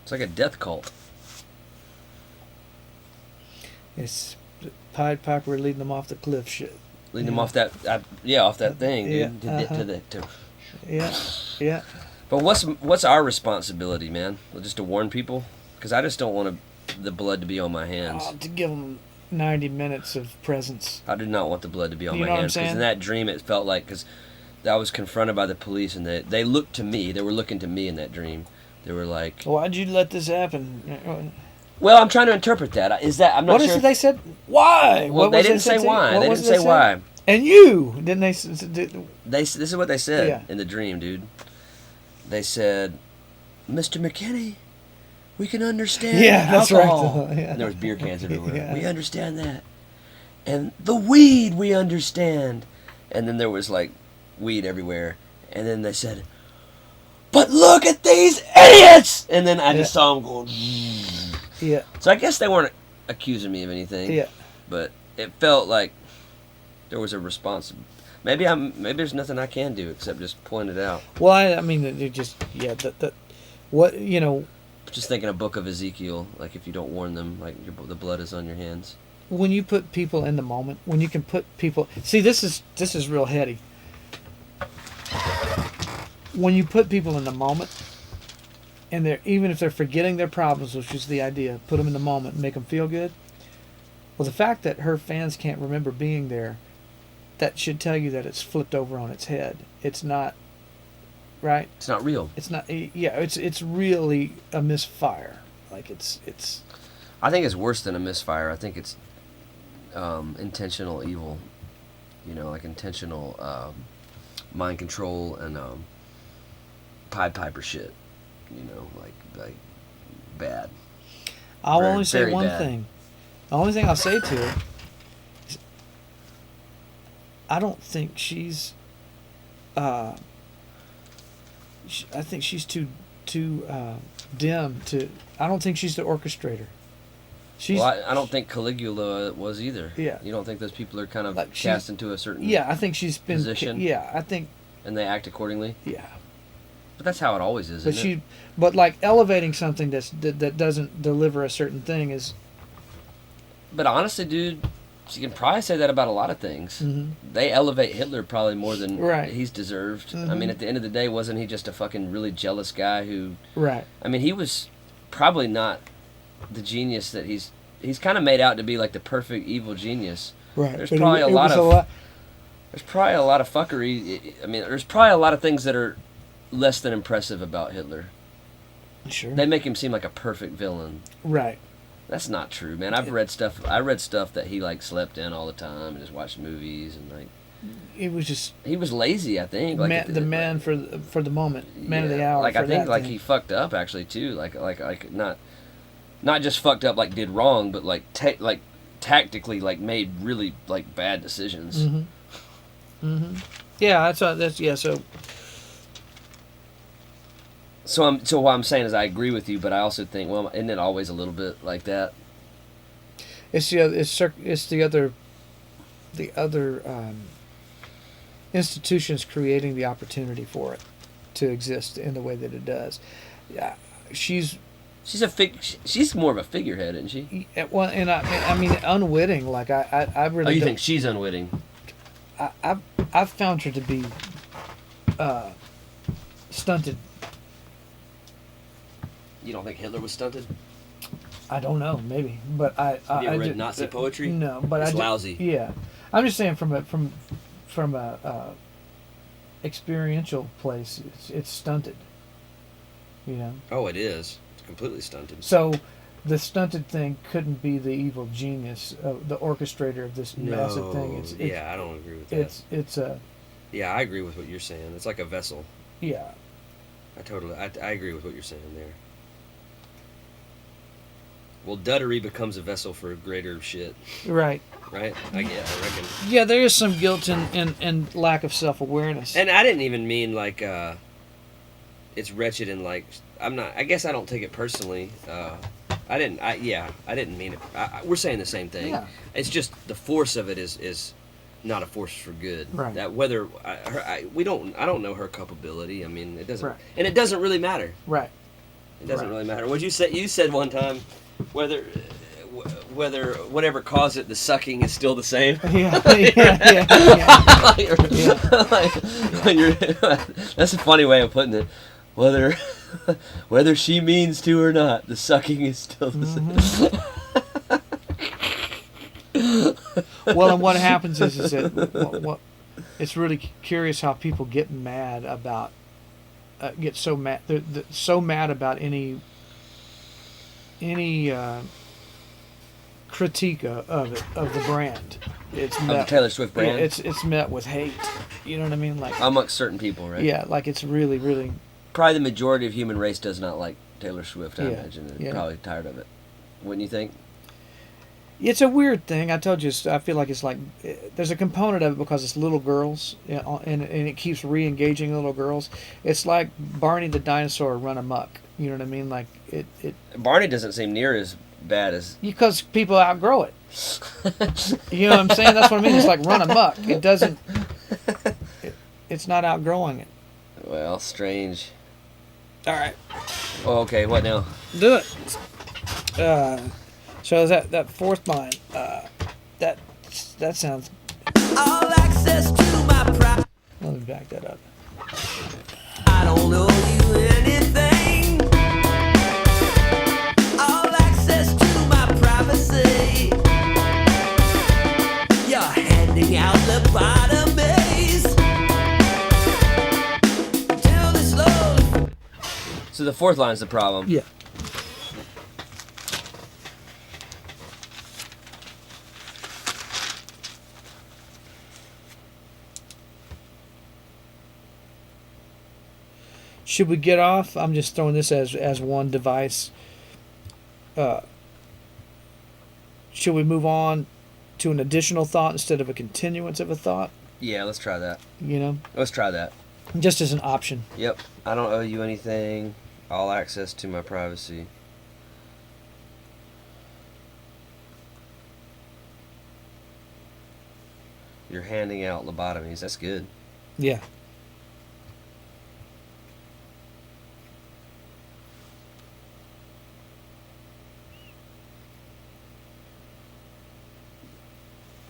It's like a death cult. It's Pied Piper leading them off the cliff shit. Leading them off that, off that thing, Yeah, dude. Yeah. But what's our responsibility, man? Just to warn people? Because I just don't want the blood to be on my hands. To give them 90 minutes of presence. I do not want the blood to be on You my know what I'm hands. Because saying? in that dream, it felt like, because I was confronted by the police, and they looked to me. They were looking to me in that dream. They were like, Why'd you let this happen? well, I'm trying to interpret that. Is that, I'm not What sure. is it they said? Why? Well, What they was didn't said say to you? why. What They was didn't it say said? why. And you didn't they? This is what they said Yeah. in the dream, dude. They said, Mr. McKinney, we can understand Yeah, that's right. alcohol. Yeah. And there was beer cans everywhere. Yeah. We understand that. And the weed, we understand. And then there was like weed everywhere. And then they said, but look at these idiots! And then I just saw them going. Yeah. So I guess they weren't accusing me of anything. Yeah. But it felt like there was a response. Maybe there's nothing I can do except just point it out. Well, I mean, it just what you know. Just thinking a book of Ezekiel, like if you don't warn them, like the blood is on your hands. When you put people in the moment, when you can put people, see, this is real heady. When you put people in the moment, and they're, even if they're forgetting their problems, which is the idea, put them in the moment and make them feel good. Well, the fact that her fans can't remember being there, that should tell you that it's flipped over on its head. It's not, right? It's not real. It's not. Yeah, it's really a misfire. Like it's. I think it's worse than a misfire. I think it's intentional evil. You know, like intentional mind control and Pied Piper shit. You know, like bad. I'll Very, only say very one bad. thing. The only thing I'll say to it is, I don't think she's. I think she's too dim to. I don't think she's the orchestrator. She's. Well, I don't think Caligula was either. Yeah. You don't think those people are kind of Like cast into a certain Yeah, I think she's been. position? Yeah, I think. and they act accordingly? Yeah, But that's how it always is, but isn't it? but like elevating something that doesn't deliver a certain thing is. But honestly, dude, you can probably say that about a lot of things. Mhm. They elevate Hitler probably more than Right. he's deserved. I Mhm. mean, at the end of the day, wasn't he just a fucking really jealous guy who... Right. I mean, he was probably not the genius that he's kind of made out to be, like the perfect evil genius. Right. There's But probably it a lot was of... There's probably a lot of fuckery. I mean, there's probably a lot of things that are less than impressive about Hitler. Sure. They make him seem like a perfect villain. Right. That's not true, man. I read stuff that he like slept in all the time and just watched movies and like It was just he was lazy, I think. Like the man for the moment, man of the hour. Like for I think that like thing. he fucked up actually too. Like not just fucked up like did wrong, but like tactically like made really like bad decisions. Mm-hmm. Mm-hmm. Yeah, that's yeah. So what I'm saying is I agree with you, but I also think, well, isn't it always a little bit like that? It's the other institutions creating the opportunity for it to exist in the way that it does. Yeah, she's She's more of a figurehead, isn't she? well, and I mean unwitting. Like I really. Oh, you don't- think she's unwitting? I've found her to be stunted. You don't think Hitler was stunted? I don't know, maybe, but Have you ever read just- Nazi poetry? No, but It's I lousy. Yeah, I'm just saying from a experiential place, it's stunted. You know. Oh, it is. It's completely stunted. So, the stunted thing couldn't be the evil genius, the orchestrator of this massive thing. It's I don't agree with that. it's a Yeah, I agree with what you're saying. It's like a vessel. yeah. I agree with what you're saying there. Well, duddery becomes a vessel for greater shit, Right. right? I reckon. Yeah, there is some guilt and lack of self-awareness. And I didn't even mean like it's wretched and like I guess I don't take it personally. I didn't mean it. We're saying the same thing. Yeah. It's just the force of it is not a force for good. Right. That whether I don't know her culpability. I mean, it doesn't, Right. and it doesn't really matter. Right. It doesn't Right. really matter. What you said? You said one time, whether whatever caused it, the sucking is still the same. Yeah. That's a funny way of putting it. Whether she means to or not, the sucking is still the same. Well, and what happens is that what it's really curious how people get mad about get so mad they're so mad about any critique of the brand. It's Of met, the Taylor Swift brand? Yeah, it's met with hate. You know what I mean? Like Amongst certain people, right? yeah, like it's really really Probably the majority of human race does not like Taylor Swift. I Yeah, imagine they're yeah. probably tired of it. Wouldn't you think? It's a weird thing. I told you. I feel like it's like there's a component of it because it's little girls, and it keeps re-engaging little girls. It's like Barney the dinosaur run amok. You know what I mean? Like it Barney doesn't seem near as bad as. because people outgrow it. You know what I'm saying? That's what I mean. It's like run amok. It doesn't. It's not outgrowing it. Well, strange. All right, Oh, okay. What now? do it. So that fourth line. That sounds. All access to my pride. Let me back that up. I don't owe you anything. All access to my privacy. You're handing out lobotomies. Till the slow. So the fourth line's the problem. Yeah. Should we get off? I'm just throwing this as one device. Should we move on to an additional thought instead of a continuance of a thought? Yeah, let's try that. You know, Let's try that. just as an option. Yep. I don't owe you anything. All access to my privacy. You're handing out lobotomies. That's good. Yeah.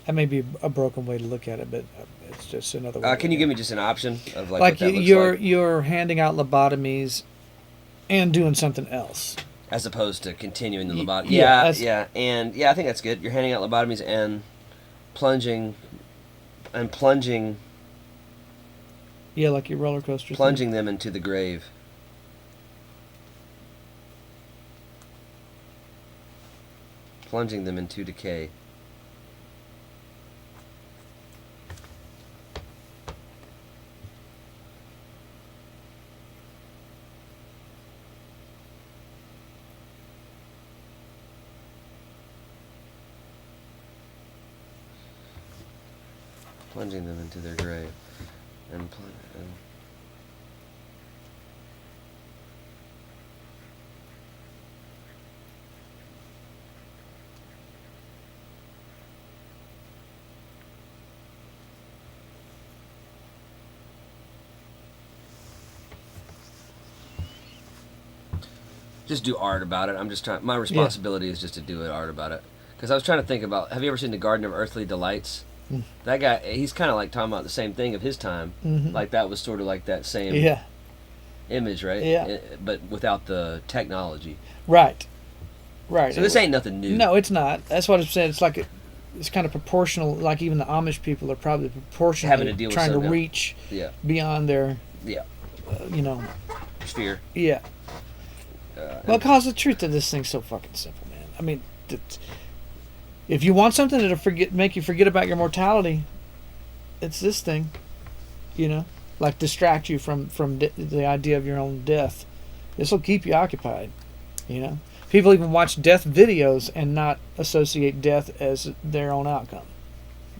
That may be a broken way to look at it, but it's just another way. Can you give me just an option of like like what that looks you're like? you're handing out lobotomies and doing something else. As opposed to continuing the Y- lobotomy. yeah, Yeah, and yeah, I think that's good. You're handing out lobotomies and plunging, Yeah, like your roller coaster. thing. plunging them into the grave. Plunging them into decay. Plunging them into their grave. And just do art about it. I'm just trying. My responsibility is just to do art about it. Because I was trying to think about. Have you ever seen The Garden of Earthly Delights? Mm. That guy, he's kind of like talking about the same thing of his time. Mhm. Like that was sort of like that same Yeah. image, right? Yeah. But without the technology. Right. Right. So this ain't nothing new. No, it's not. That's what I'm saying. It's like it's kind of proportional. Like even the Amish people are probably proportionally Having to deal with trying to something. reach Yeah. beyond their, Yeah. you know, Sphere. yeah. Well, cause the truth of this thing's so fucking simple, man. I mean, if you want something that'll make you forget about your mortality, it's this thing, you know, like distract you from the idea of your own death. This will keep you occupied, you know. People even watch death videos and not associate death as their own outcome,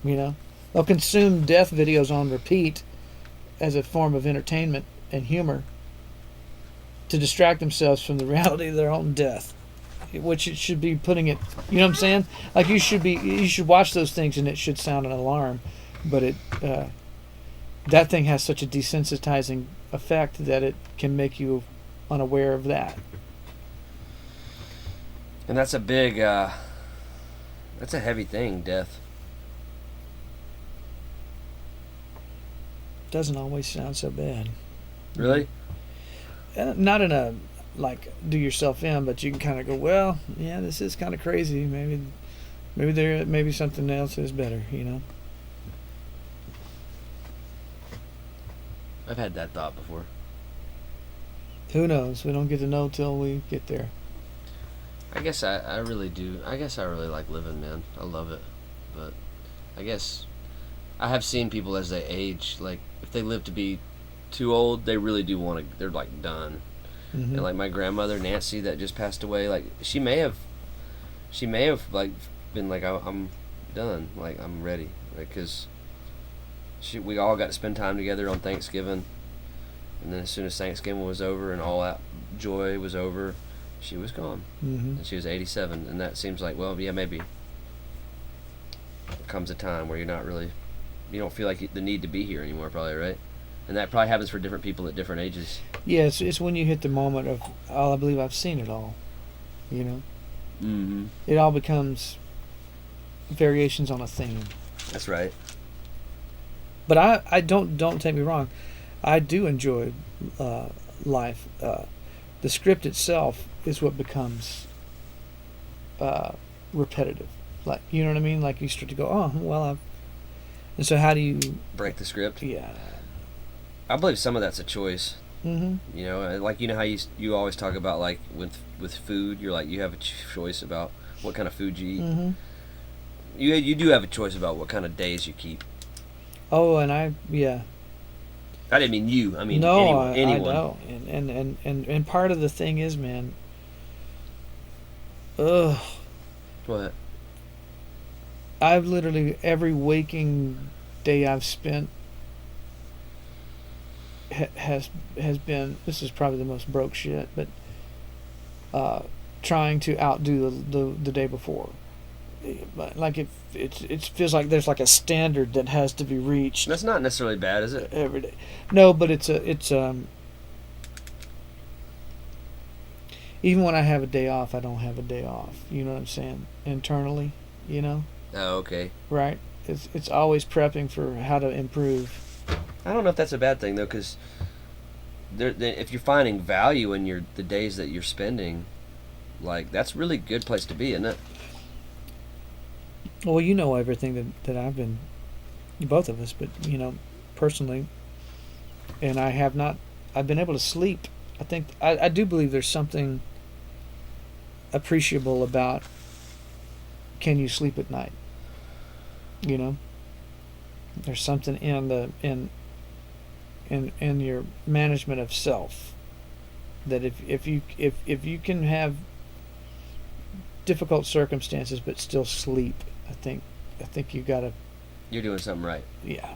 you know. They'll consume death videos on repeat as a form of entertainment and humor to distract themselves from the reality of their own death, which it should be putting it. You know what I'm saying? Like you should watch those things and it should sound an alarm, but that thing has such a desensitizing effect that it can make you unaware of that. And that's a big, that's a heavy thing, death. Doesn't always sound so bad. Really? Not in a like do yourself in, but you can kind of go, well, yeah, this is kind of crazy. Maybe something else is better. You know. I've had that thought before. Who knows? We don't get to know till we get there. I guess I really do. I guess I really like living, man. I love it. But I guess I have seen people as they age, like if they live to be too old, they really do want to, they're like done. Mm-hmm. And like my grandmother Nancy that just passed away, like she may have like been like, I'm done, like I'm ready, like because we all got to spend time together on Thanksgiving, and then as soon as Thanksgiving was over and all that joy was over, she was gone. Mm-hmm. And she was 87, and that seems like, well, yeah, maybe there comes a time where you don't feel like the need to be here anymore, probably, right? And that probably happens for different people at different ages. Yeah, it's when you hit the moment of, oh, I believe I've seen it all. You know. Mm-hmm. It all becomes variations on a theme. That's right. But I don't take me wrong, I do enjoy life. The script itself is what becomes repetitive. Like, you know what I mean? Like you start to go, oh, well, and so how do you Break the script? Yeah. I believe some of that's a choice. Mm-hmm. You know, like you know how you always talk about like with food, you're like you have a choice about what kind of food you eat. Mm-hmm. You do have a choice about what kind of days you keep. Oh, and I didn't mean you. I mean no, anyone. I know. And part of the thing is, man. Ugh. What? I've literally every waking day I've spent has been, this is probably the most broke shit, but trying to outdo the day before. But like it feels like there's like a standard that has to be reached. That's not necessarily bad, is it? Every day. No, but it's even when I have a day off, I don't have a day off. You know what I'm saying? Internally, you know? Oh, okay. Right? It's always prepping for how to improve. I don't know if that's a bad thing though, because if you're finding value in the days that you're spending, like that's really good place to be, isn't it? Well, you know everything that I've been, both of us, but you know, personally, and I've been able to sleep. I think I do believe there's something appreciable about, can you sleep at night? You know, there's something in your management of self that if you can have difficult circumstances but still sleep, I think you gotta. You're doing something right. Yeah.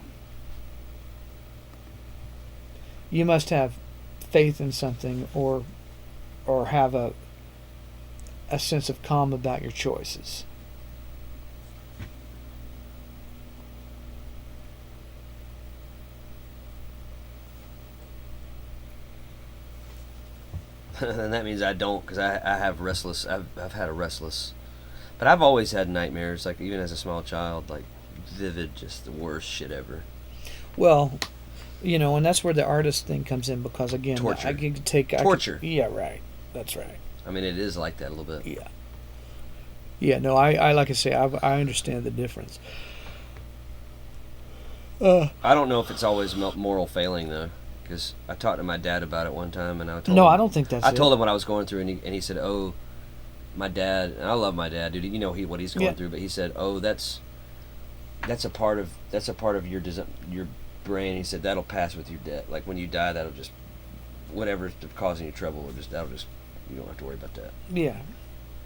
You must have faith in something, or have a sense of calm about your choices. And that means I don't, because I have restless. I've had a restless, but I've always had nightmares. Like even as a small child, like vivid, just the worst shit ever. Well, you know, and that's where the artist thing comes in, because again, Torture. Torture. Yeah, right. That's right. I mean, it is like that a little bit. Yeah. Yeah. No, I like I say, I understand the difference. I don't know if it's always moral failing though, because I talked to my dad about it one time, and I told him, I don't think that's. I told him what I was going through, and he said, "Oh, my dad." And I love my dad, dude. You know what he's going through, but he said, "Oh, that's a part of your brain." He said that'll pass with your death. Like when you die, that'll just whatever's causing you trouble, that'll just you don't have to worry about that. Yeah.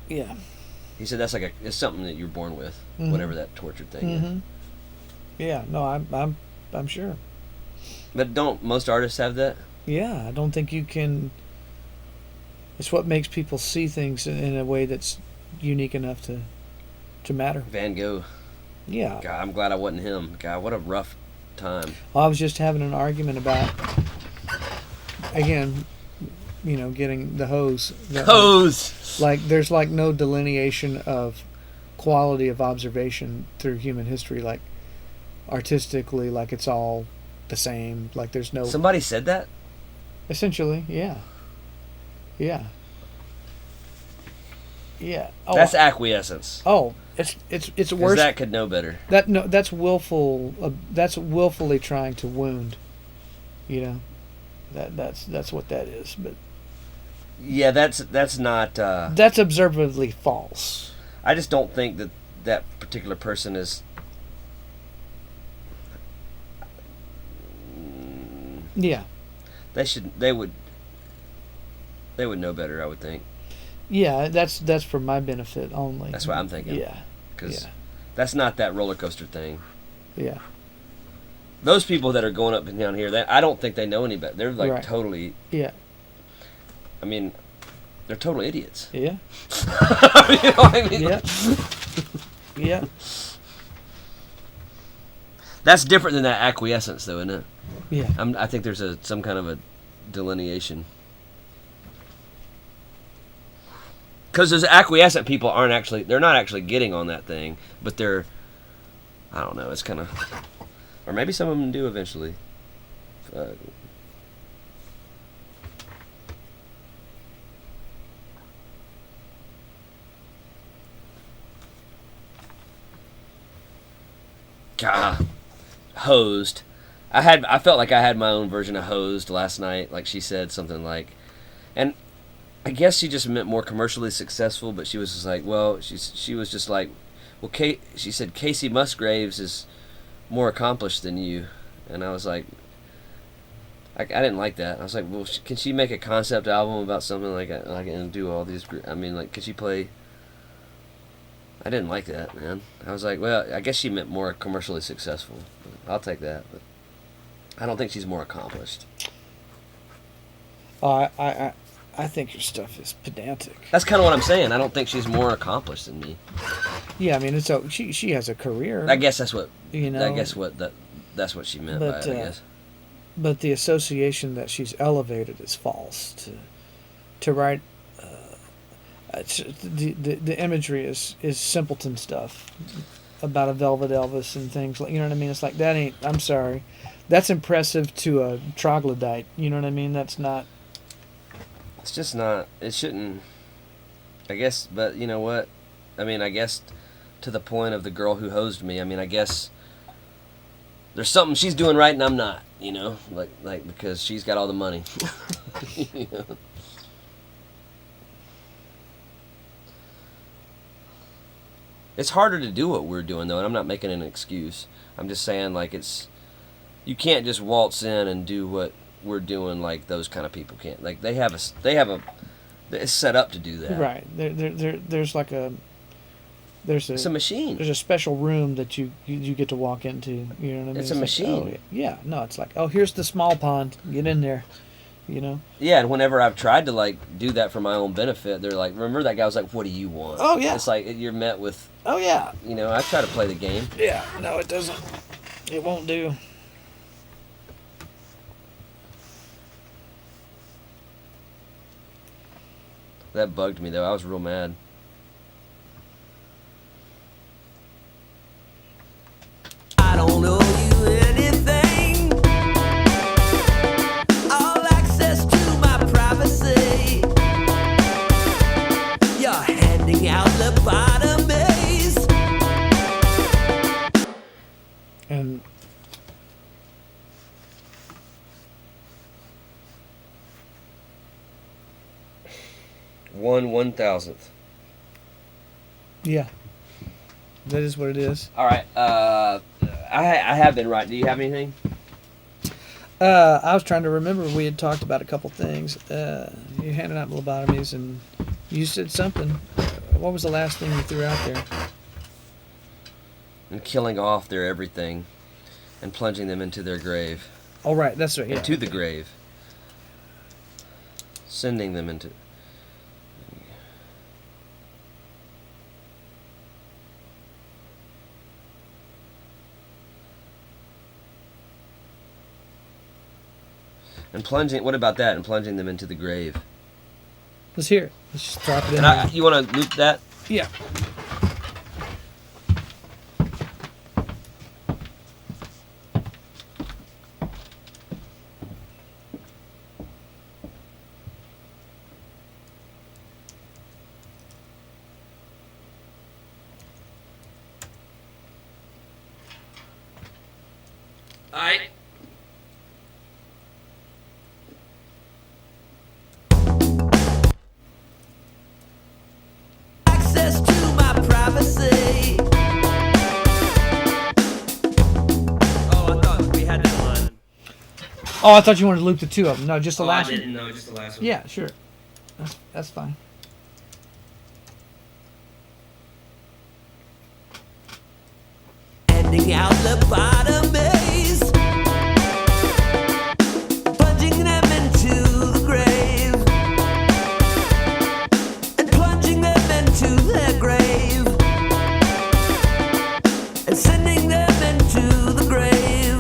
Yeah. He said that's like it's something that you're born with, Mm-hmm. whatever that tortured thing is. Yeah. No, I'm sure. But don't most artists have that? Yeah, I don't think you can. It's what makes people see things in a way that's unique enough to matter. Van Gogh. Yeah. God, I'm glad I wasn't him. God, what a rough time. I was just having an argument about, again, getting the hose. Hose! Like, there's like no delineation of quality of observation through human history, like artistically, like it's all the same. Like there's no. Somebody said that? Essentially, yeah. Yeah. Yeah. Oh, That's acquiescence. Oh, it's worse. Because that could know better. That's willful. That's willfully trying to wound. That's what that is. But yeah, that's not. That's observably false. I just don't think that particular person is. Yeah. They would know better, I would think. Yeah, that's for my benefit only. That's what I'm thinking. Yeah. Because that's not that roller coaster thing. Yeah. Those people that are going up and down here, I don't think they know any better. They're like totally. Yeah. I mean, they're total idiots. Yeah. You know what I mean? Yeah. Yeah. That's different than that acquiescence, though, isn't it? Yeah. I think there's some kind of a delineation. Because those acquiescent people they're not actually getting on that thing, but they're, I don't know, it's kind of, or maybe some of them do eventually. God, hosed. I felt like I had my own version of hosed last night. Like she said something like, and I guess she just meant more commercially successful, but she was just like, well, she was just like, well, she said Casey Musgraves is more accomplished than you, and I was like, I didn't like that. I was like, well, can she make a concept album about something like and do all these? I mean, like, could she play? I didn't like that, man. I was like, well, I guess she meant more commercially successful. I'll take that, but I don't think she's more accomplished. I think your stuff is pedantic. That's kind of what I'm saying. I don't think she's more accomplished than me. Yeah, I mean, she has a career. I guess that's what I guess that's what she meant by it. I guess. But the association that she's elevated is false. To write, the imagery is simpleton stuff about a Velvet Elvis and things like, you know what I mean. It's like that ain't. I'm sorry, that's impressive to a troglodyte. You know what I mean. That's not. It's just not. It shouldn't. I guess, but you know what? I mean, I guess to the point of the girl who hosed me. I mean, I guess there's something she's doing right and I'm not. You know, like because she's got all the money. You know? It's harder to do what we're doing though, and I'm not making an excuse. I'm just saying like you can't just waltz in and do what we're doing like those kind of people can't. Like they have it's set up to do that. Right. There's like a it's a machine. There's a special room that you get to walk into. You know what I mean? It's a machine. Like, yeah. No, it's like, oh, here's the small pond. Get in there. You know? Yeah, and whenever I've tried to like do that for my own benefit, they're like, remember that guy was like, what do you want? Oh yeah. It's like you're met with. Oh yeah. You know, I try to play the game. Yeah. No, it doesn't. It won't do. That bugged me though. I was real mad. I don't owe you anything. All access to my privacy. You're handing out lobotomies. And One thousandth. yeah, that is what it is. All right. I have been right. Do you have anything? I was trying to remember. We had talked about a couple things. You handed out lobotomies, and you said something. What was the last thing you threw out there? And killing off their everything, and plunging them into their grave. Oh, right. That's right. Yeah. Into the grave. Sending them into. And plunging. What about that? And plunging them into the grave. Let's hear it. Let's just drop it in. And you want to loop that? Yeah. Alright. Access to my privacy. Oh, I thought we had that line. Oh, I thought you wanted to loop the two of them. No, just the last I one. didn't know, just the last one. Yeah, sure. That's fine. Ending out lobotomies, plunging them into the grave, and plunging them into their grave, and sending them into the grave,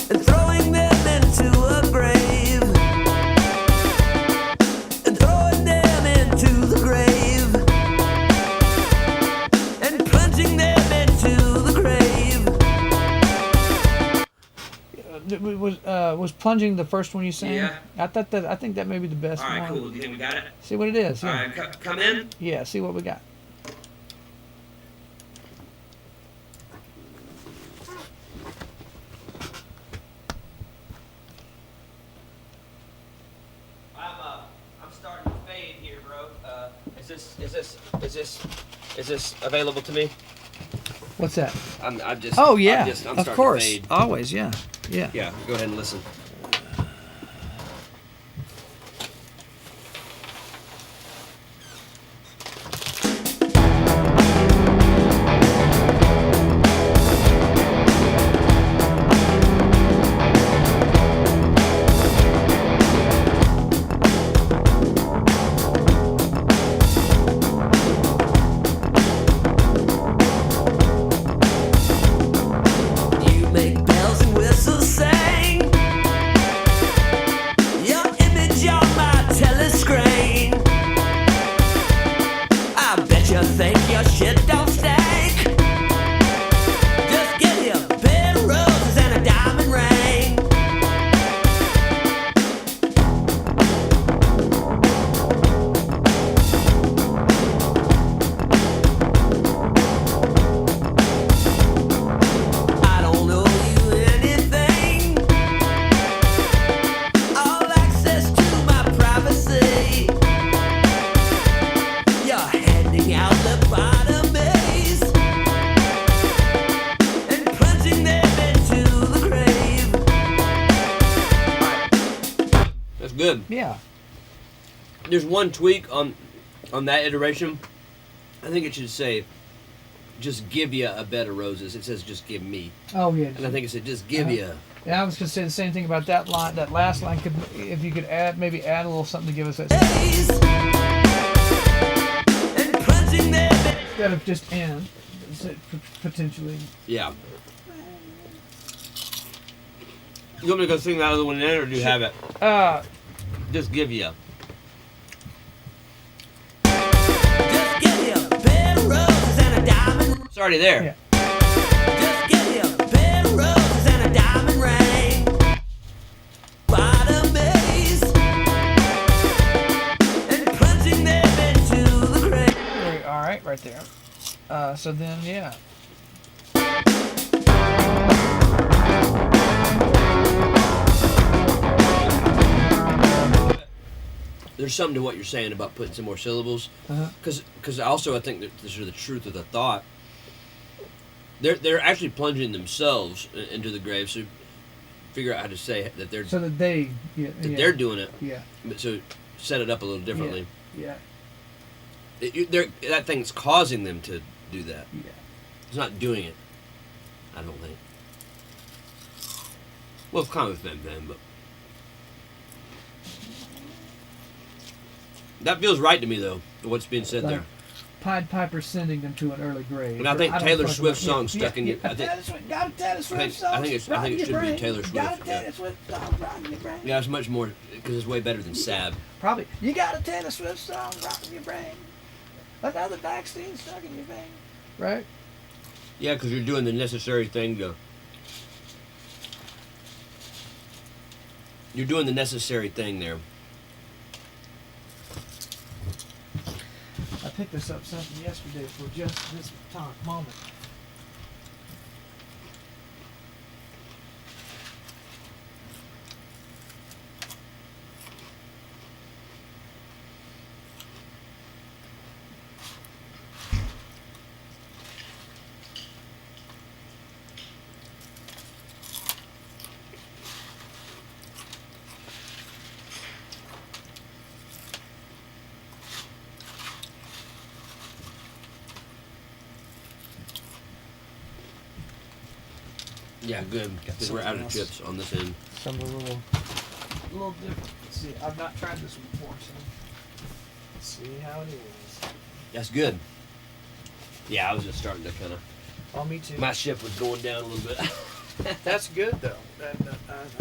and throwing them into a grave, and throwing them into the grave, and plunging them into the grave. Was plunging the first one you sang? Yeah. I think that may be the best Alright, one. cool. Do you think we got it? See what it is. Yeah. Alright, come in. Yeah. See what we got. I'm starting to fade here, bro. Is this available to me? What's that? I'm just. Oh yeah. I'm of starting to course. fade. Always. Yeah. Yeah. Yeah, go ahead and listen. You make bells and whistles sing. Your image on my telescreen. I bet you think your shit don't stink. Just give you a bed of roses and a diamond ring. I don't owe you anything. All access to my privacy. You're handing out lobotomies and plunging them into the grave. That's good. Yeah. There's one tweak on that iteration. I think it should say, "Just give you a bed of roses." It says, "Just give me," Oh yeah. and I think it said, "Just give you." Yeah, I was gonna say the same thing about that line. That last line could, if you could maybe add a little something to give us that Days and plunging them in. instead of just and potentially. Yeah. You want me to go sing that other one in, or do you have it? Just give you. Just give you a bed of roses and a diamond. It's already there. Yeah. Just give you a bed of roses and a diamond ring. Bottomies and plunging them into the grave. All right, right there. So then, yeah. There's something to what you're saying about putting some more syllables, Uh-huh. because also I think that this is the truth of the thought. They're actually plunging themselves into the grave, so figure out how to say that they're So that they, they're doing it. Yeah. But so set it up a little differently. Yeah. That thing's causing them to do that. Yeah. It's not doing it. I don't think. Well, it's kind of them then, but that feels right to me though. What's being said there. Pied Piper sending them to an early grave. And I think Taylor Swift's song yeah, stuck in your. I think, got a Taylor Swift song. I think it should be Taylor Swift. Got a Taylor Swift song rocking your brain. Yeah, it's much more because it's way better than Sab. Probably. You got a Taylor Swift song rocking your brain. Another vaccine stuck in your vein. Right? Yeah, because you're doing the necessary thing to. You're doing the necessary thing there. I picked this up something yesterday for just this moment. Yeah, good. Because we're out of chips on this end. Some a little different. Let's see, I've not tried this one before, so let's see how it is. That's good. Yeah, I was just starting to kind of. Oh, me too. My ship was going down a little bit. That's good though. I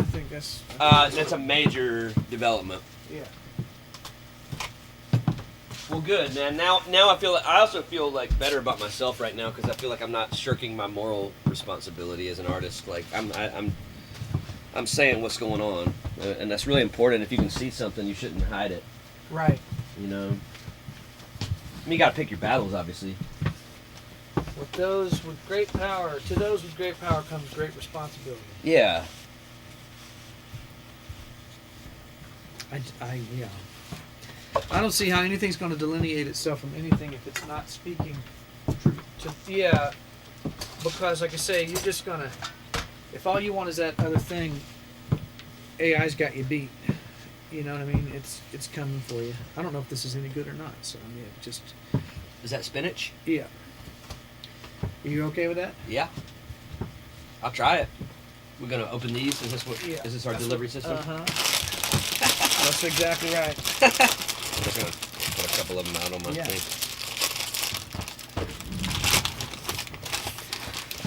think that's. That's a major development. Yeah. Well, good, man. Now I feel. I also feel like better about myself right now because I feel like I'm not shirking my moral responsibility as an artist. Like I'm saying what's going on, and that's really important. If you can see something, you shouldn't hide it. Right. You know. I mean, you gotta pick your battles, obviously. To those with great power comes great responsibility. Yeah. Yeah. I don't see how anything's going to delineate itself from anything if it's not speaking to. Yeah, because like I say, you're just gonna. If all you want is that other thing, AI's got you beat. You know what I mean? It's coming for you. I don't know if this is any good or not. So I mean, it just. Is that spinach? Yeah. Are you okay with that? Yeah. I'll try it. We're gonna open these. Is this what? Yeah. Is this our delivery system? That's exactly right. I'm just gonna put a couple of them out on my thing.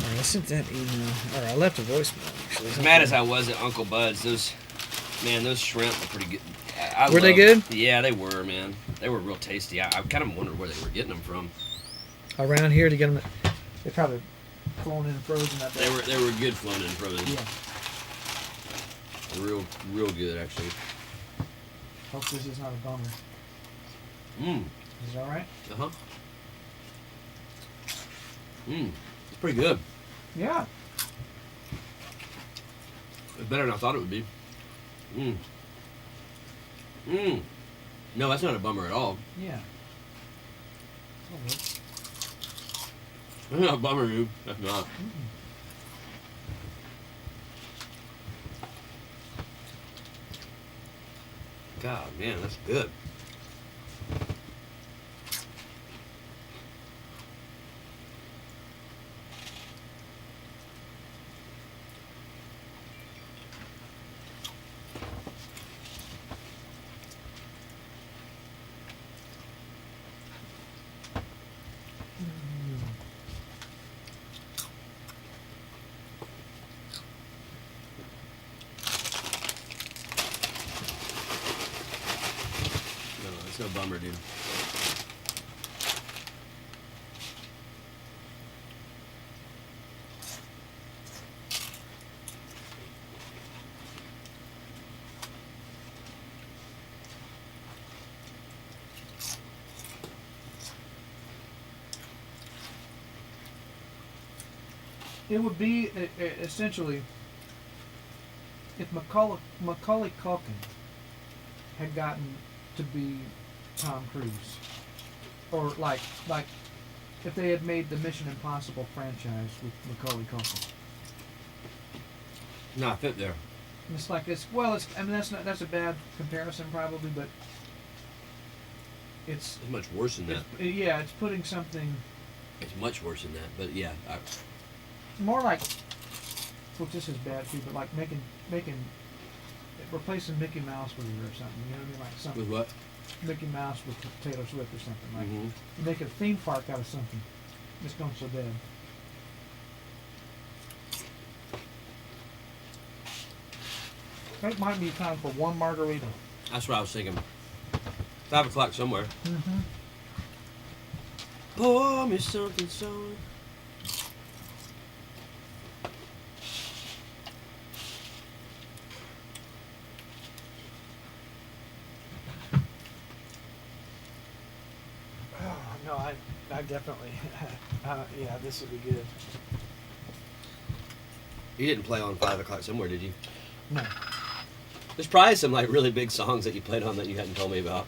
I sent that email, or I left a voicemail actually. As mad as I was at Uncle Bud's, those shrimp were pretty good. Were they good? Yeah, they were, man. They were real tasty. I kind of wondered where they were getting them from. Around here to get them, they probably flown in and frozen up there. They were good flown in frozen. Yeah. Real good actually. Hope this is not a bummer. Mmm. Is it all right? Uh-huh. Mmm. It's pretty good. Yeah. It's better than I thought it would be. Mmm. Mmm. No, that's not a bummer at all. Yeah. That's not a bummer, dude. That's not. God, man, that's good. It's no bummer, dude. It would be essentially if Macaulay Culkin had gotten to be Tom Cruise, or like if they had made the Mission Impossible franchise with Macaulay Culkin. No, I fit there. And it's like I mean that's a bad comparison probably, but it's much worse than that. It's putting something. It's much worse than that, but yeah. More like, well, this is bad too, but like making replacing Mickey Mouse with her or something. You know what I mean? Like something. With what? Mickey Mouse with Taylor Swift or something, right? Mm-hmm. You make a theme park out of something. It's going so bad. That might be time for one margarita. That's what I was thinking. 5 o'clock somewhere. Mm-hmm. Pour me something sour. No, I definitely, yeah, this would be good. You didn't play on 5 o'clock somewhere, did you? No. There's probably some like really big songs that you played on that you hadn't told me about.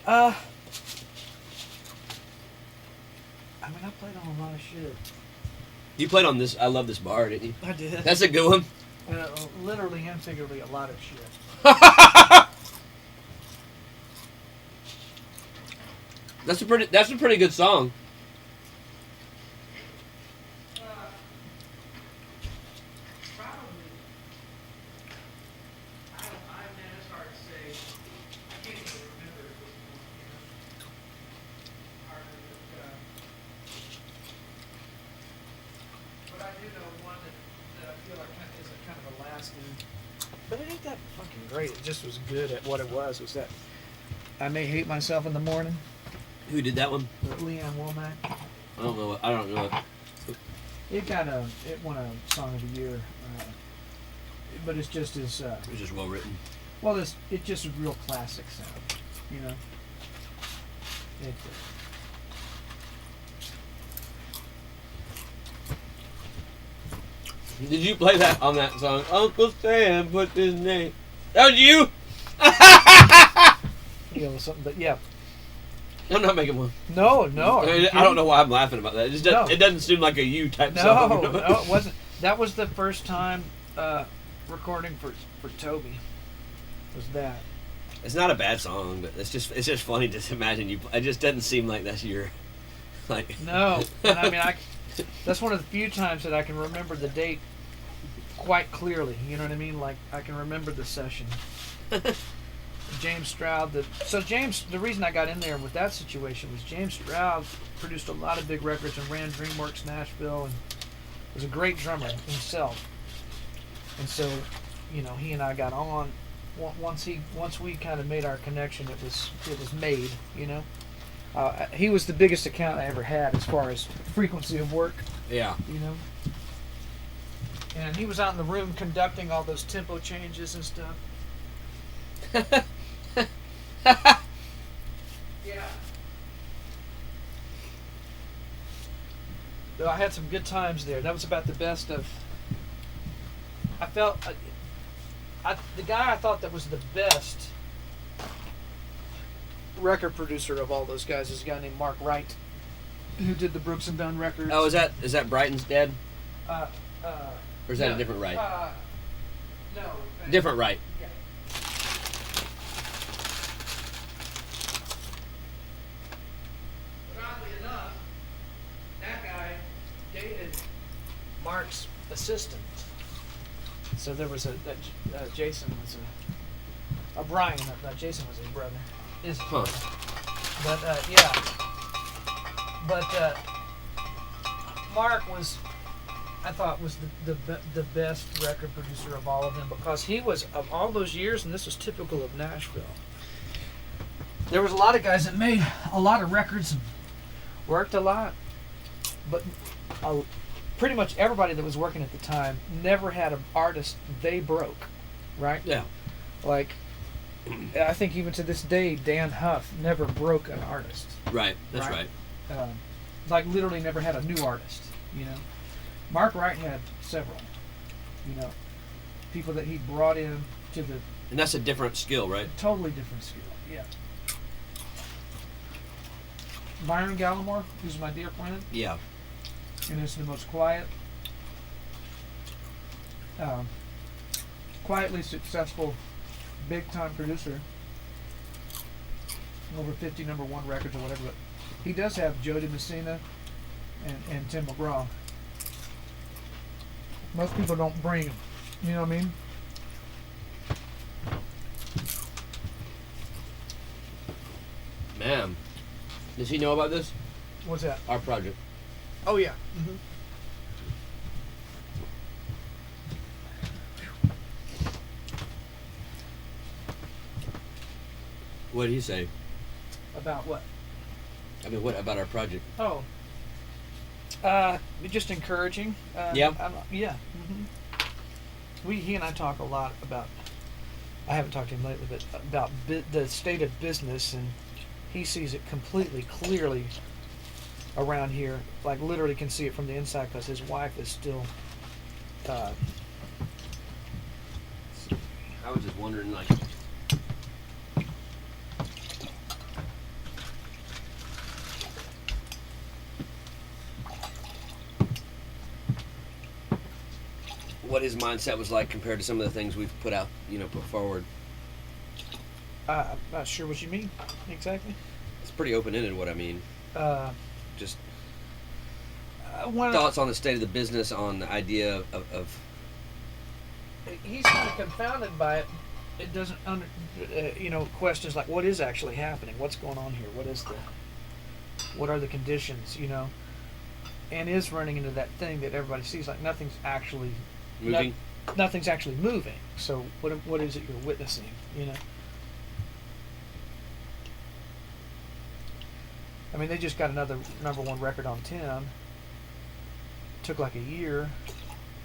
I mean, I played on a lot of shit. You played on this I Love This Bar, didn't you? I did. That's a good one. Literally and figuratively, a lot of shit. That's a pretty good song. But it ain't that fucking great. It just was good at what it was. Was that I May Hate Myself in the Morning? Who did that one? Leanne Womack. I don't know it. It won a Song of the Year, but it's just as It was just well written. well. It's just a real classic sound, you know. It, Did you play that on that song? Uncle Sam put his name. That was you? you know, something. But yeah, I'm not making one. no. I don't know why I'm laughing about that. It just doesn't, No. it doesn't seem like a you type No, song. no, it wasn't. That was the first time recording for Toby. Was that? It's not a bad song, but it's just funny to imagine you. It just doesn't seem like that's your like. No, and I mean that's one of the few times that I can remember the date quite clearly. You know what I mean? Like I can remember the session. James Stroud. The reason I got in there with that situation was James Stroud produced a lot of big records and ran DreamWorks Nashville and was a great drummer himself. And so, you know, he and I got on. Once we kind of made our connection, it was made. You know. He was the biggest account I ever had as far as frequency of work. Yeah. You know. And he was out in the room conducting all those tempo changes and stuff. Yeah. So I had some good times there. That was about the best of. I felt. The guy I thought that was the best record producer of all those guys is a guy named Mark Wright, who did the Brooks and Dunn records. Oh, is that Brighton's dad? Or is that no, a different Wright? No. Different Wright. Yeah. But oddly enough, that guy dated Mark's assistant. So there was Jason was Brian. Jason was his brother. Huh. But yeah. But Mark was, I thought, was the best record producer of all of them because he was of all those years, and this was typical of Nashville. There was a lot of guys that made a lot of records and worked a lot, but pretty much everybody that was working at the time never had an artist they broke, right? Yeah. Like, I think even to this day, Dan Huff never broke an artist. Right. That's right. Like literally never had a new artist, you know. Mark Wright had several, you know, people that he brought in to the. And that's a different skill, right? Totally different skill, yeah. Byron Gallimore, who's my dear friend. Yeah. And is the most quietly successful, big-time producer. Over 50 number one records or whatever, but he does have Jody Messina and Tim McGraw. Most people don't bring, you know what I mean? Damn. Does he know about this? What's that? Our project. Oh yeah. Mm-hmm. What did he say? About what? I mean, what about our project? Oh. Just encouraging. Yeah. Yeah. Mm-hmm. He and I talk a lot about. I haven't talked to him lately, but about the state of business, and he sees it completely clearly around here. Like literally can see it from the inside because his wife is still. I was just wondering, like. What his mindset was like compared to some of the things we've put out, put forward. I'm not sure what you mean exactly. It's pretty open-ended what I mean. Just thoughts on the state of the business, on the idea of he's kind of confounded by it. It doesn't questions like what is actually happening, what's going on here, what are the conditions, and is running into that thing that everybody sees, like nothing's actually moving. Nothing's actually moving. So what is it you're witnessing? I mean, they just got another #1 record on 10. Took like a year,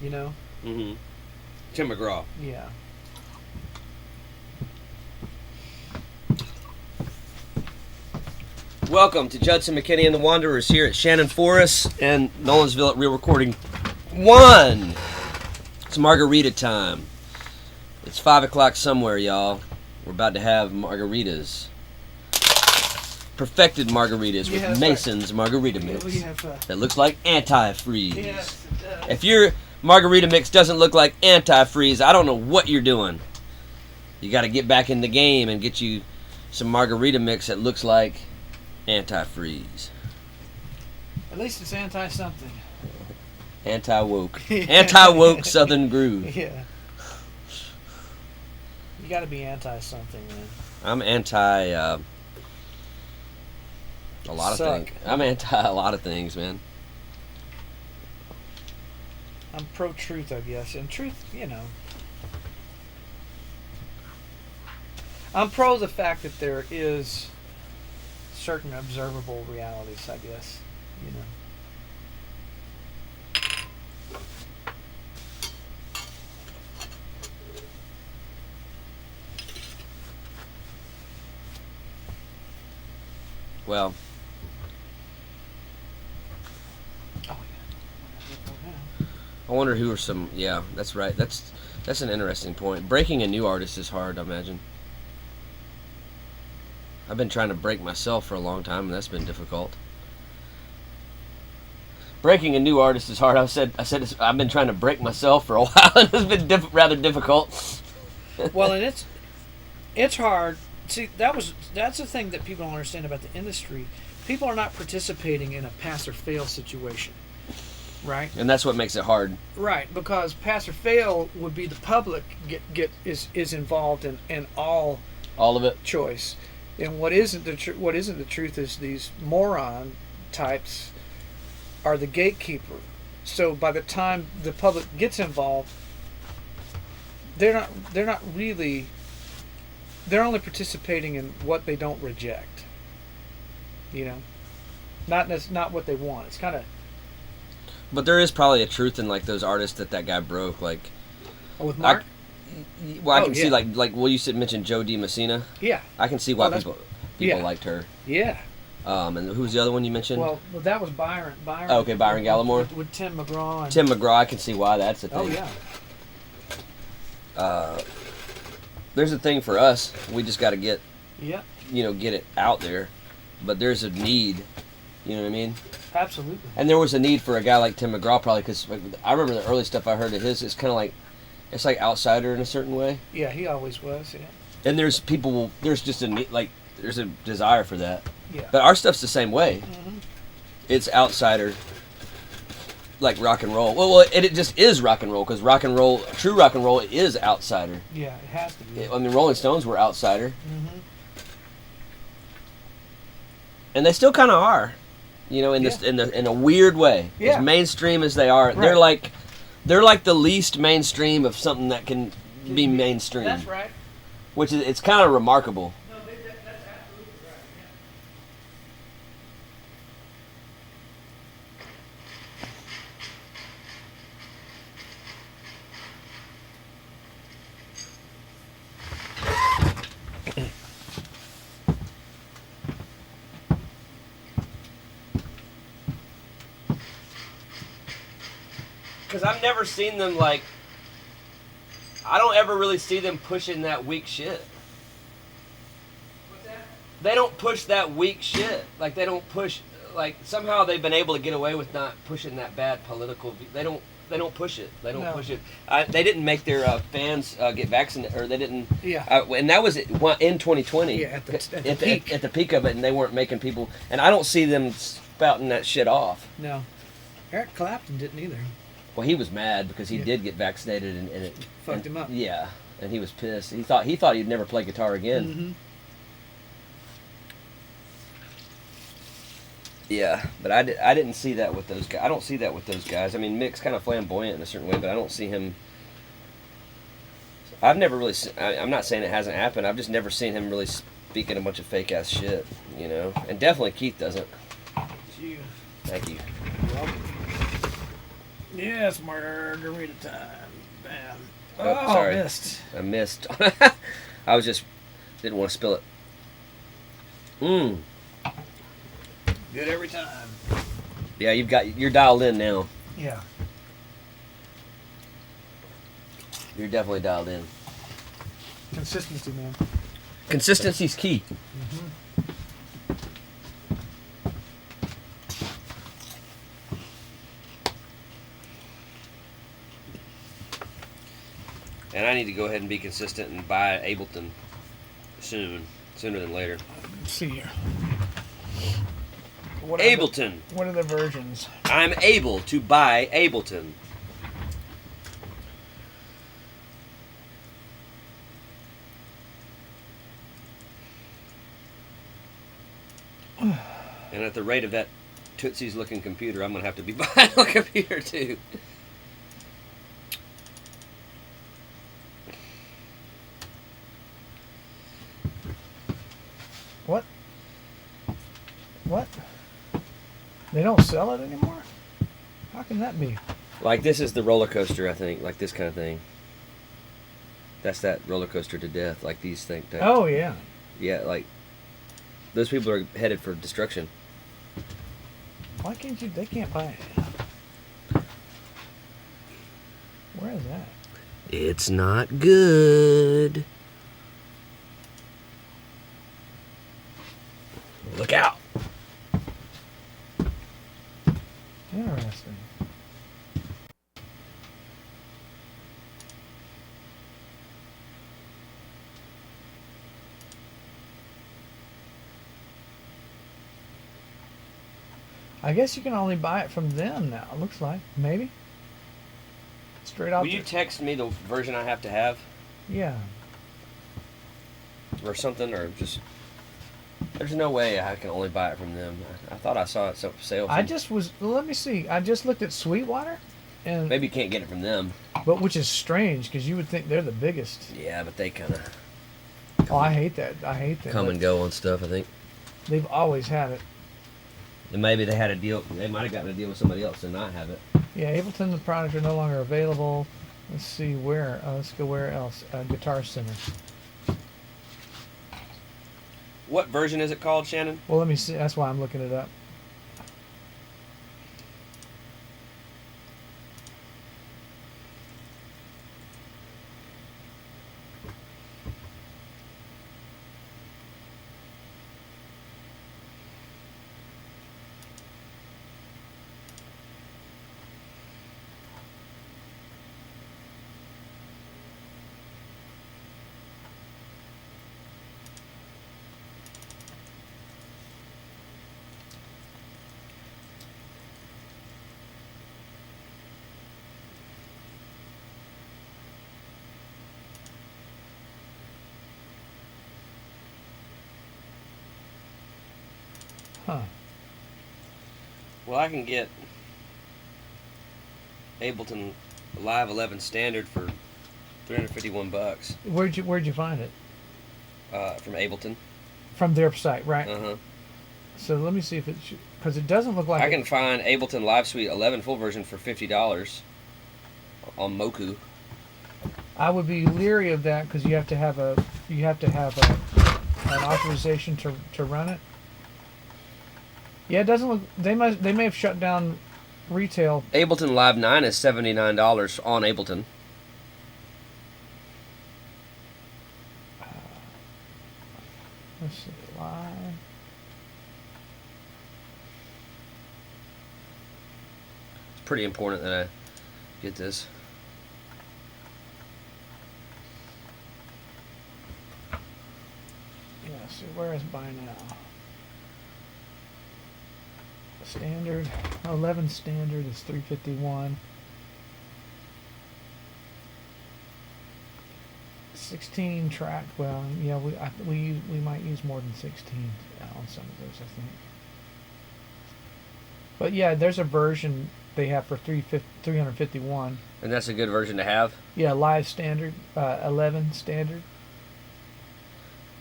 Mm-hmm. Tim McGraw. Yeah. Welcome to Judson McKinney and the Wanderers here at Shannon Forest and Nolensville at Real Recording 1. It's margarita time. It's 5 o'clock somewhere, y'all. We're about to have margaritas. Perfected margaritas with Mason's margarita mix. That looks like antifreeze. Yes, it does. If your margarita mix doesn't look like antifreeze, I don't know what you're doing. You got to get back in the game and get you some margarita mix that looks like antifreeze. At least it's anti-something. Anti-woke. Anti-woke Southern groove. Yeah. You got to be anti-something, man. I'm anti a lot of things. I'm anti a lot of things, man. I'm pro-truth, I guess. And truth, I'm pro the fact that there is certain observable realities, I guess. Well, Oh, yeah. I wonder who are some. Yeah, that's right. That's an interesting point. Breaking a new artist is hard, I imagine. I've been trying to break myself for a long time, and that's been difficult. Breaking a new artist is hard. I said I've been trying to break myself for a while, and it's been rather difficult. Well, and it's hard. See, that's the thing that people don't understand about the industry. People are not participating in a pass or fail situation, right? And that's what makes it hard. Right, because pass or fail would be the public is involved in all of it. choice, and what isn't the truth is these moron types are the gatekeeper. So by the time the public gets involved, they're not really. They're only participating in what they don't reject. Not what they want. It's kind of. But there is probably a truth in like those artists that guy broke. Like, with Mark. I can see like you mentioned Joe D. Messina. Yeah. I can see why people yeah. liked her. Yeah. And who's the other one you mentioned? Well, that was Byron. Oh, okay, Byron Gallimore. With Tim McGraw. Tim McGraw, I can see why that's a thing. Oh yeah. There's a thing for us. We just got to get it out there. But there's a need. You know what I mean? Absolutely. And there was a need for a guy like Tim McGraw, probably because I remember the early stuff I heard of his. It's kind of like, it's like outsider in a certain way. Yeah, he always was. Yeah. And there's just a need, like there's a desire for that. Yeah. But our stuff's the same way. Mm-hmm. It's outsider. Like rock and roll. Well, it just is rock and roll because true rock and roll is outsider. Yeah, it has to be. I mean, Rolling Stones were outsider. Mm-hmm. and they still kind of are, you know, in this in a weird way. Yeah. As mainstream as they are, Right. they're like the least mainstream of something that can be mainstream. That's right. Which is it's kind of remarkable. No, that's absolutely right. Yeah. Because I've never seen them like. I don't ever really see them pushing that weak shit. What's that? They don't push that weak shit. Like they don't push. Like somehow they've been able to get away with not pushing that bad political. They don't push it. They don't push it. They didn't make their fans get vaccinated, or they didn't. Yeah. And that was in 2020. Yeah, at the peak. At the peak of it, and they weren't making people. And I don't see them spouting that shit off. No. Eric Clapton didn't either. Well, he was mad because he did get vaccinated, and it Fucked him up. Yeah, and he was pissed. He thought he'd never play guitar again. Mm-hmm. Yeah, but I didn't see that with those guys. I don't see that with those guys. I mean, Mick's kind of flamboyant in a certain way, but I don't see him. I've never really. I'm not saying it hasn't happened. I've just never seen him really speaking a bunch of fake ass shit, you know. And definitely Keith doesn't. Gee. Thank you. Yes, margarita time. Bam. Oh, sorry. Missed. I missed. I was just didn't want to spill it. Mmm. Good every time. Yeah, you're dialed in now. Yeah. You're definitely dialed in. Consistency, man. Consistency's key. Mm-hmm. And I need to go ahead and be consistent and buy Ableton sooner than later. Let's see here. Ableton. What are the versions? I'm able to buy Ableton. And at the rate of that Tootsie's looking computer, I'm going to have to be buying a computer too. What? What? They don't sell it anymore? How can that be? Like this is the roller coaster, I think. Like this kind of thing. That's that roller coaster to death. Like these things. Oh, yeah. Yeah, like those people are headed for destruction. Why can't you? They can't buy it. Where is that? It's not good. Look out. Interesting. I guess you can only buy it from them now, it looks like. Maybe. Straight off. Will you text me the version I have to have? Yeah. Or something, or just... There's no way I can only buy it from them. I thought I saw it for sale. Let me see. I just looked at Sweetwater. And maybe you can't get it from them. But which is strange, because you would think they're the biggest. Yeah, but they kind of... Oh, I hate that. I hate that. Come and go on stuff, I think. They've always had it. And maybe they had a deal. They might have gotten a deal with somebody else and not have it. Yeah, Ableton, the products are no longer available. Let's see where. Let's go where else. Guitar Center. What version is it called, Shannon? Well, let me see. That's why I'm looking it up. Huh. Well, I can get Ableton Live 11 standard for $351 Where'd you find it? from Ableton. From their site, right? Uh-huh. So let me see if it, because it doesn't look like I can find Ableton Live Suite 11 full version for $50 on Moku. I would be leery of that because you have to have an authorization to run it. Yeah, it doesn't look. They may have shut down retail. Ableton Live 9 is $79 on Ableton. Let's see, live. It's pretty important that I get this. Yeah, see, where is buy now? Standard 11 standard is $351. 16 track. Well, yeah, we might use more than 16 on some of those, I think. But yeah, there's a version they have for 351. And that's a good version to have? Yeah, live standard, 11 standard.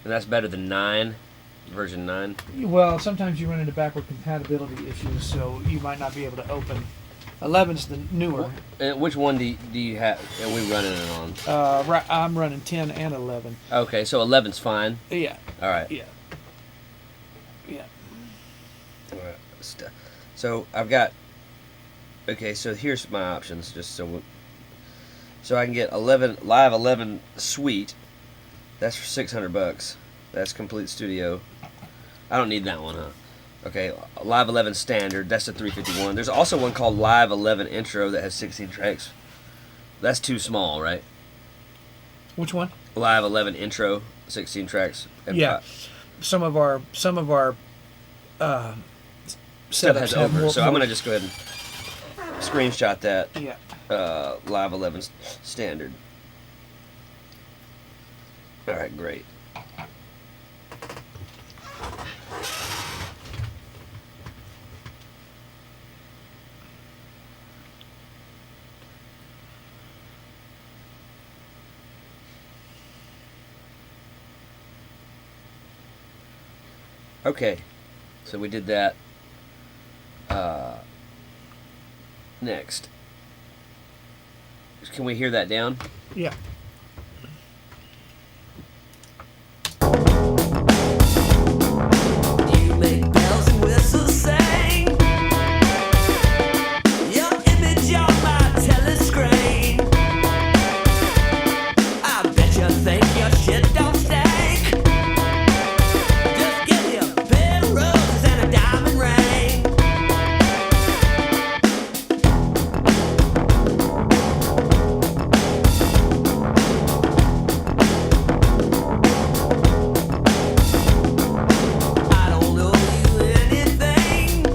And that's better than 9, version 9? Well, sometimes you run into backward compatibility issues, so you might not be able to open. 11's the newer. And which one do you have? Are we running it on? Right, I'm running 10 and 11. Okay, so 11's fine. Yeah. All right. Yeah. Yeah. All right. So I've got. Okay, so here's my options. Just so I can get 11 Live 11 Suite. That's for $600. That's complete studio. I don't need that one, huh? Okay, Live 11 Standard. That's the $351. There's also one called Live 11 Intro that has 16 tracks. That's too small, right? Which one? Live 11 Intro, 16 tracks. Yeah. Some of our Stuff setups has have over. more, So I'm gonna just go ahead and screenshot that. Yeah. Live 11 Standard. All right, great. Okay, so we did that. Next. Can we hear that down? Yeah. You make bells and whistles sing. Your image on my telescreen. I bet you think your shit don't stink. Just give you a pair of roses and a diamond ring. I don't know you anything.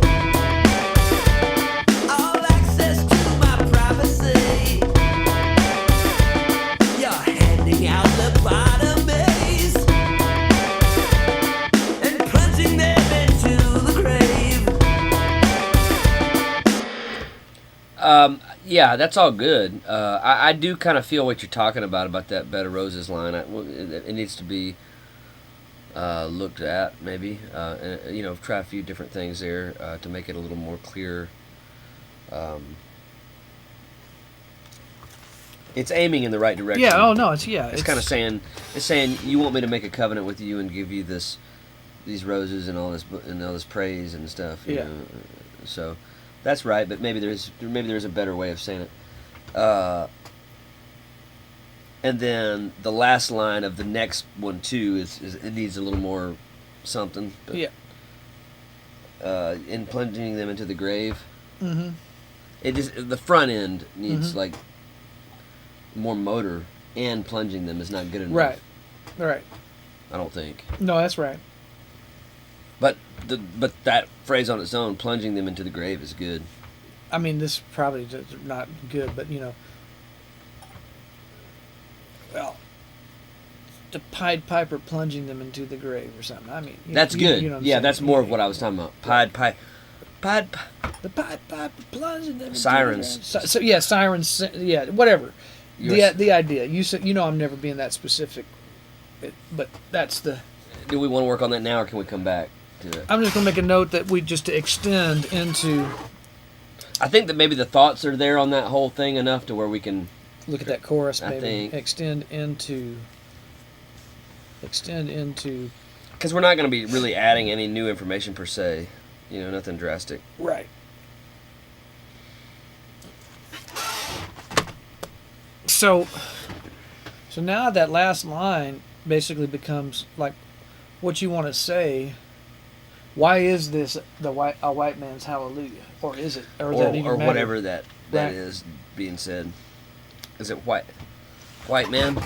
All access to my privacy. You're handing out lobotomies and plunging them into the grave. Yeah, that's all good. I do kind of feel what you're talking about that Bed of Roses line. It needs to be looked at, maybe. And, try a few different things there to make it a little more clear. It's aiming in the right direction. Yeah. Oh no. It's kind of saying you want me to make a covenant with you and give you these roses and all this praise and stuff. You Yeah. know? So that's right, but maybe there's a better way of saying it. And then the last line of the next one too is it needs a little more something. But, Yeah. in plunging them into the grave. Mm-hmm. It just the front end needs Mhm. like more motor, and plunging them is not good enough. Right. Right. I don't think. No, that's right. But that phrase on its own, plunging them into the grave, is good. I mean, this probably just not good, but well, the Pied Piper plunging them into the grave or something. I mean, That's good. You know what I'm Yeah, saying? that's more of what I was talking about. Pied The Pied Piper plunging them into Sirens. the grave. So yeah, sirens. Yeah, whatever. The idea. You said I'm never being that specific, but that's the. Do we want to work on that now, or can we come back to it? I'm just gonna make a note that we just to extend into. I think that maybe the thoughts are there on that whole thing enough to where we can Look at that chorus, I maybe. think. Extend into. because we're not going to be really adding any new information per se. You know, nothing drastic. Right. So now that last line basically becomes like what you want to say. Why is this a white man's hallelujah, or is it, or is that even or matter? whatever that Right. is being said? Is it white man?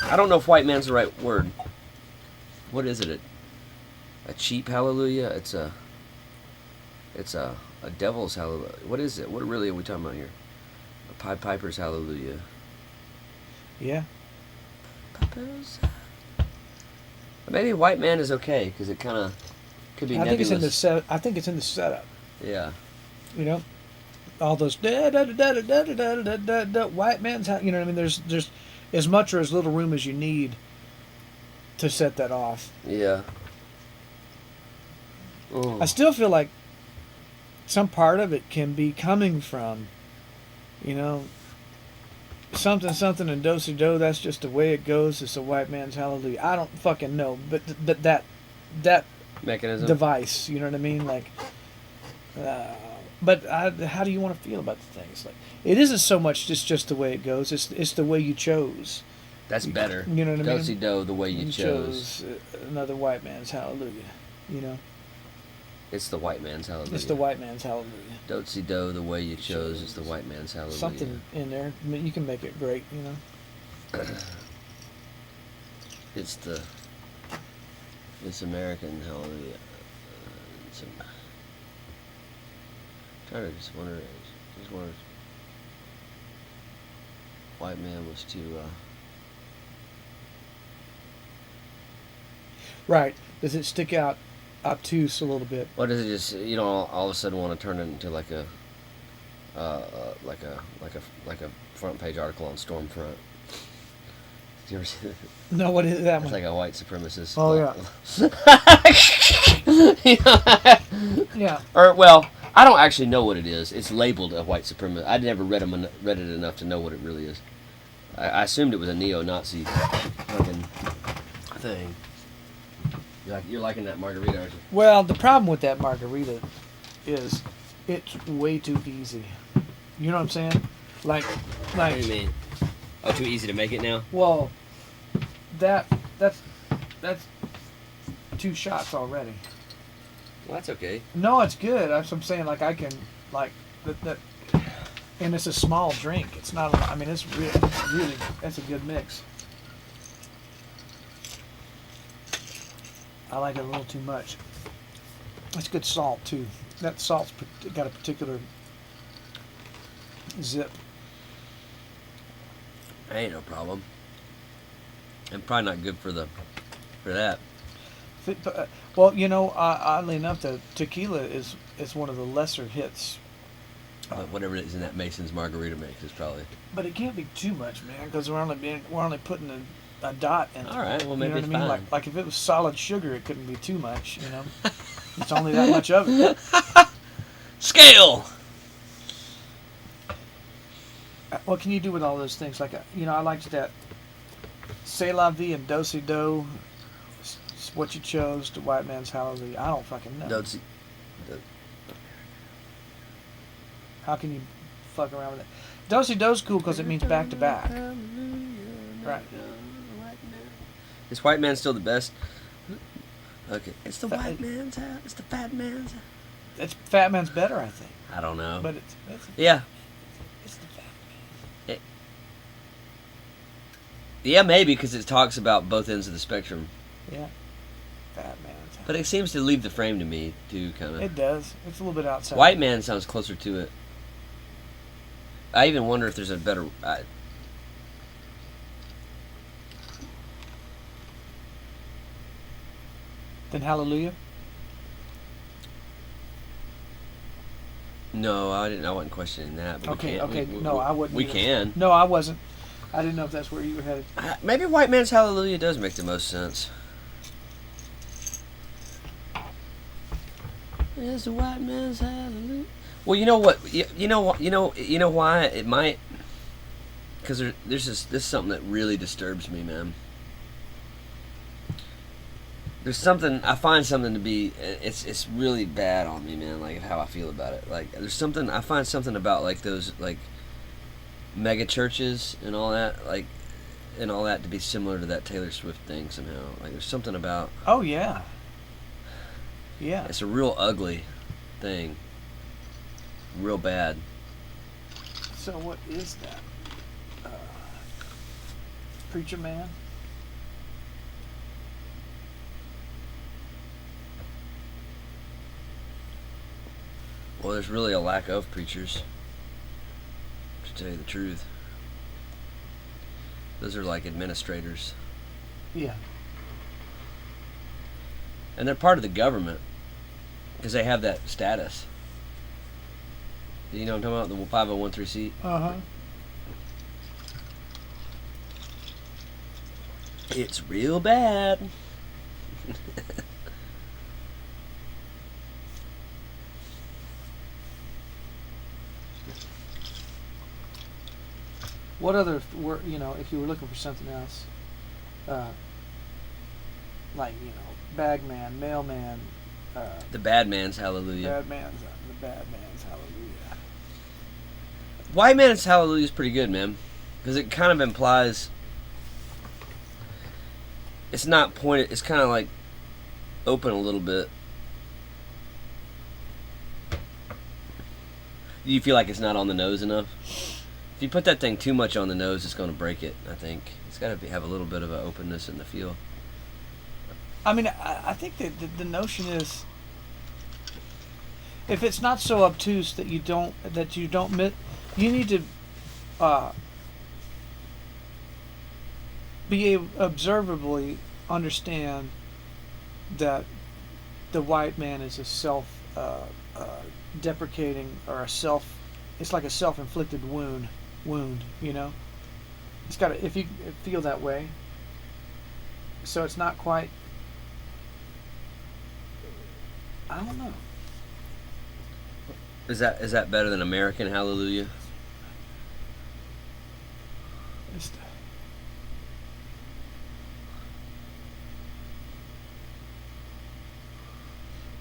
I don't know if white man's the right word. What is it? A cheap hallelujah? It's a devil's hallelujah. What is it? What really are we talking about here? A Pied Piper's hallelujah. Yeah. Piper's. Maybe white man is okay because it kind of could be I think nebulous. it's in the setup. Yeah. You know, all those da da da da da da da da da da white man's. You know what I mean? There's as much or as little room as you need to set that off. Yeah. Oh. I still feel like some part of it can be coming from, you know, something and do-si-do. That's just the way it goes. It's a white man's hallelujah. I don't fucking know, but that Mechanism. device. You know what I mean? Like, but how do you want to feel about the thing? It's like it isn't so much just the way it goes. It's the way you chose. That's better. You know what I mean? Do-si-do the way you chose. Another white man's hallelujah. You know. It's the white man's hallelujah. It's the white man's hallelujah. Do-si-do the way you chose is the white man's hallelujah. Something in there. I mean, you can make it great. You know. It's American hallelujah. Trying to just wonder. White man was too. Right. Does it stick out obtuse a little bit? What does it just all of a sudden want to turn it into like a front page article on Stormfront? Did you ever see that? No, what is that It's one? like a white supremacist. Oh, yeah. Yeah. Or well, I don't actually know what it is. It's labeled a white supremacist. I never read it enough to know what it really is. I assumed it was a neo-Nazi fucking thing. You're liking that margarita, aren't you? Well, the problem with that margarita is it's way too easy. You know what I'm saying? Like, What do you mean? Oh, too easy to make it now? well, that's 2 shots already. Well, that's okay. No, it's good. That's what I'm saying. Like I can like that, and it's a small drink. It's not. I mean, it's really. That's a good mix. I like it a little too much. It's good salt too. That salt's got a particular zip. Ain't no problem. And probably not good for that. Well, oddly enough, the tequila is one of the lesser hits. But whatever it is in that Mason's margarita mix is probably. But it can't be too much, man, because we're only putting a dot in it. All right, well maybe you know it's what I mean? fine. Like if it was solid sugar, it couldn't be too much. It's only that much of it. Scale. What can you do with all those things? Like I liked that. C'est la vie and do-si-do. It's what you chose. The white man's hallelujah. I don't fucking know. How can you fuck around with it? Do-si-do's cool because it means back to back. Right. Is white man still the best? Okay. It's the Fa- white man's house. It's the fat man's house. It's fat man's better, I think. I don't know. But it's Yeah. the fat man. Yeah, maybe because it talks about both ends of the spectrum. Yeah. Fat man's house. But it seems to leave the frame to me too, kind of. It does. It's a little bit outside. White man sounds closer to it. I even wonder if there's a better. than Hallelujah? No, I didn't. I wasn't questioning that. But Okay, we can, no, I wouldn't. We either. can. No, I wasn't. I didn't know if that's where you were headed. Maybe White Man's Hallelujah does make the most sense. It's the white man's hallelujah. Well, you know what? You know what? You know why it might? Because there's this is something that really disturbs me, man. There's something I find something to be. It's really bad on me, man. Like how I feel about it. Like there's something I find something about like those like mega churches and all that to be similar to that Taylor Swift thing somehow. Like there's something about. Oh yeah. Yeah. It's a real ugly thing. Real bad. So what is that? Preacher Man? Well, there's really a lack of preachers, to tell you the truth. Those are like administrators. Yeah. And they're part of the government because they have that status. You know what I'm talking about? The 5013C? Uh-huh. It's real bad. What other were if you were looking for something else, like bagman, mailman, The bad man's hallelujah. the bad man's hallelujah. White man's hallelujah is pretty good, man, because it kind of implies it's not pointed. It's kind of like open a little bit. Do you feel like it's not on the nose enough? If you put that thing too much on the nose, it's going to break it, I think. It's got to have a little bit of an openness in the feel. I mean, I think that the notion is, if it's not so obtuse that you don't you need to be able observably understand that the white man is a self deprecating or it's like a self-inflicted wound, it's got to, if you feel that way, so it's not quite, I don't know. Is that better than American Hallelujah?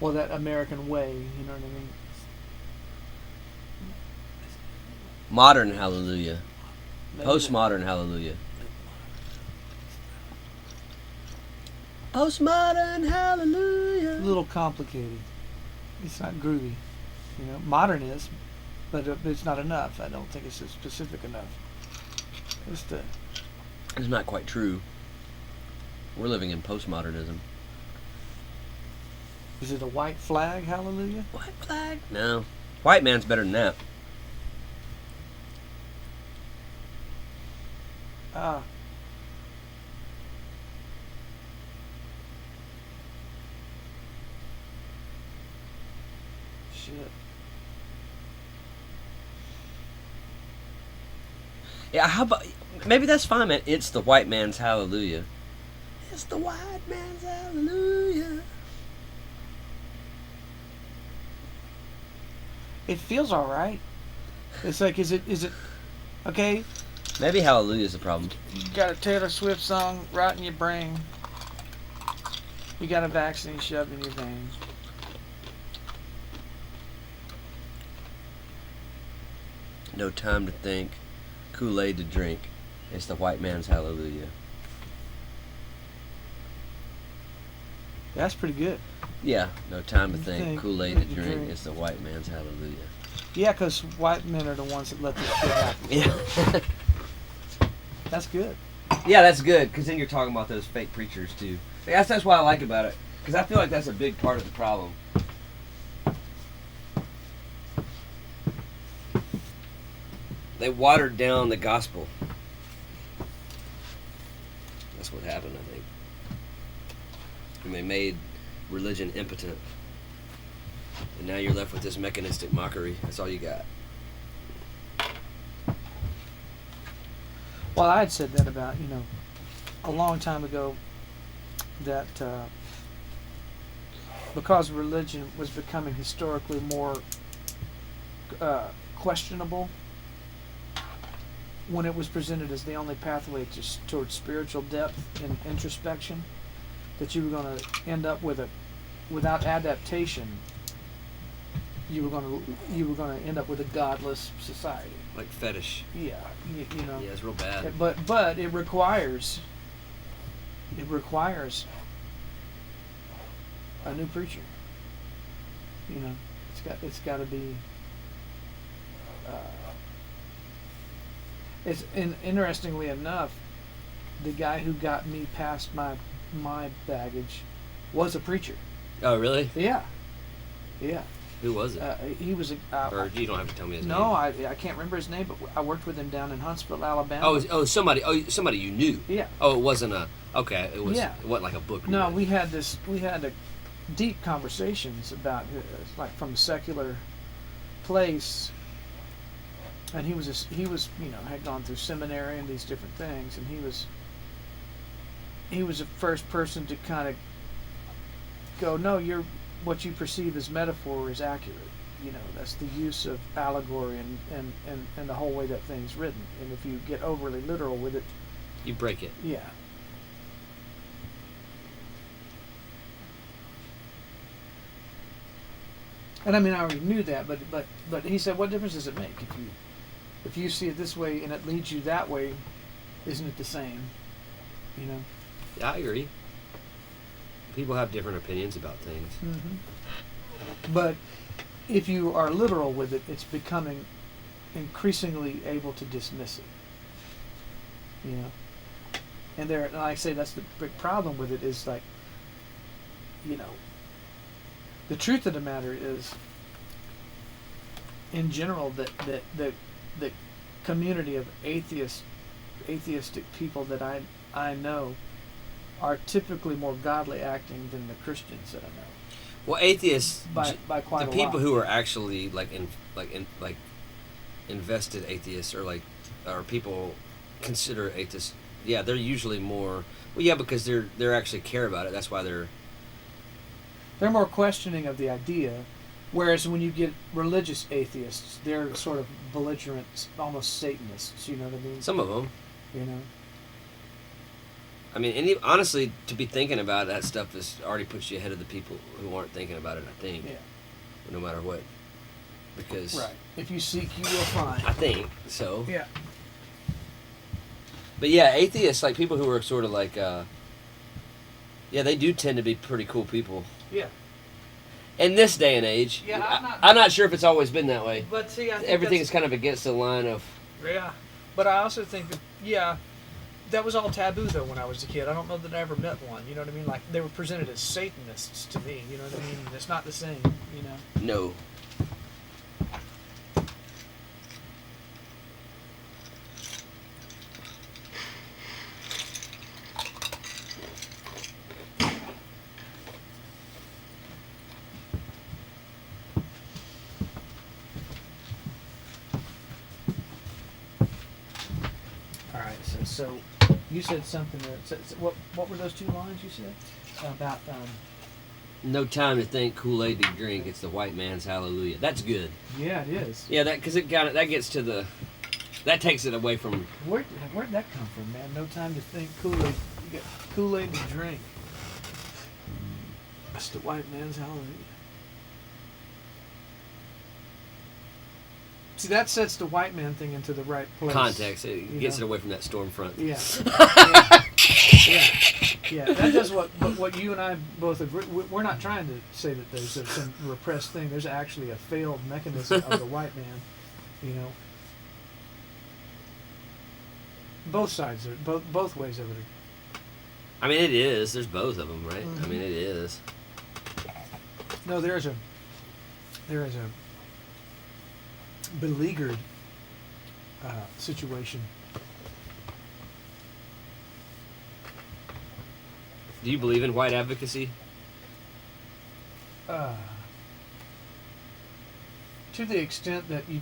Well, that American way, you know what I mean? Modern Hallelujah. Maybe Postmodern Hallelujah. Postmodern Hallelujah. a little complicated. It's not groovy. Modern is, but it's not enough. I don't think it's specific enough. It's not quite true. We're living in postmodernism. Is it a white flag, hallelujah? White flag? No. White man's better than that. Ah. Shit. Yeah, how about maybe that's fine, man. It's the white man's hallelujah. It's the white man's hallelujah. It feels all right. It's like, is it okay? Maybe hallelujah is the problem. You got a Taylor Swift song right in your brain. You got a vaccine shoved in your vein. No time to think, Kool-Aid to drink. It's the white man's hallelujah. That's pretty good. Yeah, no time to think, Think, Kool-Aid to to drink. drink. It's the white man's hallelujah. Yeah, because white men are the ones that let this shit happen. Yeah. That's good. Yeah, that's good, because then you're talking about those fake preachers, too. That's what I like about it, because I feel like that's a big part of the problem. They watered down the gospel. That's what happened, I think. And they made religion impotent. And now you're left with this mechanistic mockery. That's all you got. Well, I had said that about, a long time ago, that because religion was becoming historically more questionable when it was presented as the only pathway towards spiritual depth and introspection, that you were going to end up without adaptation, you were going to end up with a godless society. Like fetish. Yeah, Yeah, it's real bad. But it requires a new preacher. It's got to be. Interestingly enough, the guy who got me past my baggage was a preacher. Oh, really? Yeah. Who was it? He was a. Or you don't have to tell me his name. No, I can't remember his name, but I worked with him down in Huntsville, Alabama. Somebody you knew. Yeah. Oh, it wasn't a. Okay, it was. Yeah. It wasn't like a book. No, we had deep conversations about like from a secular place, and he was had gone through seminary and these different things, and he was the first person to kind of go, no, what you perceive as metaphor is accurate. That's the use of allegory and the whole way that thing's written. And if you get overly literal with it, you break it. Yeah. And I mean, I already knew that, but he said, what difference does it make if you see it this way and it leads you that way? Isn't it the same? Yeah, I agree. People have different opinions about things. Mm-hmm. But if you are literal with it, it's becoming increasingly able to dismiss it. And like I say, that's the big problem with it is like, the truth of the matter is, in general, that the community of atheistic people that I know are typically more godly acting than the Christians that I know. Well, atheists, by quite the a people lot. who are actually invested atheists or people consider atheists. Yeah, they're usually more. Well, yeah, because they're actually care about it. That's why they're more questioning of the idea. Whereas when you get religious atheists, they're sort of belligerent, almost Satanists. You know what I mean? Some of them. I mean, honestly, to be thinking about that stuff already puts you ahead of the people who aren't thinking about it, I think. Yeah. No matter what. Because... Right. If you seek, you will find. I think so. Yeah. But yeah, atheists, like people who are sort of like... yeah, they do tend to be pretty cool people. Yeah. In this day and age. Yeah, I'm not sure if it's always been that way. But see, I think everything is kind of against the line of... Yeah. But I also think that, that was all taboo, though, when I was a kid. I don't know that I ever met one. You know what I mean? Like, they were presented as Satanists to me. You know what I mean? It's not the same, No. All right, so you said something what were those two lines you said about No time to think, Kool-Aid to drink. It's the white man's hallelujah. That's good. Yeah, it is. Yeah, because that gets to the, that takes it away from. Where'd that come from, man? No time to think, Kool-Aid. You got Kool-Aid to drink. That's the white man's hallelujah. See, that sets the white man thing into the right place. Context. It gets it away from that storm front. Yeah. Yeah. That does what you and I both agree. We're not trying to say that there's some repressed thing. There's actually a failed mechanism of the white man. Both sides are both ways of it. I mean, it is. There's both of them, right? Mm-hmm. I mean, it is. No, there is a beleaguered situation. Do you believe in white advocacy? to the extent that you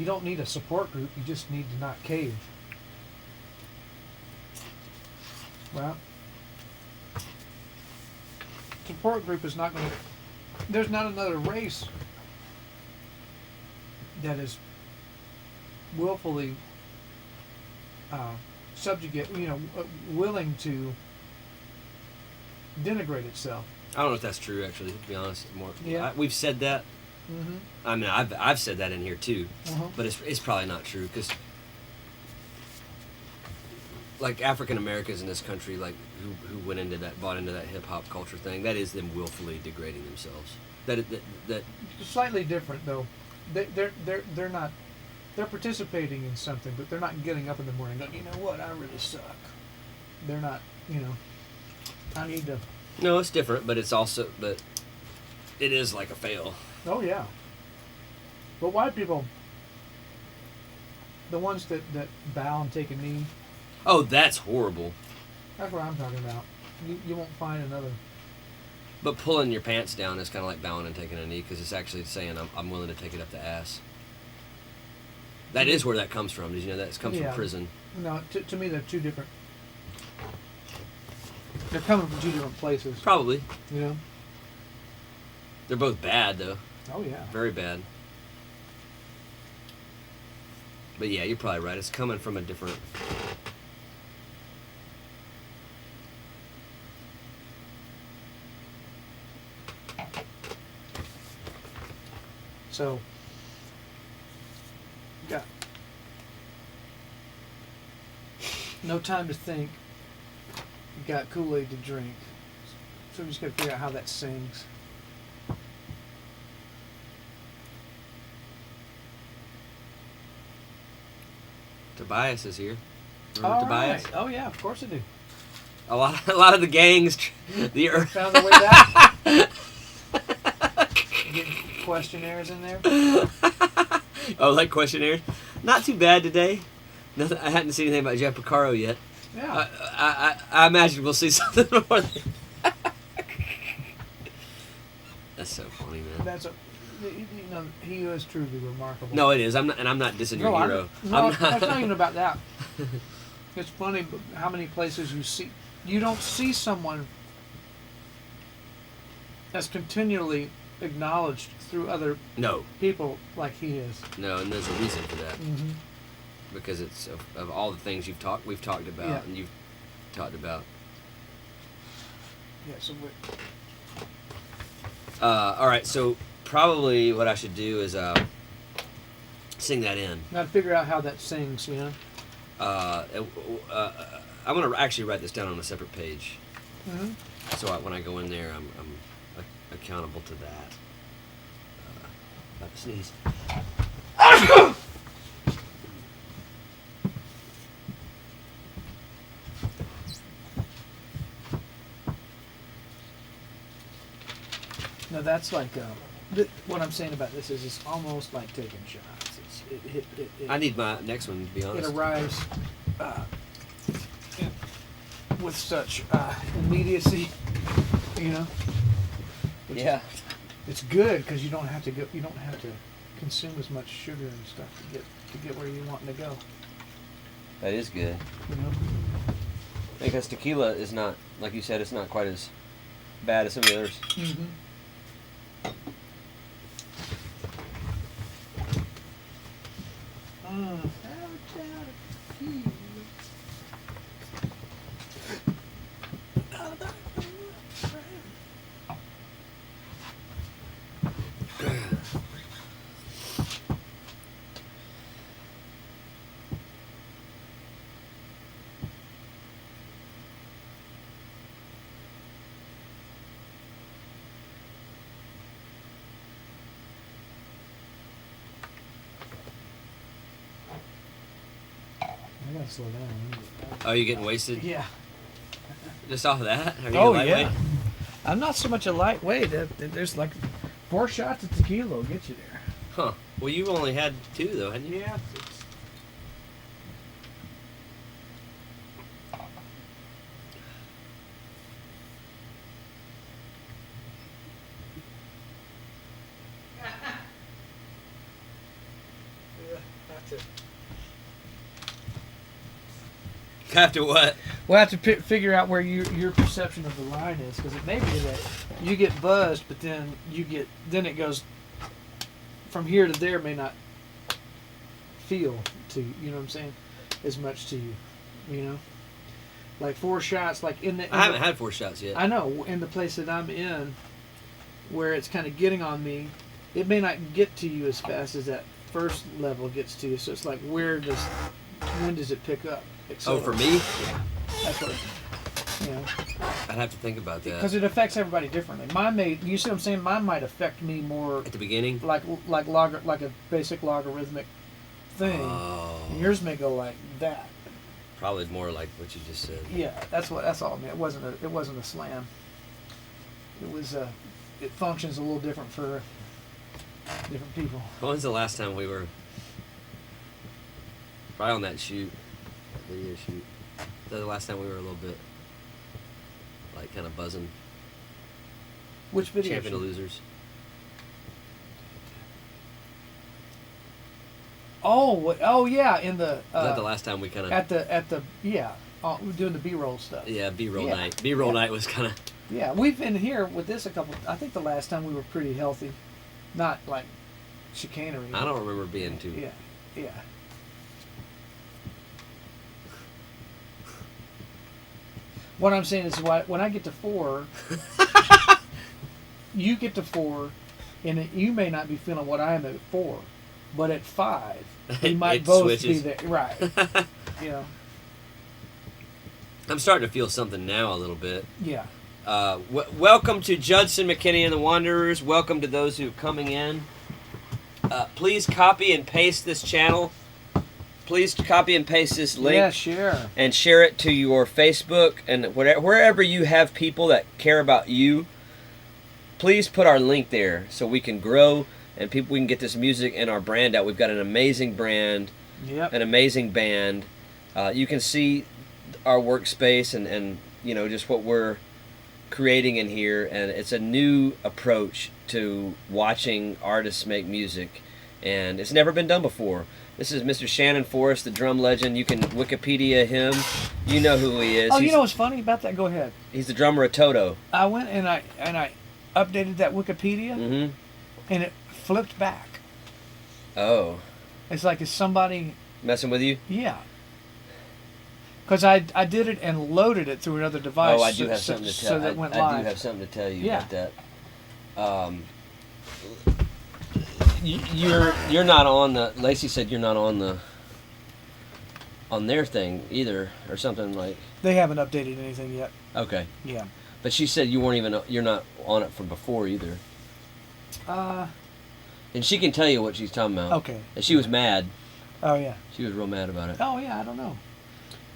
don't need a support group, you just need to not cave. Well, support group is not going to. There's not another race that is willfully subjugate, willing to denigrate itself. I don't know if that's true, actually, to be honest. Yeah. We've said that. Mm-hmm. I mean, I've said that in here too, Uh-huh. but it's probably not true because, like, African Americans in this country, like who bought into that hip hop culture thing, that is them willfully degrading themselves. That Slightly different though. They're not. They're participating in something, but they're not getting up in the morning going, you know what, I really suck. They're not. I need to. No, it's different, but it is like a fail. Oh yeah. But white people, the ones that bow and take a knee, Oh, that's horrible. that's what I'm talking about. You won't find another. But pulling your pants down is kind of like bowing and taking a knee because it's actually saying I'm willing to take it up the ass. That is where that comes from. Did you know that? It comes Yeah. from prison. No, to me they're two different. They're coming from two different places. Probably. They're both bad, though. Oh yeah. Very bad. But yeah, you're probably right. It's coming from a different... So, got no time to think. Got Kool-Aid to drink. So we just got to figure out how that sings. Tobias is here. Remember All Tobias? right. Oh yeah, of course I do. A lot of the gangs, the Found their way back. Getting questionnaires in there. Oh, like questionnaires. Not too bad today. Nothing. I hadn't seen anything about Jeff Porcaro yet. Yeah. I imagine we'll see something more. That's so funny, man. That's he is truly remarkable. No, it is. I'm not dissing your hero. It's not even about that. It's funny how many places you don't see someone that's continually acknowledged through other No, people like he is. no, and there's a reason for that. Mm-hmm. Because it's of all the things we've talked about, Yeah. and you've talked about. Yeah. So All right, so probably what I should do is sing that in. got to figure out how that sings. I'm gonna actually write this down on a separate page, Mm-hmm. so when I go in there, I'm accountable to that. About to sneeze. No, that's like what I'm saying about this is it's almost like taking shots. I need my next one, to be It honest. arrives with such immediacy, Which Yeah. It's good because you don't have to consume as much sugar and stuff to get where you're wanting to go. That is good. Because tequila is not, like you said, it's not quite as bad as some of the others. Mm-hmm. I gotta slow down. Oh, you getting wasted? Yeah. Just off of that? Are you Oh lightweight? yeah. I'm not so much a lightweight. There's like 4 shots of tequila will get you there. Huh. Well, you only had 2, though, hadn't you? Yeah. After what? We'll have to figure out where your perception of the line is, because it may be that you get buzzed, but then it goes from here to there, may not feel to you. You know what I'm saying? As much to you, you know. Like 4 shots, like I haven't had 4 shots yet. I know, in the place that I'm in, where it's kind of getting on me, it may not get to you as fast as that first level gets to you. So it's like, when does it pick up? Oh, for me? Yeah, that's what. You know, I'd have to think about that. because it affects everybody differently. Mine may, you see what I'm saying? Mine might affect me more At the beginning? like a basic logarithmic thing. Oh. And yours may go like that. Probably more like what you just said. Yeah, that's all I mean. It wasn't a slam. It was it functions a little different for different people. When's the last time we were right on that shoot? Video shoot. Is that the last time we were a little bit like kind of buzzing? Which video? Champion of shoot? Losers. Oh yeah, in the. Is that the last time we kind of at the yeah, we're doing the B-roll stuff. Yeah, B-roll Yeah. night. B-roll Yeah. night was kind of. Yeah, we've been here with this a couple. I think the last time we were pretty healthy, not like chicanery. I don't remember being too. Yeah, yeah. What I'm saying is, when I get to 4, you get to 4, and you may not be feeling what I am at 4, but at 5, we might It both switches. be there. Right. You know. I'm starting to feel something now a little bit. Yeah. Welcome to Judson, McKinney, and the Wanderers. Welcome to those who are coming in. Please copy and paste this channel. Please copy and paste this link. Yeah, sure. And share it to your Facebook and wherever you have people that care about you. Please put our link there so we can grow and we can get this music and our brand out. We've got an amazing brand, Yep. an amazing band. You can see our workspace and you know just what we're creating in here, and it's a new approach to watching artists make music, and it's never been done before. This is Mr. Shannon Forrest, the drum legend. You can Wikipedia him. You know who he is. Oh, you know what's funny about that? Go ahead. He's the drummer of Toto. I went and I updated that Wikipedia, Mm-hmm. and it flipped back. Oh. It's like, is somebody? Messing with you? Yeah. Because I did it and loaded it through another device. Oh, I do have something to tell. So that went I live. do have something to tell you Yeah. about that. You're not on the. Lacey said you're not on their thing either, or something like. They haven't updated anything yet. Okay. Yeah. But she said you're not on it from before either. And she can tell you what she's talking about. Okay. And she was mad. Oh yeah. She was real mad about it. Oh yeah. I don't know.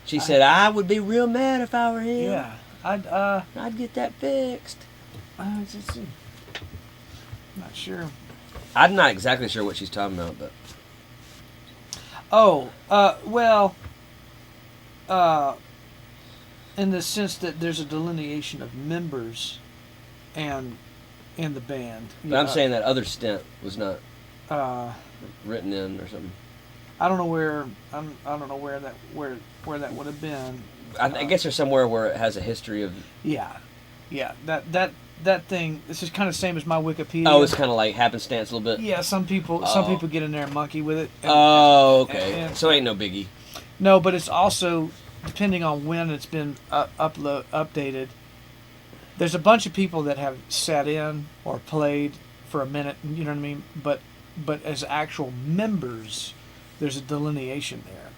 She said I would be real mad if I were him. Yeah. I'd get that fixed. Let's see. Not sure. I'm not exactly sure what she's talking about, but Well, in the sense that there's a delineation of members and in the band. but I'm saying that other stint was not Uh, written in or something. I don't know where I don't know where that would have been. I guess there's somewhere where it has a history of. Yeah. That thing. This is kind of the same as my Wikipedia. Oh, it's kind of like happenstance a little bit. Yeah, some people get in there and monkey with it. Oh, okay. and- So ain't no biggie. No, but it's also depending on when it's been updated. There's a bunch of people that have sat in or played for a minute. You know what I mean? But as actual members, there's a delineation there.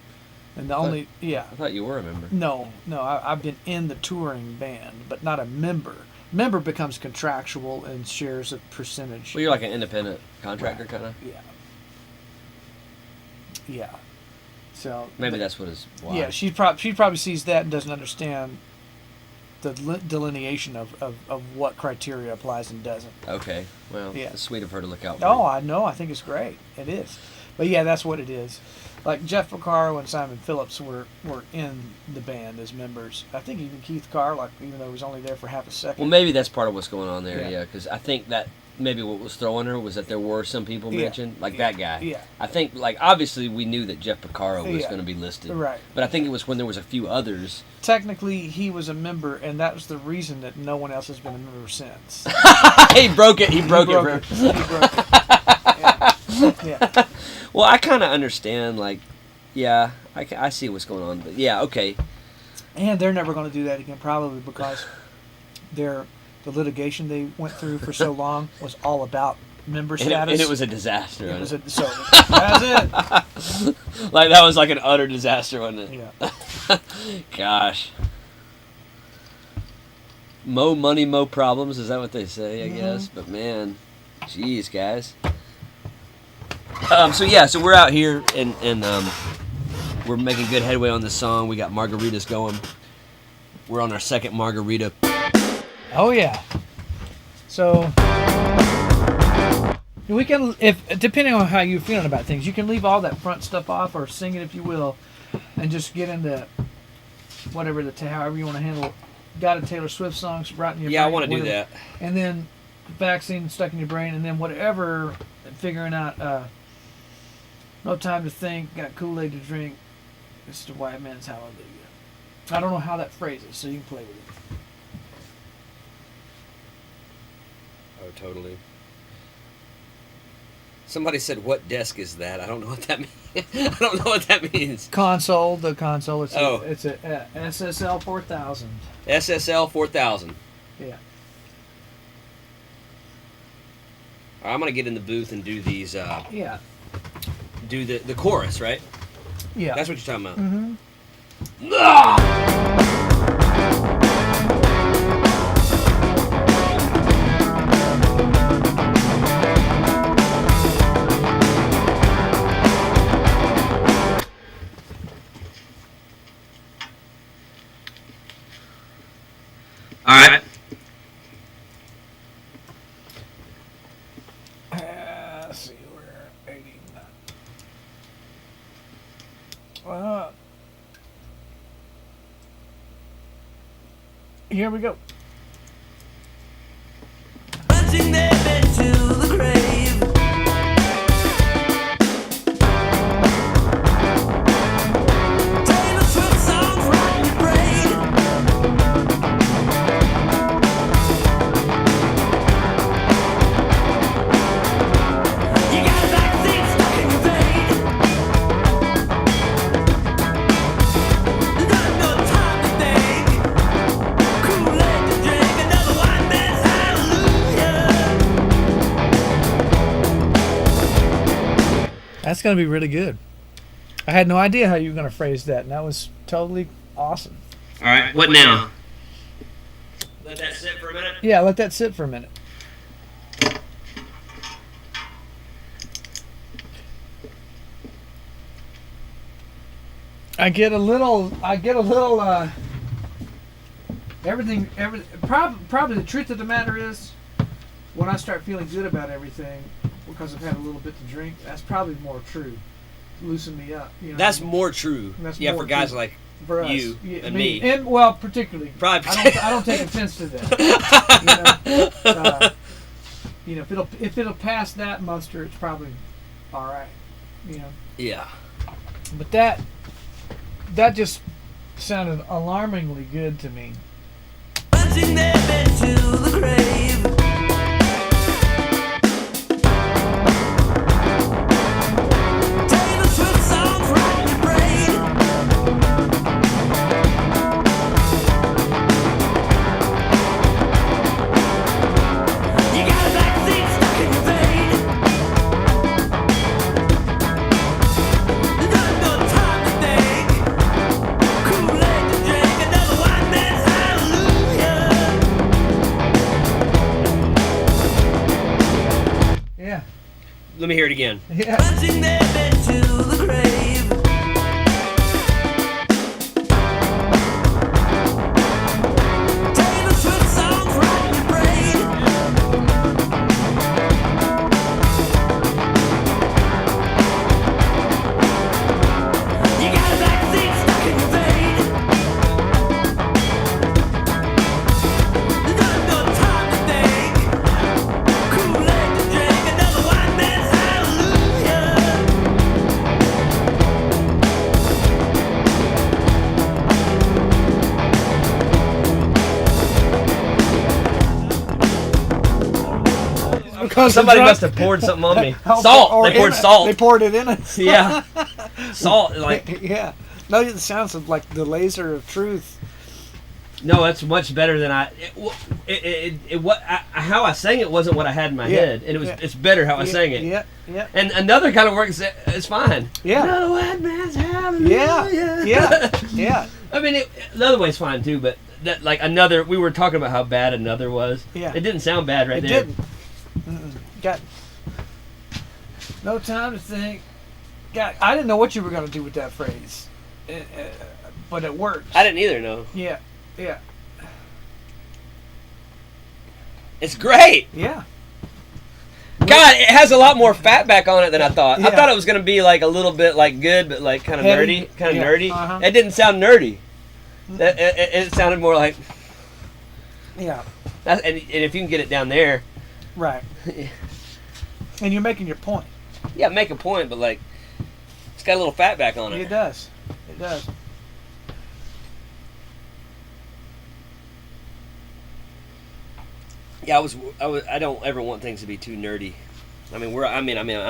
And the only I thought you were a member. No, I've been in the touring band, but not a member. Member becomes contractual and shares a percentage. Well, you're like an independent contractor, kind of. Yeah. So Maybe that's what is. Why. Yeah, she probably sees that and doesn't understand the delineation of what criteria applies and doesn't. Okay. Well, Yeah. it's sweet of her to look out for. Oh, you. I know. I think it's great. It is. But yeah, that's what it is. Like Jeff Vaccaro and Simon Phillips were in the band as members. I think even Keith Carr, even though he was only there for half a second. Well, maybe that's part of what's going on there. Yeah. Yeah, because I think that maybe what was throwing her was that there were some people mentioned, like that guy. Yeah. I think, like, obviously we knew that Jeff Porcaro was going to be listed. Right. But I think it was when there was a few others. Technically, he was a member, and that was the reason that no one else has been a member since. He broke it. He broke it. He broke it. Yeah. Well, I kind of understand, like, yeah, I see what's going on. But yeah, okay. And they're never going to do that again, probably because the litigation they went through for so long was all about member status. And it was a disaster. So that's it. Like, that was like an utter disaster, wasn't it? Yeah. Gosh. Mo money, mo problems. Is that what they say, I guess? But man, jeez, guys. So we're out here and we're making good headway on this song. We got margaritas going. We're on our second margarita. Oh yeah. So we can, if depending on how you're feeling about things, you can leave all that front stuff off or sing it if you will, and just get into whatever however you want to handle. Got a Taylor Swift song right in your brain. Yeah, I want to do that. And then vaccine stuck in your brain, and then whatever, figuring out. No time to think. Got Kool-Aid to drink. It's the white man's hallelujah. I don't know how that phrase is, so you can play with it. Oh, totally. Somebody said, "What desk is that?" I don't know what that means. I don't know what that means. Console. The console. It's Oh. it's a SSL 4000. SSL 4000. Yeah. All right, I'm gonna get in the booth and do these. Yeah. Do the chorus, right? Yeah. That's what you're talking about. Mm-hmm. All right. Let's see, we're 89. Here we go. Punching their bed to the grave. Taylor Swift songs right in your brain. You got a vaccine stuck in your vein. You got no time to think. Kool-Aid to drink, another white man's hallelujah. That's going to be really good. I had no idea how you were going to phrase that, and that was totally awesome. All right. What now? Let that sit for a minute. Yeah, let that sit for a minute. I get a little, probably the truth of the matter is, when I start feeling good about everything, because I've had a little bit to drink, that's probably more true. Loosen me up. You know That's what I mean? more true. That's yeah, more for guys true. like For us. you Yeah, and me. And, well, particularly. Probably. I don't take offense to that. If it'll pass that muster, it's probably all right. You know. Yeah. But that just sounded alarmingly good to me. Punching their bed to the grave. Taylor Swift songs right in your brain. You got a vaccine stuck in your vein. You got no time to think. Kool-Aid to drink, another white man's hallelujah. Yeah. Let me hear it again. Yeah. Punching their bed to the grave. Taylor Swift songs right in your brain. You got a vaccine stuck in your vein. You got no time to think. Kool-Aid Somebody must have poured something on me. Oh, Salt. or They poured in it. salt. They poured it in us. Yeah. Salt. Like. Yeah. No, it sounds like the laser of truth. No, that's much better than how I sang it wasn't what I had in my head, and it's better how I sang it. Yeah, yeah. And another kind of works. It's fine. Yeah. Another white man's hallelujah. Yeah. I mean, the other way's fine too, but that like another. We were talking about how bad another was. Yeah. It didn't sound bad right It there. didn't. Got no time to think. I didn't know what you were going to do with that phrase, but it worked. I didn't either. No. Yeah. Yeah. It's great. Yeah. God, it has a lot more fat back on it than I thought. I Yeah. thought it was gonna be like a little bit like good, but like kind of Heavy. nerdy, kind of Yeah. nerdy. Uh-huh. It didn't sound nerdy. It sounded more like. Yeah. And if you can get it down there, Right. And you're making your point. yeah, make a point, but like, it's got a little fat back on it. It does. It does. Yeah, I don't ever want things to be too nerdy. I mean, I'm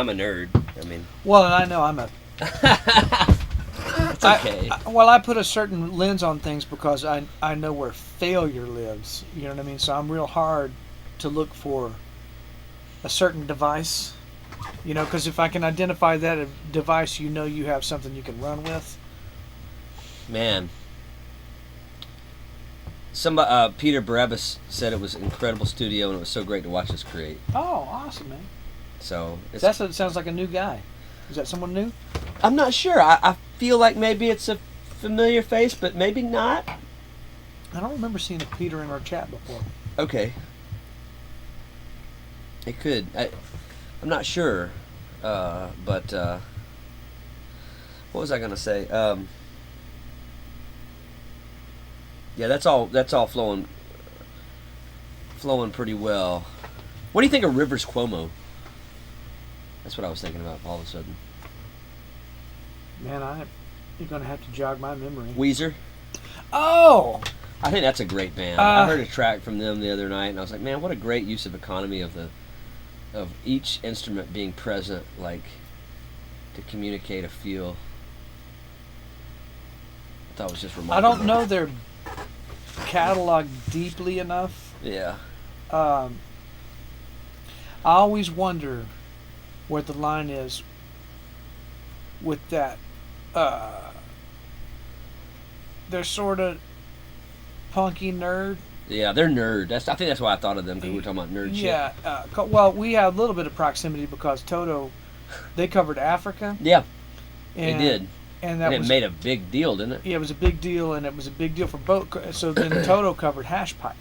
a nerd. I mean, Well, and I know I'm a. it's okay. I put a certain lens on things because I know where failure lives. You know what I mean? So I'm real hard to look for a certain device. You know, because if I can identify that device, you know you have something you can run with. Man. Peter Barabbas said it was an incredible studio and it was so great to watch us create. Oh, awesome, man. So It sounds like a new guy. Is that someone new? I'm not sure. I feel like maybe it's a familiar face, but maybe not. I don't remember seeing a Peter in our chat before. Okay. It could. I'm not sure. But what was I gonna say? Yeah, that's all flowing pretty well. What do you think of Rivers Cuomo? That's what I was thinking about all of a sudden. Man, you're gonna have to jog my memory. Weezer. Oh. I think that's a great band. I heard a track from them the other night, and I was like, man, what a great use of economy of each instrument being present, like to communicate a feel. I thought it was just remarkable. I don't know their catalog deeply enough. Yeah. I always wonder where the line is with that. They're sort of punky nerd. Yeah, they're nerd. I think that's why I thought of them, because we were talking about nerd shit. Yeah. Well, we have a little bit of proximity because Toto, they covered Africa. Yeah, And, they did. And that And it was made a big deal, didn't it? Yeah, it was a big deal, and it was a big deal for both. So then Toto covered Hash Pipe.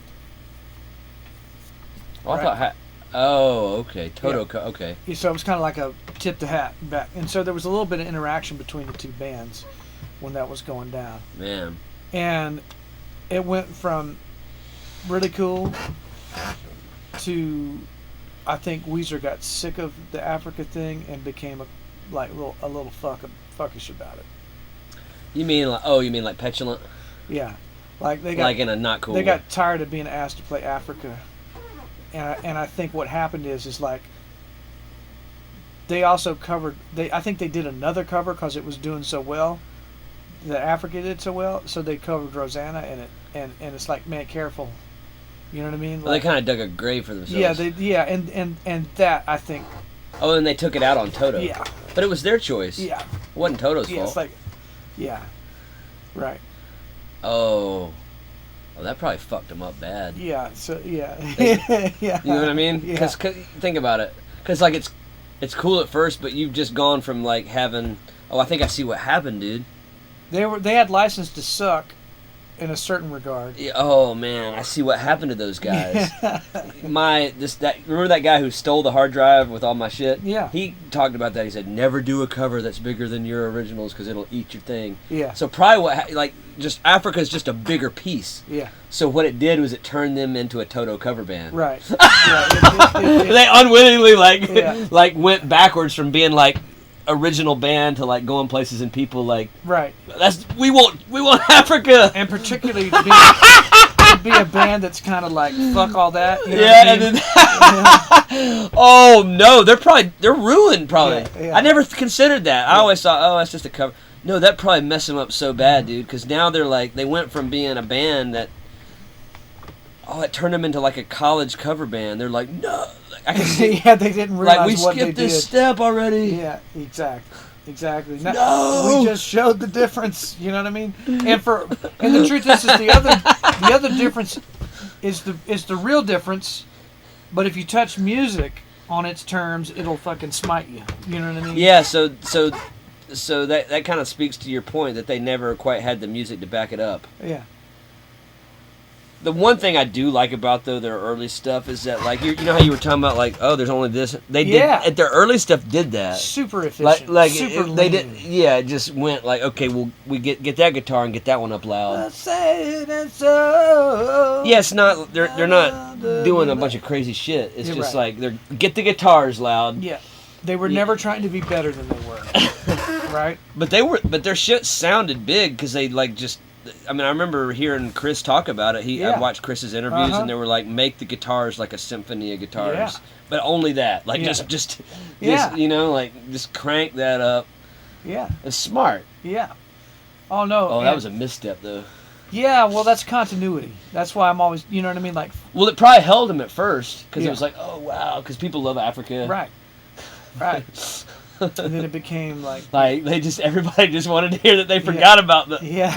Oh, I Right. thought. Oh, okay. Toto. Yeah. Okay. Yeah, so it was kind of like a tip the hat back, and so there was a little bit of interaction between the two bands when that was going down, Man. and it went from really cool to I think Weezer got sick of the Africa thing and became a little fuckish about it. You mean like petulant? Yeah, like they got Like in a not cool they way. got tired of being asked to play Africa, and I think what happened is like they also covered I think they did another cover because it was doing so well that Africa did so well, so they covered Rosanna and it's like, man, careful, you know what I mean? Well, they kind of dug a grave for themselves. Yeah, and that I think. Oh, and they took it out on Toto. Yeah. But it was their choice. Yeah. It wasn't Toto's Yeah, fault. it's like, yeah, right. Oh. Well, that probably fucked them up bad. Yeah. So yeah. Yeah. You know what I mean? Yeah. Because think about it. Because like it's cool at first, but you've just gone from like having. Oh, I think I see what happened, dude. They had license to suck, in a certain regard. Yeah, oh man, I see what happened to those guys. Remember that guy who stole the hard drive with all my shit? Yeah. He talked about that. He said, "Never do a cover that's bigger than your originals because it'll eat your thing." Yeah. So probably just Africa's just a bigger piece. Yeah. So what it did was it turned them into a Toto cover band. Right. Yeah, They unwittingly Yeah. went backwards from being like original band to like going places and people like right. we want Africa. And particularly be a band that's kind of like fuck all that. You know Yeah, what I mean? and then oh no, they're ruined probably. Yeah. I never considered that. I always thought, oh, that's just a cover. No, that probably messed them up so bad, dude. Because now they went from being a band that, it turned them into like a college cover band. They're like, no, I can see, Yeah, they didn't realize like we what they skipped this did. step already. Yeah, exactly. No! We just showed the difference. You know what I mean? And the truth is the other difference is the real difference. But if you touch music on its terms, it'll fucking smite you. You know what I mean? Yeah. So that kind of speaks to your point that they never quite had the music to back it up. Yeah. The one thing I do like about their early stuff is that like you know how you were talking about like there's only this they did at their early stuff did that super efficient they did it just went like okay we get that guitar and get that one up loud. Yeah, it's not they're not doing a bunch of crazy shit. It's just like they're get the guitars loud. Yeah, they were never trying to be better than they were. Right? But their shit sounded big because they like just. I mean, I remember hearing Chris talk about it. I watched Chris's interviews, and they were like, "Make the guitars like a symphony of guitars, but only that. Like just you know, like just crank that up." Yeah, it's smart. Yeah. Oh no. Oh, that was a misstep though. Yeah, well, that's continuity. That's why I'm always, you know what I mean, like. Well, it probably held him at first because it was like, oh wow, because people love Africa. Right. And then it became like everybody just wanted to hear that they forgot about the Hey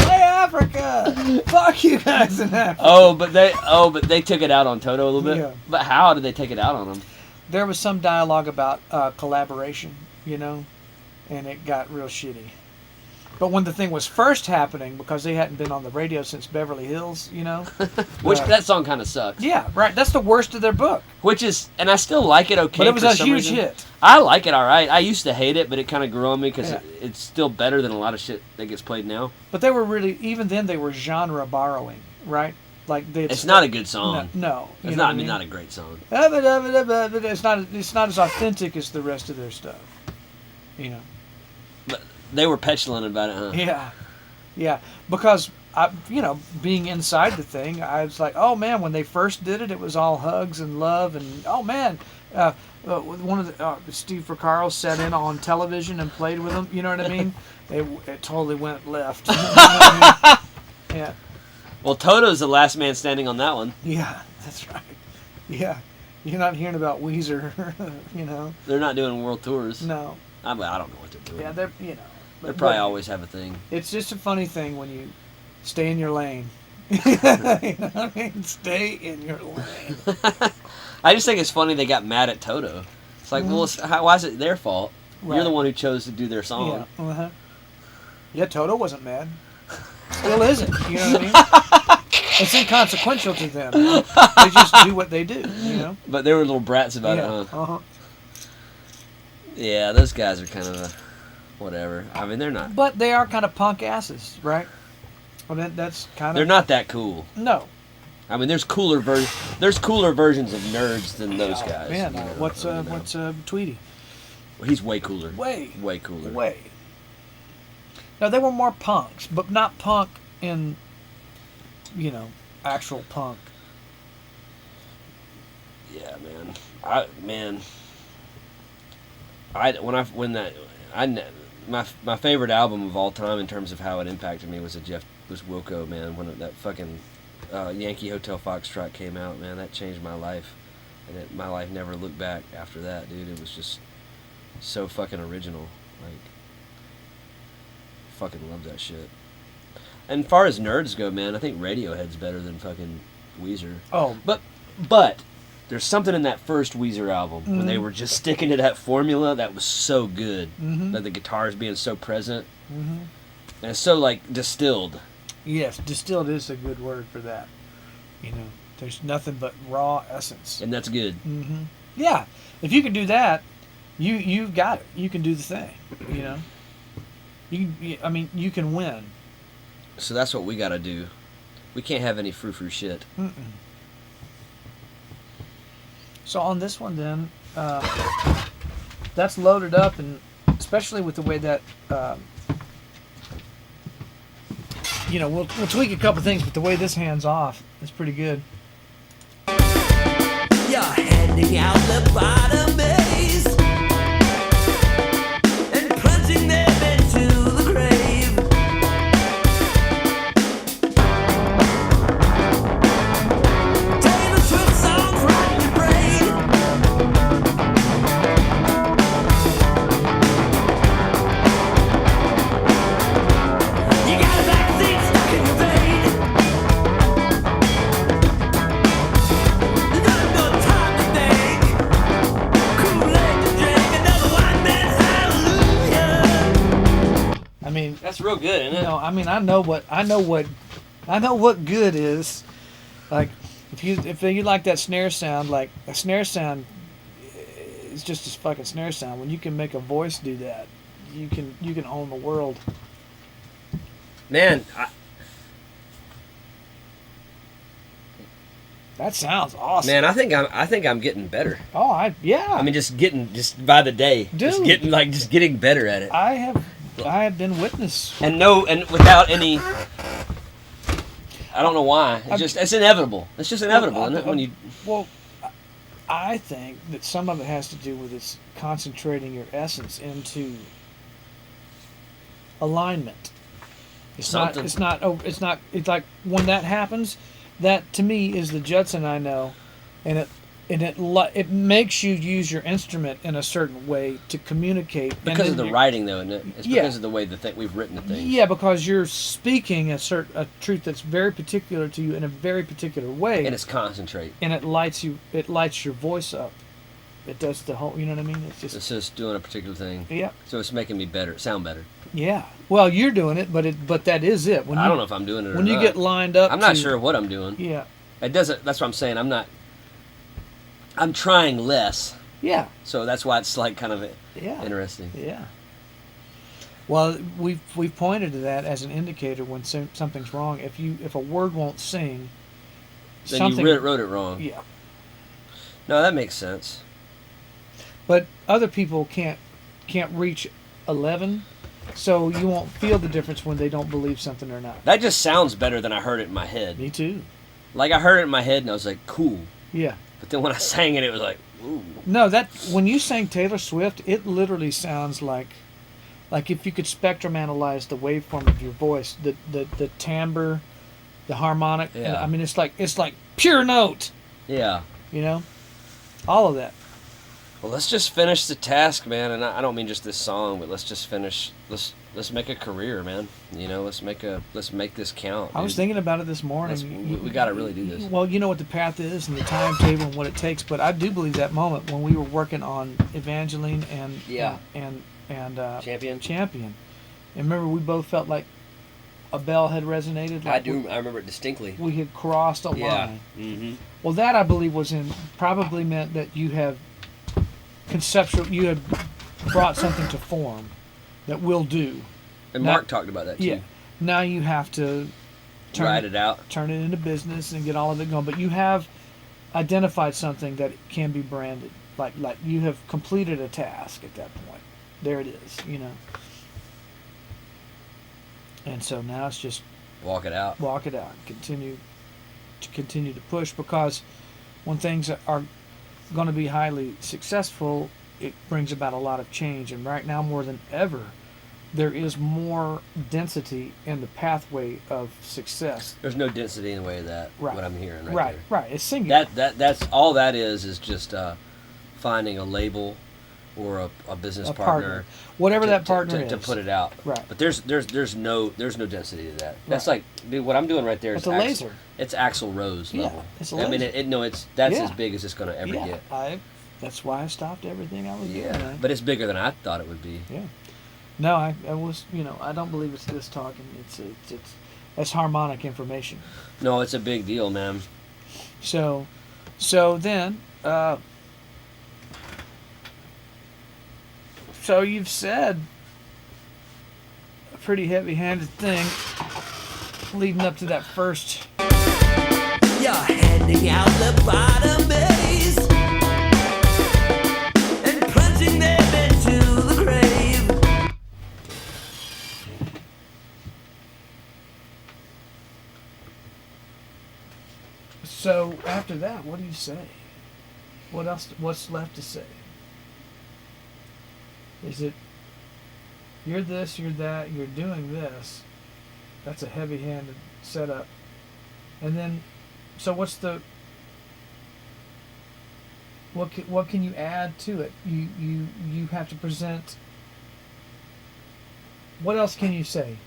Africa, fuck you guys in Africa. But they took it out on Toto a little bit. Yeah. But how did they take it out on him? There was some dialogue about collaboration, you know, and it got real shitty. But when the thing was first happening, because they hadn't been on the radio since Beverly Hills, you know. Which that song kind of sucks. Yeah, right. That's the worst of their book. Which is, and I still like it okay. But it was a huge reason. hit. I like it all right. I used to hate it, but it kind of grew on me because it's still better than a lot of shit that gets played now. But they were really, even then, they were genre borrowing, right? Like it's not a good song. No, it's not. I mean, not a great song. It's not as authentic as the rest of their stuff, you know. But they were petulant about it, huh? Yeah, because being inside the thing, I was like, oh man, when they first did it, it was all hugs and love, and oh man, one of the Steve Porcaro sat in on television and played with them. You know what I mean? It totally went left. You know what I mean? Yeah. Well, Toto's the last man standing on that one. Yeah, that's right. Yeah, you're not hearing about Weezer. You know. They're not doing world tours. No. I don't know what they're doing. Yeah, they're They probably always have a thing. It's just a funny thing when you stay in your lane. You know what I mean? Stay in your lane. I just think it's funny they got mad at Toto. It's like, well, why is it their fault? Right. You're the one who chose to do their song. Yeah, yeah, Toto wasn't mad. Still isn't. You know what I mean? It's inconsequential to them. They just do what they do, you know? But they were little brats about it, huh? Uh-huh. Yeah, those guys are kind of whatever. I mean, they're not. But they are kind of punk asses, right? Well, that's kind of. They're not that cool. No. I mean, there's cooler versions of nerds than those guys. Man, you know? what's Tweety? He's way cooler. Way cooler. Way. No, they were more punks, but not punk in, actual punk. Yeah, man. My favorite album of all time in terms of how it impacted me was Wilco, man. When that fucking Yankee Hotel Foxtrot came out, man, that changed my life, and my life never looked back after that, dude. It was just so fucking original, like, fucking love that shit. And as far as nerds go, man, I think Radiohead's better than fucking Weezer. Oh, but there's something in that first Weezer album when they were just sticking to that formula that was so good. That the guitars being so present. And it's so, like, distilled. Yes, distilled is a good word for that. There's nothing but raw essence. And that's good. Yeah, if you can do that, you've got it. You can do the thing, You can win. So that's what we gotta do. We can't have any frou-frou shit. So on this one, then, that's loaded up, and especially with the way that you know, we'll tweak a couple things, but the way this hand's off is pretty good. You're handing out the bottom maze and plunging them into the grave. Taylor Swift songs right in your brain. You got a vaccine stuck in your vein. You got no time to think. Kool-Aid to drink, another white man's hallelujah. I mean, That's real good, isn't you it? know, I mean, I know what good is. Like, if you like that snare sound, like a snare sound is just a fucking snare sound. When you can make a voice do that, you can own the world. Man, That sounds awesome. man, I think I'm getting better. Oh, yeah. I mean, just by the day, just Dude. getting better at it. I have been witness. And without any, I don't know why. It's inevitable. It's just inevitable, isn't it? When you, Well, I think that some of it has to do with this concentrating your essence into alignment. It's not. Something. It's not. It's like when that happens. That to me is the Judson I know, and it makes you use your instrument in a certain way to communicate. because of the writing, though, isn't it? It's Yeah. because of the way we've written the things. Yeah, because you're speaking a truth that's very particular to you in a very particular way, And it's concentrate. and it lights your voice up. It does the whole. You know what I mean? It's just It's just doing a particular thing. yeah, So it's making me sound better. yeah. Well, you're doing it, but that is it. When I you, don't know if I'm doing it or when you not. get lined up. I'm not to- sure what I'm doing. Yeah, It doesn't. That's what I'm saying. I'm trying less. yeah, So that's why it's like kind of yeah. interesting. Yeah. Well, we've pointed to that as an indicator when something's wrong. If a word won't sing, Then something. you wrote it wrong. Yeah. No, that makes sense. But other people can't reach 11, so you won't feel the difference when they don't believe something or not. That just sounds better than I heard it in my head. Me too. Like I heard it in my head and I was like, cool. Yeah. But then when I sang it, it was like, ooh. No, that when you sang Taylor Swift, it literally sounds like if you could spectrum analyze the waveform of your voice, the timbre, the harmonic. Yeah. I mean, it's like pure note. Yeah. You know, all of that. Well, let's just finish the task, man. And I don't mean just this song, but let's just finish. Let's make a career, man. You know, let's make this count. I was dude. thinking about it this morning. We got to really do this. Well, you know what the path is and the timetable and what it takes, but I do believe that moment when we were working on Evangeline and Yeah. and Champion. Champion, and remember we both felt like a bell had resonated. Like I remember it distinctly. We had crossed a Yeah. line. Mm-hmm. Well, that I believe probably meant that you had brought something to form that will do. And Now- Mark talked about that too. Yeah. Now you have to Write it out. turn it into business and get all of it going. But you have identified something that can be branded. Like you have completed a task at that point. There it is, you know. And so now it's just Walk it out. walk it out. Continue to push, because when things are going to be highly successful, it brings about a lot of change. And right now, more than ever, there is more density in the pathway of success. There's no density in the way of that. Right. What I'm hearing right, Right, there. right. It's singular. That's all that is just finding a label or a business a partner, whatever to- that partner to, is. to put it out. Right. But there's no density to that. That's Right. like, dude, what I'm doing right there is It's a laser. It's Axl Rose Yeah, level. it's a I mean, laser. that's Yeah. as big as it's gonna ever Yeah, get. that's why I stopped everything I was doing. Yeah, but it's bigger than I thought it would be. Yeah. No, I was, I don't believe it's this talking. It's harmonic information. No, it's a big deal, man. So then, so you've said a pretty heavy-handed thing leading up to that first. You're handing out the bottom maze and plunging them into the grave. So after that, what do you say? What else? What's left to say? Is it you're this, you're that, you're doing this? That's a heavy-handed setup. And then, so what's the what can you add to it? You have to present. What else can you say?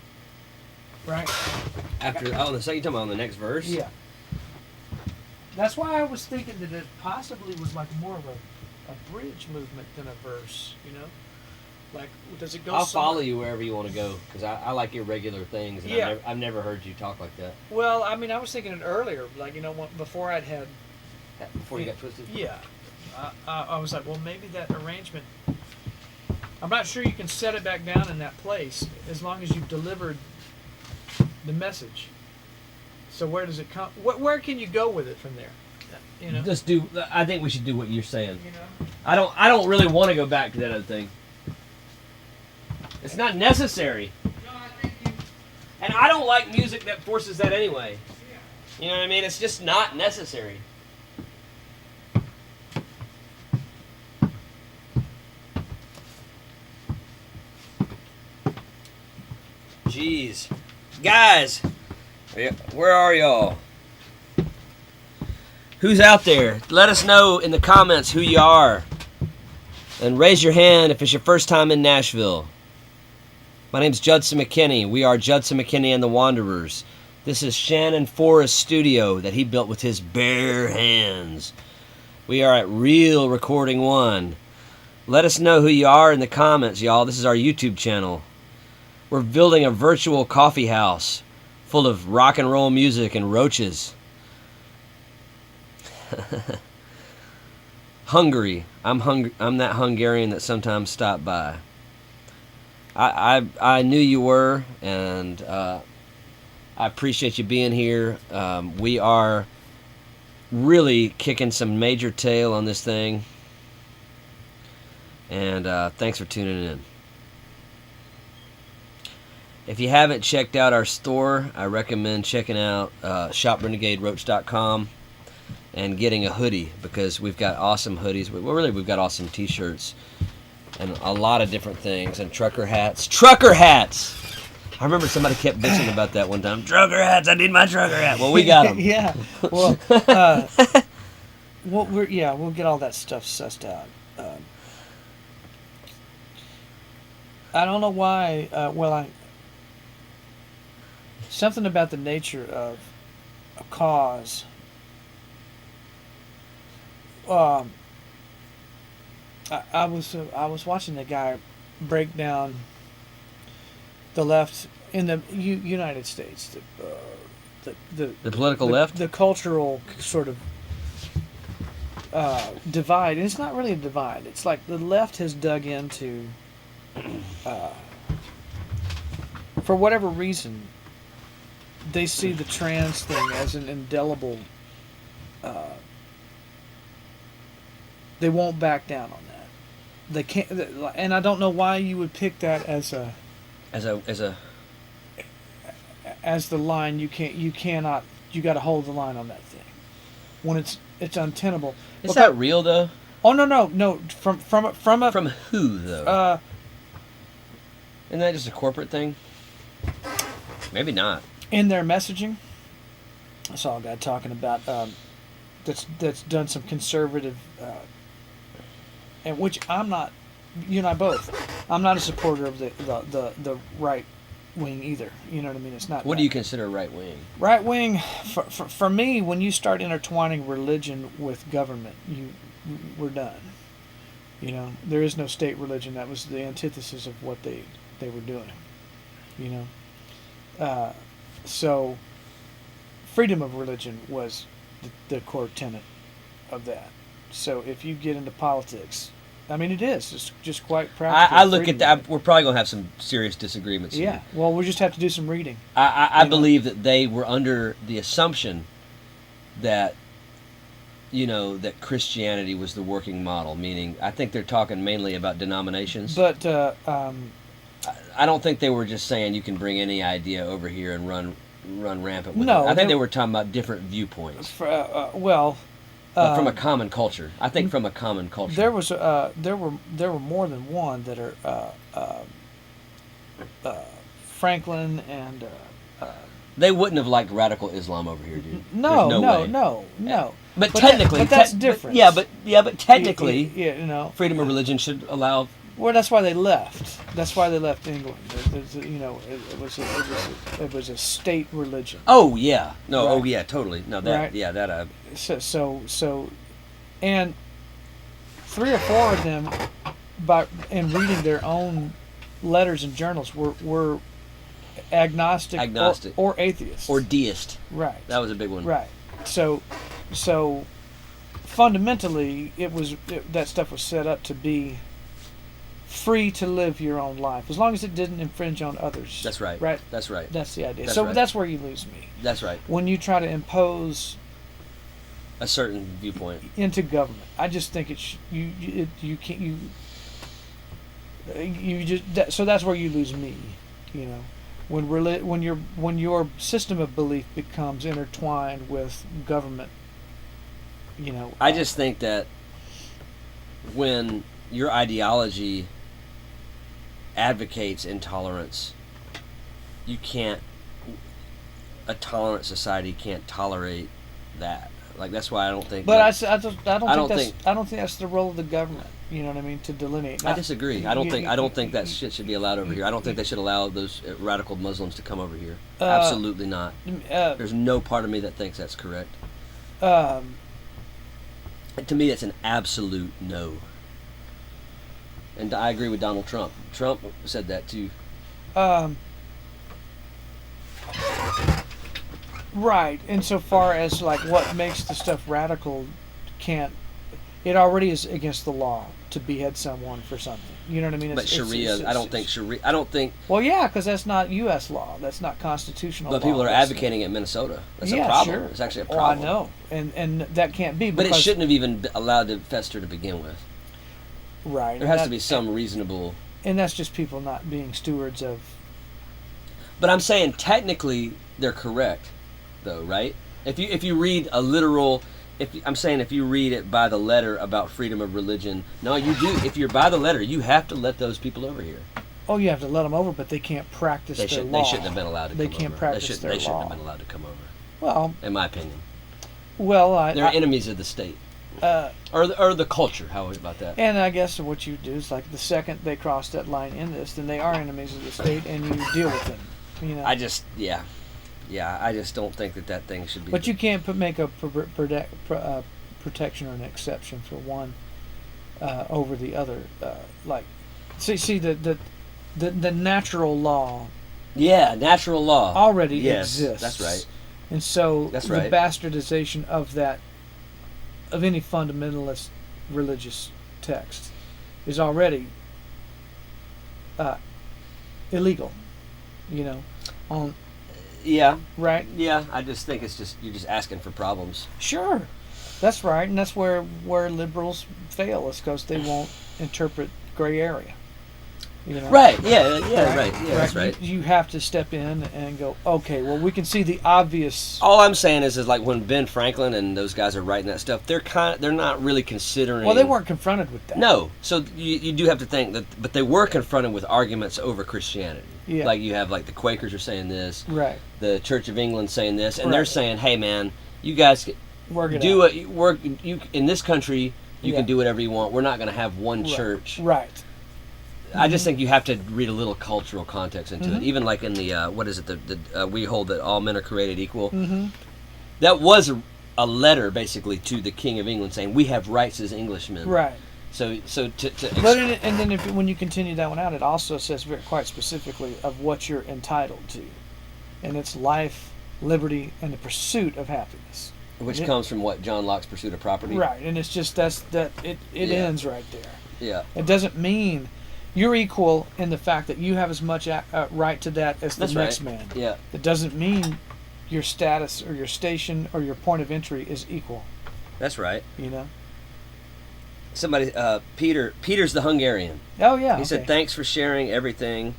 Right? After the second, you talking about on the next verse? Yeah. That's why I was thinking that it possibly was like more of a bridge movement than a verse, you know? Like, does it go I'll somewhere? follow you wherever you want to go, because I like irregular things, and Yeah. I've never heard you talk like that. Well, I mean, I was thinking it earlier, like, you know, before I'd had... Before you got twisted? Yeah. I was like, well, maybe that arrangement... I'm not sure you can set it back down in that place as long as you've delivered the message. So where does it come? Where can you go with it from there? You know. Just do. I think we should do what you're saying. You know. I don't really want to go back to that other thing. It's not necessary. No, I think you. And I don't like music that forces that anyway. Yeah. You know what I mean? It's just not necessary. Jeez. Guys, where are y'all? Who's out there? Let us know in the comments who you are. And raise your hand if it's your first time in Nashville. My name's Judson McKinney. We are Judson McKinney and the Wanderers. This is Shannon Forrest's studio that he built with his bare hands. We are at Real Recording One. Let us know who you are in the comments, y'all. This is our YouTube channel. We're building a virtual coffee house full of rock and roll music and roaches. Hungary. I'm hungry. I'm that Hungarian that sometimes stop by. I knew you were, and I appreciate you being here. We are really kicking some major tail on this thing, and thanks for tuning in. If you haven't checked out our store, I recommend checking out shoprenegaderoach.com and getting a hoodie, because we've got awesome hoodies. We've got awesome t-shirts and a lot of different things, and trucker hats. Trucker hats! I remember somebody kept bitching about that one time. Trucker hats, I need my trucker hat. Well, we got them. Yeah. Well, we'll get all that stuff sussed out. I don't know why. Something about the nature of a cause. I was watching the guy break down the left in the United States, the political left? the cultural sort of divide. And it's not really a divide. It's like the left has dug into, for whatever reason, they see the trans thing as an indelible. They won't back down on that. They can't, and I don't know why you would pick that as the line. You cannot. You got to hold the line on that thing when it's untenable. Is that real though? Oh no. From who though? Isn't that just a corporate thing? Maybe not. In their messaging, I saw a guy talking about that's done some conservative, and which I'm not. You and I both. I'm not a supporter of the right wing either. You know what I mean? It's not. What do you consider right wing? Right wing, for me, when you start intertwining religion with government, we're done. You know, there is no state religion. That was the antithesis of what they were doing. You know. So, freedom of religion was the core tenet of that. So, if you get into politics, I mean, it is. It's just quite practical. I look at that. We're probably going to have some serious disagreements Yeah. here. Well, we just have to do some reading. I believe that they were under the assumption that, that Christianity was the working model, meaning I think they're talking mainly about denominations. But, I don't think they were just saying you can bring any idea over here and run run rampant with No, it. I think they were talking about different viewpoints. But from a common culture. I think from a common culture. there were more than one that are Franklin and They wouldn't have liked radical Islam over here, dude. no, There's no way. But technically, but that's different. But technically, freedom of religion should allow. Well, that's why they left. That's why they left England. It was a state religion. Oh yeah, no, Right. oh yeah, totally. No, that Right. yeah, that And 3 or 4 of them, in reading their own letters and journals, were agnostic or atheist or deist. Right. That was a big one. Right. So fundamentally, that stuff was set up to be free to live your own life, as long as it didn't infringe on others. That's right. Right. That's right. That's the idea. That's So right. that's where you lose me. That's right. When you try to impose A certain viewpoint. into government, I just think you can't so that's where you lose me. You know, when your system of belief becomes intertwined with government. You know, I just think that when your ideology advocates intolerance, a tolerant society can't tolerate that. Like, that's why I don't think. But like, I don't think that's the role of the government. You know what I mean? To delineate. I disagree. I don't think that shit should be allowed over here. I don't think they should allow those radical Muslims to come over here. Absolutely not. There's no part of me that thinks that's correct. To me, that's an absolute no. And I agree with Donald Trump. Trump said that too. Right. Insofar as like what makes the stuff radical, it already is against the law to behead someone for something. You know what I mean? But Sharia, I don't think. Well, yeah, because that's not U.S. law. That's not constitutional law. But people are advocating it in Minnesota. That's a problem. Sure. It's actually a problem. Oh, I know, and that can't be. But it shouldn't have even been allowed to fester to begin with. Right. There has to be some reasonable. And that's just people not being stewards of. But I'm saying technically they're correct, though, right? If you read a literal. If you read it by the letter about freedom of religion, no, you do. If you're by the letter, you have to let those people over here. Oh, you have to let them over, but they can't practice their law. They shouldn't have been allowed to come over. They can't practice their law. They shouldn't have been allowed to come over. Well, in my opinion. Well, they're enemies of the state. Or the culture. How about that? And I guess what you do is like the second they cross that line in this, then they are enemies of the state, and you deal with them. You know. I just don't think that thing should be. But you can't make a protection or an exception for one over the other. See the natural law. Yeah, natural law already exists. That's right. And so that's the bastardization of any fundamentalist religious text is already illegal. You know, Yeah. Right. Yeah. I just think you're just asking for problems. Sure, that's right, and that's where liberals fail, is because they won't interpret gray area. You know? Right. Yeah. Right. Yeah. That's right. You have to step in and go, okay, well, we can see the obvious. All I'm saying is like when Ben Franklin and those guys are writing that stuff, they're not really considering. Well, they weren't confronted with that. No. So you do have to think that, but they were confronted with arguments over Christianity. Yeah. Like you have like the Quakers are saying this. Right. The Church of England saying this, and they're saying, hey man, you guys do it. Work. You in this country, you can do whatever you want. We're not going to have one church. Right. I just think you have to read a little cultural context into it. Even like in the what is it? The we hold that all men are created equal. Mm-hmm. That was a letter basically to the King of England saying we have rights as Englishmen. Right. So and then when you continue that one out, it also says quite specifically of what you're entitled to, and it's life, liberty, and the pursuit of happiness. Which comes from what? John Locke's Pursuit of Property. Right, and it's just it ends right there. Yeah. It doesn't mean you're equal in the fact that you have as much right to that as the next man. Yeah. It doesn't mean your status or your station or your point of entry is equal. That's right. You know? Somebody, Peter's the Hungarian. Oh, yeah. He said, thanks for sharing everything.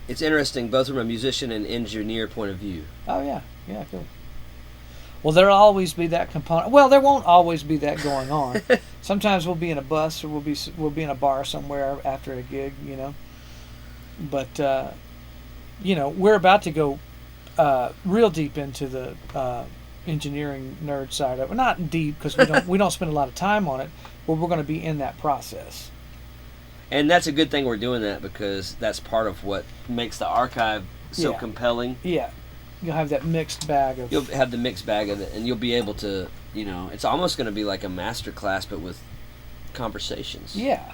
it's interesting both from a musician and engineer point of view. Oh yeah, yeah, cool. Well, there'll always be that component. Well, there won't always be that going on. Sometimes we'll be in a bus or we'll be in a bar somewhere after a gig, you know. But you know, we're about to go real deep into the engineering nerd side of it. Not deep because we don't spend a lot of time on it, but we're going to be in that process. And that's a good thing we're doing that, because that's part of what makes the archive so compelling. Yeah. You'll have that mixed bag of... You'll have the mixed bag of it, and you'll be able to, you know, it's almost going to be like a master class, but with conversations. Yeah.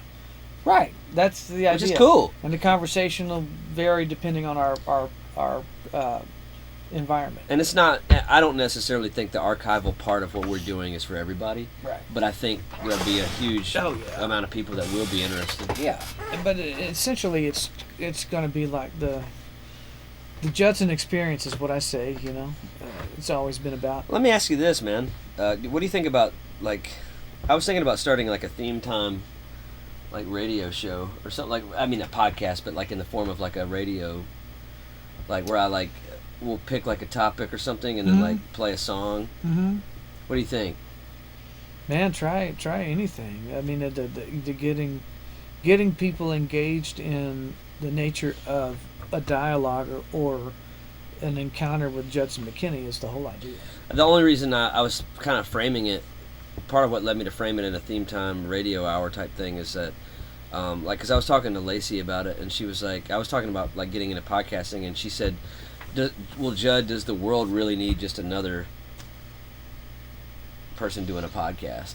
Right. That's the idea. Which is cool. And the conversation will vary depending on our environment. And it's not, I don't necessarily think the archival part of what we're doing is for everybody. Right. But I think there'll be a huge amount of people that will be interested. Yeah. But essentially it's going to be like the Judson experience is what I say, you know. It's always been about. Let me ask you this, man. What do you think about, like, I was thinking about starting like a theme time, like, radio show or something, like, I mean a podcast, but like in the form of like a radio, like where I like, we'll pick like a topic or something and then like play a song. Mm-hmm. What do you think? Man, try anything. I mean, the getting people engaged in the nature of a dialogue or an encounter with Judson McKinney is the whole idea. The only reason I was kind of framing it, part of what led me to frame it in a theme time radio hour type thing is that, like, because I was talking to Lacey about it, and she was like, I was talking about like getting into podcasting, and she said, well, Judd, does the world really need just another person doing a podcast?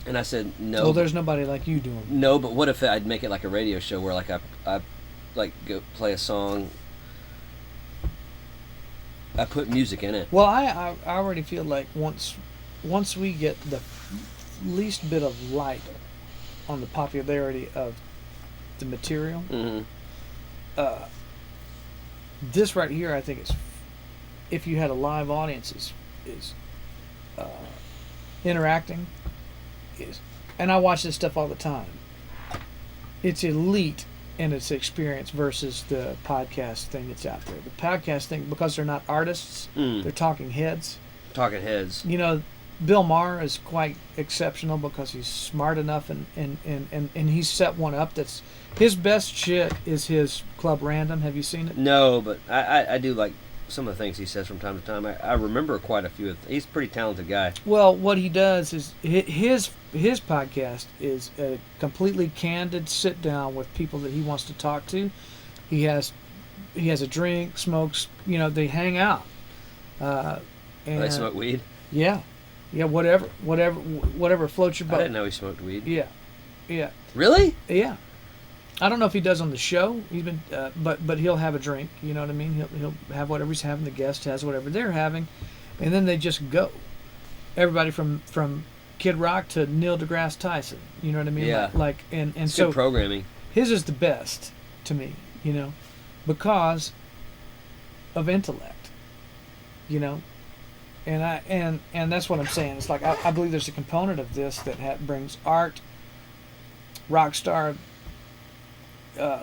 And I said, no. Well, there's nobody like you doing it. No, but what if I'd make it like a radio show where like I like go play a song, I put music in it. Well, I already feel like once we get the least bit of light on the popularity of the material, this right here, I think, is, if you had a live audience, is interacting, and I watch this stuff all the time. It's elite in its experience versus the podcast thing that's out there. The podcast thing, because they're not artists, they're talking heads. Talking heads. You know, Bill Maher is quite exceptional because he's smart enough and he's set one up that's his best shit is his Club Random. Have you seen it? No, but I do like some of the things he says from time to time. I remember quite a few. He's a pretty talented guy. Well, what he does is his podcast is a completely candid sit down with people that he wants to talk to. He has a drink, smokes. You know, they hang out. And They smoke weed. Yeah, whatever floats your boat. I didn't know he smoked weed. Yeah. Really? Yeah. I don't know if he does on the show. He's been, but he'll have a drink. You know what I mean? He'll have whatever he's having. The guest has whatever they're having, and then they just go. Everybody from Kid Rock to Neil deGrasse Tyson. You know what I mean? Yeah. Like and It's so good programming. his is the best to me. You know, because of intellect. You know, and that's what I'm saying. It's like I believe there's a component of this that brings art, rock star.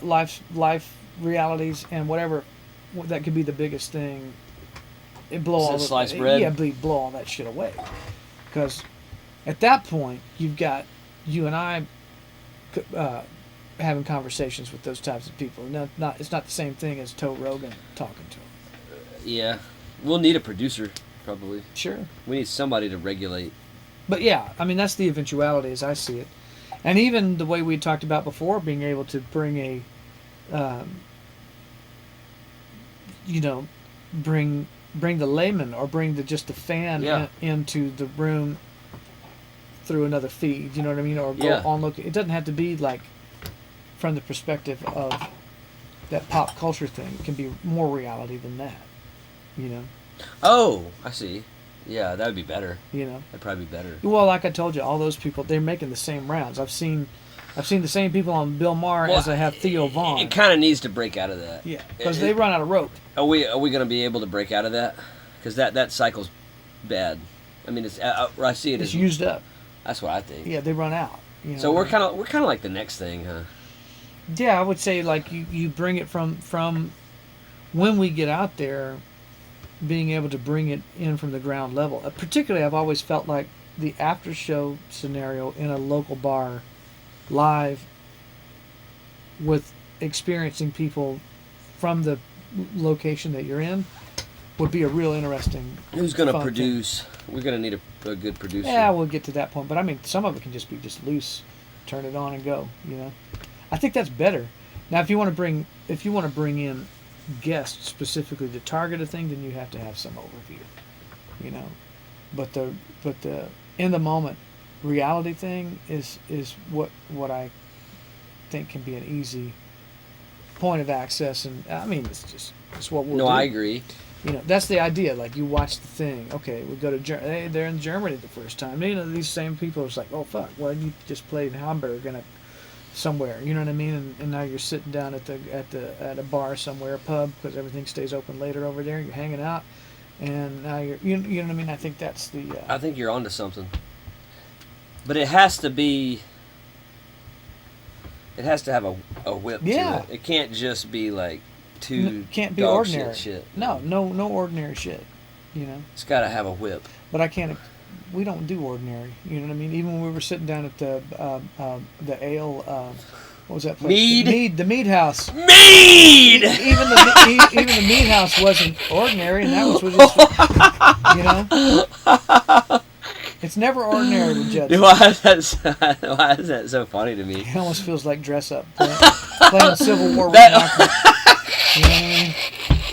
Life realities and whatever that could be the biggest thing. It blow all sliced bread. Yeah, blow all that shit away. Because at that point, you've got you and I having conversations with those types of people. It's not the same thing as Toe Rogan talking to him. Yeah, we'll need a producer probably. Sure. We need somebody to regulate. But yeah, I mean that's the eventuality as I see it. And even the way we talked about before, being able to bring bring the layman or bring just the fan into the room through another feed. You know what I mean? Or go on look. It doesn't have to be like from the perspective of that pop culture thing. It can be more reality than that. You know. Oh, I see. Yeah, that would be better. You know, that'd probably be better. Well, like I told you, all those people, they're making the same rounds. I've seen the same people on Bill Maher as I have Theo Vaughn. It kind of needs to break out of that. Yeah, because they run out of rope. Are we going to be able to break out of that? Because that cycle's bad. I mean, I see it it's as used up. That's what I think. Yeah, they run out. You know? So we're kind of like the next thing, huh? Yeah, I would say like you bring it from when we get out there, being able to bring it in from the ground level. Particularly, I've always felt like the after show scenario in a local bar, live, with experiencing people from the location that you're in, would be a real interesting. Who's gonna fun produce? We're gonna need a good producer. Yeah, we'll get to that point. But I mean, some of it can just be just loose, turn it on and go. You know, I think that's better. Now, if you want to bring in guests specifically to target a thing, then you have to have some overview. You know, but the in the moment reality thing is what I think can be an easy point of access, and I mean it's what we'll do. No, I agree. You know, that's the idea. Like, you watch the thing. Okay, we go to Germany. Hey, they're in Germany the first time. You know, these same people are just like, oh fuck, well you just played Hamburg in somewhere. You know what I mean? And now you're sitting down at a bar somewhere, a pub, because everything stays open later over there. You're hanging out, and now you know what I mean? I think that's the. I think you're onto something. But it has to be. It has to have a whip to it. It can't just be like can't be dog ordinary shit. No ordinary shit. You know. It's got to have a whip. But I can't. We don't do ordinary. You know what I mean? Even when we were sitting down at the ale. What was that place? Mead. The Mead House. Mead. Even the Mead House wasn't ordinary, and that was with just, you know. It's never ordinary with Judson. Why is that so funny to me? It almost feels like dress up, playing Civil War. You know what I mean?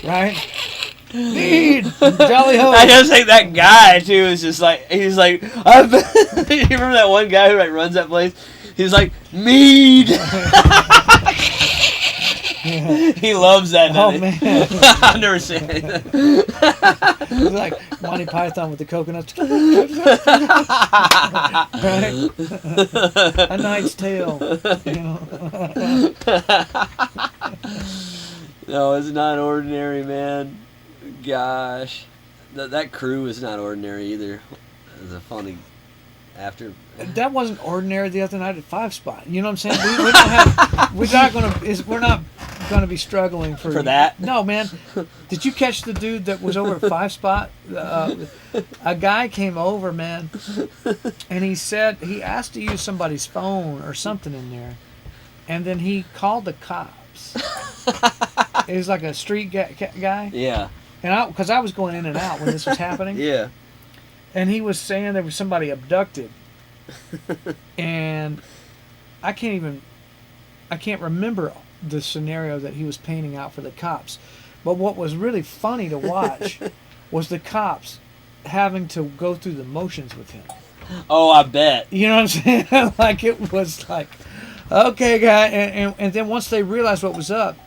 Right? Mead, Jolly Ho. I just think that guy too is just like, he's like, you remember that one guy who like runs that place? He's like, Mead. He loves that. Oh man, I've never seen it. It's like Monty Python with the coconuts. Right? A Knight's Tale. You know? No, it's not ordinary, man. Gosh, that crew is not ordinary either. It's a funny after. That wasn't ordinary the other night at 5 Spot. You know what I'm saying? We're not gonna be struggling for that. No, man. Did you catch the dude that was over at 5 Spot? A guy came over, man, and he asked to use somebody's phone or something in there, and then he called the cops. He was like a street guy. Yeah. And because I was going in and out when this was happening. Yeah. And he was saying there was somebody abducted. And I can't remember the scenario that he was painting out for the cops. But what was really funny to watch was the cops having to go through the motions with him. Oh, I bet. You know what I'm saying? Like, it was like, okay, guy. And then once they realized what was up,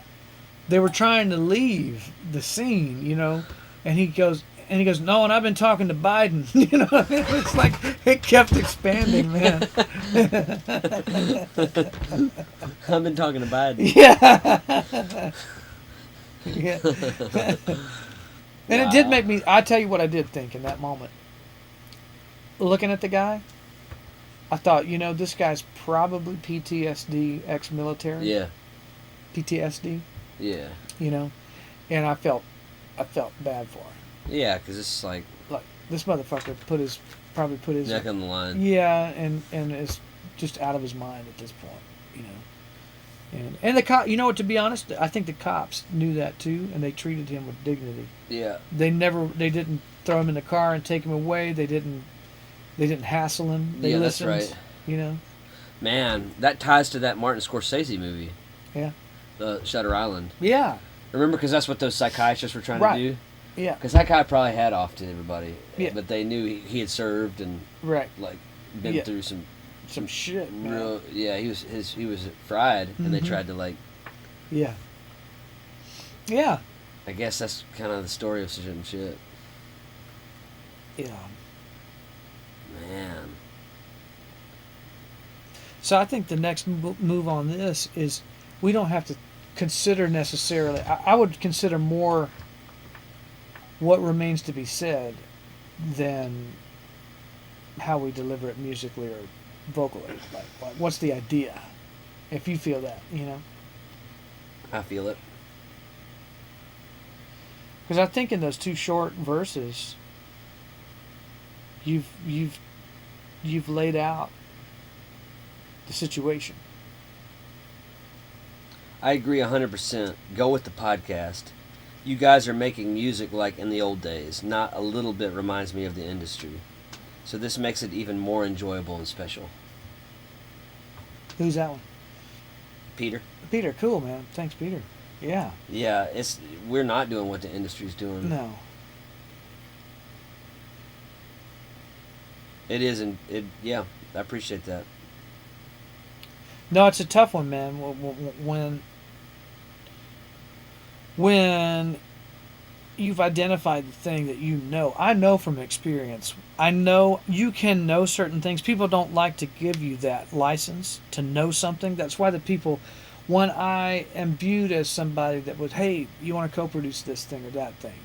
they were trying to leave the scene, you know. And he goes, no, and I've been talking to Biden. You know what I mean? It's like, it kept expanding, man. I've been talking to Biden. Yeah. Yeah. And It did make me, I tell you what I did think in that moment. Looking at the guy, I thought, you know, this guy's probably PTSD, ex-military. Yeah. PTSD. Yeah. You know? And I felt bad for him. Yeah, because it's like this motherfucker probably put his neck on the line. Yeah, and is just out of his mind at this point, you know. And the cop, you know what? To be honest, I think the cops knew that too, and they treated him with dignity. Yeah. They didn't throw him in the car and take him away. They didn't hassle him. They listened. That's right. You know. Man, that ties to that Martin Scorsese movie. Yeah. The Shutter Island. Yeah. Remember, because that's what those psychiatrists were trying to do. Yeah. Because that guy probably had off to everybody. Yeah. But they knew he had served and like been through some shit. Real, yeah. He was fried, and they tried to like. Yeah. Yeah. I guess that's kind of the story of some shit. Yeah. Man. So I think the next move on this is we don't have to consider necessarily. I would consider more what remains to be said than how we deliver it musically or vocally. Like what's the idea? If you feel that, you know. I feel it. Because I think in those two short verses, you've laid out the situation. I agree 100%. Go with the podcast. You guys are making music like in the old days. Not a little bit reminds me of the industry. So this makes it even more enjoyable and special. Who's that one? Peter? Peter, cool, man. Thanks, Peter. Yeah. Yeah, we're not doing what the industry's doing. No. It is, and yeah, I appreciate that. No, it's a tough one, man. When you've identified the thing that you know, I know from experience. I know you can know certain things. People don't like to give you that license to know something. That's why the people, when I am viewed as somebody that would, hey, you want to co-produce this thing or that thing,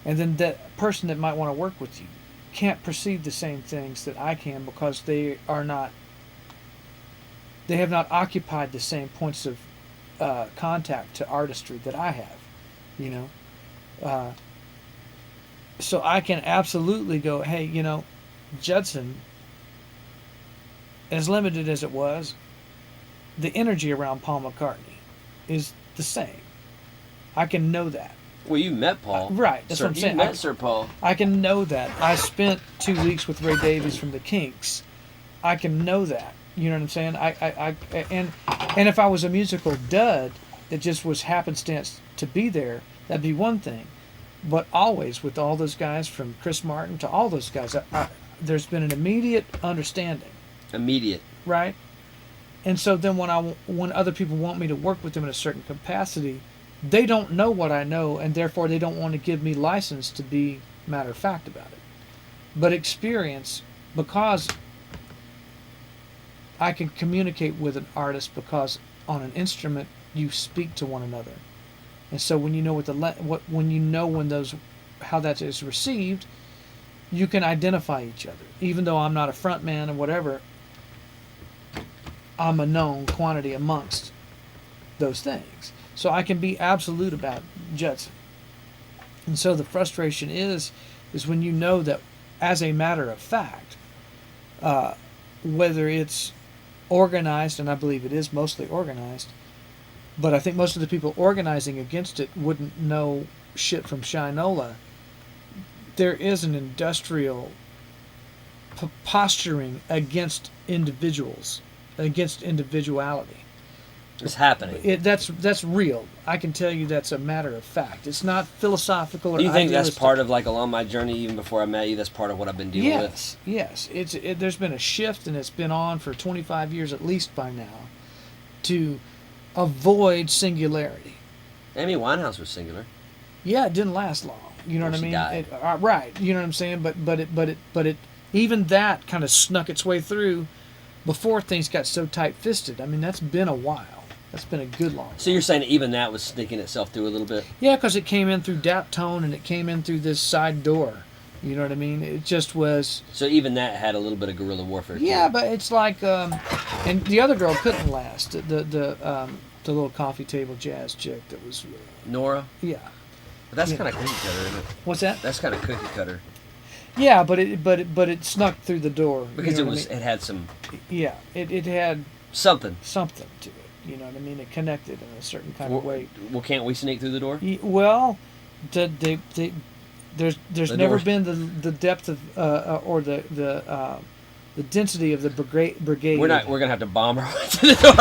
and then that person that might want to work with you can't perceive the same things that I can because they have not occupied the same points of contact to artistry that I have, you know. So I can absolutely go, hey, you know, Judson, as limited as it was, the energy around Paul McCartney is the same. I can know that. Well, you met Paul. Right, that's what I'm saying. You met Sir Paul. I can know that. I spent 2 weeks with Ray Davies from the Kinks. I can know that. You know what I'm saying? And if I was a musical dud that just was happenstance to be there, that'd be one thing. But always with all those guys, from Chris Martin to all those guys, there's been an immediate understanding. Immediate. Right? And so then when other people want me to work with them in a certain capacity, they don't know what I know, and therefore they don't want to give me license to be matter of fact about it. But experience, because I can communicate with an artist, because on an instrument you speak to one another, and so when you know how that is received, you can identify each other. Even though I'm not a front man or whatever, I'm a known quantity amongst those things. So I can be absolute about Judson. And so the frustration is when you know that, as a matter of fact, whether it's organized, and I believe it is mostly organized, but I think most of the people organizing against it wouldn't know shit from Shinola. There is an industrial posturing against individuals, against individuality. It's happening. That's real. I can tell you that's a matter of fact. It's not philosophical or Do you think that's idealistic. part of, like, along my journey, even before I met you, that's part of what I've been dealing with? Yes. There's been a shift, and it's been on for 25 years at least by now, to avoid singularity. Amy Winehouse was singular. Yeah, it didn't last long. You know what I mean? Died. Right. You know what I'm saying? But it even that kind of snuck its way through before things got so tight-fisted. I mean, that's been a while. That's been a good long time. So you're saying even that was sneaking itself through a little bit? Yeah, because it came in through Daptone, and it came in through this side door. You know what I mean? It just was... So even that had a little bit of guerrilla warfare too. Yeah, but it's like... and the other girl couldn't last. The little coffee table jazz chick that was... Nora? Yeah. But that's kind of cookie cutter, isn't it? What's that? That's kind of cookie cutter. Yeah, but it snuck through the door. Because you know it had some... Yeah, it had... Something to it. You know what I mean? It connected in a certain kind of way. Well, can't we sneak through the door? Well, there's The never door. been the depth of or the density of the brigade. We're gonna have to bomb our way to the door.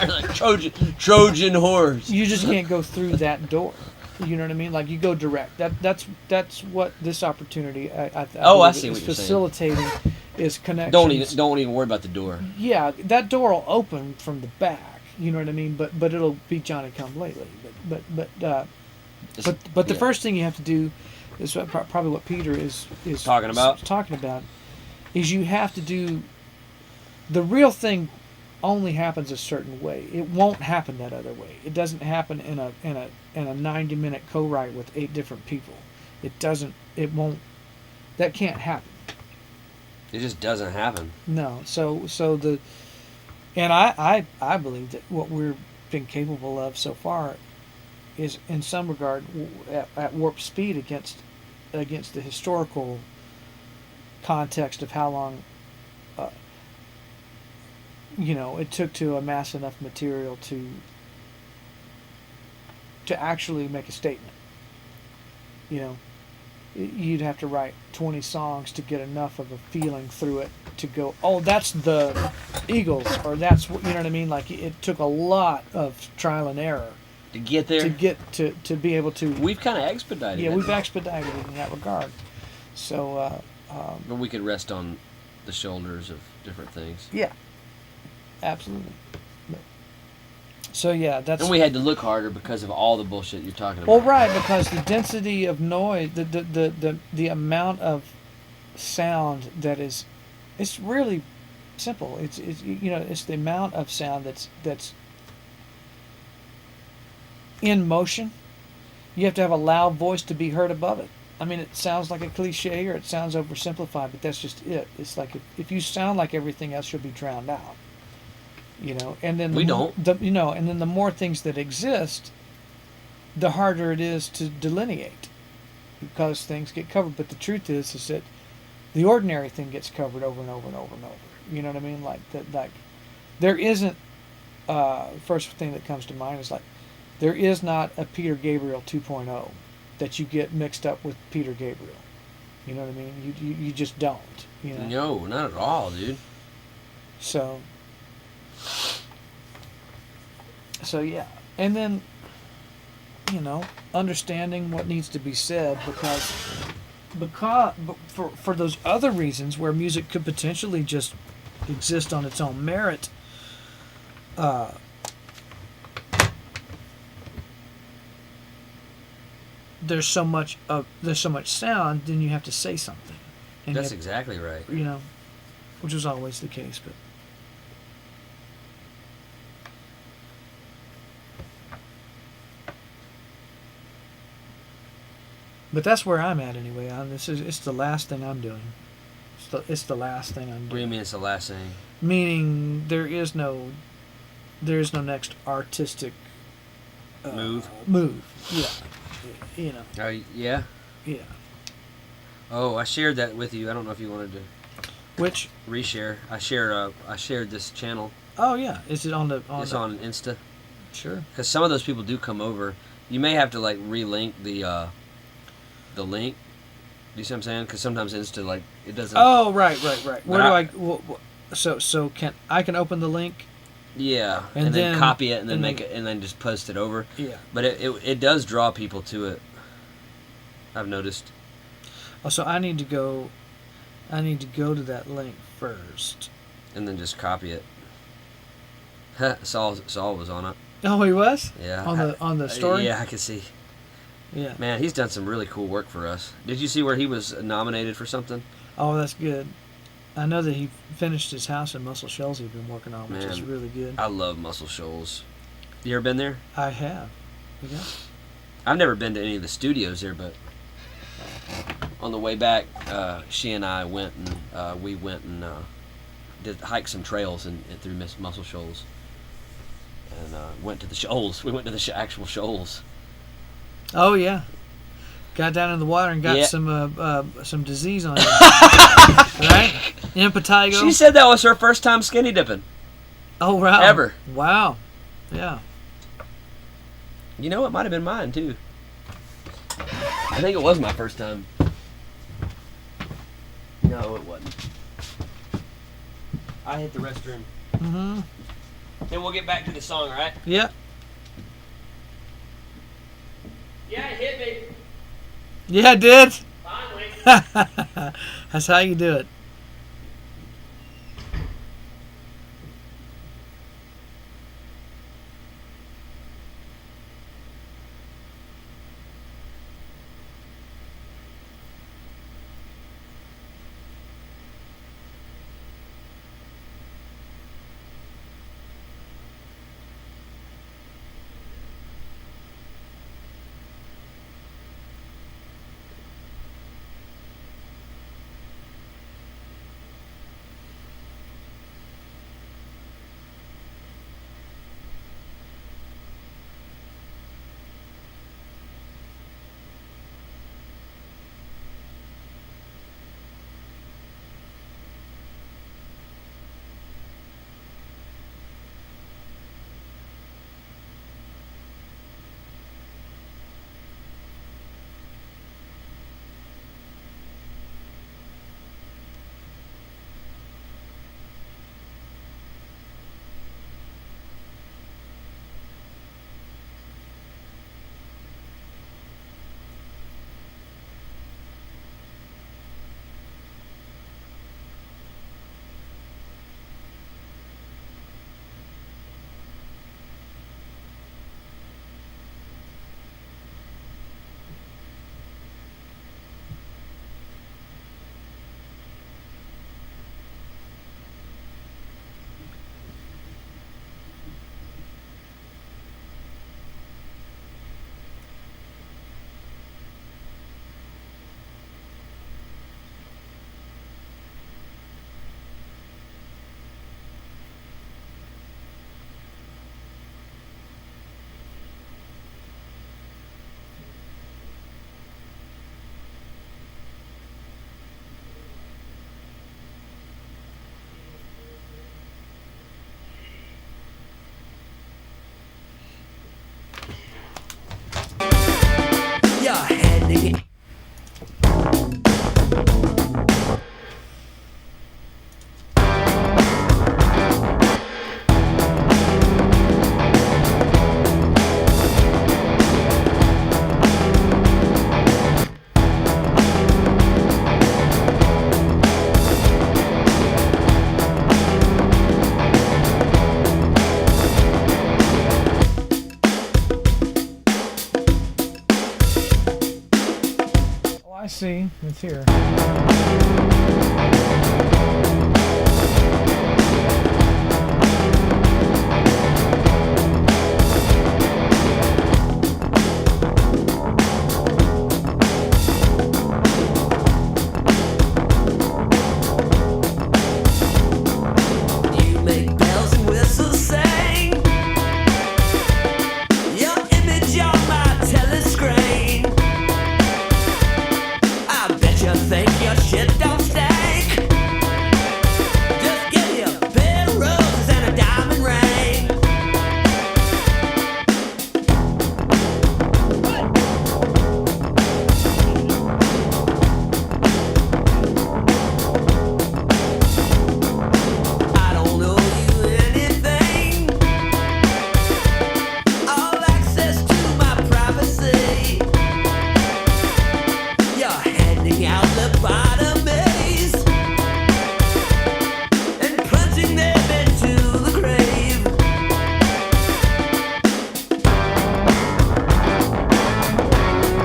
Like Trojan horse. You just can't go through that door. You know what I mean? Like, you go direct. That's what this opportunity I see is what you're facilitating is connection. Don't even worry about the door. Yeah, that door will open from the back. You know what I mean? But it'll be Johnny Come Lately. But the first thing you have to do is probably what Peter is Talking about is you have to do the real thing. Only happens a certain way. It won't happen that other way. It doesn't happen in a 90-minute co-write with 8 different people. It doesn't. It won't. That can't happen. It just doesn't happen. No. So the, and I believe that what we're been capable of so far is in some regard at warp speed against the historical context of how long it took to amass enough material to actually make a statement. You'd have to write 20 songs to get enough of a feeling through it to go, oh, that's the Eagles, or that's what, you know what I mean? Like, it took a lot of trial and error to get there, to be able to. We've kind of expedited. Yeah, we've expedited it in that regard. So. But we could rest on the shoulders of different things. Yeah. Absolutely. So yeah, that's. And we had to look harder because of all the bullshit you're talking about. Well, right, because the density of noise, the amount of sound that is, it's really simple. It's it's the amount of sound that's in motion. You have to have a loud voice to be heard above it. I mean, it sounds like a cliche or it sounds oversimplified, but that's just it. It's like if you sound like everything else, you'll be drowned out. And then we don't. And then the more things that exist, the harder it is to delineate, because things get covered. But the truth is that the ordinary thing gets covered over and over and over and over. You know what I mean? Like that. Like there isn't. First thing that comes to mind is like there is not a Peter Gabriel 2.0 that you get mixed up with Peter Gabriel. You know what I mean? You just don't. No, not at all, dude. So yeah, and then understanding what needs to be said, because for those other reasons where music could potentially just exist on its own merit, there's so much sound, then you have to say something. And that's exactly right. Which was always the case, but. But that's where I'm at anyway. It's the last thing I'm doing. It's the last thing I'm doing. What do you mean it's the last thing? Meaning there is no next artistic move. Yeah. Yeah. Yeah. Oh, I shared that with you. I don't know if you wanted to. Which? Reshare. I shared this channel. Oh yeah. Is it on the? It's on Insta. Sure. Because some of those people do come over. You may have to like relink the link. Do you see what I'm saying? Because sometimes Insta like it doesn't. Oh right. Where do I? So I can open the link. Yeah, and then copy it and then make it and then just post it over. Yeah. But it does draw people to it. I've noticed. Oh, so I need to go to that link first. And then just copy it. Saul was on it. Oh, he was? Yeah. On the story? Yeah, I can see. Yeah. Man, he's done some really cool work for us. Did you see where he was nominated for something? Oh, that's good. I know that he finished his house in Muscle Shoals he's been working on, which is really good. I love Muscle Shoals. You ever been there? I have. Yeah. I've never been to any of the studios there, but on the way back, she and I went and we went and did hike some trails through Muscle Shoals, and went to the shoals. We went to the actual shoals. Oh yeah, got down in the water and got some disease on you, right? Impetigo. She said that was her first time skinny dipping. Oh wow! Ever. Wow. Yeah. You know, it might have been mine too. I think it was my first time. No, it wasn't. I hit the restroom. Mm-hmm. Then we'll get back to the song, all right? Yeah. Yeah, it hit me. Yeah, it did. Finally. That's how you do it. heading. I see. It's here. You make bells and whistles sing. Your image on my telescreen. I bet you think your shit don't stink. Just give you a pair of roses and a diamond ring. I don't owe you anything. All access to my privacy. You're handing out lobotomies and plunging them into the grave.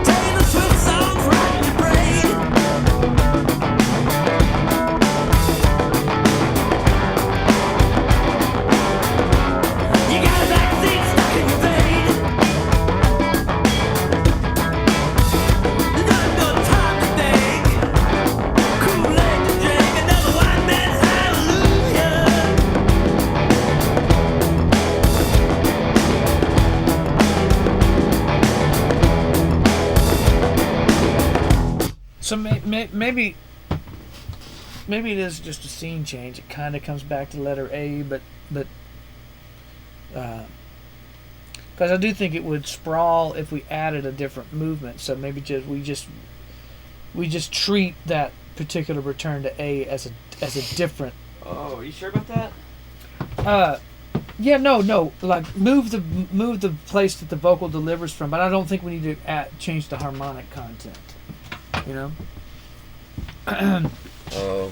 Taylor Swift songs right in your brain. You got a vaccine stuck in your vein. Not no time to think. Kool-Aid to drink, another white man's hallelujah. So maybe it is just a scene change. It kind of comes back to letter A, but because I do think it would sprawl if we added a different movement. So maybe we just treat that particular return to A as a different. Oh, are you sure about that? Yeah, no, like move the place that the vocal delivers from, but I don't think we need to change the harmonic content. You know. Oh,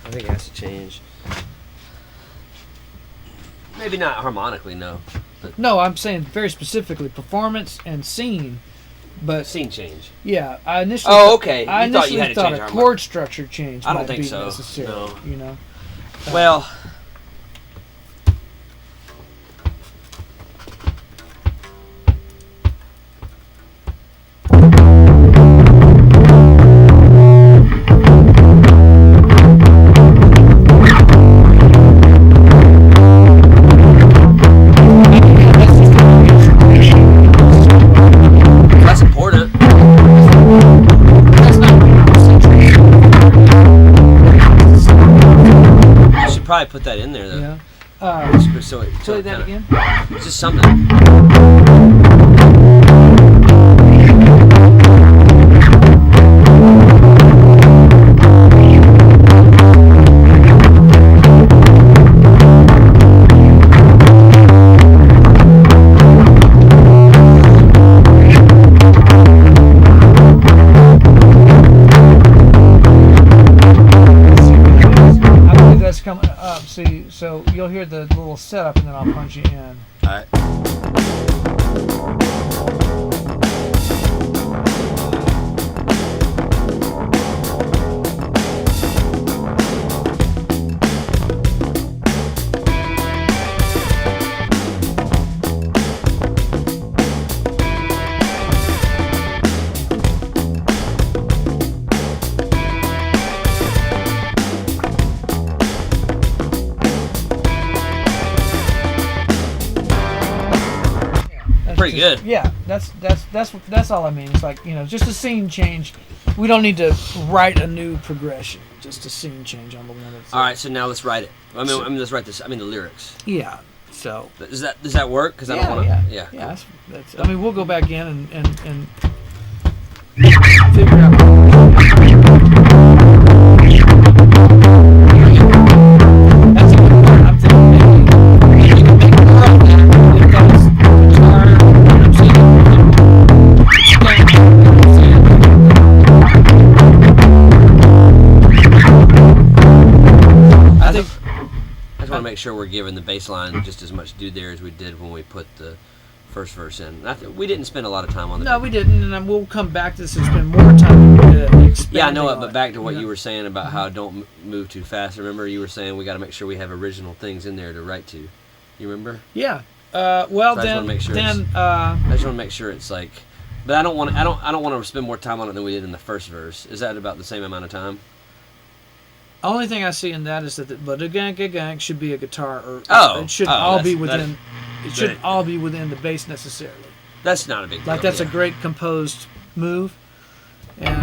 I think it has to change. Maybe not harmonically, no. But No, I'm saying very specifically performance and scene. But scene change. yeah, I initially. Oh, okay. I You thought you initially had to thought change a our chord structure change I don't might think be so, necessary. no. You know. Well, that's important. That's not You should probably put that in there, though. yeah. So it Play it that kinda- again. It's just something. I believe that's coming up. See, so you'll hear the little setup, and then I'll punch you in. All right. That's Pretty just- good. Yeah, that's all I mean. It's like, you know, just a scene change. We don't need to write a new progression. Just a scene change on the one that's All right. So now let's write it. I mean, let's write this. I mean, the lyrics. Yeah. So Does that work? Because I don't want to. yeah. Yeah. That's I mean, we'll go back in and figure out. That's a good part. I'm thinking maybe you can make more of that if that was guitar. I'm I think I just want to make sure we're giving the bass line just as much due there as we did when we put the first verse in. We didn't spend a lot of time on the. No, we didn't, and we'll come back to this and spend more time expanding. Yeah, I know it, on but back to what Yeah. you were saying about how don't move too fast. Remember, you were saying we got to make sure we have original things in there to write to. You remember? Yeah. Well, So I just wanna make sure I just want to make sure it's like, but I don't want to spend more time on it than we did in the first verse. Is that about the same amount of time? only thing I see in that is that the but a gang should be a guitar, or it should oh, all be that's- within. It shouldn't all be within the bass necessarily. That's not a big deal. Like that's yeah. a great composed move, and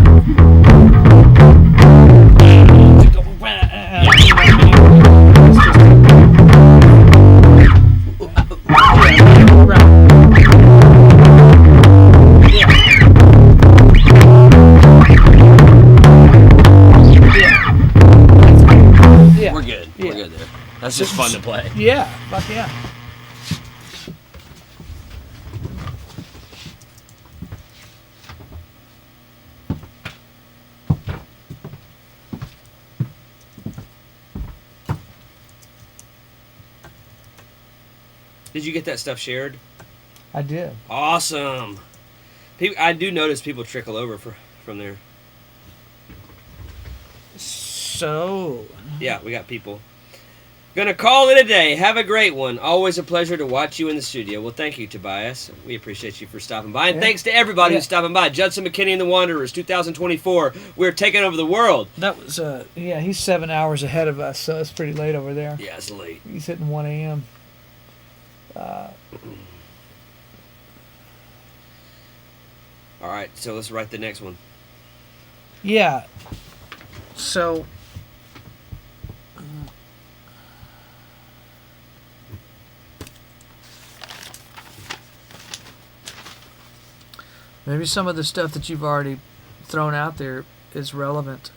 We're good. We're good there. That's just fun to play. Yeah, fuck yeah. Did you get that stuff shared? I did. Awesome. I do notice people trickle over from there. So, Yeah, we got people. Gonna call it a day. Have a great one. Always a pleasure to watch you in the studio. Well, thank you, Tobias. We appreciate you for stopping by. And thanks to everybody who's stopping by. Judson McKinney and the Wanderers, 2024. We're taking over the world. that was, he's 7 hours ahead of us, so it's pretty late over there. Yeah, it's late. He's hitting 1 a.m. All right, so let's write the next one. Yeah. So, maybe some of the stuff that you've already thrown out there is relevant.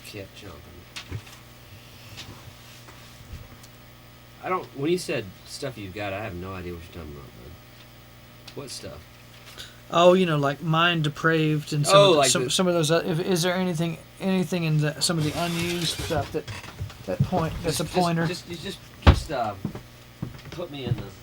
Kept jumping. I don't. When you said stuff you've got, I have no idea what you're talking about, bud. What stuff? Oh, like mind depraved and some Oh, of the, like some of those. Is there anything in some of the unused stuff that's a pointer? Just put me in this.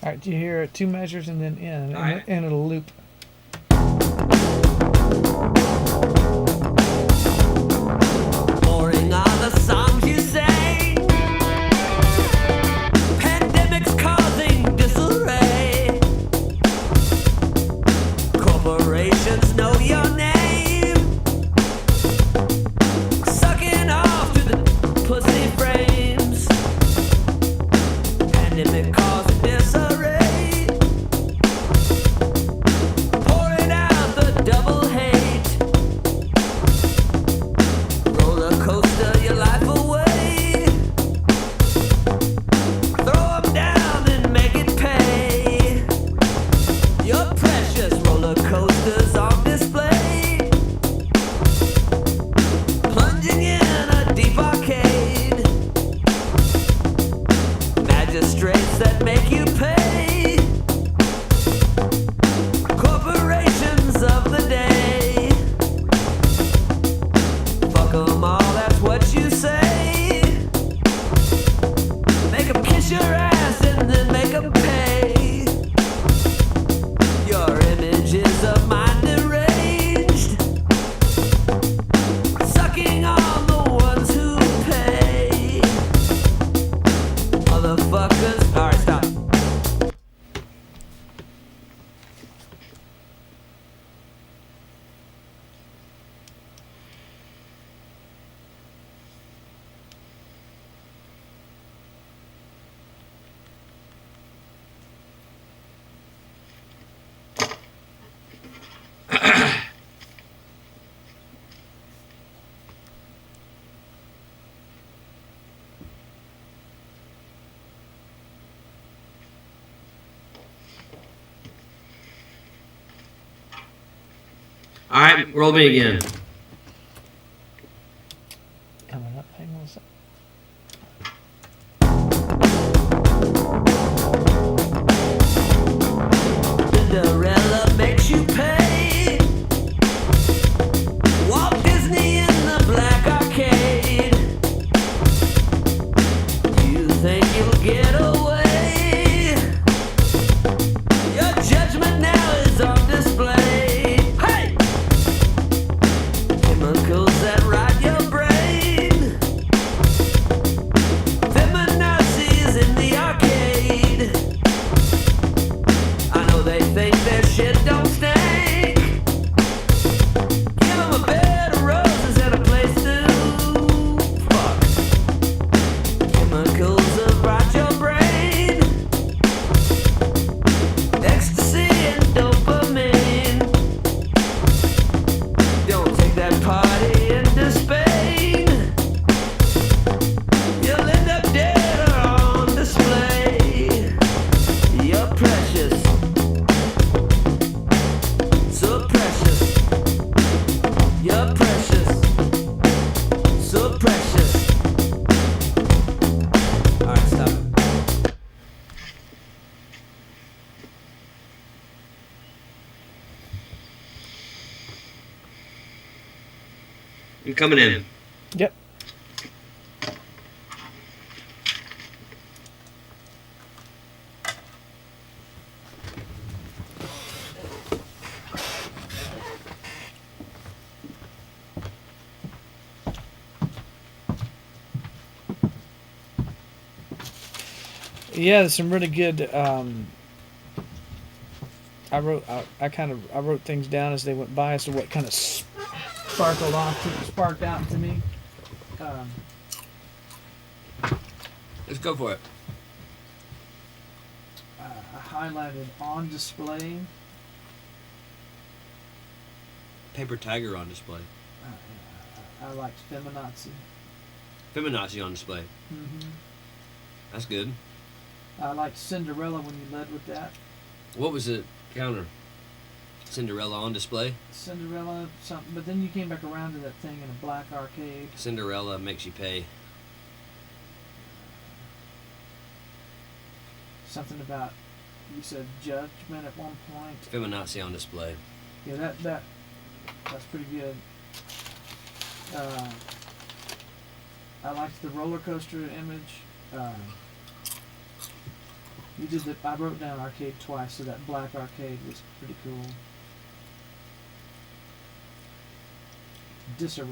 All right, do you hear 2 measures and then in, All right. and it'll loop. Boring are the songs you sing. Pandemics causing disarray. Corporations know your name. Sucking off to the pussy frames. Pandemic causing disarray. Pouring out the double hate. Roller coaster your life away. Throw 'em down and make it pay. Your precious roller coasters on display. Plunging in a deep arcade. Magistrates that make you pay. Corporations of the day. Fuck 'em all, that's what you say. Make 'em kiss your ass and then make 'em pay. Your images of mind deranged. Sucking on the ones who pay. Motherfuckers. Alright, stop. All right, roll me again. Coming up. Hang on a second. Cinderella makes you pay. Walt Disney in the black arcade. You think you'll get away? Your judgment now is on display. Hey! Chemicals that rot your brain. Feminazis in the arcade. I know they think their shit don't stink. Give 'em a bed of roses and a place to fuck. Chemicals have rot your brain. Ecstasy and dopamine. Don't take that party into Spain. You'll end up dead or on display. You're precious. So precious. You're precious. So precious. Alright, stop. You coming in? Yep. Yeah, there's some really good. I wrote things down as they went by as to what kind of sparked out to me. Let's go for it. I highlighted on display. Paper tiger on display. I liked feminazi. Feminazi on display. Mm-hmm. That's good. I liked Cinderella when you led with that. What was the counter? Cinderella on display. Cinderella something, but then you came back around to that thing in a black arcade. Cinderella makes you pay. Something about, you said judgment at one point. Feminazi on display. Yeah, that's pretty good. I liked the roller coaster image. You did the. I wrote down arcade twice, so that black arcade was pretty cool. Disarray.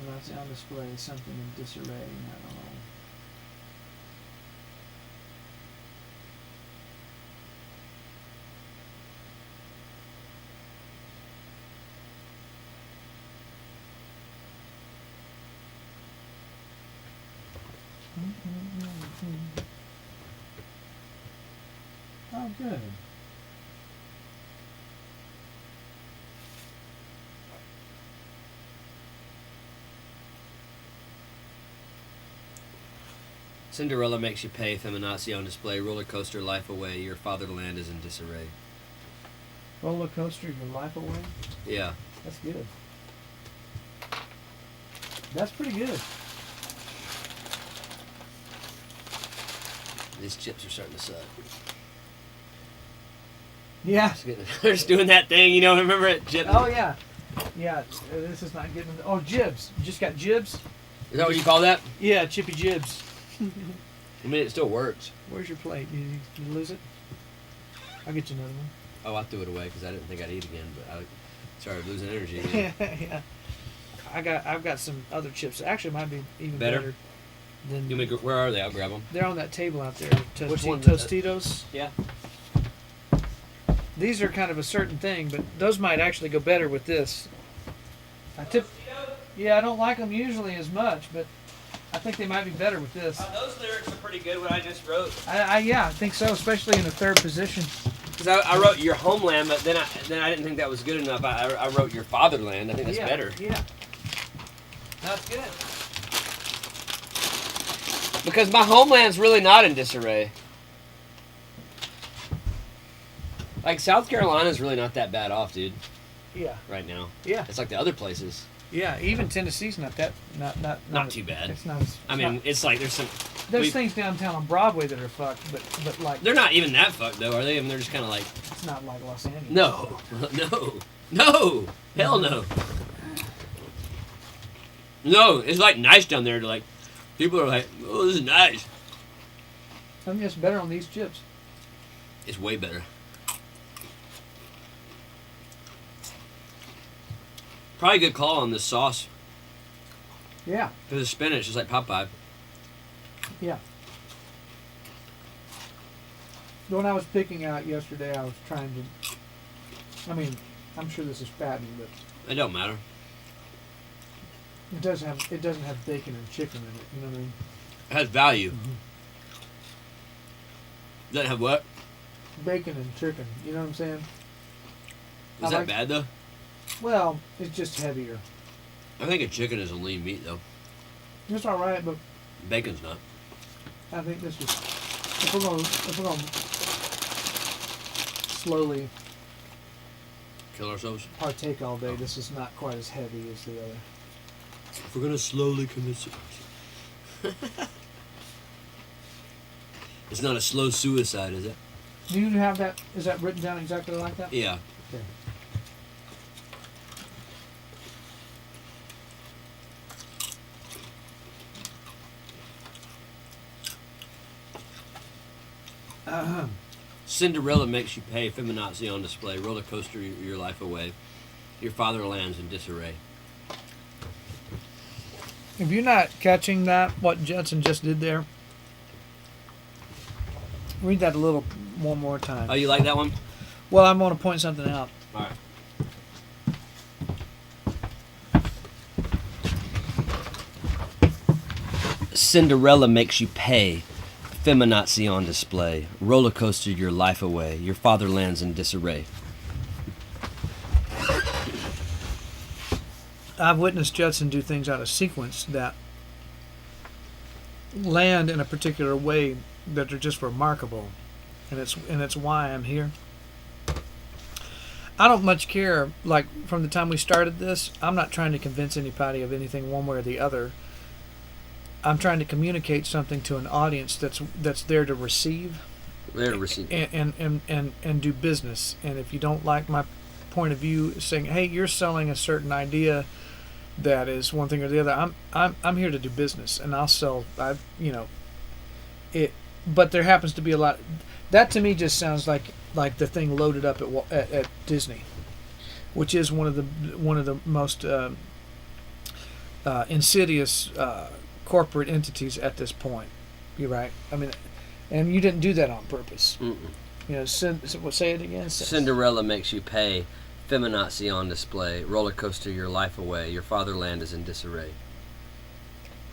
That's on display. Something in disarray. I don't know. Oh, good. Cinderella makes you pay. Feminazi on display. Roller coaster, life away. Your fatherland is in disarray. Roller coaster, your life away. Yeah. That's good. That's pretty good. These chips are starting to suck. Yeah. They're just doing that thing, you know. Remember it? Chip. Oh yeah. Yeah. This is not getting. Oh, jibs. You just got jibs. Is that what you call that? Yeah, chippy jibs. I mean, it still works. Where's your plate? You lose it? I'll get you another one. Oh, I threw it away because I didn't think I'd eat again, but I started losing energy again. Yeah. I've got some other chips. Actually, it might be even Better? than. Where are they? I'll grab them. They're on that table out there. Which one? Tostitos. Yeah. These are kind of a certain thing, but those might actually go better with this. Yeah, I don't like them usually as much, but I think they might be better with this. Those lyrics are pretty good. What I just wrote. Yeah, I think so, especially in the third position. Because I wrote your homeland, but then I didn't think that was good enough. I wrote your fatherland. I think that's better. Yeah. That's good. Because my homeland's really not in disarray. Like, South Carolina's really not that bad off, dude. Yeah. Right now. Yeah. It's like the other places. Yeah, even Tennessee's not Not too bad. It's not. It's like there's some. There's things downtown on Broadway that are fucked, but like they're not even that fucked though, are they? I mean, they're just kind of like. It's not like Los Angeles. No, hell no. No, it's like nice down there. To like, people are like, oh, this is nice. I mean, it's better on these chips. It's way better. Probably a good call on this sauce. Yeah. Because the spinach is like Popeye. Yeah. The one I was picking out yesterday, I was trying to. I mean, I'm sure this is fattening, but It don't matter. it doesn't have bacon and chicken in it. You know what I mean? It has value. Mm-hmm. Doesn't have what? Bacon and chicken. You know what I'm saying? Is that bad though? Well, it's just heavier. I think a chicken is a lean meat though. It's all right, but Bacon's not. I think this is. If we're gonna slowly Kill ourselves. partake all day, this is not quite as heavy as the other. If we're gonna slowly commit suicide. It's not a slow suicide, is it? Do you have that? Is that written down exactly like that? Yeah. Okay. Cinderella makes you pay. Feminazi on display. Roller coaster your life away. Your fatherland's in disarray. If you're not catching that, what Judson just did there, read that one more time. Oh, you like that one? Well, I'm going to point something out. All right. Cinderella makes you pay. Feminazi on display. Roller coaster your life away. Your fatherland's in disarray. I've witnessed Judson do things out of sequence that land in a particular way that are just remarkable, and it's why I'm here. I don't much care. Like, from the time we started this, I'm not trying to convince anybody of anything one way or the other. I'm trying to communicate something to an audience that's there to receive. There to receive. And do business. And if you don't like my point of view, saying, hey, you're selling a certain idea that is one thing or the other. I'm here to do business, and I'll sell. It. But there happens to be a lot. That to me just sounds like the thing loaded up at Disney, which is one of the most insidious corporate entities at this point. You're right. I mean, and you didn't do that on purpose. Mm-mm. You know, say it again. Cinderella makes you pay. Feminazi on display. Roller coaster your life away. Your fatherland is in disarray.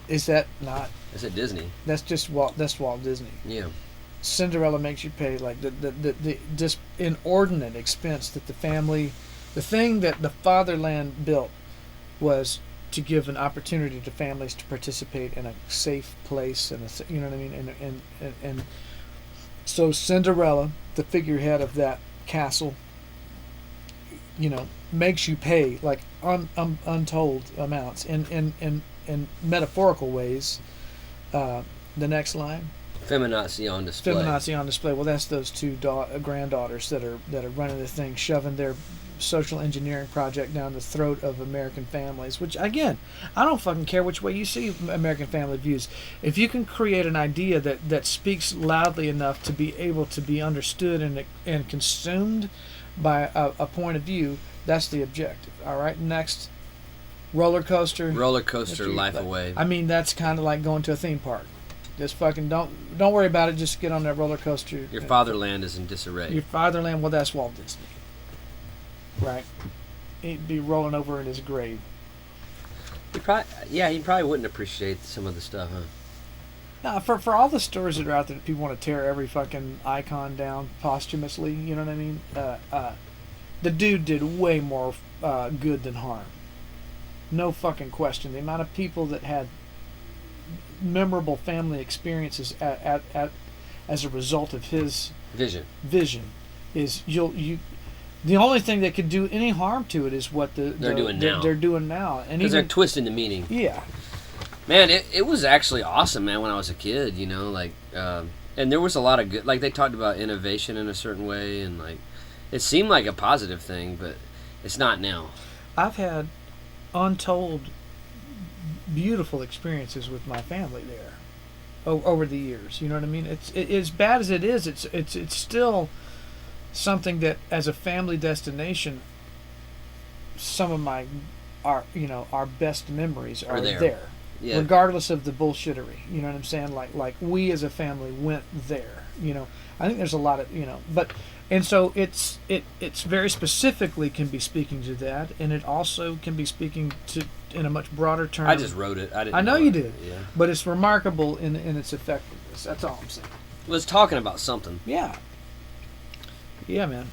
Is that not? Is it Disney? That's just Walt. That's Walt Disney. Yeah. Cinderella makes you pay like the just inordinate expense that the family, the thing that the fatherland built, was to give an opportunity to families to participate in a safe place and you know what I mean, and so Cinderella, the figurehead of that castle, you know, makes you pay like untold amounts in metaphorical ways. The next line. Feminazi on display. Feminazi on display. Well, that's those two granddaughters that are running the thing, shoving their social engineering project down the throat of American families. Which, again, I don't fucking care which way you see American family views. If you can create an idea that speaks loudly enough to be able to be understood and consumed by a point of view, that's the objective. All right, next. Roller coaster. Roller coaster life away. I mean, that's kind of like going to a theme park. Just fucking don't worry about it. Just get on that roller coaster. Your fatherland is in disarray. Your fatherland, well, that's Walt Disney, right? He'd be rolling over in his grave. He probably wouldn't appreciate some of the stuff, huh? Now, for all the stories that are out there that people want to tear every fucking icon down posthumously, you know what I mean? The dude did way more good than harm. No fucking question. The amount of people that had memorable family experiences as a result of his vision is the only thing that could do any harm to it is what they're doing now, and because they're twisting the meaning. Yeah, man, it was actually awesome, man. When I was a kid, you know, like and there was a lot of good, like they talked about innovation in a certain way, and like it seemed like a positive thing, but it's not now. I've had untold beautiful experiences with my family there over the years. You know what I mean? It's as bad as it is. It's still something that, as a family destination, some of our best memories are there. Yeah. Regardless of the bullshittery. You know what I'm saying? Like we as a family went there. You know, I think there's a lot of and so it's very specifically can be speaking to that, and it also can be speaking to in a much broader term. I just wrote it. I know you did. Yeah. But it's remarkable in its effectiveness. That's all I'm saying. Well, it's talking about something. Yeah. Yeah, man.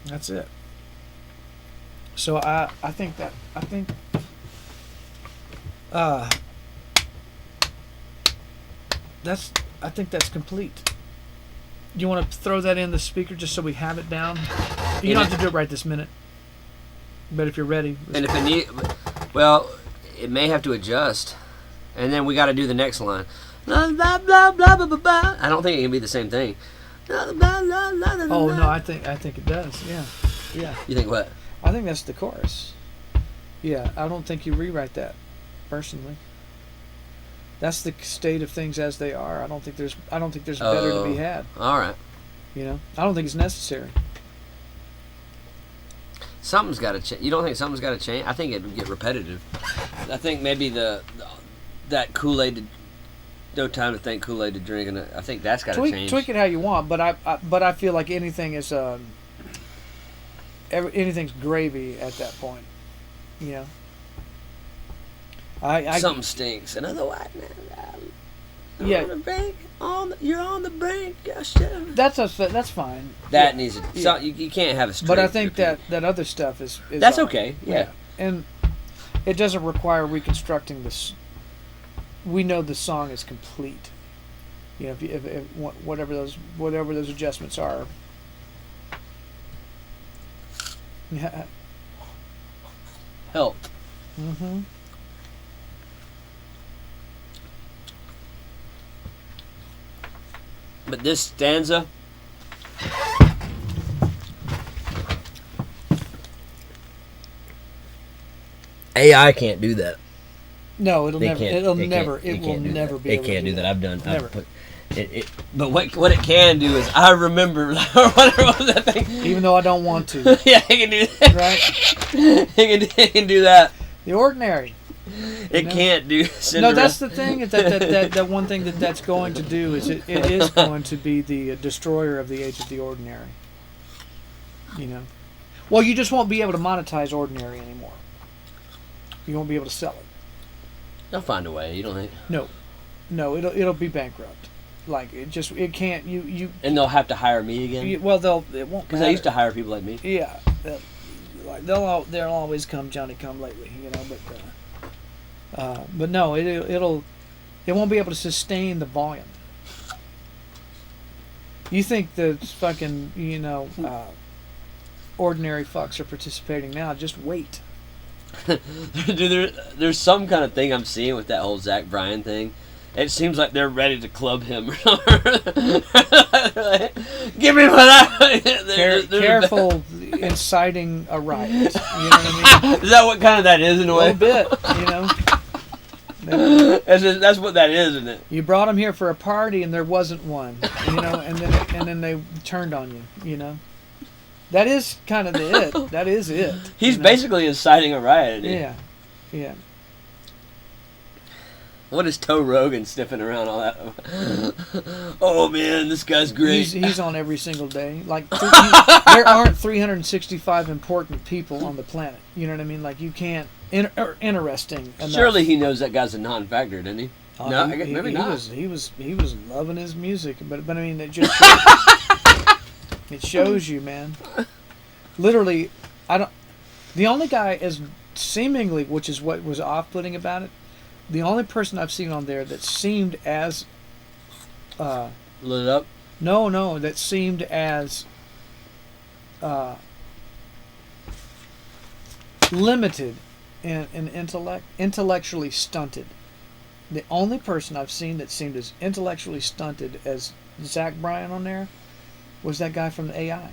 That's it. So I think that's complete. You want to throw that in the speaker just so we have it down? You don't have to do it right this minute. But if you're ready. And if it may have to adjust. And then we got to do the next line. Blah, blah, blah, blah, blah, blah. I don't think it can be the same thing. Blah, blah, blah, blah, blah, oh, no, I think it does. Yeah. Yeah. You think what? I think that's the chorus. Yeah, I don't think you rewrite that, personally. That's the state of things as they are. I don't think there's better to be had. All right. You know, I don't think it's necessary. Something's got to change. You don't think something's got to change? I think it would get repetitive. I think maybe that Kool-Aid, no time to think, Kool-Aid to drink, and I think that's got to change. Tweak it how you want, but I feel like anything is anything's gravy at that point. You know. Something stinks. Another white man. Yeah. On the brink. You're on the brink. That's fine. That needs it. Yeah. You can't have a straight. But I think that other stuff is that's okay. Yeah. And it doesn't require reconstructing this. We know the song is complete. You know, if whatever those adjustments are. Help. Mm-hmm. But this stanza, AI can't do that. No, it'll They never. can't- It'll they never. can't- It they will can't do never that. be. It able can't to do that. I've Never. put it. But what it can do is I remember whatever was that thing. Even though I don't want to. Yeah, it can do that. Right. It can do that. The ordinary. It know? can't do Cinderella. No, that's the thing. That one thing that's going to do is it is going to be the destroyer of the age of the ordinary. You know. Well, you just won't be able to monetize ordinary anymore. You won't be able to sell it. They'll find a way. You don't think? No, it'll be bankrupt. Like it can't. You And they'll have to hire me again. well, it won't. Because I used to hire people like me. Yeah, they'll always come Johnny come lately, you know. But no, it won't be able to sustain the volume. You think the fucking ordinary fucks are participating now? Just wait. Dude, there's some kind of thing I'm seeing with that whole Zach Bryan thing. It seems like they're ready to club him. Give me what I. Careful inciting a riot. You know what I mean? Is that what kind of that is in a A way? little bit, you know. That's what that is, isn't it? You brought him here for a party and there wasn't one, you know, and then they turned on you, you know. That is kind of it. That is it. He's basically inciting a riot. Yeah, yeah. What is Toe Rogan sniffing around all that? Oh man, this guy's great. He's on every single day. Like there aren't 365 important people on the planet. You know what I mean? Like you can't. Interesting enough. Surely he knows that guy's a non-factor, didn't he? No, he, maybe he not. He was loving his music, but I mean it just shows, it shows you, man. Literally, the only guy is seemingly, which is what was off-putting about it. The only person I've seen on there that seemed as lit up. No, that seemed as limited and intellectually stunted. The only person I've seen that seemed as intellectually stunted as Zach Bryan on there was that guy from the AI.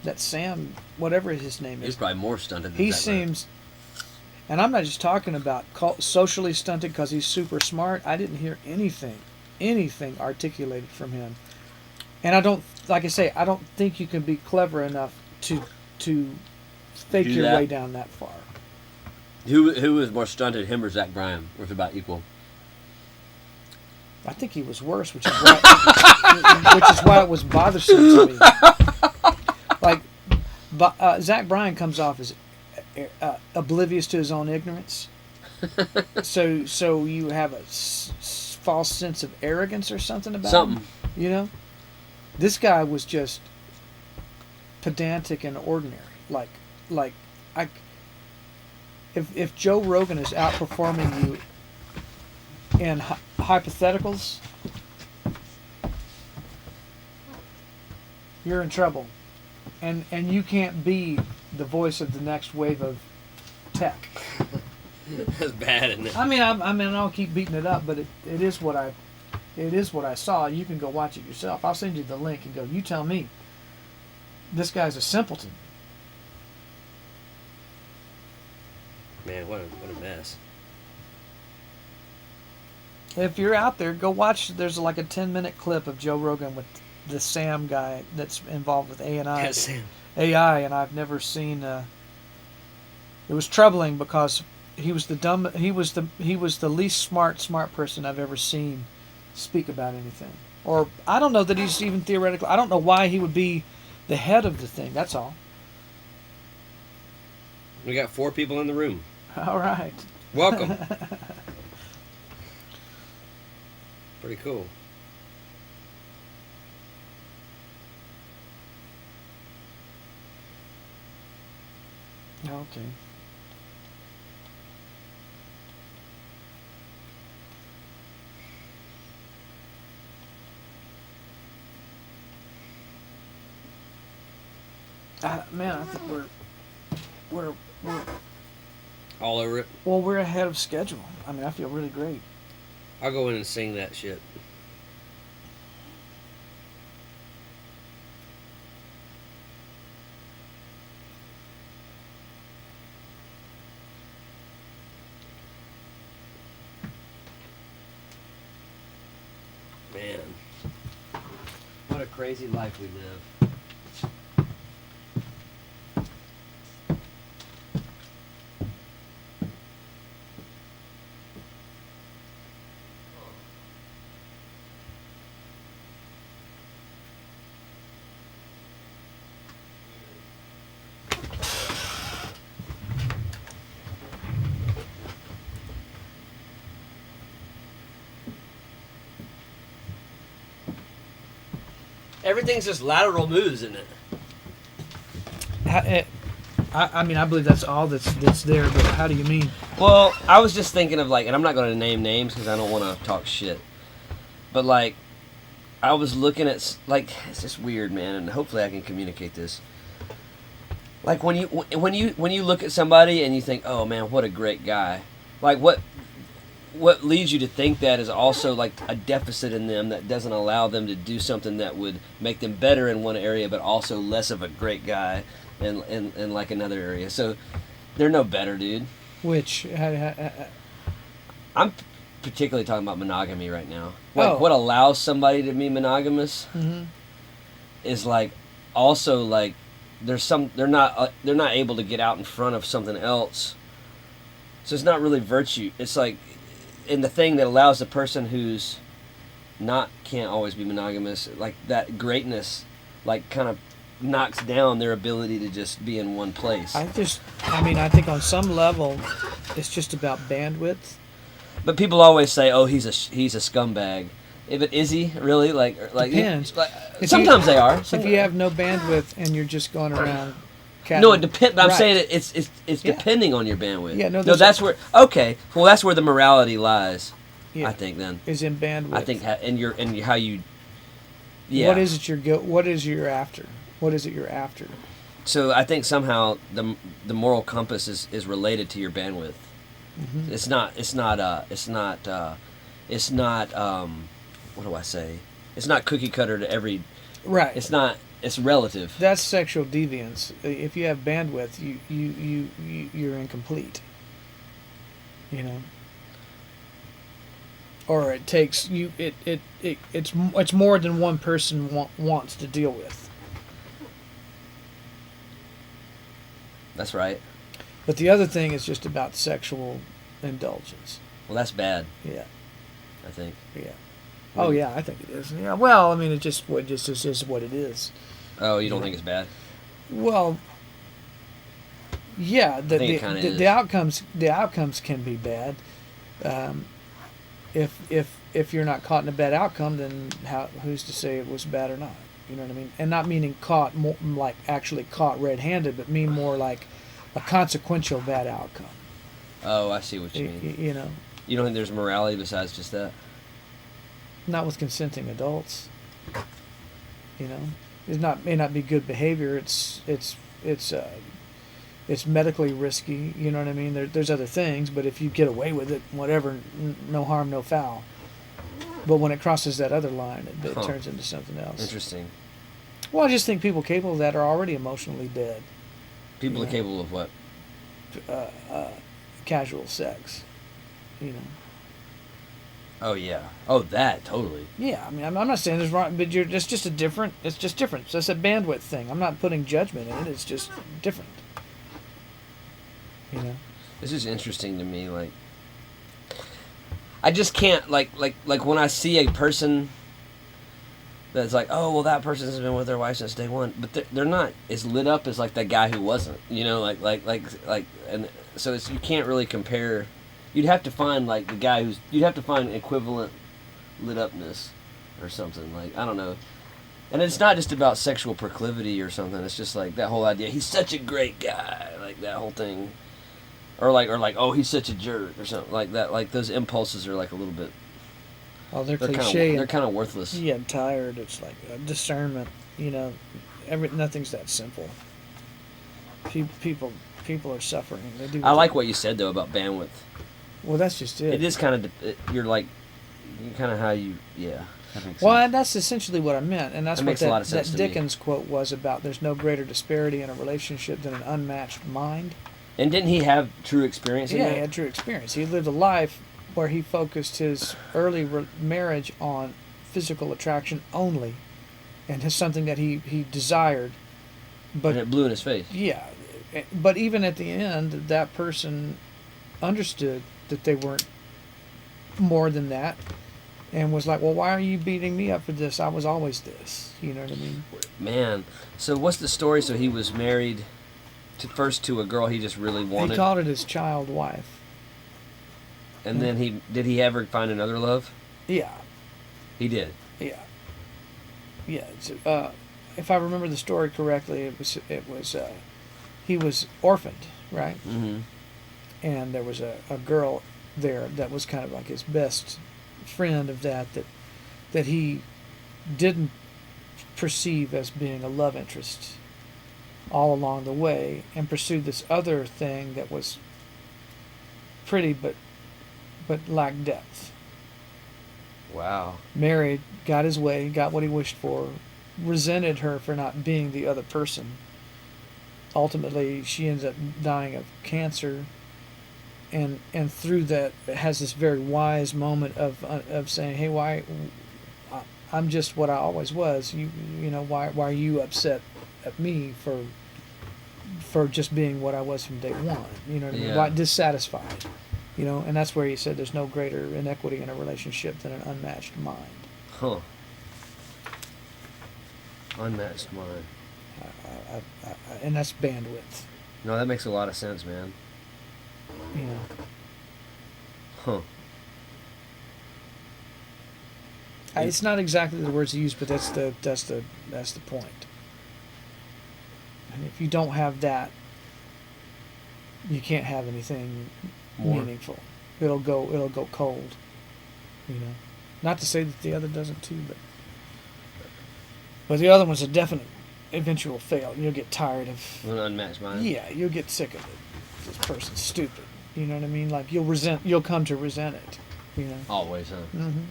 That Sam, whatever his name is. He's probably more stunted than He Zach Bryan. seems, and I'm not just talking about socially stunted because he's super smart. I didn't hear anything articulated from him. And I don't, like I say, I don't think you can be clever enough to fake Do your that. way down that far. Who was more stunted, him or Zach Bryan? Or was it about equal? I think he was worse, which is why it was bothersome to me. Like, Zach Bryan comes off as oblivious to his own ignorance. So you have a false sense of arrogance or something about him. You know, this guy was just pedantic and ordinary. If Joe Rogan is outperforming you in hypotheticals, you're in trouble, and you can't be the voice of the next wave of tech. That's bad, isn't it? I mean, I'll keep beating it up, but it is what I saw. You can go watch it yourself. I'll send you the link and go. You tell me. This guy's a simpleton. Man, what a mess. If you're out there, go watch. There's like a 10-minute clip of Joe Rogan with the Sam guy that's involved with AI. Yeah, Sam. AI, and I've never seen. It was troubling because he was the least smart person I've ever seen speak about anything. Or I don't know that he's even theoretical. I don't know why he would be the head of the thing. That's all. We got 4 people in the room. All right. Welcome. Pretty cool. Okay. Man, I think we're All over it. well, we're ahead of schedule. I mean, I feel really great. I'll go in and sing that shit. crazy life we live. Everything's just lateral moves, isn't it? I mean, I believe that's all that's there, but how do you mean? Well, I was just thinking of like, and I'm not going to name names because I don't want to talk shit. But like, I was looking at like, it's just weird, man, and hopefully I can communicate this. Like when you look at somebody and you think, oh man, what a great guy. Like what leads you to think that is also like a deficit in them that doesn't allow them to do something that would make them better in one area, but also less of a great guy in like another area. So they're no better, dude. Which I'm particularly talking about monogamy right now. Like what allows somebody to be monogamous is like also like they're not able to get out in front of something else. So it's not really virtue. It's like in the thing that allows the person who's can't always be monogamous, like that greatness, like kind of knocks down their ability to just be in one place. I think on some level, it's just about bandwidth. But people always say, "Oh, he's a scumbag." But is he really? Like depends. Sometimes they are. If you have no bandwidth and you're just going around. No, it depends. But I'm right. saying it's depending on your bandwidth. Yeah, no, that's where. Okay, well, that's where the morality lies. Yeah, I think then is in bandwidth. I think and how you. Yeah. What is it you're after? What is it you're after? So I think somehow the moral compass is related to your bandwidth. Mm-hmm. It's not what do I say? It's not cookie cutter to every. Right. It's relative. That's sexual deviance. If you have bandwidth, you're incomplete. You know. Or it takes you. It's more than one person wants to deal with. That's right. But the other thing is just about sexual indulgence. Well, that's bad. Yeah. I think. Yeah. Oh yeah, I think it is. Yeah. Well, I mean, it just is what it is. Oh, you don't think it's bad? Well, yeah. The outcomes can be bad. If you're not caught in a bad outcome, then who's to say it was bad or not? You know what I mean? And not meaning caught more, like actually caught red-handed, but mean more like a consequential bad outcome. Oh, I see what you mean. You know. You don't think there's morality besides just that? Not with consenting adults. You know, it may not be good behavior. It's medically risky. You know what I mean? There's other things, but if you get away with it, whatever, no harm, no foul. But when it crosses that other line, it turns into something else. Interesting. Well, I just think people capable of that are already emotionally dead. People are capable of what? Casual sex. You know. Oh yeah. Oh, that totally. Yeah, I mean, I'm not saying it's wrong, but it's just different. It's just different. So it's a bandwidth thing. I'm not putting judgment in it. It's just different. You know. This is interesting to me. Like, I just can't like when I see a person that's like, oh well, that person has been with their wife since day one, but they're not as lit up as like that guy who wasn't. You know, like, and so you can't really compare. You'd have to find like the guy you'd have to find equivalent lit upness or something, like, I don't know. And it's not just about sexual proclivity or something. It's just like that whole idea. He's such a great guy, like that whole thing, or like oh he's such a jerk or something like that. Like those impulses are like a little bit. Oh, they're cliche. They're kind of worthless. Yeah, I'm tired. It's like discernment. You know, nothing's that simple. People are suffering. They do. I like what you said though about bandwidth. Well, that's just it. It is kind of you're like, kind of how you yeah. Well, and that's essentially what I meant, and that's what makes a lot of sense that to me. Dickens quote was about. There's no greater disparity in a relationship than an unmatched mind. And didn't he have true experience in that? Yeah, he had true experience. He lived a life where he focused his early marriage on physical attraction only, and it's something that he desired. But and it blew in his face. yeah, but even at the end, that person understood that they weren't more than that, and was like, well, why are you beating me up for this? I was always this. You know what I mean? Man, so what's the story? So he was married first to a girl he just really wanted. He called it his child wife. And then did he ever find another love? Yeah. He did. Yeah. Yeah. If I remember the story correctly, it was he was orphaned, right? Mm-hmm. And there was a girl there that was kind of like his best friend of that he didn't perceive as being a love interest all along the way, and pursued this other thing that was pretty but lacked depth. Wow. Married, got his way, got what he wished for, resented her for not being the other person. Ultimately, she ends up dying of cancer, and through that has this very wise moment of saying, hey, why I'm just what I always was. You know, why are you upset at me for just being what I was from day one? You know what I mean? Yeah. Why dissatisfied? You know, and that's where he said there's no greater inequity in a relationship than an unmatched mind. Huh. Unmatched mind. And that's bandwidth. No, that makes a lot of sense, man. You know. Huh. It's not exactly the words he used, but that's the point. And if you don't have that, you can't have anything More. meaningful. It'll go cold. You know. Not to say that the other doesn't too, but the other one's a definite eventual fail. You'll get tired of An unmatched mind. Yeah, you'll get sick of it. This person's stupid. You know what I mean? Like you'll come to resent it. You know. Always, huh? Mm-hmm.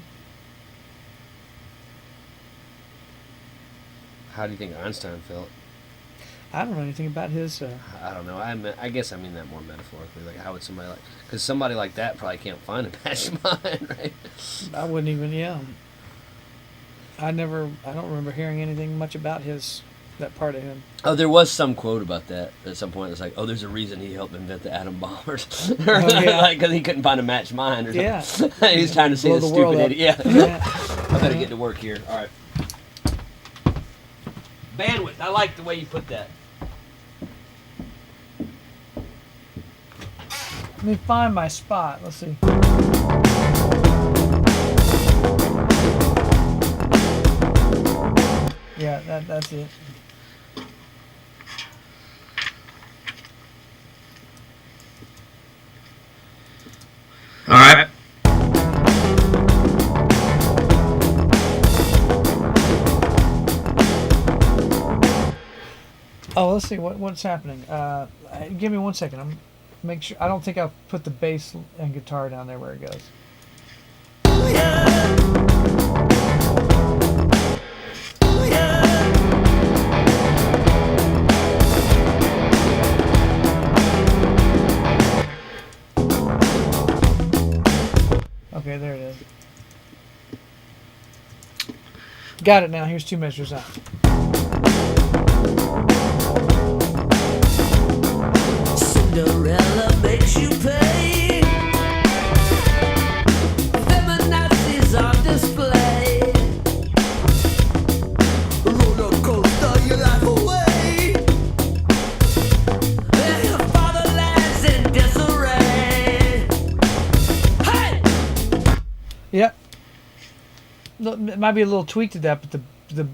How do you think Einstein felt? I don't know anything about his. I don't know. I guess I mean that more metaphorically. Like, how would somebody like? Because somebody like that probably can't find a matched mind, right? I wouldn't even. Yeah. I don't remember hearing anything much about that part of him. Oh, there was some quote about that at some point. It's like, oh, there's a reason he helped invent the atom bomb, or yeah. like because he couldn't find a matched mind, or something. Yeah. He's trying to see Blow the the world stupid up. idiot. Yeah. I better get to work here. All right. Bandwidth. I like the way you put that. Let me find my spot. Let's see. Yeah, that's it. All right. Oh, let's see what's happening. Give me 1 second. Make sure. I don't think I've put the bass and guitar down there where it goes. Okay, there it is. Got it now. Here's 2 measures out. Cinderella makes you pay. Feminazis on display. Roller coaster your life away. And your fatherland's in disarray. Hey! Yep. It might be a little tweaked to that, but the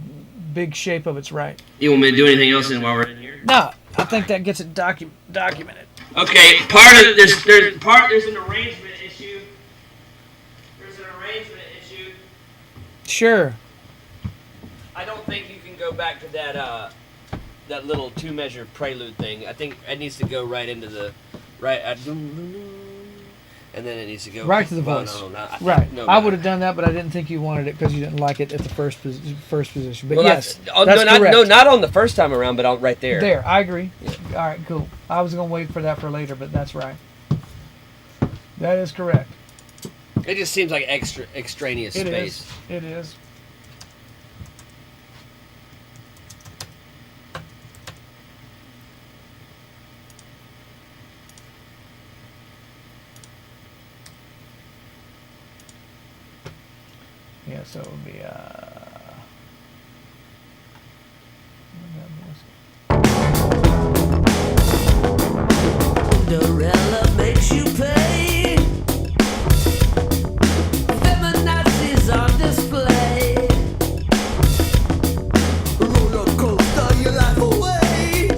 big shape of it's right. You want me to do anything else while we're in here? No, I think that gets it documented. Okay, there's an arrangement issue. There's an arrangement issue. Sure. I don't think you can go back to that little 2-measure prelude thing. I think it needs to go right into the and then it needs to go Right to the voice. Right. I would have done that, but I didn't think you wanted it because you didn't like it at the first position. But yes, that's correct. Not on the first time around, but right there. There, I agree. Yeah. All right, cool. I was going to wait for that for later, but that's right. That is correct. It just seems like extraneous space. It is. So it would be Cinderella makes you pay. Feminazis on display. Roller coaster your life away.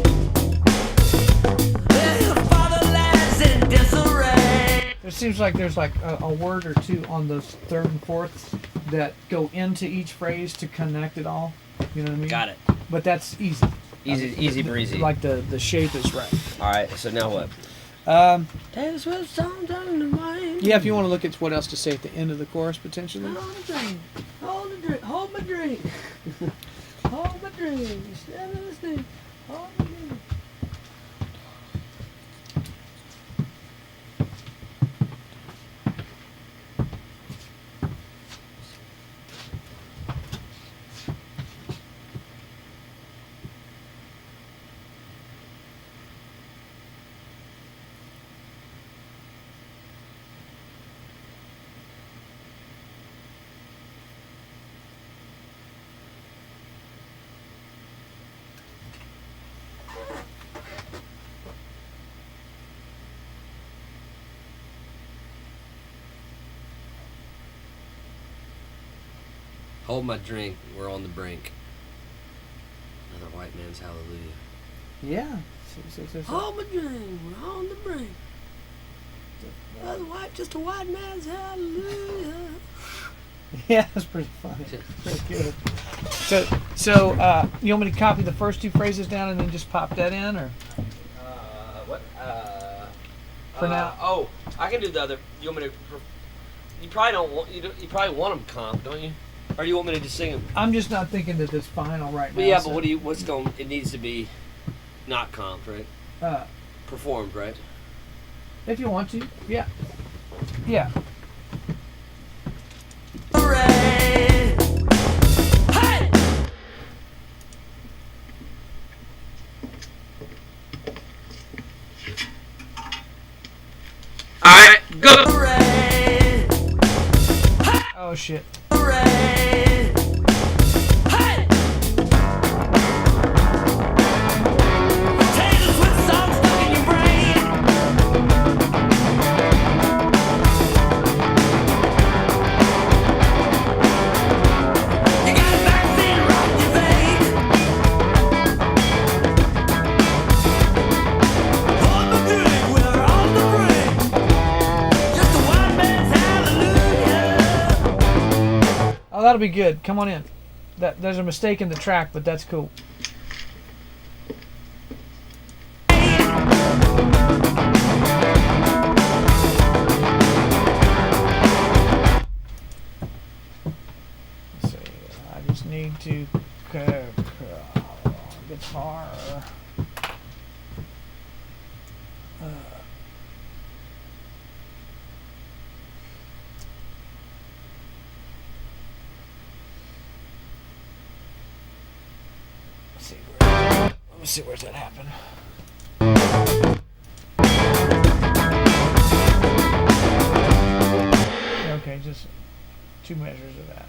Fatherland's in disarray. It seems like there's like a word or two on those third and fourths that go into each phrase to connect it all. You know what I mean? Got it. But that's easy. Easy breezy. Like the shape is right. All right. So now what? Taylor Swift song down the line. Yeah, if you want to look at what else to say at the end of the chorus potentially. Hold the drink. Hold the drink. Hold my drink. Hold my drink. Stand on this thing. Hold my drink. Hold my drink. We're on the brink. Another white man's hallelujah. Yeah. Hold my drink. We're on the brink. Just a white man's hallelujah. Yeah, that's pretty funny. Pretty good. So you want me to copy the first two phrases down and then just pop that in, or What? For now? Oh, I can do the other. You want me to? You probably don't want. You probably want them comp, don't you? Or do you want me to just sing them? I'm just not thinking that it's final right now. But yeah, so, but what do you? What's going? It needs to be not comp, right? Performed, right? If you want to, yeah. Yeah. Hey! All right, go. Hooray! Oh shit. Hooray! Hey! Taylor Swift song stuck in your brain. You got a vaccine right in your veins. On the brink, we're on the brink. Just a white man's hallelujah. Oh, that'll be good. Come on in. There's a mistake in the track, but that's cool. Let's see. I just need to guitar. Let's see where's that happen. Okay, just 2 measures of that.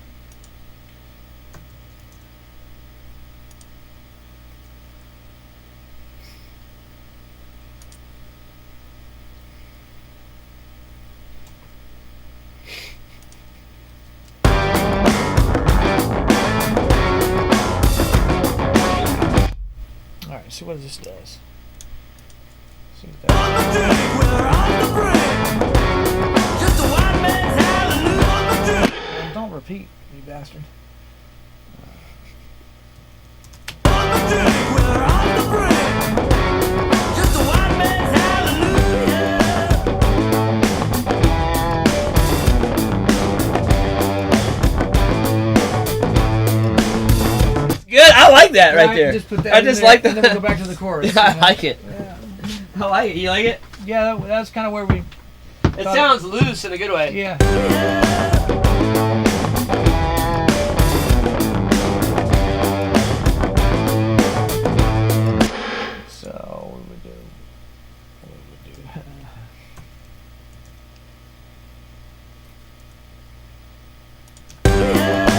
Alright, see what this does. See what that On the drink, we're on the brink. Just a white man's hallelujah. On the drink. Don't repeat, you bastard. On the drink, we're on the brink. Just a white man's hallelujah. Good. I like that right there. Just put that I in just there, like that. and then we'll go back to the chorus. Yeah, I you know? like it. Yeah, I like it. You like it? yeah that's kind of where we. It sounds loose in a good way. Yeah. So what would we do? What would we do? Yeah.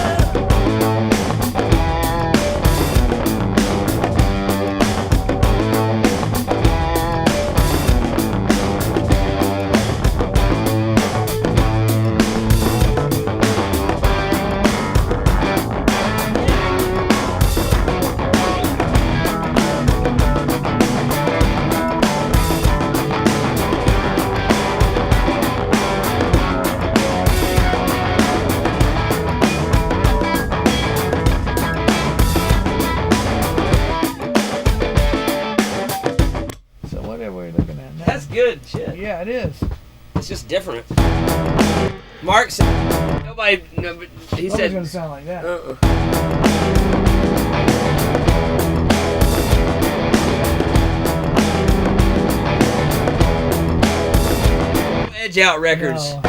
Yeah, it is. It's just different. Mark said nobody. No, but he Nobody's said. gonna sound like that. Edge Out Records. No.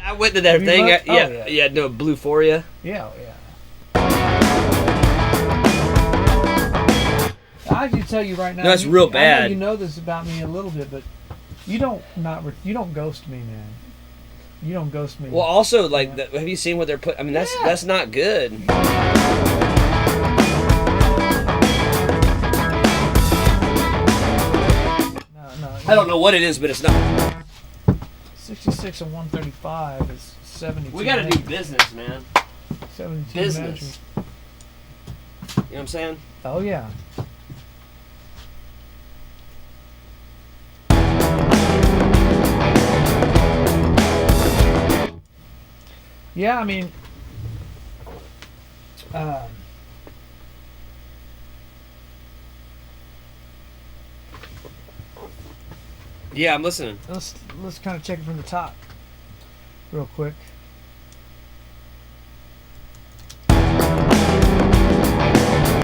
I went to their Have you thing. looked? Oh, Yeah, yeah. no, Bluephoria. Yeah, yeah. I can tell you right now. No, it's real I bad. know you know this about me a little bit, but you don't ghost me, man. You don't ghost me. Well, also like, Yeah. have you seen what they're putting? I mean, that's Yeah. that's not good. No. I don't know what it is, but it's not. 66 and 135 is 72. We got to do business, man. 72 business. measures. You know what I'm saying? Oh yeah. Yeah, I mean, Yeah, I'm listening. let's kind of check it from the top, real quick.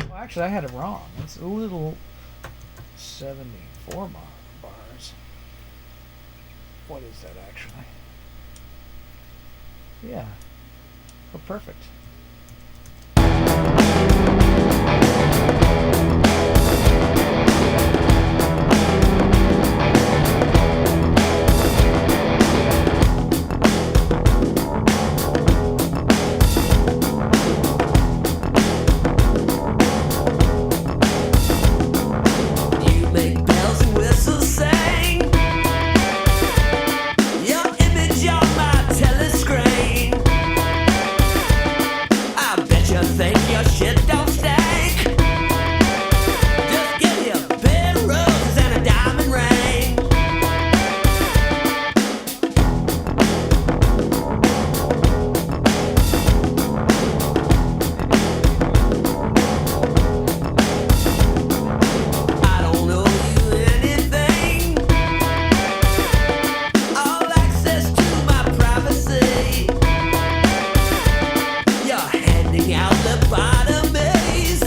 Well, actually, I had it wrong. It's a little 74 bars. What is that actually? Yeah. Oh, perfect. You make bells and whistles sing. Your image on my telescreen. I bet you think your shit don't stink. Just give you a bed of roses and a diamond ring. I don't owe you anything. All access to my privacy. You're handing out lobotomies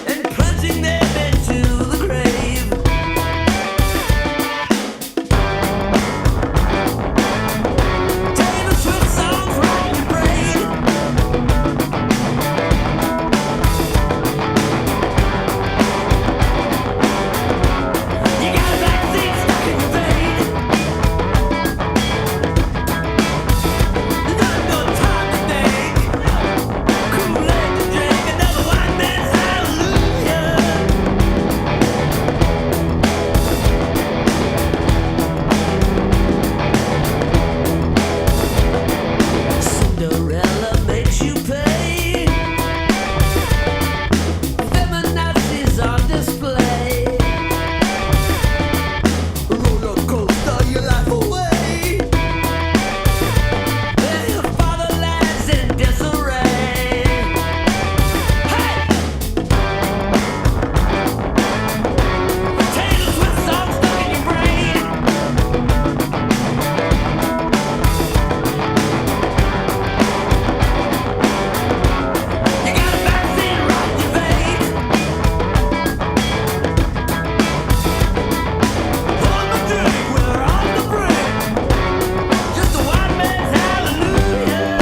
and plunging them into the grave. Taylor Swift songs from your brain. You got a vaccine stuck in your vein. You got no time to think. Kool-Aid to drink, another white man's hallelujah. Cinderella makes you pay. Feminazis on display. Roller coaster your life away. Well, your fatherland's in disarray. Hey! Taylor Swift songs stuck in your brain. You got a vaccine right in your veins. On the drink, we're on the brink. Just a white man's hallelujah.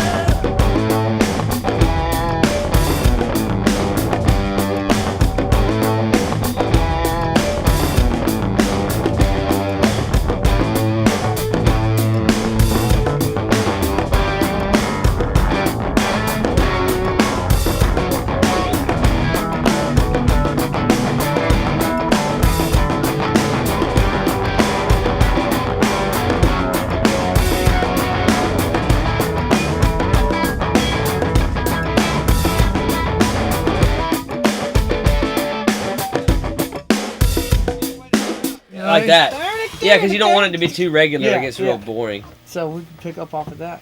Like that. Yeah, because you don't want it to be too regular. Yeah, It gets real yeah. boring. So we can pick up off of that.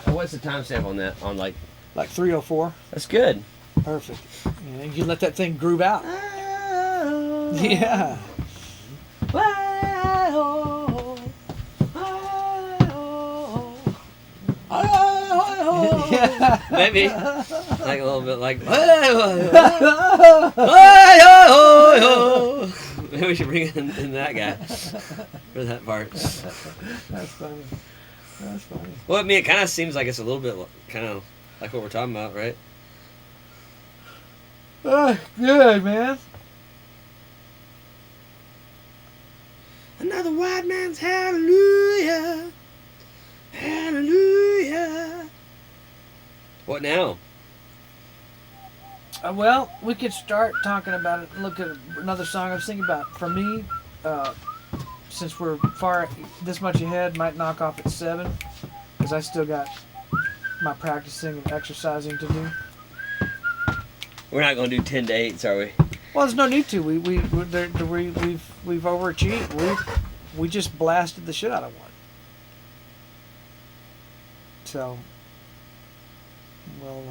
What's the timestamp on that? On like, Like 304. that's good. Perfect. You let that thing groove out. Yeah. Maybe. Like a little bit like. Maybe we should bring in that guy for that part. That's funny. That's funny. Well, I mean, it kind of seems like it's a little bit kind of like what we're talking about, right? Good, man. Another white man's hallelujah. Hallelujah. What now? Well, we could start talking about it. Look at another song I was thinking about. For me, since we're far this much ahead, might knock off at 7, because I still got my practicing and exercising to do. We're not going to do 10 to 8s, are we? Well, there's no need to. We've overachieved. We just blasted the shit out of one. So we'll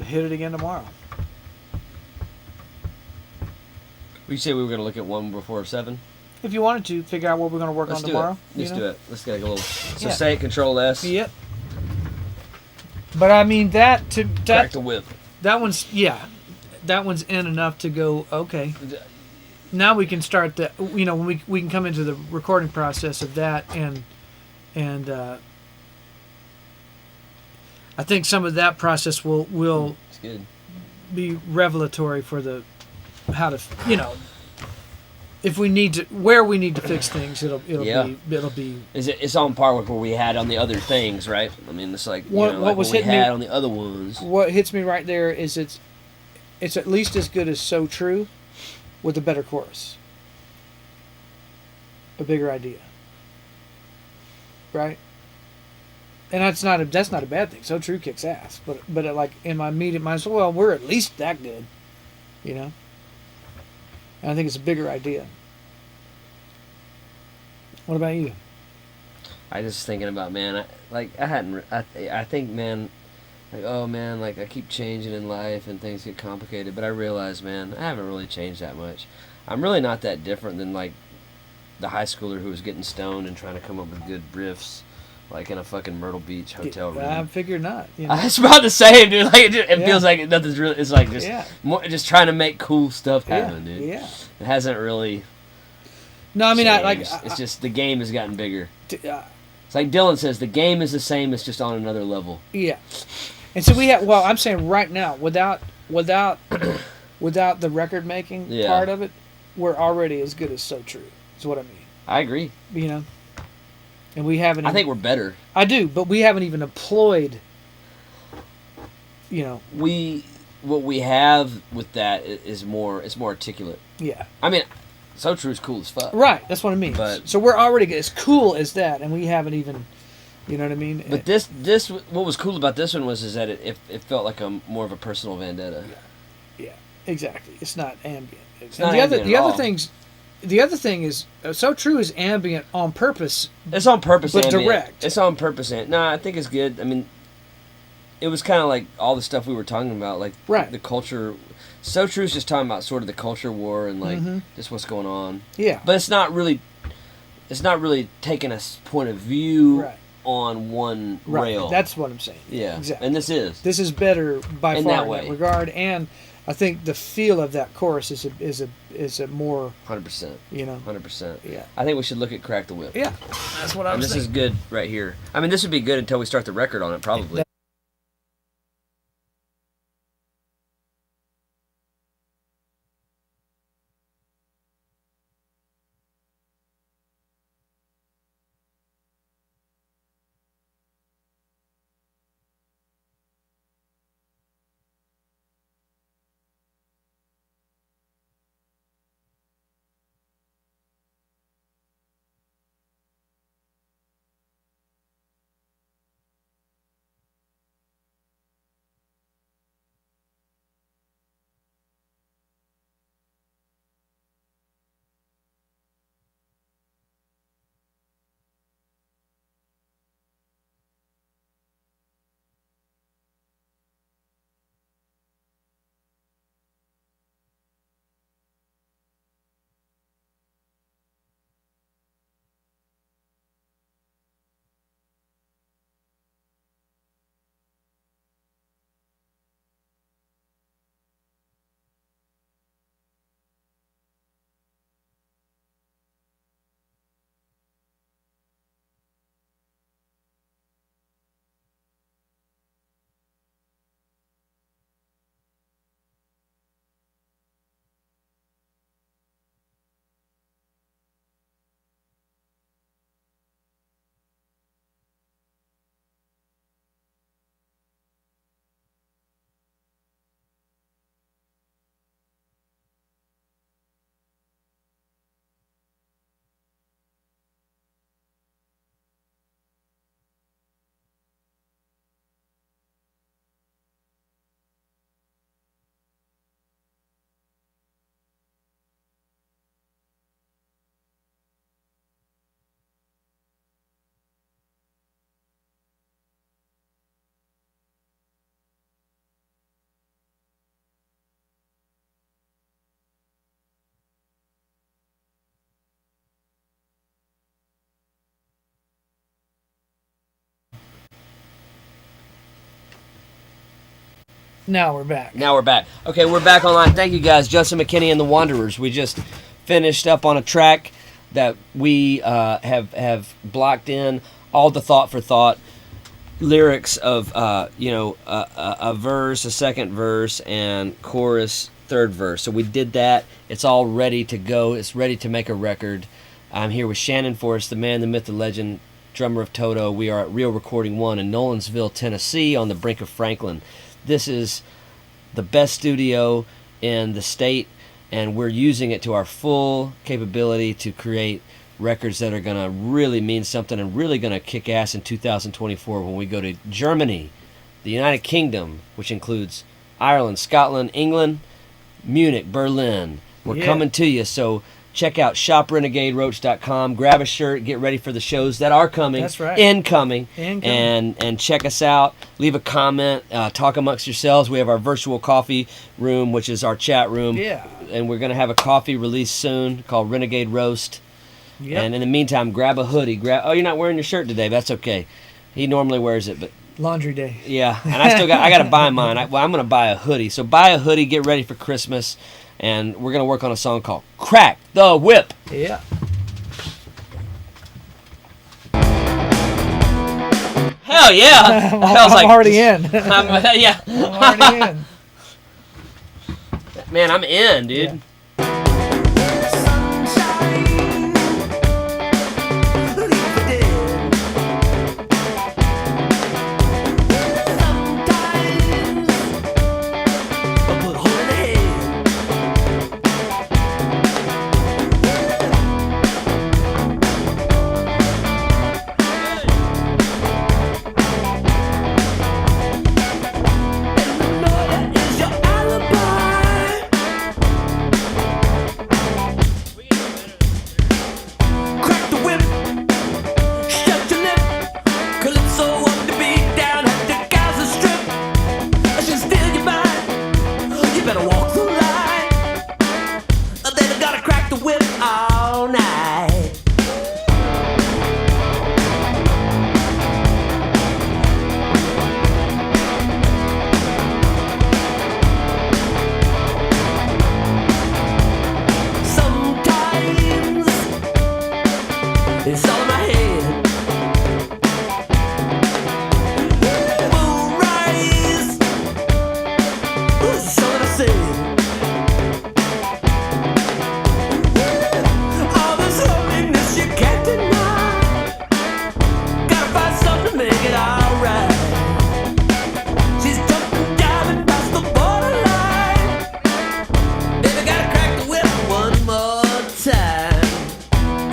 hit it again tomorrow. We say we were going to look at 1 before 7. If you wanted to figure out what we're going to work on tomorrow, Let's do it. Let's get a little. So Yeah. say it, Control S. Yep. But I mean Crack the whip. that one's in enough to go. Okay. Now we can start the. When we can come into the recording process of that and I think some of that process will It's good. be revelatory for the how to if we need to where we need to fix things it'll be It's on par with what we had on the other things, right? I mean, it's like what like was what we hitting me- had on the other ones. what hits me right there is it's at least as good as So True with a better chorus, a bigger idea, right? And that's not a bad thing. So True kicks ass, but like in my immediate mind, well, we're at least that good, And I think it's a bigger idea. What about you? I just thinking about, man. I think, man. Like, oh man, like I keep changing in life and things get complicated, but I realize, man, I haven't really changed that much. I'm really not that different than like the high schooler who was getting stoned and trying to come up with good riffs. Like in a fucking Myrtle Beach hotel room. I figured not. It's about the same, dude. Like it Yeah. feels like nothing's really. It's like just just trying to make cool stuff happen, dude. Yeah. It hasn't really. No, I mean, changed. It's just the game has gotten bigger. It's like Dylan says, the game is the same. It's just on another level. Yeah. And so we have. Well, I'm saying right now, without the record making part of it, we're already as good as So True. Is what I mean. I agree. And we haven't. I think we're better. I do, but we haven't even employed. What we have with that is more. It's more articulate. Yeah. I mean, So True is cool as fuck. Right. That's what I mean. But so we're already as cool as that, and we haven't even. You know what I mean? But this what was cool about this one is that it felt like more of a personal vendetta. Yeah. Exactly. It's not ambient. It's not ambient at all. The other thing is, So True is ambient on purpose. It's on purpose, but ambient. direct. It's on purpose. No, I think it's good. I mean, it was kind of like all the stuff we were talking about, like the culture. So True is just talking about sort of the culture war and like just what's going on. Yeah. But it's not really taking a point of view on one rail. That's what I'm saying. Yeah. Exactly. And this is better by in far that in way. that regard, and I think the feel of that chorus is a more 100%. 100%. Yeah. I think we should look at Crack the Whip. Yeah. That's what I was thinking. This is good right here. I mean, this would be good until we start the record on it, probably. Now we're back. Now we're back. Okay, we're back online. Thank you guys, Justin McKinney and the Wanderers. We just finished up on a track that we have blocked in all the thought for thought lyrics of a verse, a second verse, and chorus, third verse. So we did that. It's all ready to go. It's ready to make a record. I'm here with Shannon Forrest, the man, the myth, the legend, drummer of Toto. We are at Real Recording 1 in Nolensville, Tennessee, on the brink of Franklin. This is the best studio in the state, and we're using it to our full capability to create records that are going to really mean something and really going to kick ass in 2024 when we go to Germany, the United Kingdom, which includes Ireland, Scotland, England, Munich, Berlin. We're coming to you, so check out shoprenegaderoach.com. Grab a shirt. Get ready for the shows that are coming. That's right. Incoming. And check us out. Leave a comment. Talk amongst yourselves. We have our virtual coffee room, which is our chat room. Yeah. And we're going to have a coffee released soon called Renegade Roast. Yep. And in the meantime, grab a hoodie. Oh, you're not wearing your shirt today. That's okay. He normally wears it, but Laundry day. yeah. And I got to buy mine. I'm going to buy a hoodie. So buy a hoodie. Get ready for Christmas. And we're going to work on a song called Crack the Whip. Yeah. Hell yeah. I'm already in. Yeah. I'm already in. Man, I'm in, dude. Yeah. It's all in my head. Moon rise. This is all that I say. All this holiness you can't deny. Gotta find something to make it alright. She's jumping, diving past the borderline. Baby, gotta crack the whip one more time.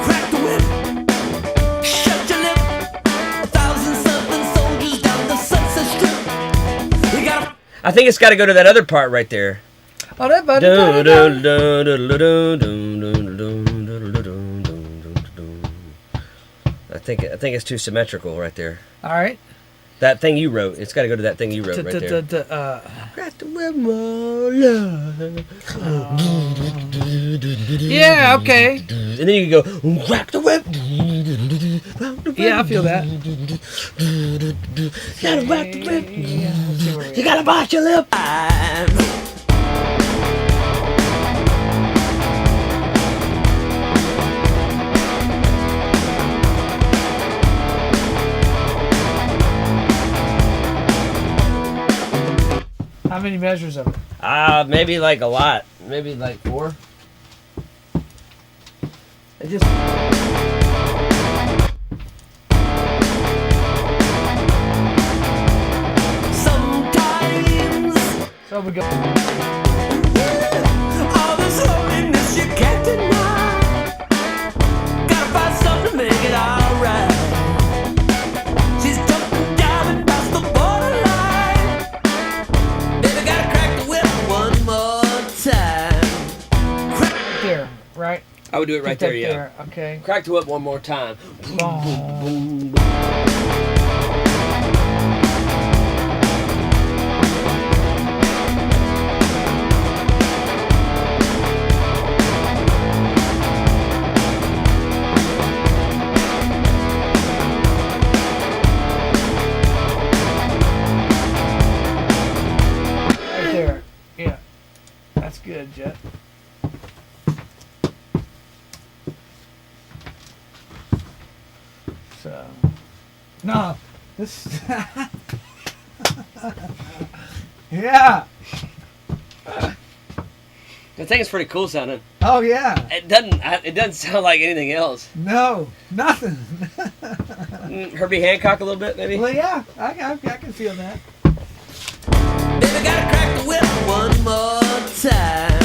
Crack the whip. I think it's got to go to that other part right there. Oh, that buddy. I think it's too symmetrical right there. All right. That thing you wrote. It's got to go to that thing you wrote right there. Crack the whip, my love. Yeah. Okay. And then you can go crack the whip. Yeah, I feel that. You gotta whack the whip. Yeah, let's see where we You are. gotta bite your lip. How many measures of it? Maybe like a lot. Maybe like 4. It just. So we go. All this holiness you can't deny. Gotta find something to make it alright. She's jumping, diving past the borderline. Baby, gotta crack the whip one more time. There, right? I would do it right Put that there, yeah. Okay. Crack the whip one more time. Boom. No, this. Yeah. I think it's pretty cool sounding. Oh yeah. It doesn't sound like anything else. No, nothing. Herbie Hancock a little bit, maybe. Well, yeah, I can feel that. Baby, gotta crack the whip one more time.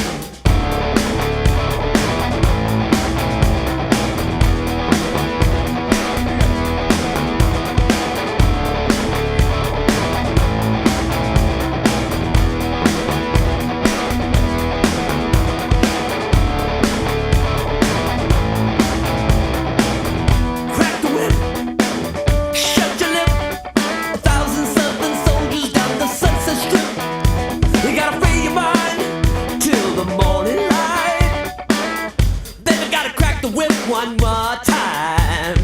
Crack the whip, shut your lip. 1,000 Southern soldiers down the Sunset Strip. You gotta free your mind till the morning light. Baby, gotta crack the whip one more time.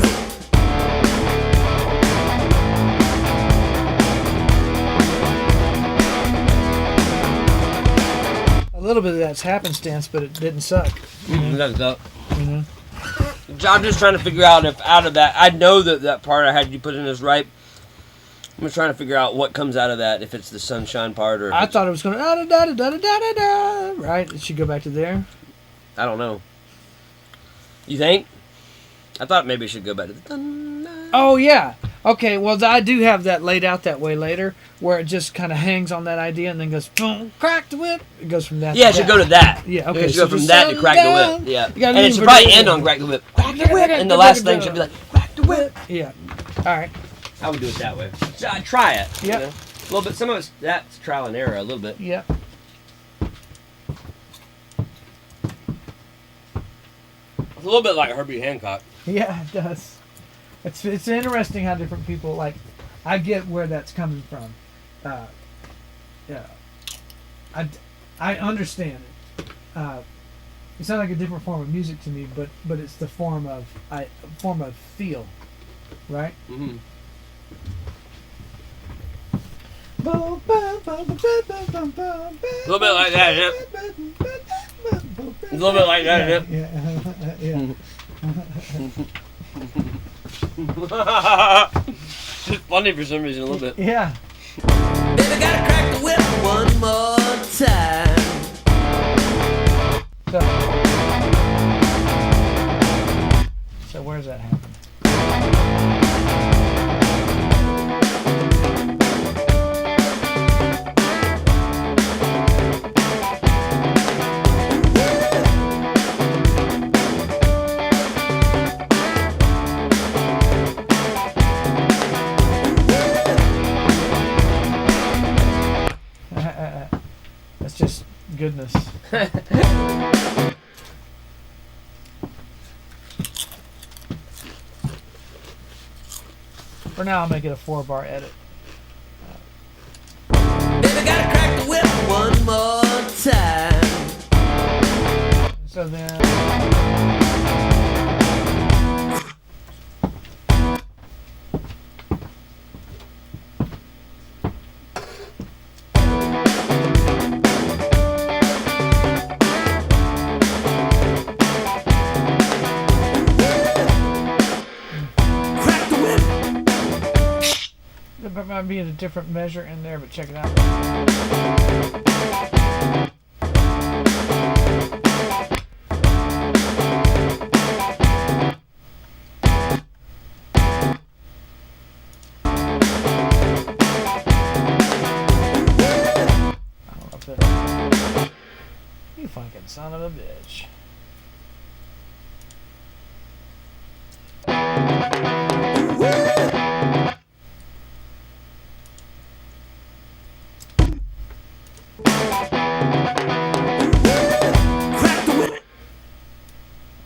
A little bit of that's happenstance, but it didn't suck. That's up. You know? I'm just trying to figure out if out of that, I know that part I had you put in is right. I'm just trying to figure out what comes out of that, if it's the sunshine part or if I it's, thought it was going da da da da da da da. Right? It should go back to there. I don't know. You think? I thought maybe it should go back to the dun, dun. Oh yeah. Okay. Well, I do have that laid out that way later, where it just kind of hangs on that idea and then goes boom, crack the whip. It goes from that. Yeah, it to should that. go to that. Yeah, okay, It should so go from just that to settle crack the down. whip. Yeah. You gotta And it lean should for probably the- end on crack the whip. Crack the whip. And the last thing should be like, crack the whip. Yeah. All right. I would do it that way. So, try it. Yep. You know? A little bit. Some of it's that's trial and error a little bit. Yep. It's a little bit like Herbie Hancock. Yeah, it does. It's interesting how different people like. I get where that's coming from. Yeah. I understand it. It sounds like a different form of music to me, but it's the form of feel, right? Mm-hmm. A little bit like that, yeah. A little bit like that, yeah. It's just funny for some reason a little bit. Yeah. Baby, gotta crack the whip one more time. So where's that happen? That's just goodness. For now, I'll make it a 4-bar edit. Baby, gotta crack the whip one more time. So then. Crack the whip. There might be a different measure in there, but check it out. I don't know if that. You fucking son of a bitch. Crack the whip.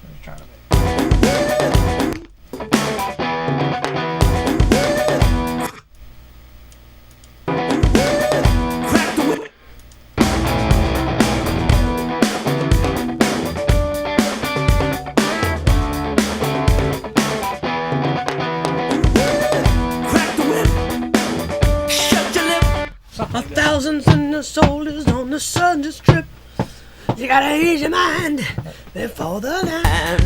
I'm just trying to make. Crack the whip. Crack the whip. Shut your lip. Something like that. Thousands and the soldiers on the Sunday Strip. You gotta ease your mind before the line.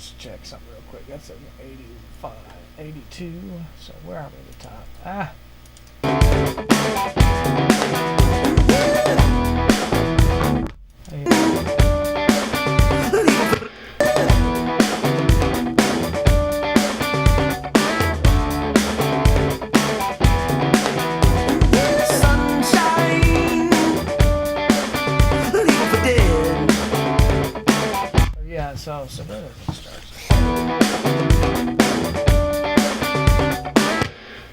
Let's check something real quick. That's an 85, 82. So where are we at the top? Ah. Sunshine, leave for dead. Yeah, so where does it start?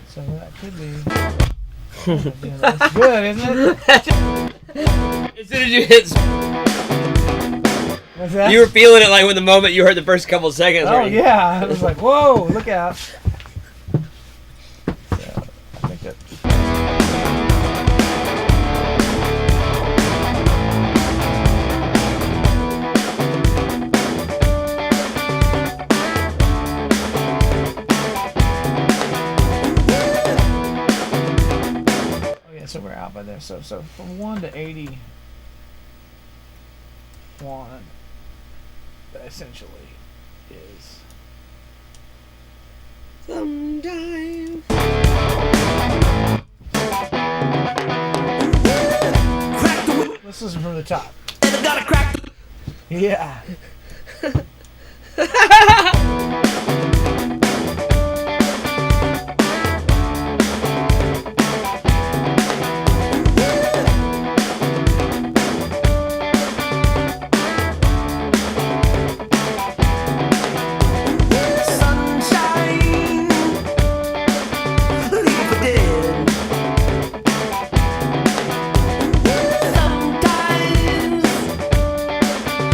So that could be. Yeah, that's good, isn't it? As soon as you hit, What's that? you were feeling it like when the moment you heard the first couple seconds. Oh right? yeah, I was like, whoa, look out. So I think that. Oh yeah, so we're out by there. So from 1 to 81, essentially is. Sometime. Crack the whip, Let's listen from the top. and I gotta crack the Yeah. sunshine, leave for dead. Sometimes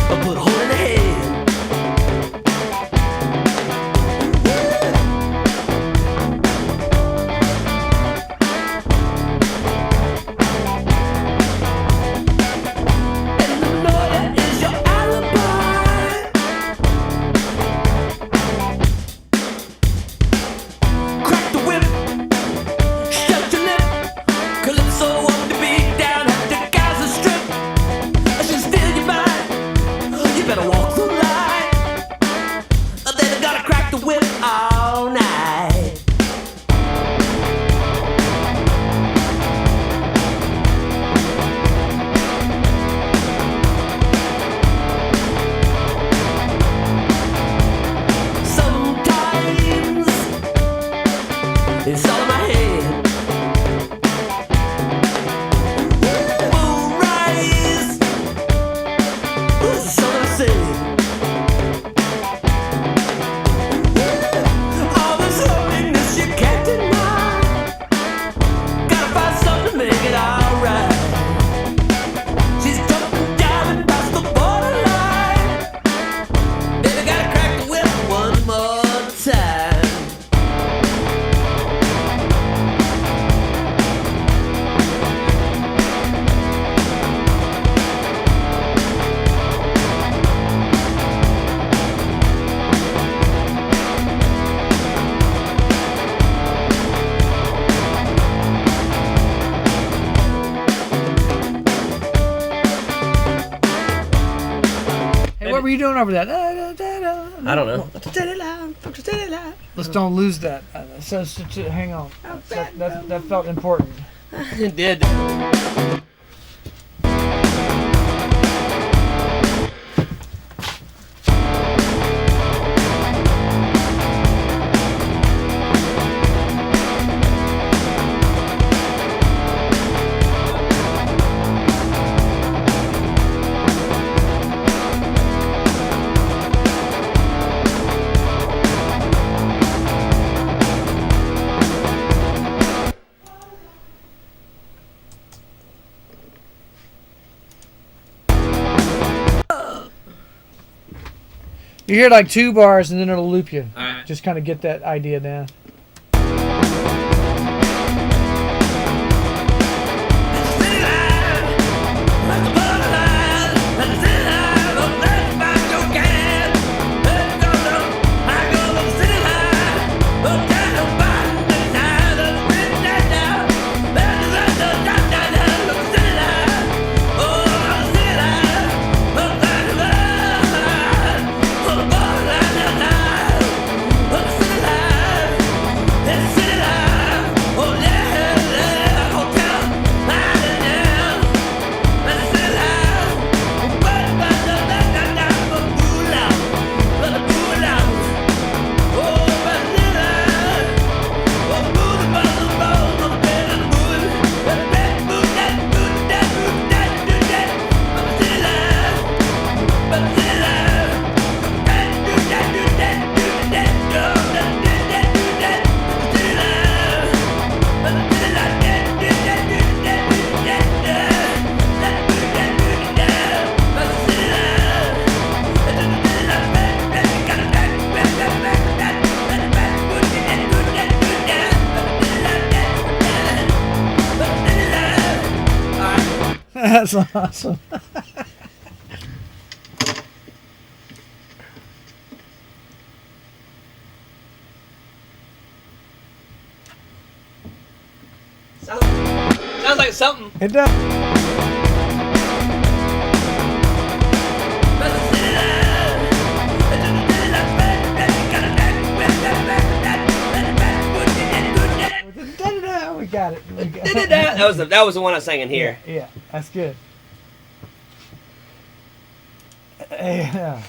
I put a hole in the head. And the lawyer is your alibi. Crack the whip, shut your lip. Calypso want to be down at the Gaza Strip. She'll steal your mind, you better walk the line. Then I gotta crack the whip all night. Sometimes it's all in my head. Moonrise, this is all I say. All this loneliness you can't deny. Gotta find something to make it alright. She's jumping, diving past the borderline. Baby, gotta crack the whip one more time. Hey, what were you doing over that? I don't know. Let's don't lose that. Hang on. That felt important. It did. You hear like 2 bars and then it'll loop you. Alright. Just kind of get that idea down. Oh, That's awesome. Sounds like something. It does. Da-da-da, we got it. We got it. That was the one I sang in here. Yeah, that's good. Yeah.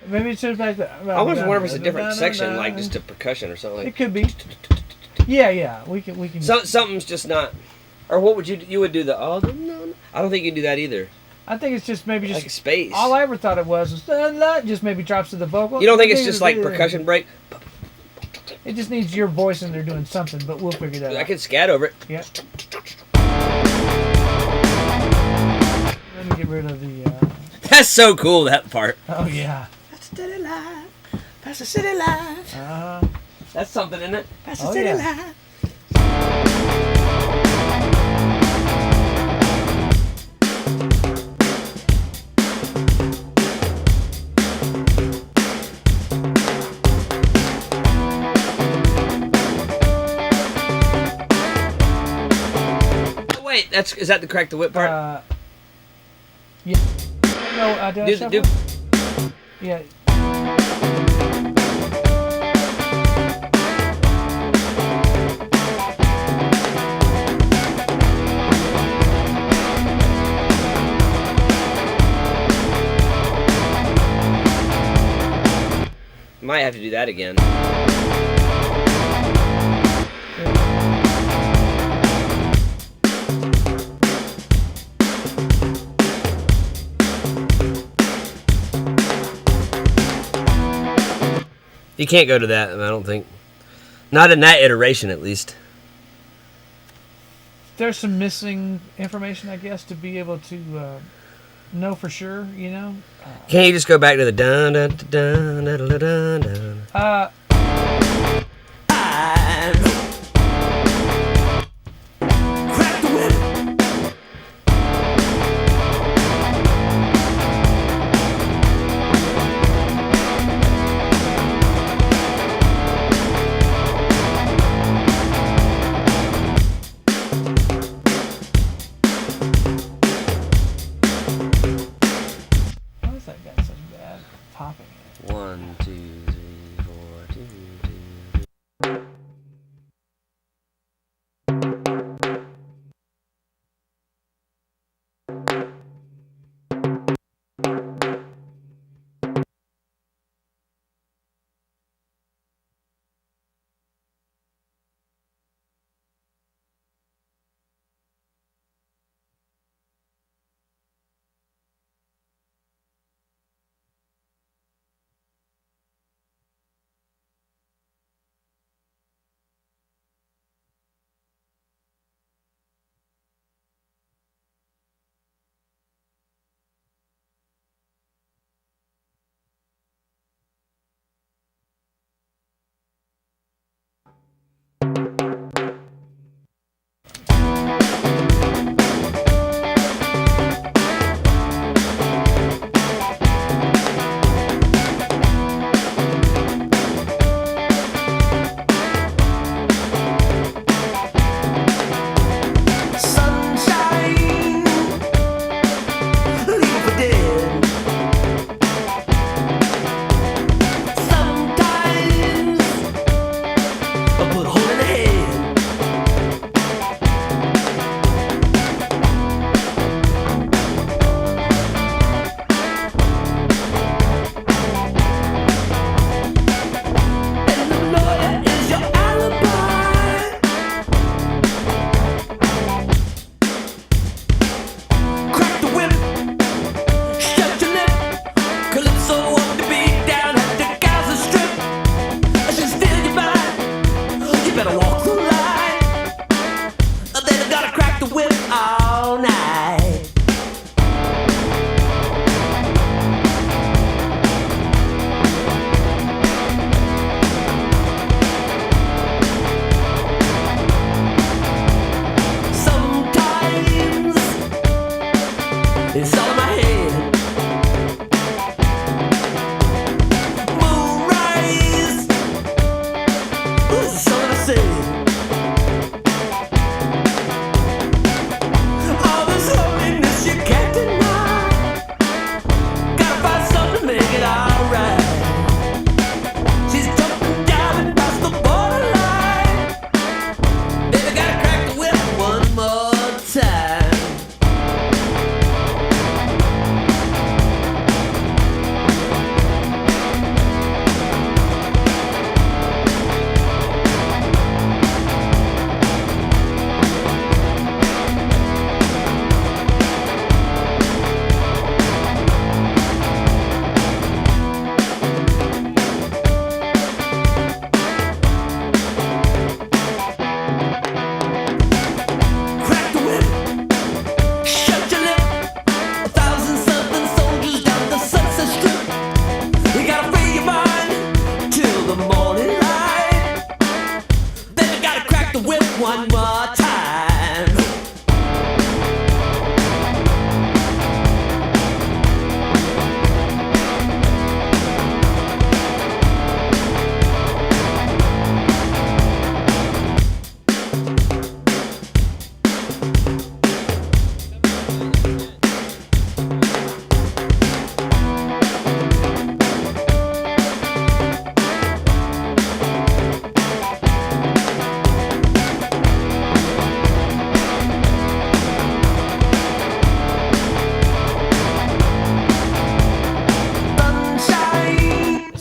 Maybe it's just like that. I was wondering if it's a different section, like just a percussion or something. It could be. Yeah. We can. Something's just not. Or what would you would do the oh no? I don't think you can do that either. I think it's just maybe just Like space. all I ever thought it was just maybe drops to the vocal. You don't think it's just like percussion break? It just needs your voice in there doing something, but we'll figure that I out. could scat over it. Yeah. Let me get rid of the. That's so cool, that part. Oh yeah. That's the city life. That's the city life. That's something, isn't it? That's the Oh, city yeah. life. Oh, wait, is that the crack the whip part? Yeah. No, did I shuffle? Yeah. Might have to do that again. You can't go to that, I don't think. Not in that iteration, at least. There's some missing information, I guess, to be able to know for sure. You know. Can't you just go back to the dun dun dun dun dun dun dun? Crack the whip. Why is that guy such bad popping? 1, 2, 3, 4, 2, 2.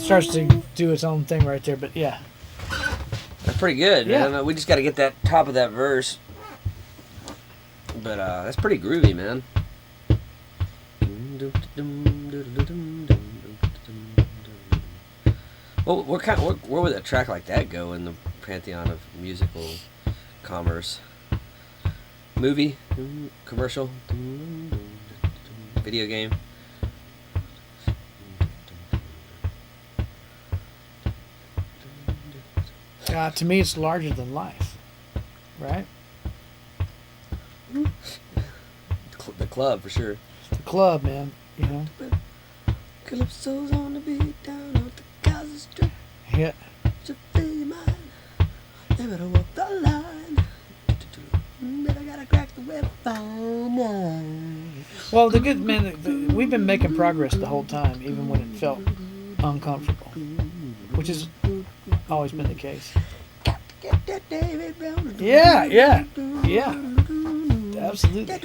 starts to do its own thing right there. But yeah, That's pretty good. Yeah. Man. We just got to get that top of that verse. But that's pretty groovy, man. Well, where would a track like that go in the pantheon of musical commerce? Movie, commercial, video game. to me, it's larger than life, right? The club for sure. The club, man. You know. Calypso's on the beat down on the Gaza Strip. Yeah. To fill your mind. They better walk the line. Better gotta crack the whip by night. Well, the good man, we've been making progress the whole time, even when it felt uncomfortable, which has always been the case. Got to get that David Brown. Yeah. Absolutely.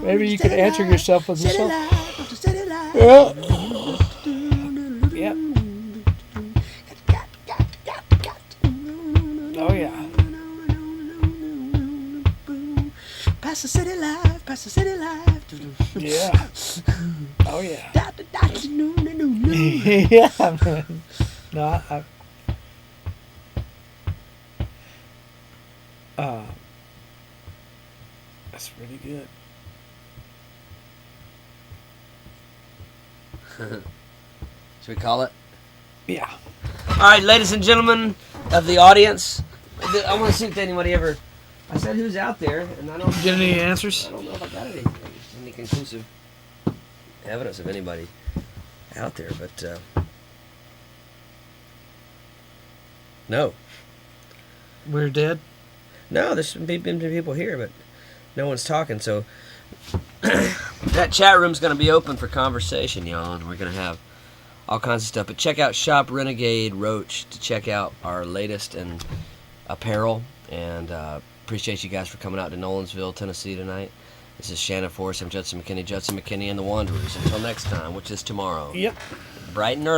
Maybe you could answer yourself with this song. Yeah. Yep. Oh yeah. Pass the city life, pass the city life. Yeah. Oh yeah. Yeah. Yeah, man. No, that's really good. Should we call it? Yeah. All right, ladies and gentlemen of the audience, I want to see if anybody ever. I said who's out there, and I don't. Get any answers? I don't know if I got any conclusive evidence of anybody out there, but no. We're dead. No, there's been people here, but no one's talking. So that chat room's going to be open for conversation, y'all, and we're going to have all kinds of stuff. But check out Shop Renegade Roach to check out our latest and apparel. And appreciate you guys for coming out to Nolensville, Tennessee tonight. This is Shannon Force. I'm Judson McKinney and the Wanderers. Until next time, which is tomorrow. Yep. Bright and early.